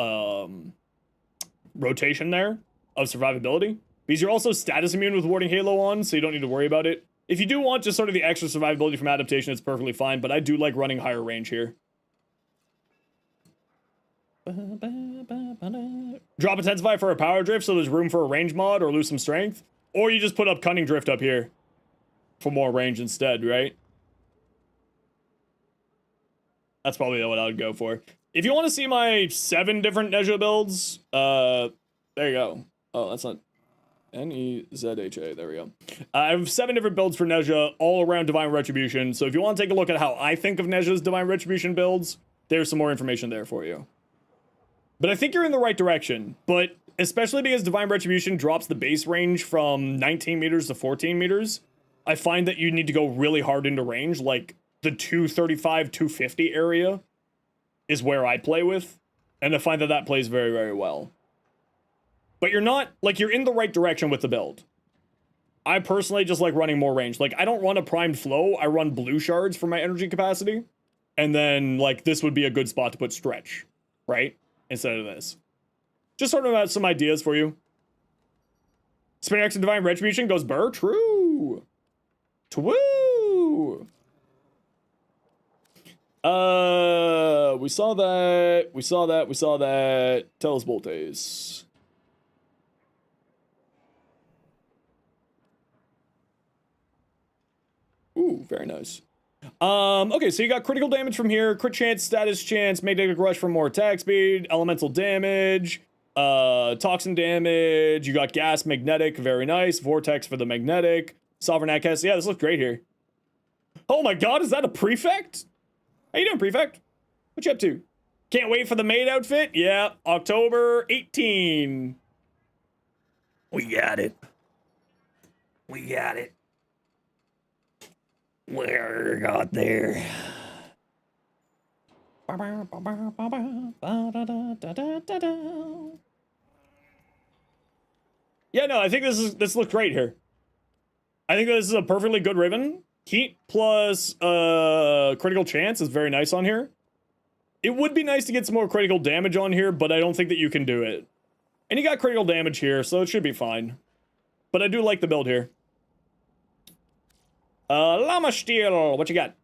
rotation there of survivability. Because you're also status immune with warding halo on. So you don't need to worry about it. If you do want just sort of the extra survivability from adaptation, it's perfectly fine. But I do like running higher range here. Drop Intensify for a power drift so there's room for a range mod or lose some strength. Or you just put up Cunning Drift up here for more range instead, right? That's probably what I would go for. If you want to see my 7 different Nezha builds, there you go. Oh, that's not Nezha. There we go. I have 7 different builds for Nezha, all around Divine Retribution. So if you want to take a look at how I think of Nezha's Divine Retribution builds, there's some more information there for you. But I think you're in the right direction. But especially because Divine Retribution drops the base range from 19 meters to 14 meters, I find that you need to go really hard into range. Like the 235, 250 area is where I play with. And I find that that plays very, very well. But you're not, like, you're in the right direction with the build. I personally just like running more range. Like, I don't run a primed flow. I run blue shards for my energy capacity. And then, like, this would be a good spot to put stretch, right? Instead of this. Just sort of some ideas for you. Spinax and Divine Retribution goes burr. True. Twoo. We saw that. We saw that. We saw that. Telos Voltes. Ooh, very nice. Okay, so you got critical damage from here, crit chance, status chance, magnetic rush for more attack speed, elemental damage, toxin damage, you got gas, magnetic, very nice, vortex for the magnetic, sovereign outcast. Yeah, this looks great here. Oh my god, is that a prefect? How you doing, prefect? What you up to? Can't wait for the maid outfit? Yeah, October 18. We got it. We got it. We're got there. Yeah, no, I think this looks great here. I think this is a perfectly good Riven. Heat plus critical chance is very nice on here. It would be nice to get some more critical damage on here, but I don't think that you can do it. And you got critical damage here, so it should be fine. But I do like the build here. Llama Steel, what you got?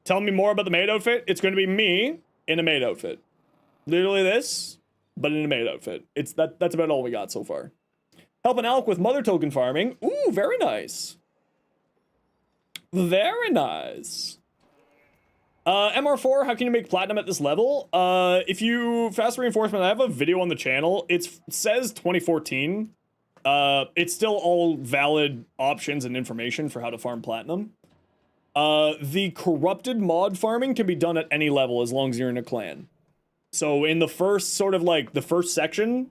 Tell me more about the maid outfit. It's going to be me in a maid outfit. Literally this, but in a maid outfit. That's about all we got so far. Helping Alk with mother token farming. Ooh, very nice. Very nice. MR4, how can you make platinum at this level? If you fast reinforcement, I have a video on the channel. It says 2014. It's still all valid options and information for how to farm platinum. The corrupted mod farming can be done at any level as long as you're in a clan. So in the first sort of like the first section,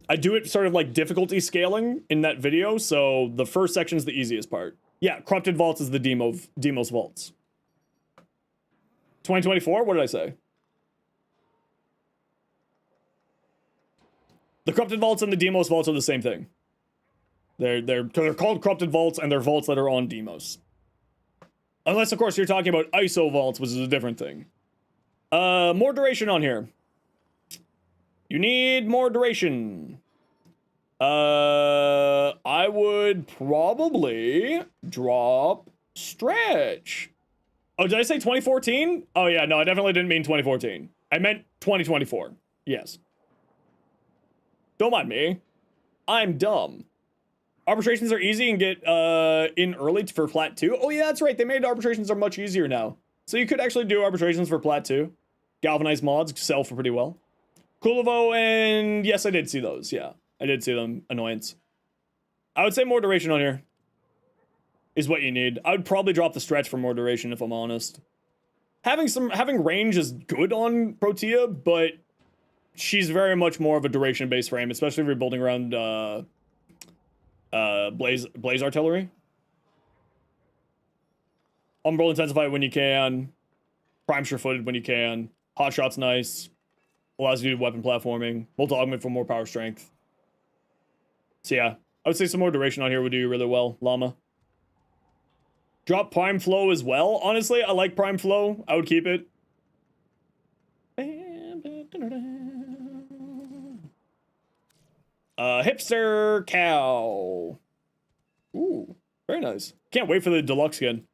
I do it sort of like difficulty scaling in that video. So the first section is the easiest part. Yeah, Corrupted Vaults is the Demos Vaults. 2024, what did I say? The Corrupted Vaults and the Demos Vaults are the same thing. They're called Corrupted Vaults, and they're vaults that are on Demos. Unless, of course, you're talking about ISO vaults, which is a different thing. More duration on here. You need more duration. I would probably drop Stretch. Oh, did I say 2014? Oh, yeah, no, I definitely didn't mean 2014. I meant 2024. Yes. Don't mind me. I'm dumb. Arbitrations are easy and get in early for Plat 2. Oh, yeah, that's right. They made arbitrations are much easier now. So you could actually do arbitrations for Plat 2. Galvanized mods sell for pretty well. Kulivo, and yes, I did see those. Yeah, I did see them. Annoyance. I would say more duration on here is what you need. I would probably drop the Stretch for more duration if I'm honest. Having range is good on Protea, but she's very much more of a duration-based frame, especially if you're building around Blaze Artillery. Umbral Intensify when you can. Prime Sure-Footed when you can. Hot Shot's nice. Allows you to do weapon platforming. Multi-augment for more power strength. So yeah, I would say some more duration on here would do you really well, Llama. Drop Prime Flow as well. Honestly, I like Prime Flow. I would keep it. Hipster Cow. Ooh, very nice. Can't wait for the deluxe skin.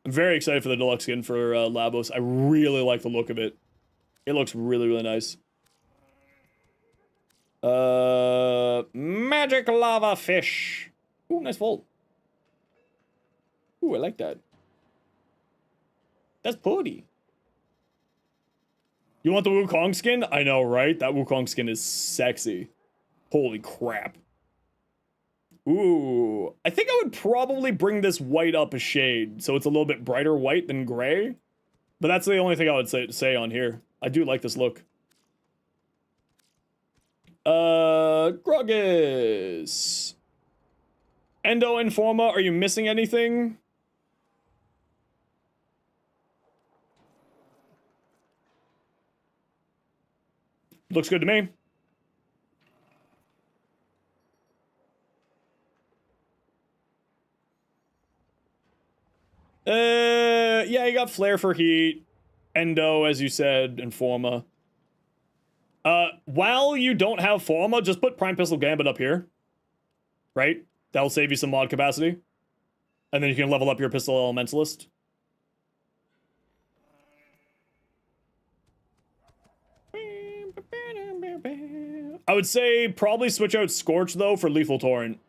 I'm very excited for the deluxe skin for Labos. I really like the look of it. It looks really, really nice. Magic Lava Fish. Ooh, nice vault. Ooh, I like that. That's pretty. You want the Wukong skin? I know, right? That Wukong skin is sexy. Holy crap. Ooh. I think I would probably bring this white up a shade, so it's a little bit brighter white than gray. But that's the only thing I would say on here. I do like this look. Gruggus. Endo Informa, are you missing anything? Looks good to me. Yeah, you got Flare for heat. Endo, as you said, and Forma. While you don't have Forma, just put Prime Pistol Gambit up here. Right? That'll save you some mod capacity. And then you can level up your Pistol Elementalist. I would say probably switch out Scorch, though, for Lethal Torrent.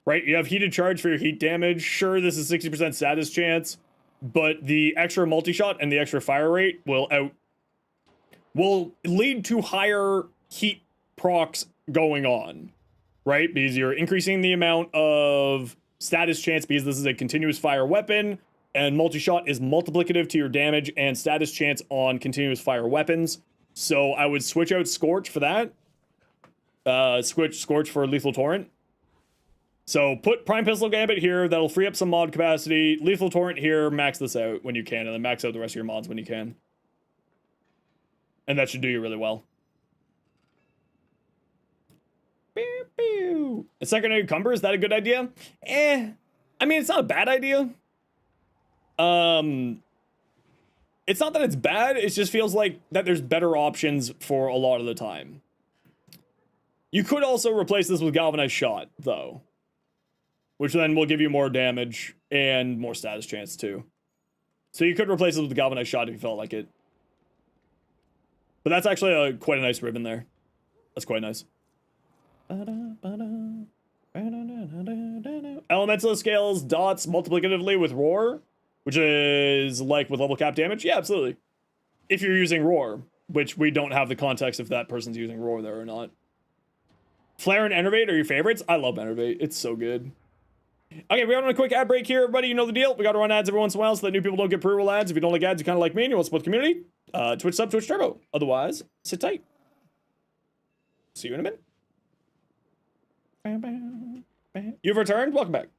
Right? You have Heated Charge for your heat damage. Sure, this is 60% status chance, but the extra multi-shot and the extra fire rate will lead to higher heat procs going on. Right? Because you're increasing the amount of status chance because this is a continuous fire weapon, and multi-shot is multiplicative to your damage and status chance on continuous fire weapons. So I would switch out Scorch for that. Switch Scorch for Lethal Torrent. So put Prime Pistol Gambit here. That'll free up some mod capacity. Lethal Torrent here. Max this out when you can. And then max out the rest of your mods when you can. And that should do you really well. A secondary Cumber, is that a good idea? I mean, it's not a bad idea. It's not that it's bad, it just feels like that there's better options for a lot of the time. You could also replace this with Galvanized Shot, though. Which then will give you more damage and more status chance, too. So you could replace it with the Galvanized Shot if you felt like it. But that's actually quite a nice ribbon there. That's quite nice. Elemental scales dots multiplicatively with Roar, which is like with level cap damage. Yeah, absolutely. If you're using Roar, which we don't have the context if that person's using Roar there or not. Flare and Enervate are your favorites? I love Enervate. It's so good. Okay, we're on a quick ad break here, everybody. You know the deal. We got to run ads every once in a while so that new people don't get pre-roll ads. If you don't like ads, you kind of like me and you want to support the community, Twitch sub, Twitch Turbo. Otherwise, sit tight. See you in a minute. You've returned. Welcome back.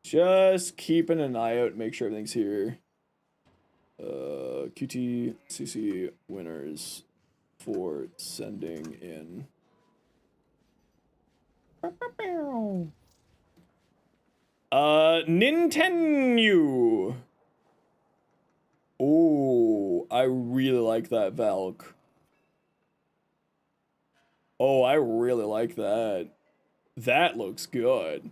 Just keeping an eye out, make sure everything's here. QTCC winners for sending in. Nintendo. Oh, I really like that Valk. Oh, I really like that. That looks good.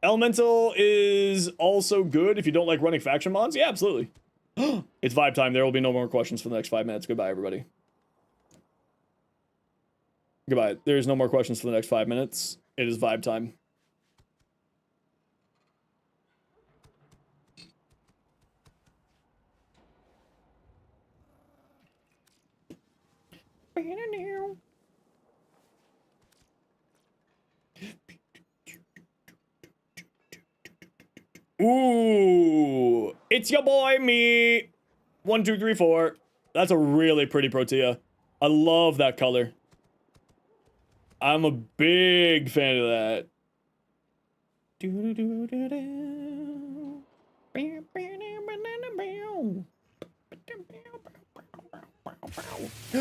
Elemental is also good if you don't like running faction mods. Yeah, absolutely. It's vibe time. There will be no more questions for the next 5 minutes. Goodbye, everybody. Goodbye. There's no more questions for the next 5 minutes. It is vibe time. Ooh, it's your boy, me. 1, 2, 3, 4. That's a really pretty Protea. I love that color. I'm a big fan of that.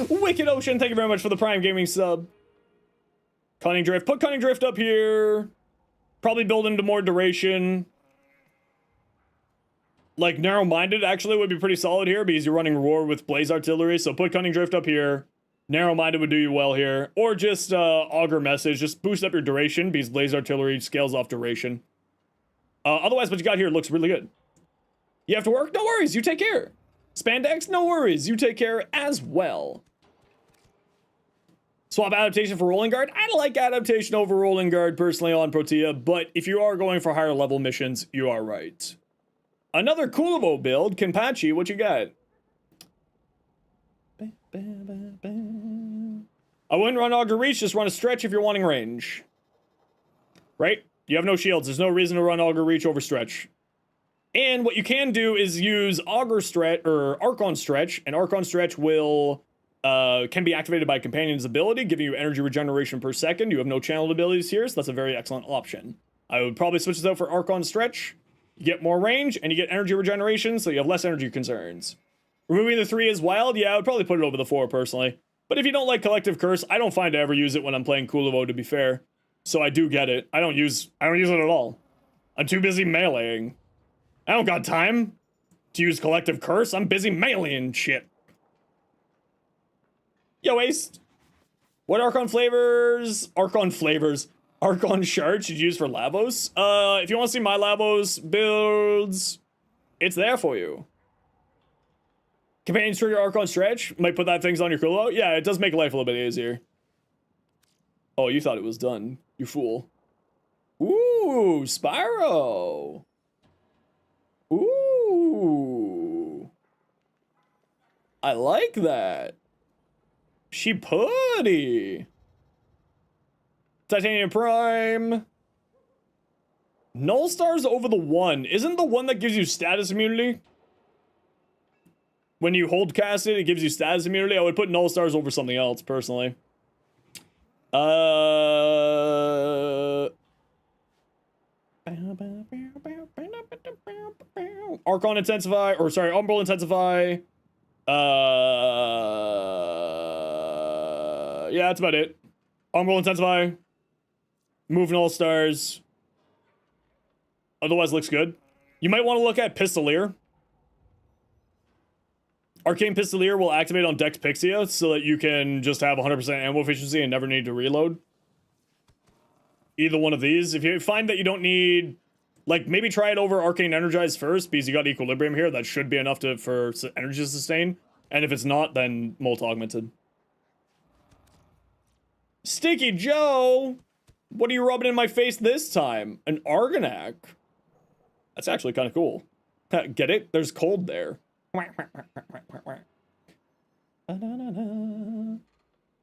Wicked Ocean, thank you very much for the Prime Gaming sub. Cunning Drift, put Cunning Drift up here. Probably build into more duration. Like, Narrow-Minded actually would be pretty solid here because you're running Roar with Blaze Artillery, so put Cunning Drift up here. Narrow-Minded would do you well here. Or just Augur Message, just boost up your duration because Blaze Artillery scales off duration. Otherwise, what you got here looks really good. You have to work? No worries, you take care. Spandex? No worries, you take care as well. Swap Adaptation for Rolling Guard? I like Adaptation over Rolling Guard personally on Protea, but if you are going for higher level missions, you are right. Another Kulovo build, Kenpachi, what you got? I wouldn't run Augur Reach, just run a Stretch if you're wanting range. Right? You have no shields, there's no reason to run Augur Reach over Stretch. And what you can do is use Augur Stretch, or Archon Stretch, and Archon Stretch will, can be activated by Companion's ability, giving you energy regeneration per second. You have no channeled abilities here, so that's a very excellent option. I would probably switch this out for Archon Stretch. You get more range, and you get energy regeneration, so you have less energy concerns. Removing the 3 is wild. Yeah, I would probably put it over the 4, personally. But if you don't like Collective Curse, I don't find to ever use it when I'm playing Kulovo, to be fair. So I do get it. I don't use it at all. I'm too busy meleeing. I don't got time to use Collective Curse. I'm busy meleeing shit. Yo, Ace. What Archon shards should you use for Lavos? If you want to see my Lavos builds, it's there for you. Companions trigger Archon Stretch. Might put that things on your Kulo. Yeah, it does make life a little bit easier. Oh, you thought it was done. You fool. Ooh, Spyro. Ooh. I like that. She putty. Titanium Prime. Null Stars over the 1. Isn't the one that gives you status immunity? When you hold cast it, it gives you status immunity. I would put Null Stars over something else, personally. Archon Intensify, or sorry, Umbral Intensify. Yeah, that's about it. Umbral Intensify. Move Null Stars. Otherwise, looks good. You might want to look at Pistolier. Arcane Pistolier will activate on Dex Pixia so that you can just have 100% ammo efficiency and never need to reload. Either one of these. If you find that you don't need Like, maybe try it over Arcane Energize first, because you got Equilibrium here. That should be enough for energy sustain. And if it's not, then Molt Augmented. Sticky Joe! What are you rubbing in my face this time? An Argonac? That's actually kind of cool. Get it? There's cold there.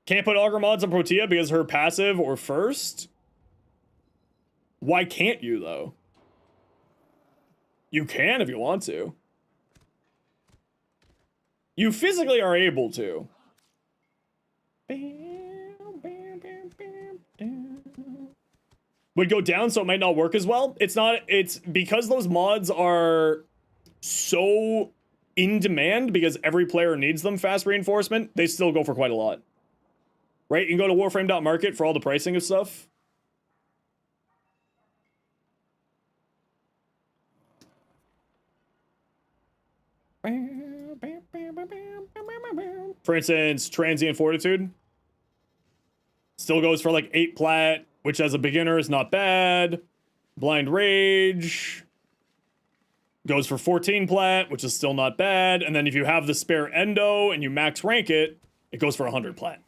Can't put Augur mods on Protea because her passive or first? Why can't you, though? You can if you want to. You physically are able to. Would go down, so it might not work as well. It's because those mods are so in demand because every player needs them, fast reinforcement, they still go for quite a lot. Right? You can go to warframe.market for all the pricing of stuff. For instance, Transient Fortitude still goes for like 8 plat, which as a beginner is not bad. Blind Rage goes for 14 plat, which is still not bad. And then if you have the spare endo and you max rank it, it goes for 100 plat.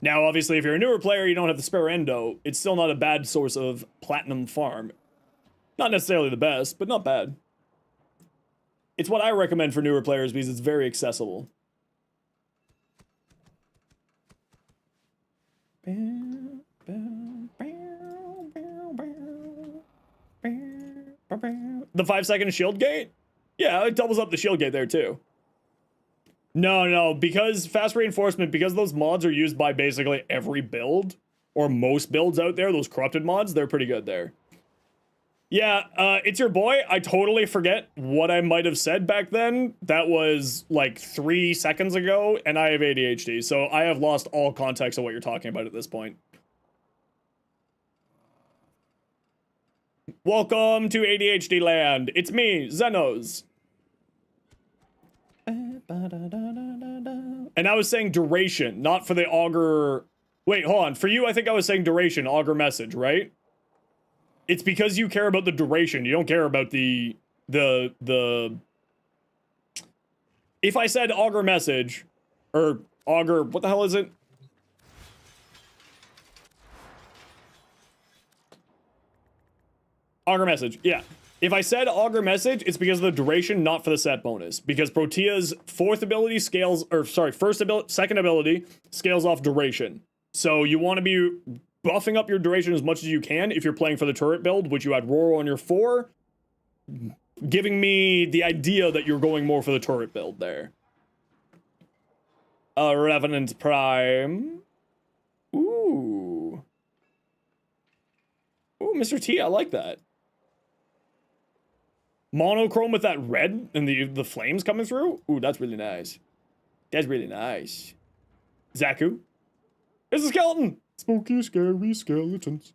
Now, obviously, if you're a newer player, you don't have the spare endo. It's still not a bad source of platinum farm. Not necessarily the best, but not bad. It's what I recommend for newer players because it's very accessible. The 5-second shield gate? Yeah, it doubles up the shield gate there too. No, because fast reinforcement, because those mods are used by basically every build, or most builds out there, those corrupted mods, they're pretty good there. Yeah, it's your boy. I totally forget what I might have said back then. That was like 3 seconds ago, and I have ADHD, so I have lost all context of what you're talking about at this point. Welcome to ADHD land. It's me, Zenos. And I was saying duration, not for the augur. Wait, hold on. For you, I think I was saying duration, augur message, right? It's because you care about the duration. You don't care about the... If I said augur message, or augur, what the hell is it? Augur message, yeah. If I said augur message, it's because of the duration, not for the set bonus. Because Protea's second ability scales off duration. So you want to be buffing up your duration as much as you can if you're playing for the turret build, which you had Roro on your 4, giving me the idea that you're going more for the turret build there. Revenant Prime. Ooh. Ooh, Mr. T, I like that. Monochrome with that red and the flames coming through? Ooh, that's really nice. That's really nice. Zaku. It's a skeleton! Spooky, scary skeletons.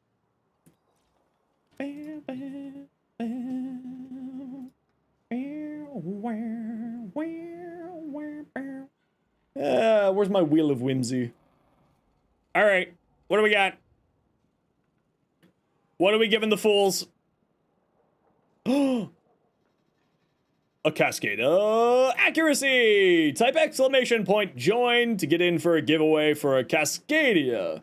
Where's my Wheel of Whimsy? Alright, what do we got? What are we giving the fools? A Cascada accuracy! Type exclamation point join to get in for a giveaway for a Cascadia.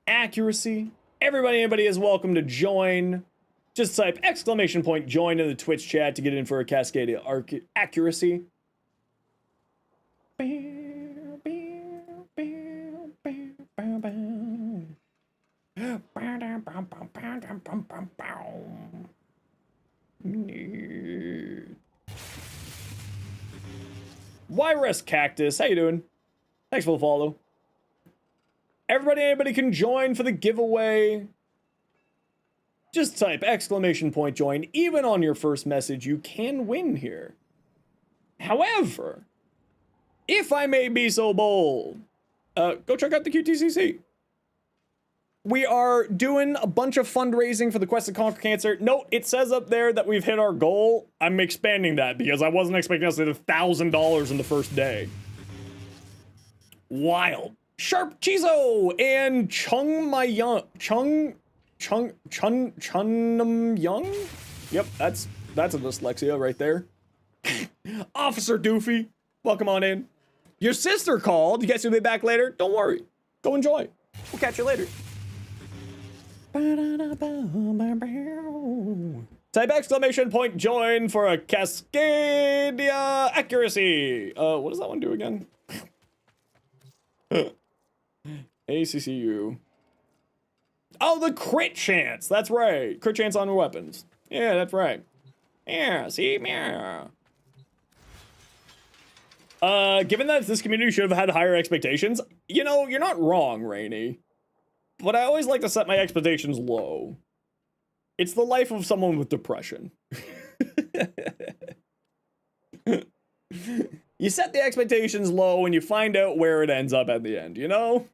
Accuracy. Anybody is welcome to join. Just type exclamation point join in the Twitch chat to get in for a Cascadia accuracy. Wirus Cactus, how you doing? Thanks for the follow. Anybody can join for the giveaway. Just type exclamation point join. Even on your first message, you can win here. However, if I may be so bold, go check out the QTCC. We are doing a bunch of fundraising for the Quest to Conquer Cancer. Note, it says up there that we've hit our goal. I'm expanding that because I wasn't expecting us to hit $1,000 in the first day. Wild. Sharp Chizo and Chung Chunum Young? Yep, that's a dyslexia right there. Officer Doofy, welcome on in. Your sister called. You guys will be back later. Don't worry. Go enjoy. We'll catch you later. Type exclamation point join for a Cascadia accuracy. What does that one do again? ACCU. Oh, the crit chance. That's right. Crit chance on weapons. Yeah, that's right. Yeah, see? Yeah. Given that this community should have had higher expectations, you know, you're not wrong, Rainy. But I always like to set my expectations low. It's the life of someone with depression. You set the expectations low and you find out where it ends up at the end, you know?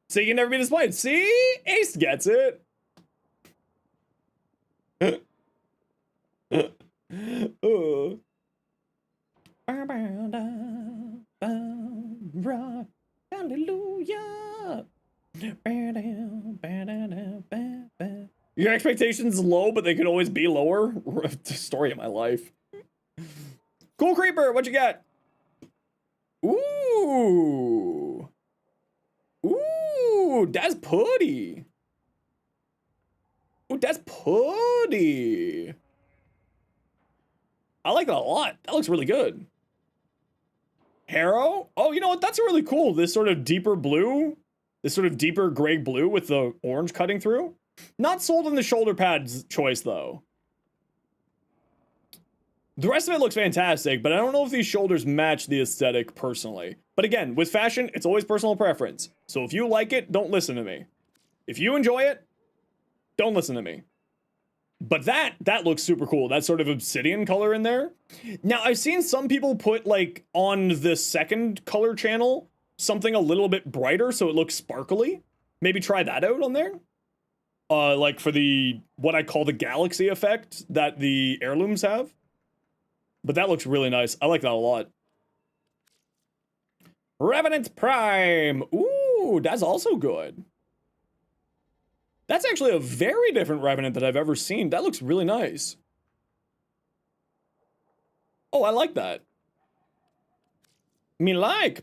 So you can never be disappointed. See? Ace gets it. Oh. Hallelujah. Your expectations low, but they can always be lower. The story of my life. Cool Creeper, what you got? Ooh. Ooh, that's pretty. Ooh, that's pretty. I like that a lot. That looks really good. Harrow? Oh, you know what? That's really cool. This sort of deeper blue. This sort of deeper gray blue with the orange cutting through. Not sold in the shoulder pads choice, though. The rest of it looks fantastic, but I don't know if these shoulders match the aesthetic personally. But again, with fashion, it's always personal preference. So if you like it, don't listen to me. If you enjoy it, don't listen to me. But that looks super cool. That sort of obsidian color in there. Now, I've seen some people put, like, on the second color channel, something a little bit brighter so it looks sparkly. Maybe try that out on there. Like for the, what I call the galaxy effect that the heirlooms have. But that looks really nice. I like that a lot. Revenant Prime. Ooh, that's also good. That's actually a very different Revenant that I've ever seen. That looks really nice. Oh, I like that. Me like.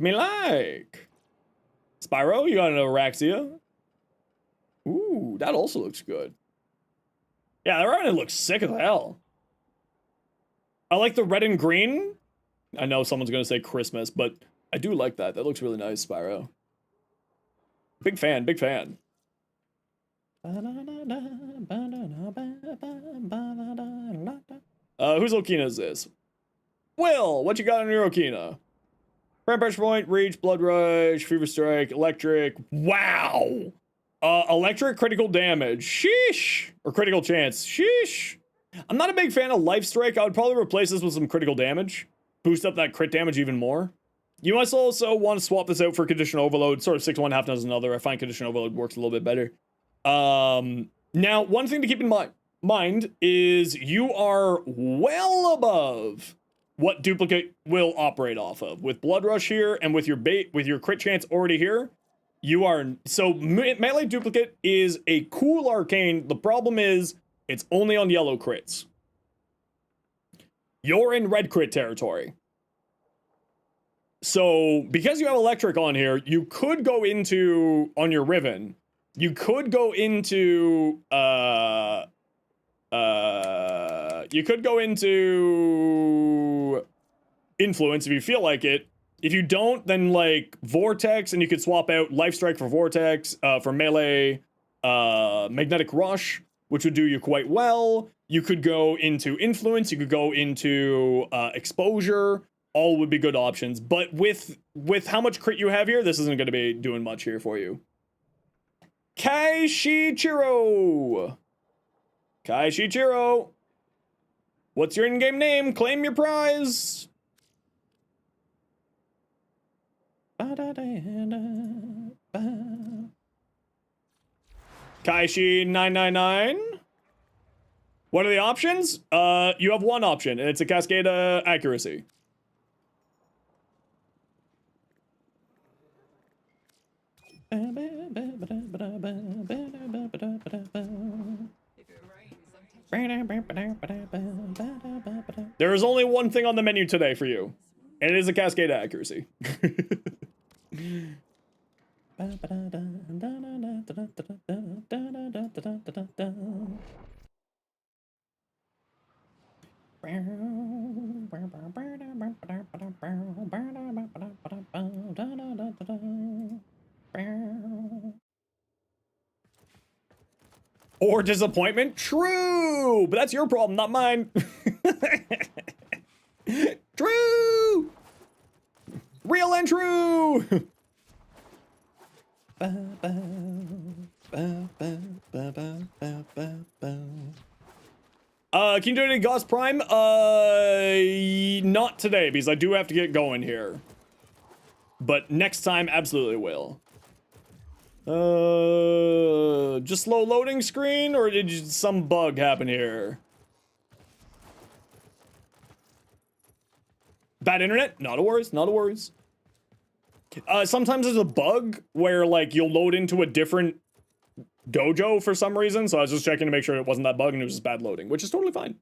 Spyro, you got an Araxia. Ooh, that also looks good. Yeah, the Revenant looks sick as hell. I like the red and green. I know someone's gonna say Christmas, but I do like that. That looks really nice, Spyro. Big fan, big fan. Whose Okina is this? Will, what you got on your Okina? Prime pressure point, reach, blood rush, fever strike, electric. Wow. Electric critical damage. Sheesh. Or critical chance. Sheesh. I'm not a big fan of life strike. I would probably replace this with some critical damage. Boost up that crit damage even more. You must also want to swap this out for condition overload. Sort of 6-1, half dozen another. I find condition overload works a little bit better. Now, one thing to keep in mind is you are well above what duplicate will operate off of. With blood rush here and with your crit chance already here, you are, so melee duplicate is a cool arcane. The problem is it's only on yellow crits. You're in red crit territory. So because you have electric on here, you could go into, on your Riven, you could go into, influence if you feel like it. If you don't, then like Vortex, and you could swap out Life Strike for Vortex, for melee, Magnetic Rush, which would do you quite well. You could go into Influence, you could go into Exposure. All would be good options. But with how much crit you have here, this isn't going to be doing much here for you. Kaishichiro! Kaishichiro! What's your in-game name? Claim your prize! Kaishi999. What are the options? You have one option, and it's a Cascade accuracy. There is only one thing on the menu today for you, and it is a cascade accuracy. Or disappointment? True! But that's your problem, not mine. True! Real and true! Can you do any Gauss Prime? Not today, because I do have to get going here. But next time, absolutely will. Just slow loading screen, or did some bug happen here? Bad internet? Not a worries, not a worries. Sometimes there's a bug where, like, you'll load into a different dojo for some reason, so I was just checking to make sure it wasn't that bug and it was just bad loading, which is totally fine.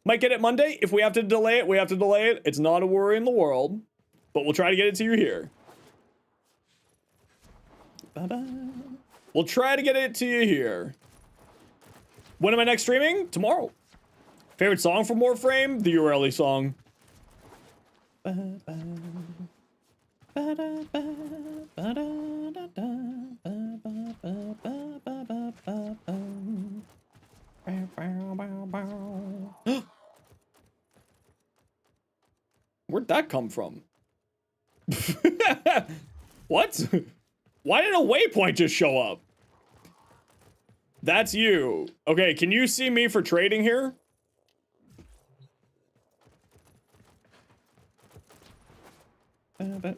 Might get it Monday. If we have to delay it, we have to delay it. It's not a worry in the world, but we'll try to get it to you here. Bye-bye. We'll try to get it to you here. When am I next streaming? Tomorrow. Favorite song from Warframe? The Relic song. Where'd that come from? What? Why did a waypoint just show up? That's you. Okay, can you see me for trading here?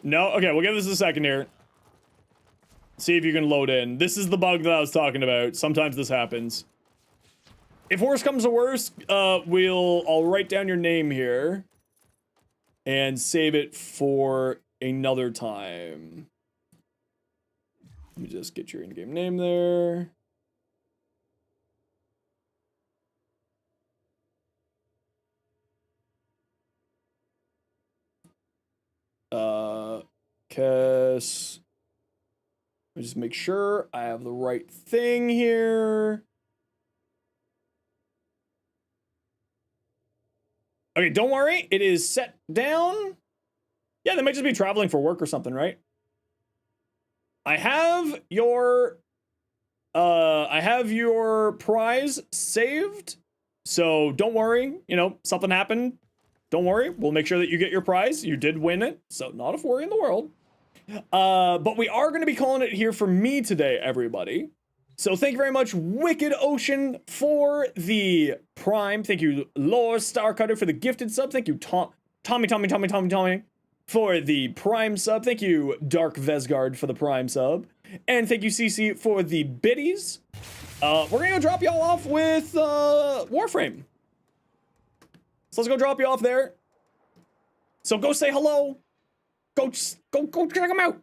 No? Okay, we'll give this a second here. See if you can load in. This is the bug that I was talking about. Sometimes this happens. If worse comes to worse, I'll write down your name here and save it for another time. Let me just get your in-game name there. Cause let me just make sure I have the right thing here. Okay, don't worry, it is set down. Yeah, they might just be traveling for work or something, right? I have your prize saved. So don't worry, you know, something happened. Don't worry, we'll make sure that you get your prize. You did win it, so not a worry in the world. But we are going to be calling it here for me today, everybody. So thank you very much, Wicked Ocean, for the Prime. Thank you, Lore Starcutter, for the gifted sub. Thank you, Tommy, for the Prime sub. Thank you, Dark Vesgard, for the Prime sub. And thank you, CC, for the biddies. We're going to go drop y'all off with Warframe. So let's go drop you off there. So go say hello. Go check them out.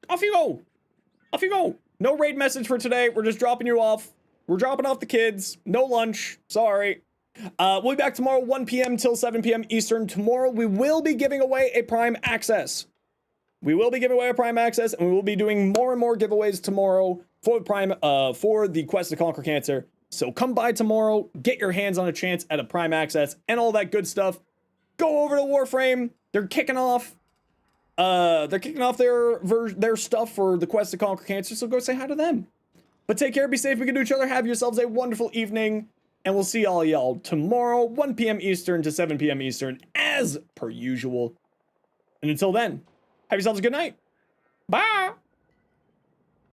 Off you go. Off you go. No raid message for today. We're just dropping you off. We're dropping off the kids. No lunch. Sorry. We'll be back tomorrow, 1 p.m. till 7 p.m. Eastern. Tomorrow, we will be giving away a Prime Access. We will be giving away a Prime Access, and we will be doing more and more giveaways tomorrow for Prime, for the Quest to Conquer Cancer. So come by tomorrow, get your hands on a chance at a Prime Access and all that good stuff. Go over to Warframe. They're kicking off their stuff for the Quest to Conquer Cancer, so go say hi to them. But take care, be safe, we can do each other. Have yourselves a wonderful evening, and we'll see all y'all tomorrow, 1 p.m. Eastern to 7 p.m. Eastern, as per usual. And until then, have yourselves a good night. Bye!